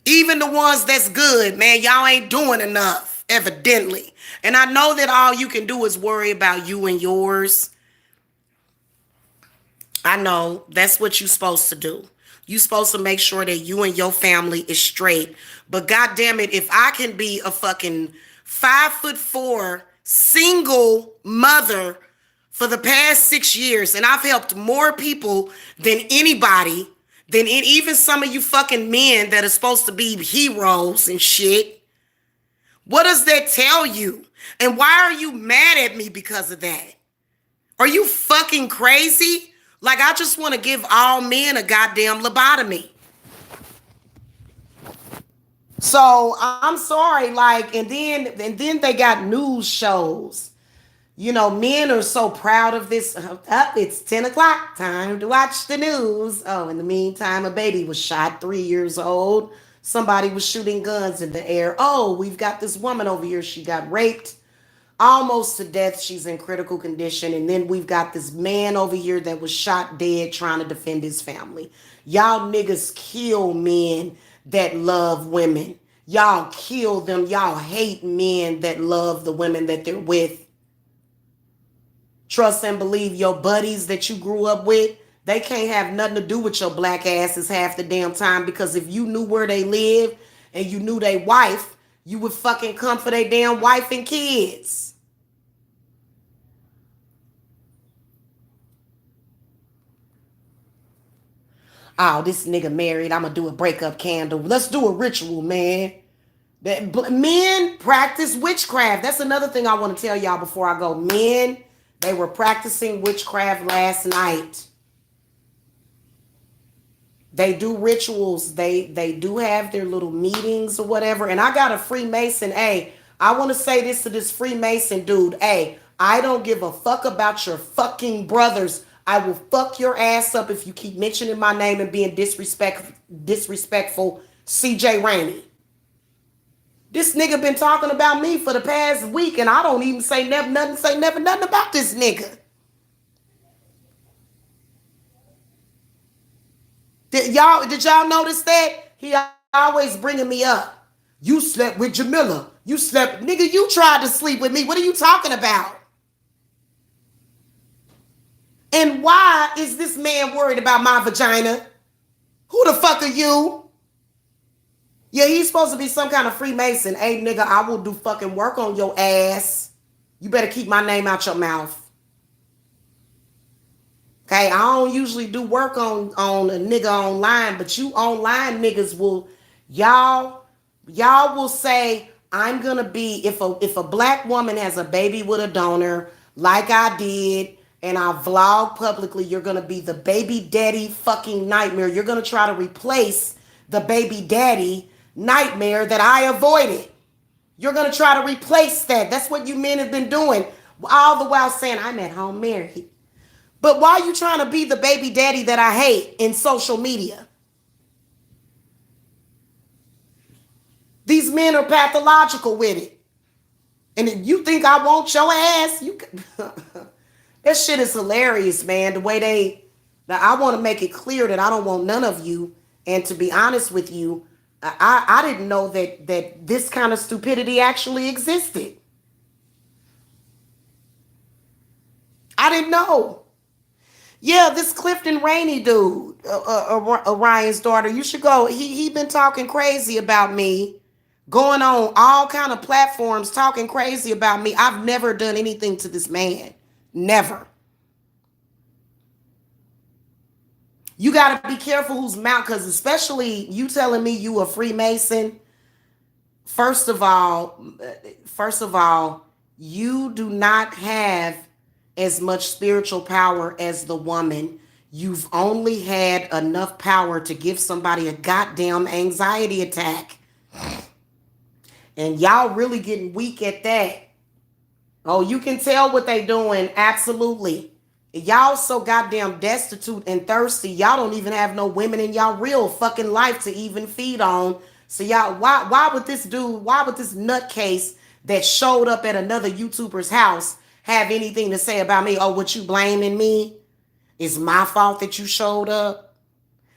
Even the ones that's good, man, y'all ain't doing enough, evidently. And I know that all you can do is worry about you and yours. I know that's what you're supposed to do. You're supposed to make sure that you and your family is straight. But goddamn it, if I can be a fucking 5'4" single mother for the past 6 years, and I've helped more people than anybody, than even some of you fucking men that are supposed to be heroes and shit. What does that tell you? And why are you mad at me because of that? Are you fucking crazy? Like, I just want to give all men a goddamn lobotomy. So I'm sorry, like, and then they got news shows. You know, men are so proud of this. It's 10 o'clock, time to watch the news. Oh, in the meantime, a baby was shot, 3 years old. Somebody was shooting guns in the air. Oh, we've got this woman over here. She got raped almost to death. She's in critical condition. And then we've got this man over here that was shot dead trying to defend his family. Y'all niggas kill men that love women. Y'all kill them. Y'all hate men that love the women that they're with. Trust and believe your buddies that you grew up with, they can't have nothing to do with your black asses half the damn time, because if you knew where they live and you knew they wife, you would fucking come for their damn wife and kids. Oh, this nigga married. I'm going to do a breakup candle. Let's do a ritual, man. Men practice witchcraft. That's another thing I want to tell y'all before I go. Men, they were practicing witchcraft last night. They do rituals. They do have their little meetings or whatever. And I got a Freemason. Hey, I want to say this to this Freemason dude. Hey, I don't give a fuck about your fucking brothers. I will fuck your ass up if you keep mentioning my name and being disrespectful, CJ Rainey. This nigga been talking about me for the past week, and I don't even say never nothing about this nigga. Did y'all notice that? He always bringing me up. You slept with Jamila. You slept, nigga, you tried to sleep with me. What are you talking about? And why is this man worried about my vagina? Who the fuck are you? Yeah, he's supposed to be some kind of Freemason. Hey, nigga, I will do fucking work on your ass. You better keep my name out your mouth. Okay, I don't usually do work on a nigga online, but you online niggas will, y'all y'all will say I'm gonna be, if a black woman has a baby with a donor like I did and I vlog publicly, you're gonna be the baby daddy fucking nightmare. You're gonna try to replace the baby daddy nightmare that I avoided. You're gonna try to replace that. That's what you men have been doing all the while saying I'm at home married. But why are you trying to be the baby daddy that I hate in social media? These men are pathological with it. And if you think I want your ass, you can. That shit is hilarious, man. The way they. Now, I want to make it clear that I don't want none of you. And to be honest with you, I didn't know that this kind of stupidity actually existed. I didn't know. Yeah, this Clifton Rainey dude, Orion's daughter. You should go. He been talking crazy about me, going on all kind of platforms talking crazy about me. I've never done anything to this man, never. You got to be careful who's mouth, because especially you telling me you a Freemason. First of all, first of all, you do not have as much spiritual power as the woman. You've only had enough power to give somebody a goddamn anxiety attack. And y'all really getting weak at that. Oh, you can tell what they doing. Absolutely. Y'all so goddamn destitute and thirsty. Y'all don't even have no women in y'all real fucking life to even feed on. So y'all, why would this dude, why would this nutcase that showed up at another YouTuber's house have anything to say about me? Oh, what you blaming me? It's my fault that you showed up.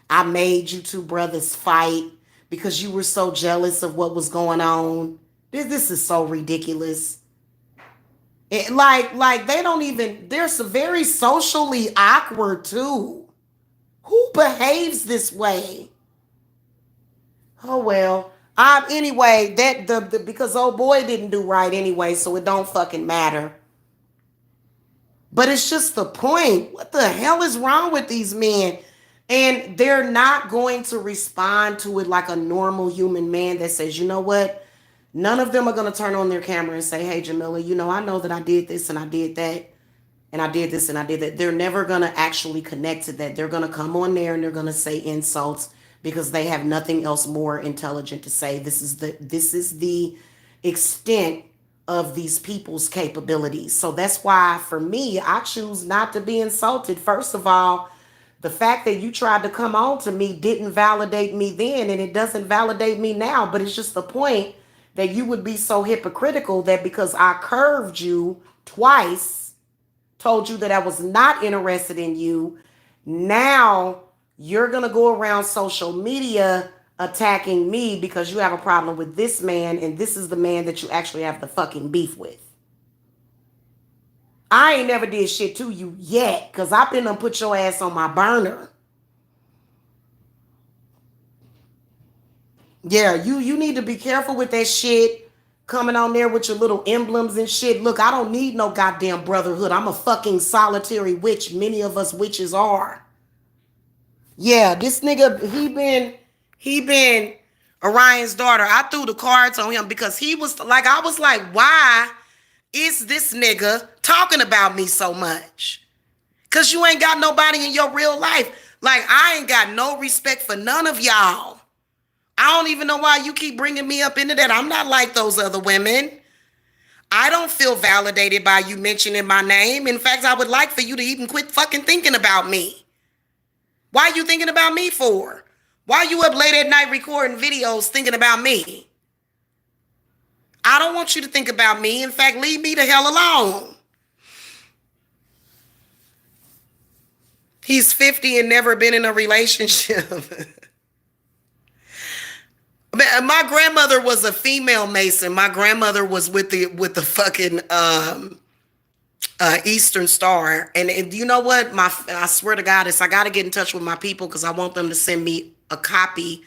I made you two brothers fight because you were so jealous of what was going on. This is so ridiculous. Like they don't even, they're so very socially awkward too. Who behaves this way? Oh well. Anyway, that the because old boy didn't do right anyway, so it don't fucking matter. But it's just the point. What the hell is wrong with these men? And they're not going to respond to it like a normal human man that says, you know what? None of them are going to turn on their camera and say, hey, Jamila, I know that I did this and I did that and I did this and I did that. They're never going to actually connect to that. They're going to come on there and they're going to say insults because they have nothing else more intelligent to say. This is the extent of these people's capabilities. So that's why for me, I choose not to be insulted. First of all, the fact that you tried to come on to me didn't validate me then, and it doesn't validate me now. But it's just the point that you would be so hypocritical that because I curved you twice, told you that I was not interested in you, now you're going to go around social media attacking me because you have a problem with this man, and this is the man that you actually have the fucking beef with. I ain't never did shit to you yet because I've been gonna put your ass on my burner. Yeah, you need to be careful with that shit. Coming on there with your little emblems and shit. Look, I don't need no goddamn brotherhood. I'm a fucking solitary witch. Many of us witches are. Yeah, this nigga, he been Orion's daughter. I threw the cards on him because he was like, I was like, why is this nigga talking about me so much? Because you ain't got nobody in your real life. Like, I ain't got no respect for none of y'all. I don't even know why you keep bringing me up into that. I'm not like those other women. I don't feel validated by you mentioning my name. In fact, I would like for you to even quit fucking thinking about me. Why are you thinking about me for? Why are you up late at night recording videos thinking about me? I don't want you to think about me. In fact, leave me the hell alone. He's 50 and never been in a relationship. My grandmother was a female Mason. My grandmother was with the fucking Eastern Star. And you know what? I swear to God, I got to get in touch with my people because I want them to send me a copy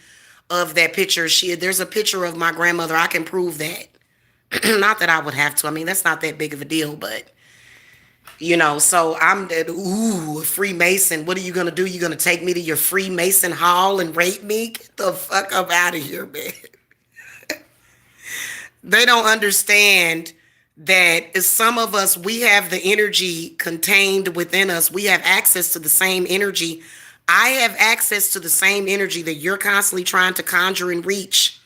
of that picture. There's a picture of my grandmother. I can prove that. Not that I would have to. I mean, that's not that big of a deal, but So I'm that, ooh, Freemason. What are you gonna do? You gonna take me to your Freemason hall and rape me? Get the fuck up out of here, man. They don't understand that some of us, we have the energy contained within us. We have access to the same energy. I have access to the same energy that you're constantly trying to conjure and reach.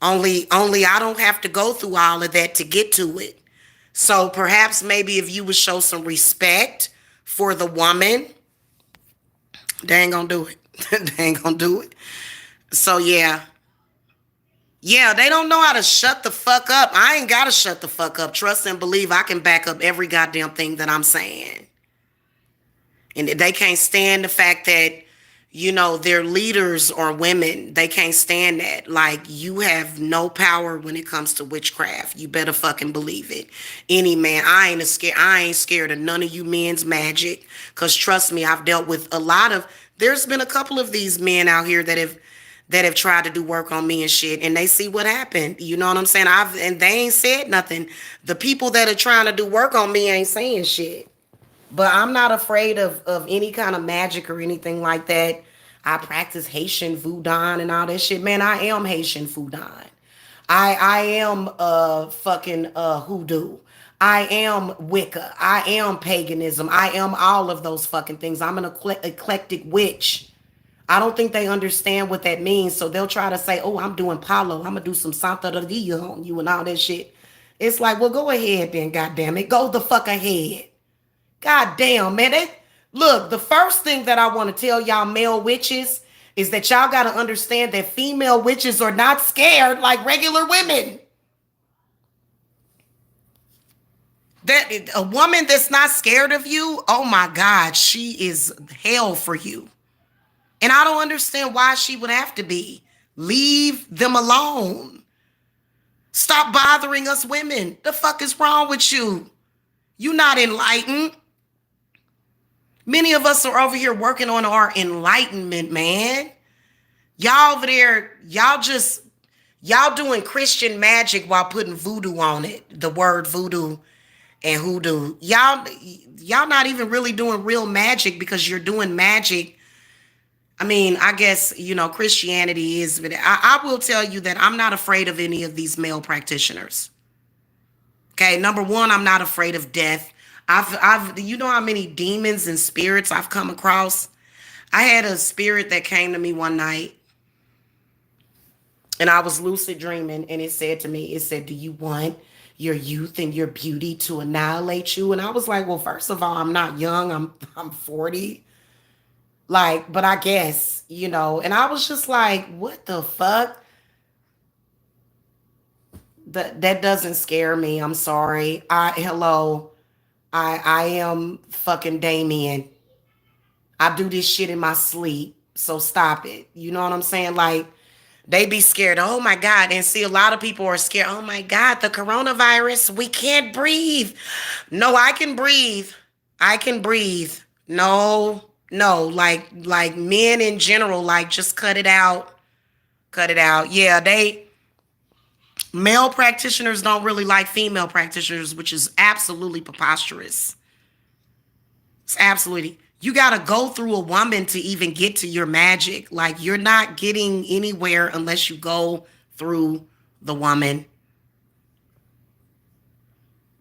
Only I don't have to go through all of that to get to it. So perhaps maybe if you would show some respect for the woman, they ain't gonna do it. They ain't gonna do it. So yeah. Yeah, they don't know how to shut the fuck up. I ain't gotta shut the fuck up. Trust and believe I can back up every goddamn thing that I'm saying. And they can't stand the fact that, their leaders are women. They can't stand that. Like, you have no power when it comes to witchcraft. You better fucking believe it. Any man, I ain't scared of none of you men's magic. Cause trust me, I've dealt with there's been a couple of these men out here that have tried to do work on me and shit, and they see what happened. You know what I'm saying? And they ain't said nothing. The people that are trying to do work on me ain't saying shit. But I'm not afraid of any kind of magic or anything like that. I practice Haitian voodoo and all that shit. Man, I am Haitian voodoo. I am fucking hoodoo. I am Wicca. I am paganism. I am all of those fucking things. I'm an eclectic witch. I don't think they understand what that means. So they'll try to say, oh, I'm doing Palo. I'm going to do some Santa de Dia on you and all that shit. It's like, well, go ahead then, goddamn it. Go the fuck ahead. God damn, man. Look, the first thing that I want to tell y'all male witches is that y'all got to understand that female witches are not scared like regular women. That a woman that's not scared of you, oh my God, she is hell for you. And I don't understand why she would have to be. Leave them alone. Stop bothering us women. The fuck is wrong with you? You not enlightened. Many of us are over here working on our enlightenment, man. Y'all over there, y'all doing Christian magic while putting voodoo on it. The word voodoo and hoodoo. Y'all not even really doing real magic because you're doing magic. I mean, I guess, Christianity is, but I will tell you that I'm not afraid of any of these male practitioners. Okay, number one, I'm not afraid of death. You know how many demons and spirits I've come across? I had a spirit that came to me one night and I was lucid dreaming, and it said to me, do you want your youth and your beauty to annihilate you? And I was like, well, first of all, I'm not young. I'm 40. Like, but I guess, and I was just like, what the fuck? That doesn't scare me. I'm sorry. Hello. I am fucking Damien. I do this shit in my sleep. So stop it. You know what I'm saying? Like, they be scared. Oh my God. And see, a lot of people are scared. Oh my God, the coronavirus, we can't breathe. No, I can breathe. I can breathe. No, like men in general, like, just cut it out. Cut it out. Yeah, male practitioners don't really like female practitioners, which is absolutely preposterous. It's absolutely. You got to go through a woman to even get to your magic. Like, you're not getting anywhere unless you go through the woman.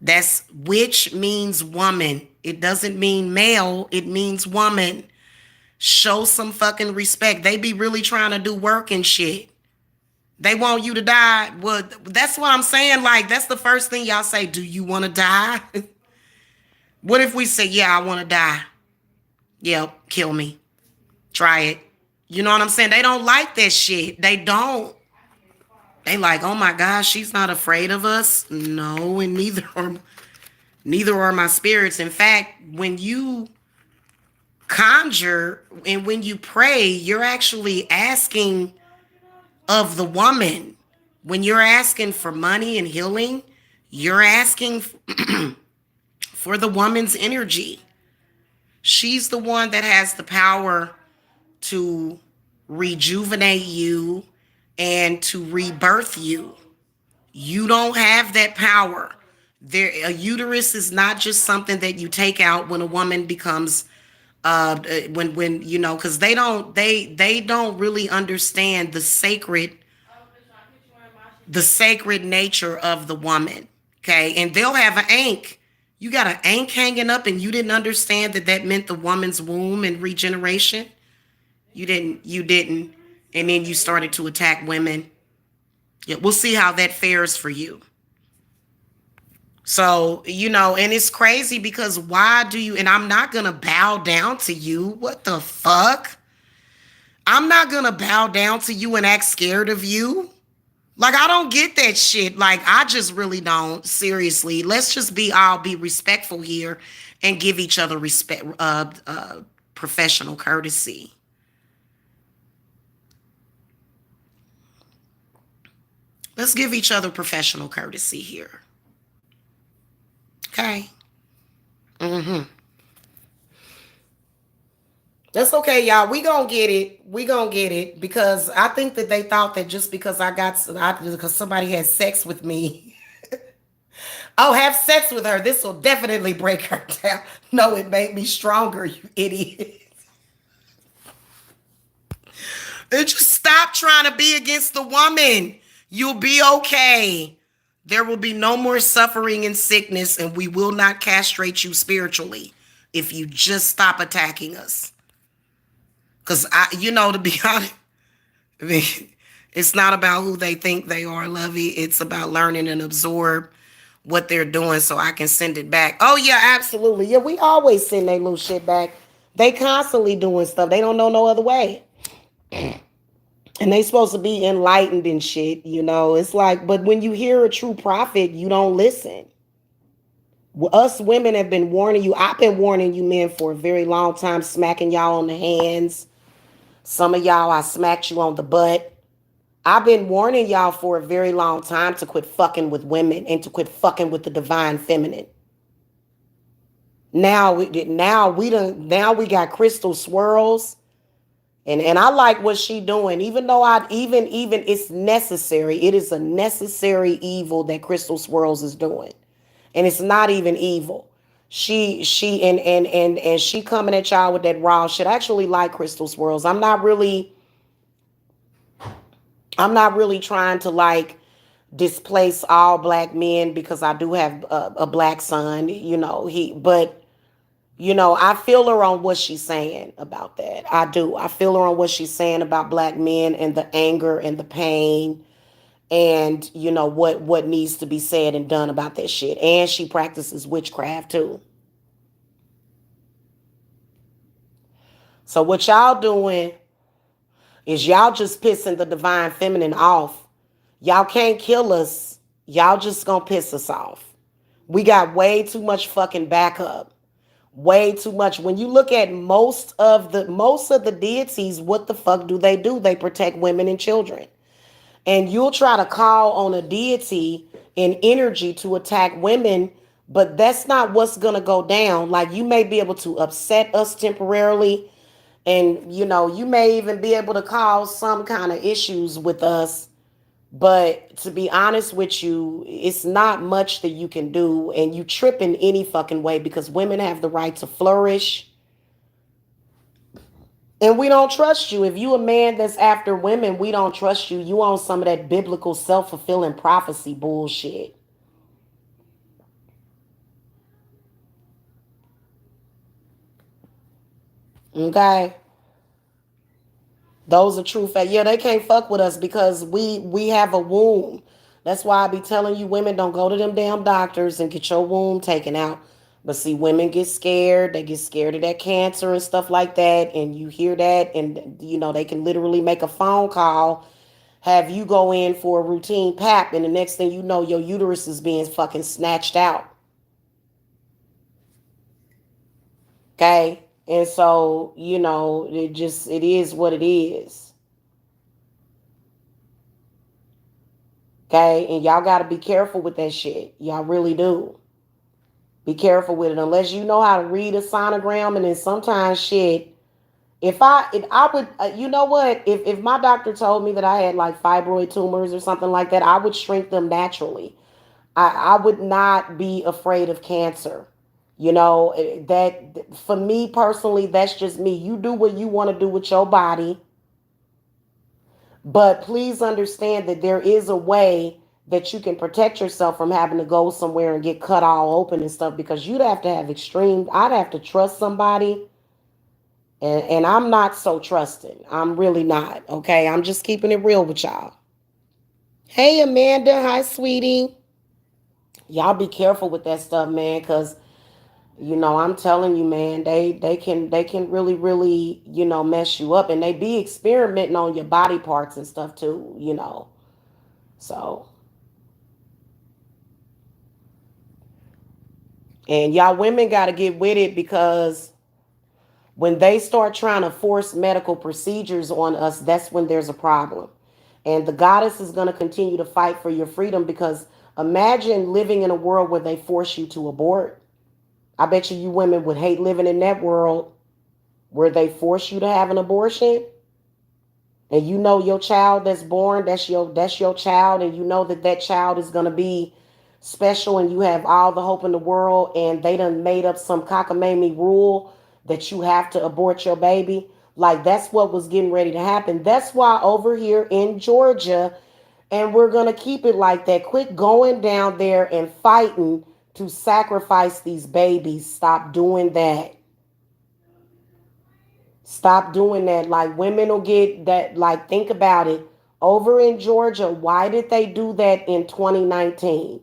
That's witch means woman. It doesn't mean male. It means woman. Show some fucking respect. They be really trying to do work and shit. They want you to die. Well, that's what I'm saying. Like, that's the first thing y'all say. Do you want to die? What if we say, yeah, I want to die? Yep, kill me. Try it. You know what I'm saying? They don't like that shit. They don't. They like, oh my gosh, she's not afraid of us. No, and neither are my spirits. In fact, when you conjure and when you pray, you're actually asking of the woman. When you're asking for money and healing, you're asking for the woman's energy. She's the one that has the power to rejuvenate you and to rebirth you. You don't have that power. There, a uterus is not just something that you take out when a woman becomes when you know, because they don't really understand the sacred nature of the woman. Okay, and they'll have an ankh. You got an ankh hanging up, and you didn't understand that that meant the woman's womb and regeneration. You didn't, and then you started to attack women. Yeah, we'll see how that fares for you. So, and it's crazy because why do you, and I'm not going to bow down to you. What the fuck? I'm not going to bow down to you and act scared of you. Like, I don't get that shit. Like, I just really don't. Seriously. Let's just all be respectful here and give each other respect, professional courtesy. Let's give each other professional courtesy here. Okay? Mm-hmm. That's okay, y'all. We gonna get it. We gonna get it because I think that they thought that just because because somebody had sex with me, oh, have sex with her. This will definitely break her down. No, it made me stronger, you idiot. And just stop trying to be against the woman. You'll be okay. There will be no more suffering and sickness, and we will not castrate you spiritually if you just stop attacking us. Because to be honest, I mean, it's not about who they think they are, Lovey. It's about learning and absorb what they're doing so I can send it back. Oh, yeah, absolutely. Yeah, we always send their little shit back. They constantly doing stuff. They don't know no other way. And they supposed to be enlightened and shit, It's like, but when you hear a true prophet, you don't listen. Us women have been warning you. I've been warning you men for a very long time, smacking y'all on the hands. Some of y'all, I smacked you on the butt. I've been warning y'all for a very long time to quit fucking with women and to quit fucking with the divine feminine. Now we got crystal swirls, and I like what she doing. Even though even it's necessary. It is a necessary evil that crystal swirls is doing, and it's not even evil. She and she coming at y'all with that raw shit. I actually like crystal swirls. I'm not really trying to like displace all black men because I do have a black son, but I feel her on what she's saying about that. I do. I feel her on what she's saying about black men and the anger and the pain and what needs to be said and done about that shit. And she practices witchcraft too. So what y'all doing is y'all just pissing the divine feminine off. Y'all can't kill us. Y'all just gonna piss us off. We got way too much fucking backup. Way too much. When you look at most of the deities, what the fuck do? They protect women and children. And you'll try to call on a deity in energy to attack women, but that's not what's gonna go down. Like, you may be able to upset us temporarily, and you may even be able to cause some kind of issues with us, but to be honest with you, it's not much that you can do, and you trip in any fucking way because women have the right to flourish. And we don't trust you. If you a man that's after women, we don't trust you. You on some of that biblical self-fulfilling prophecy bullshit. Okay? Those are true facts. Yeah, they can't fuck with us because we have a womb. That's why I be telling you, women, don't go to them damn doctors and get your womb taken out. But see, women get scared. They get scared of that cancer and stuff like that. And you hear that, and they can literally make a phone call, have you go in for a routine pap, and the next thing you know, your uterus is being fucking snatched out. Okay? And so, it is what it is. Okay? And y'all got to be careful with that shit. Y'all really do. Be careful with it. Unless you know how to read a sonogram, and then sometimes shit. If I would, you know what? If my doctor told me that I had like fibroid tumors or something like that, I would shrink them naturally. I would not be afraid of cancer. That for me personally, that's just me. You do what you want to do with your body, but please understand that there is a way that you can protect yourself from having to go somewhere and get cut all open and stuff, because you'd have to have extreme, I'd have to trust somebody, and I'm not so trusting. I'm really not. Okay, I'm just keeping it real with y'all. Hey Amanda, hi sweetie. Y'all be careful with that stuff, man, because I'm telling you, man, they can really mess you up, and they be experimenting on your body parts and stuff too. So, and y'all women got to get with it, because when they start trying to force medical procedures on us, that's when there's a problem. And the goddess is going to continue to fight for your freedom, because imagine living in a world where they force you to abort. I bet you women would hate living in that world where they force you to have an abortion, and your child that's born, that's your child, and that child is going to be special, and you have all the hope in the world, and they done made up some cockamamie rule that you have to abort your baby. Like, that's what was getting ready to happen. That's why over here in Georgia, and we're going to keep it like that, quit going down there and fighting to sacrifice these babies. Stop doing that. Stop doing that. Like, women will get that. Like, think about it. Over in Georgia, why did they do that in 2019?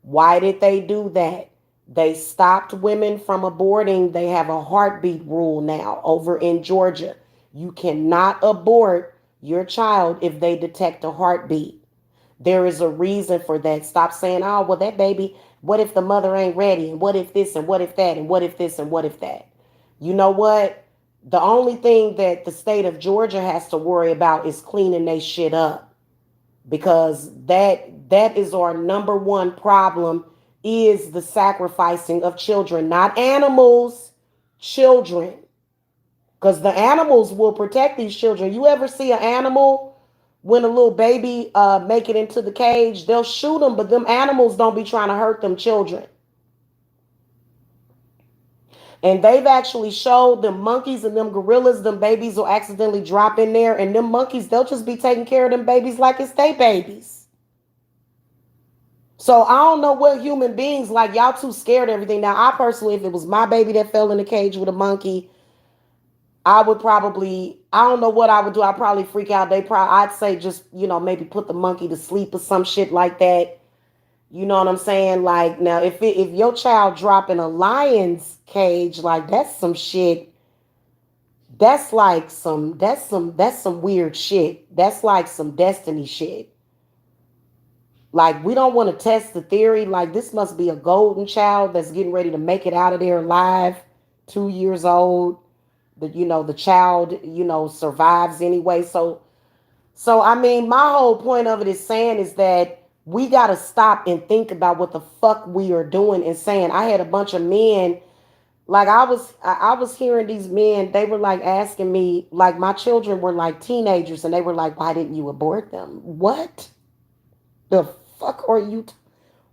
Why did they do that? They stopped women from aborting. They have a heartbeat rule now over in Georgia. You cannot abort your child if they detect a heartbeat. There is a reason for that. Stop saying, oh, well, that baby, what if the mother ain't ready? And what if this and what if that and what if this and what if that? You know what? The only thing that the state of Georgia has to worry about is cleaning they shit up, because that is our number one problem, is the sacrificing of children, not animals, children. Because the animals will protect these children. You ever see an animal, when a little baby make it into the cage, they'll shoot them, but them animals don't be trying to hurt them children. And they've actually showed them monkeys and them gorillas, them babies will accidentally drop in there, and them monkeys, they'll just be taking care of them babies like it's their babies. So I don't know what human beings, like, y'all too scared of everything. Now, I personally, if it was my baby that fell in the cage with a monkey, I would probably, I don't know what I would do. I'd probably freak out. I'd say just, maybe put the monkey to sleep or some shit like that. You know what I'm saying? Like, now, if your child drop in a lion's cage, like, that's some shit. That's some weird shit. That's like some destiny shit. Like, we don't want to test the theory. Like, this must be a golden child that's getting ready to make it out of there alive, 2 years old. The child, survives anyway. So I mean, my whole point of it is saying is that we got to stop and think about what the fuck we are doing and saying. I had a bunch of men, like, I was hearing these men, they were like asking me, like, my children were like teenagers, and they were like, why didn't you abort them? What the fuck are you?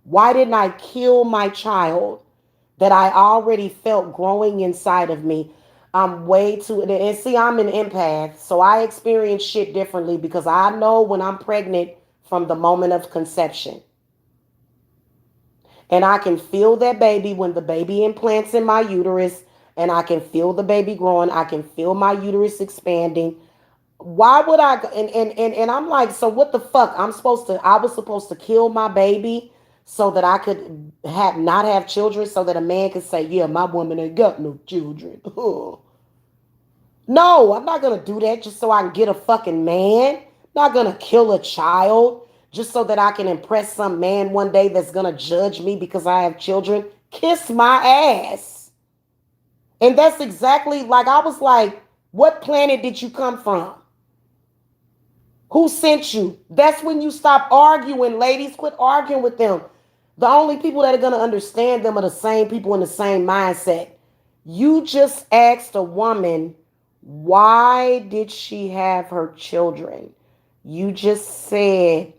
Why didn't I kill my child that I already felt growing inside of me? I'm way too, and see, I'm an empath, so I experience shit differently, because I know when I'm pregnant from the moment of conception. And I can feel that baby when the baby implants in my uterus, and I can feel the baby growing. I can feel my uterus expanding. Why would I? And I'm like, so what the fuck? I was supposed to kill my baby so that I could not have children, so that a man could say, yeah, my woman ain't got no children. No, I'm not gonna do that just so I can get a fucking man. I'm not gonna kill a child just so that I can impress some man one day that's gonna judge me because I have children. Kiss my ass. And that's exactly, like, I was like, what planet did you come from? Who sent you? That's when you stop arguing, ladies. Quit arguing with them. The only people that are going to understand them are the same people in the same mindset. You just asked a woman, why did she have her children? You just said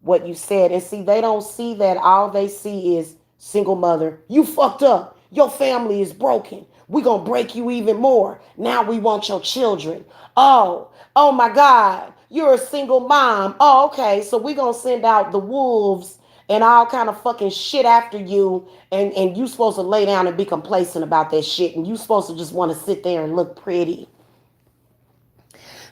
what you said. And see, they don't see that. All they see is single mother. You fucked up. Your family is broken. We gonna break you even more. Now we want your children. Oh my God. You're a single mom. Oh, okay. So we gonna send out the wolves and all kind of fucking shit after you. And you supposed to lay down and be complacent about that shit. And you supposed to just want to sit there and look pretty.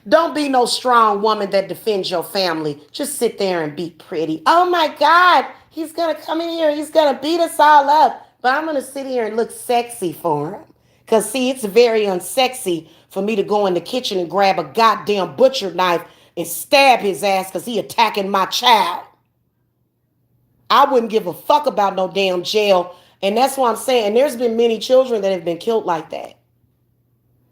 Don't be no strong woman that defends your family. Just sit there and be pretty. Oh my God, he's gonna come in here. He's gonna beat us all up. But I'm gonna sit here and look sexy for him. Cause see, it's very unsexy for me to go in the kitchen and grab a goddamn butcher knife and stab his ass because he attacking my child. I wouldn't give a fuck about no damn jail. And that's what I'm saying. And there's been many children that have been killed like that,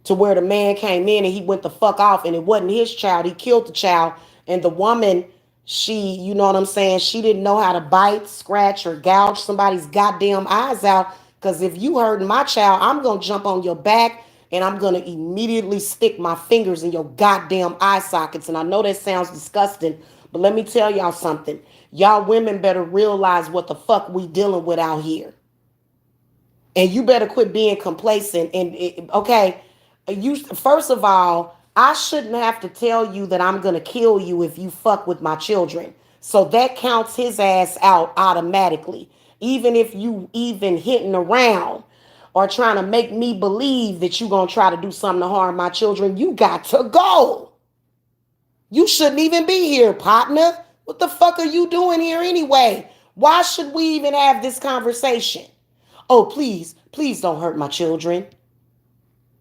to where the man came in and he went the fuck off and it wasn't his child. He killed the child. And the woman, she, you know what I'm saying? She didn't know how to bite, scratch, or gouge somebody's goddamn eyes out. Because if you hurting my child, I'm going to jump on your back and I'm going to immediately stick my fingers in your goddamn eye sockets. And I know that sounds disgusting, but let me tell y'all something. Y'all women better realize what the fuck we dealing with out here. And you better quit being complacent. Okay, you, first of all, I shouldn't have to tell you that I'm gonna kill you if you fuck with my children. So that counts his ass out automatically. Even if you even hitting around or trying to make me believe that you gonna try to do something to harm my children, you got to go. You shouldn't even be here, partner. What the fuck are you doing here anyway? Why should we even have this conversation? Oh, please, please don't hurt my children.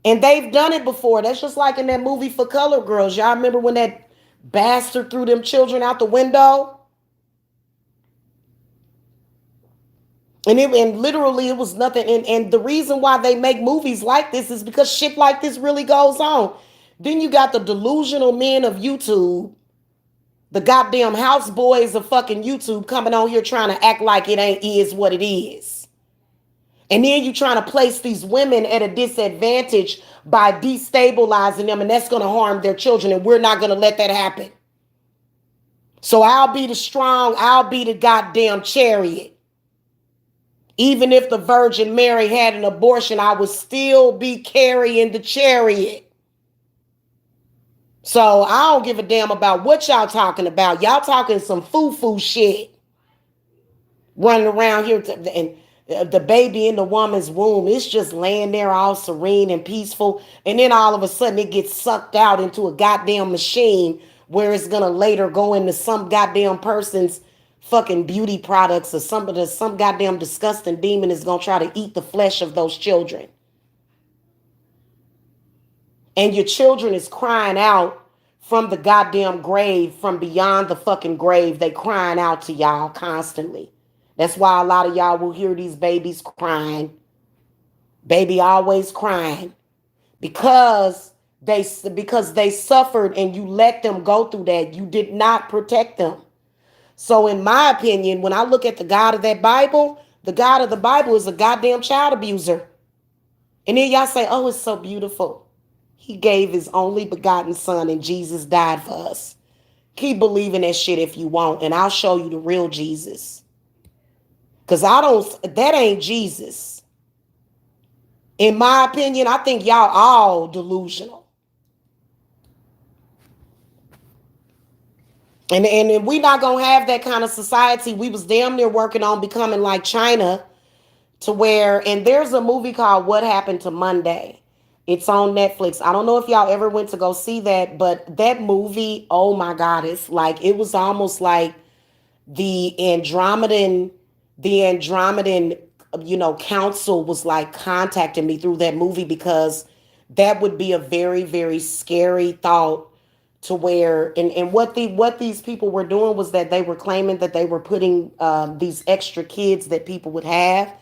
And they've done it before. That's just like in that movie For Color Girls. Y'all remember when that bastard threw them children out the window? And literally it was nothing. And the reason why they make movies like this is because shit like this really goes on. Then you got the delusional men of YouTube, the goddamn house boys of fucking YouTube coming on here trying to act like it ain't is what it is. And then you trying to place these women at a disadvantage by destabilizing them, and that's going to harm their children, and we're not going to let that happen. So I'll be the strong, I'll be the goddamn chariot. Even if the Virgin Mary had an abortion, I would still be carrying the chariot. So I don't give a damn about what y'all talking about. Y'all talking some foo-foo shit. Running around here and the baby in the woman's womb, it's just laying there all serene and peaceful. And then all of a sudden it gets sucked out into a goddamn machine where it's going to later go into some goddamn person's fucking beauty products, or some goddamn disgusting demon is going to try to eat the flesh of those children. And your children is crying out from the goddamn grave, from beyond the fucking grave. They crying out to y'all constantly. That's why a lot of y'all will hear these babies crying. Baby always crying. Because they suffered and you let them go through that. You did not protect them. So in my opinion, when I look at the God of that Bible, the God of the Bible is a goddamn child abuser. And then y'all say, oh, it's so beautiful. He gave his only begotten son and Jesus died for us. Keep believing that shit if you want, and I'll show you the real Jesus. Because that ain't Jesus. In my opinion, I think y'all all delusional. And we not going to have that kind of society. We was damn near working on becoming like China, to where, and there's a movie called What Happened to Monday. It's on Netflix. I don't know if y'all ever went to go see that, but that movie, oh my God, it's like, it was almost like the Andromedan, council was like contacting me through that movie, because that would be a very, very scary thought, to where, and what these people were doing was that they were claiming that they were putting these extra kids that people would have.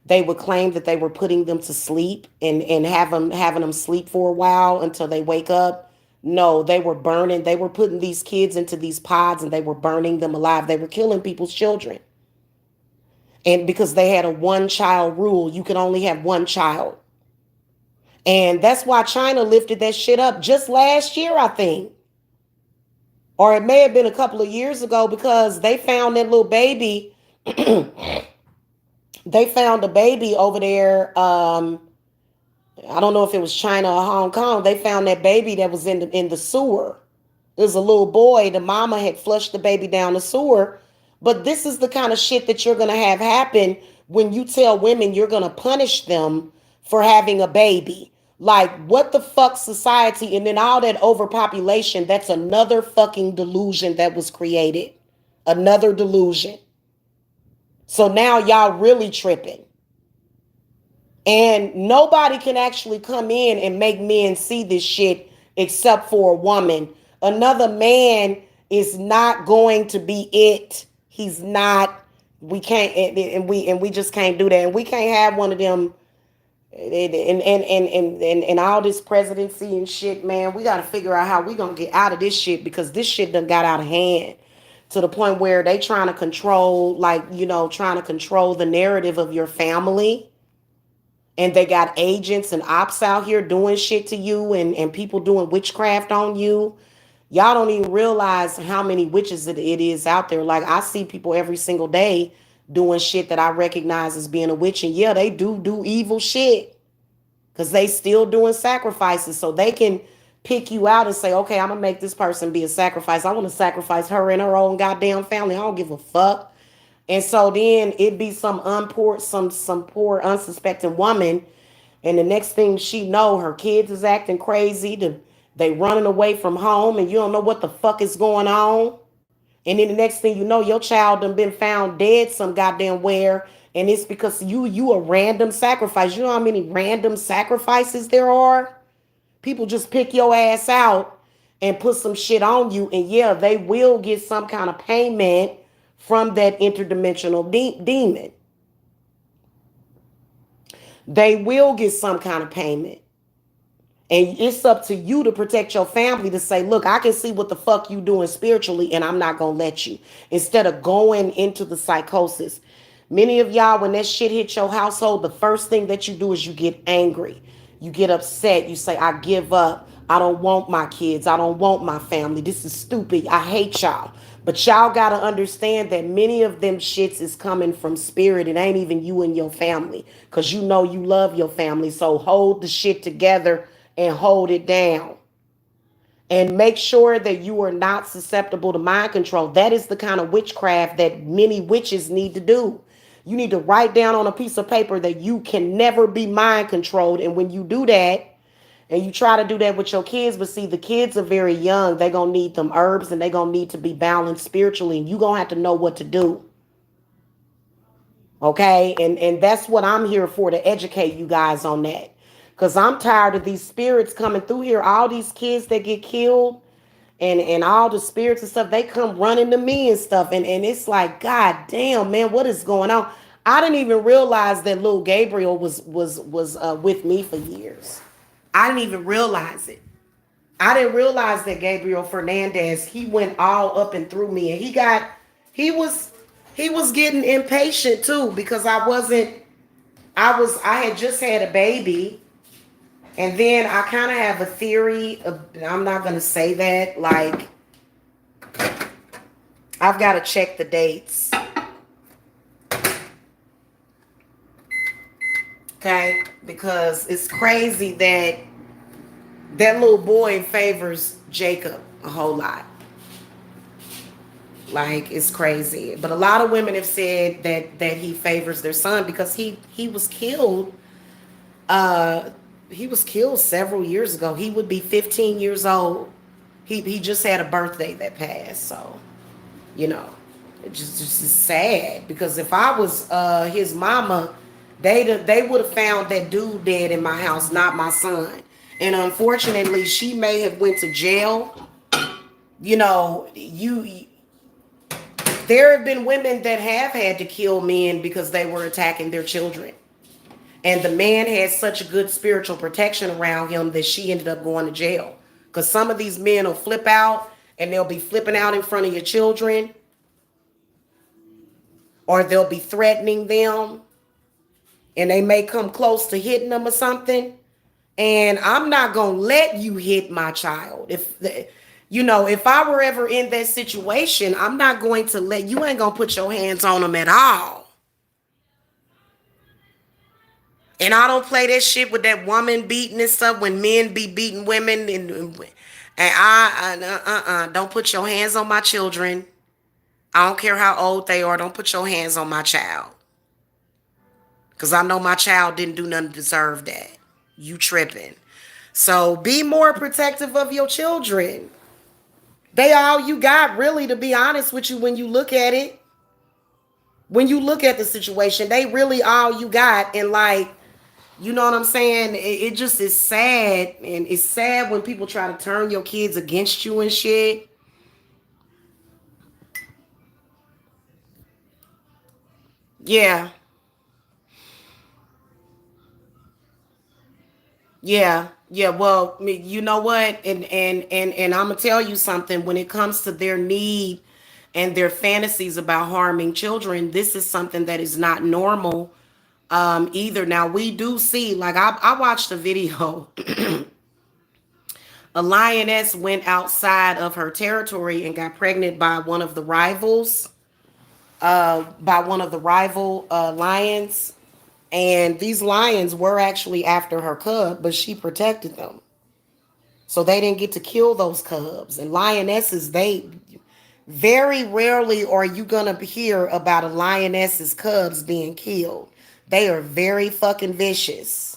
They would claim that they were putting them to sleep and having them sleep for a while until they wake up. No, they were putting these kids into these pods and they were burning them alive. They were killing people's children. And because they had a one child rule, you could only have one child. And that's why China lifted that shit up just last year, I think. or it may have been a couple of years ago, because they found that little baby. They found a baby over there. I don't know if it was China or Hong Kong. They found that baby that was in the sewer. It was a little boy. The mama had flushed the baby down the sewer. But this is the kind of shit that you're gonna have happen when you tell women you're gonna punish them for having a baby. Like, what the fuck, society? And then all that overpopulation, that's another fucking delusion that was created. Another delusion. So now y'all really tripping. And nobody can actually come in and make men see this shit except for a woman. Another man is not going to be it. He's not. We can't, and we just can't do that. And we can't have one of them and all this presidency and shit, man. We got to figure out how we gonna get out of this shit, because this shit done got out of hand to the point where they trying to control, like, trying to control the narrative of your family. And they got agents and ops out here doing shit to you, and people doing witchcraft on you. Y'all don't even realize how many witches it is out there. Like, I see people every single day doing shit that I recognize as being a witch. And yeah, they do evil shit, because they still doing sacrifices. So they can pick you out and say, okay, I'm going to make this person be a sacrifice. I want to sacrifice her and her own goddamn family. I don't give a fuck. And so then it be some poor unsuspecting woman, and the next thing she know, her kids is acting crazy. They running away from home, and you don't know what the fuck is going on. And then the next thing you know, your child done been found dead some goddamn where, and it's because you a random sacrifice. You know how many random sacrifices there are? People just pick your ass out and put some shit on you, and yeah, they will get some kind of payment from that interdimensional demon. They will get some kind of payment. And it's up to you to protect your family, to say, look, I can see what the fuck you doing spiritually, and I'm not going to let you. Instead of going into the psychosis. Many of y'all, when that shit hit your household, the first thing that you do is you get angry. You get upset. You say, I give up. I don't want my kids. I don't want my family. This is stupid. I hate y'all. But y'all got to understand that many of them shits is coming from spirit. It ain't even you and your family, because you know you love your family. So hold the shit together and hold it down. And make sure that you are not susceptible to mind control. That is the kind of witchcraft that many witches need to do. You need to write down on a piece of paper that you can never be mind controlled. And when you do that, and you try to do that with your kids, but see, the kids are very young. They're going to need them herbs, and they're going to need to be balanced spiritually. And you're going to have to know what to do. Okay? And that's what I'm here for, to educate you guys on that. Because I'm tired of these spirits coming through here. All these kids that get killed, and all the spirits and stuff, they come running to me and stuff. And it's like, God damn, man, what is going on? I didn't even realize that little Gabriel was with me for years. I didn't even realize it. I didn't realize that Gabriel Fernandez, he went all up and through me, and he was getting impatient too, because I had just had a baby. And then I kind of have a theory of, I'm not going to say that, like, I've got to check the dates. Okay? Because it's crazy that that little boy favors Jacob a whole lot. Like, it's crazy. But a lot of women have said that he favors their son, because he was killed. He was killed several years ago. He would be 15 years old. He just had a birthday that passed. So, it just is sad, because if I was his mama, they would have found that dude dead in my house, not my son. And unfortunately, she may have went to jail. There have been women that have had to kill men because they were attacking their children. And the man had such a good spiritual protection around him that she ended up going to jail. Because some of these men will flip out, and they'll be flipping out in front of your children, or they'll be threatening them, and they may come close to hitting them or something. And I'm not going to let you hit my child. If I were ever in that situation, I'm not going to let you ain't gonna put your hands on them at all. And I don't play that shit with that woman beating and stuff when men be beating women and don't put your hands on my children. I don't care how old they are. Don't put your hands on my child. Because I know my child didn't do nothing to deserve that. You tripping. So be more protective of your children. They all you got, really, to be honest with you, when you look at it. When you look at the situation, they really all you got. And like, you know what I'm saying? It just is sad. And it's sad when people try to turn your kids against you and shit. Yeah. Yeah, yeah. Well, you know what, and I'm gonna tell you something. When it comes to their need and their fantasies about harming children, this is something that is not normal, either. Now we do see, like I watched a video. A lioness went outside of her territory and got pregnant by one of the rivals, by one of the rival lions. And these lions were actually after her cub, but she protected them. So they didn't get to kill those cubs. And lionesses, they very rarely are you gonna hear about a lioness's cubs being killed. They are very fucking vicious.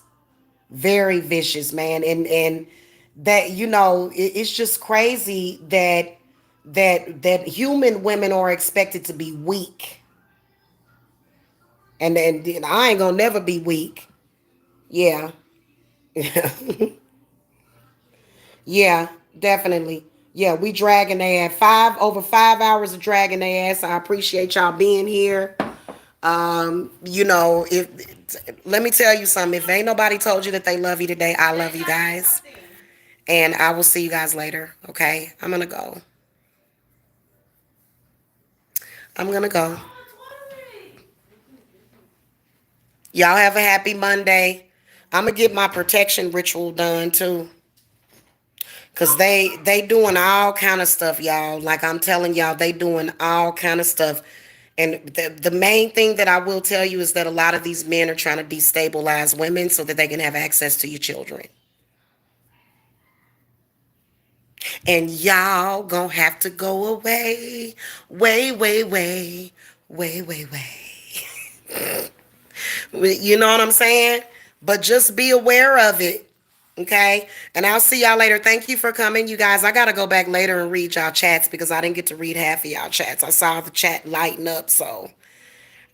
Very vicious, man. And that, it's just crazy that human women are expected to be weak. And I ain't gonna never be weak. Yeah. Yeah, definitely. Yeah, we dragging their ass. Over 5 hours of dragging their ass. I appreciate y'all being here. If let me tell you something. If ain't nobody told you that they love you today, I love you guys. And I will see you guys later. Okay? I'm gonna go. I'm gonna go. Y'all have a happy Monday. I'm gonna get my protection ritual done too. Cause they doing all kind of stuff, y'all. Like I'm telling y'all, they doing all kind of stuff. And the main thing that I will tell you is that a lot of these men are trying to destabilize women so that they can have access to your children. And y'all gonna have to go away, way, way, way, way, way, way. You know what I'm saying? But just be aware of it. Okay. And I'll see y'all later. Thank you for coming, you guys. I got to go back later and read y'all chats because I didn't get to read half of y'all chats. I saw the chat lighten up. So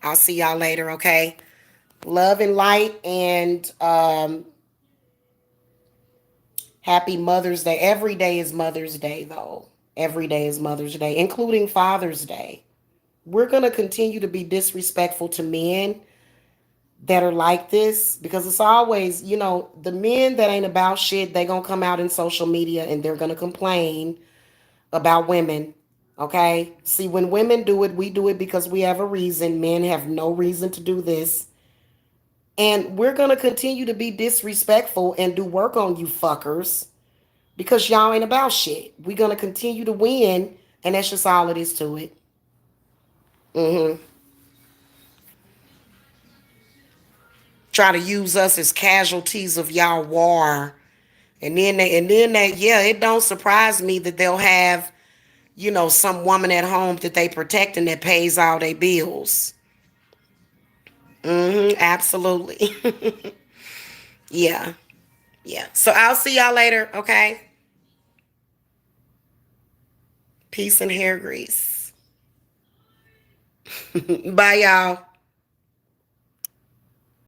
I'll see y'all later. Okay. Love and light. And happy Mother's Day. Every day is Mother's Day, though. Every day is Mother's Day, including Father's Day. We're going to continue to be disrespectful to men that are like this because it's always, the men that ain't about shit, they gonna come out in social media and they're gonna complain about women. Okay? See, when women do it, we do it because we have a reason. Men have no reason to do this. And we're gonna continue to be disrespectful and do work on you fuckers because y'all ain't about shit. We're gonna continue to win, and that's just all it is to it. Mm-hmm. Try to use us as casualties of y'all war. And then they, yeah, it don't surprise me that they'll have, some woman at home that they protecting that pays all their bills. Absolutely. Yeah. Yeah. So I'll see y'all later, okay? Peace and hair grease. Bye, y'all.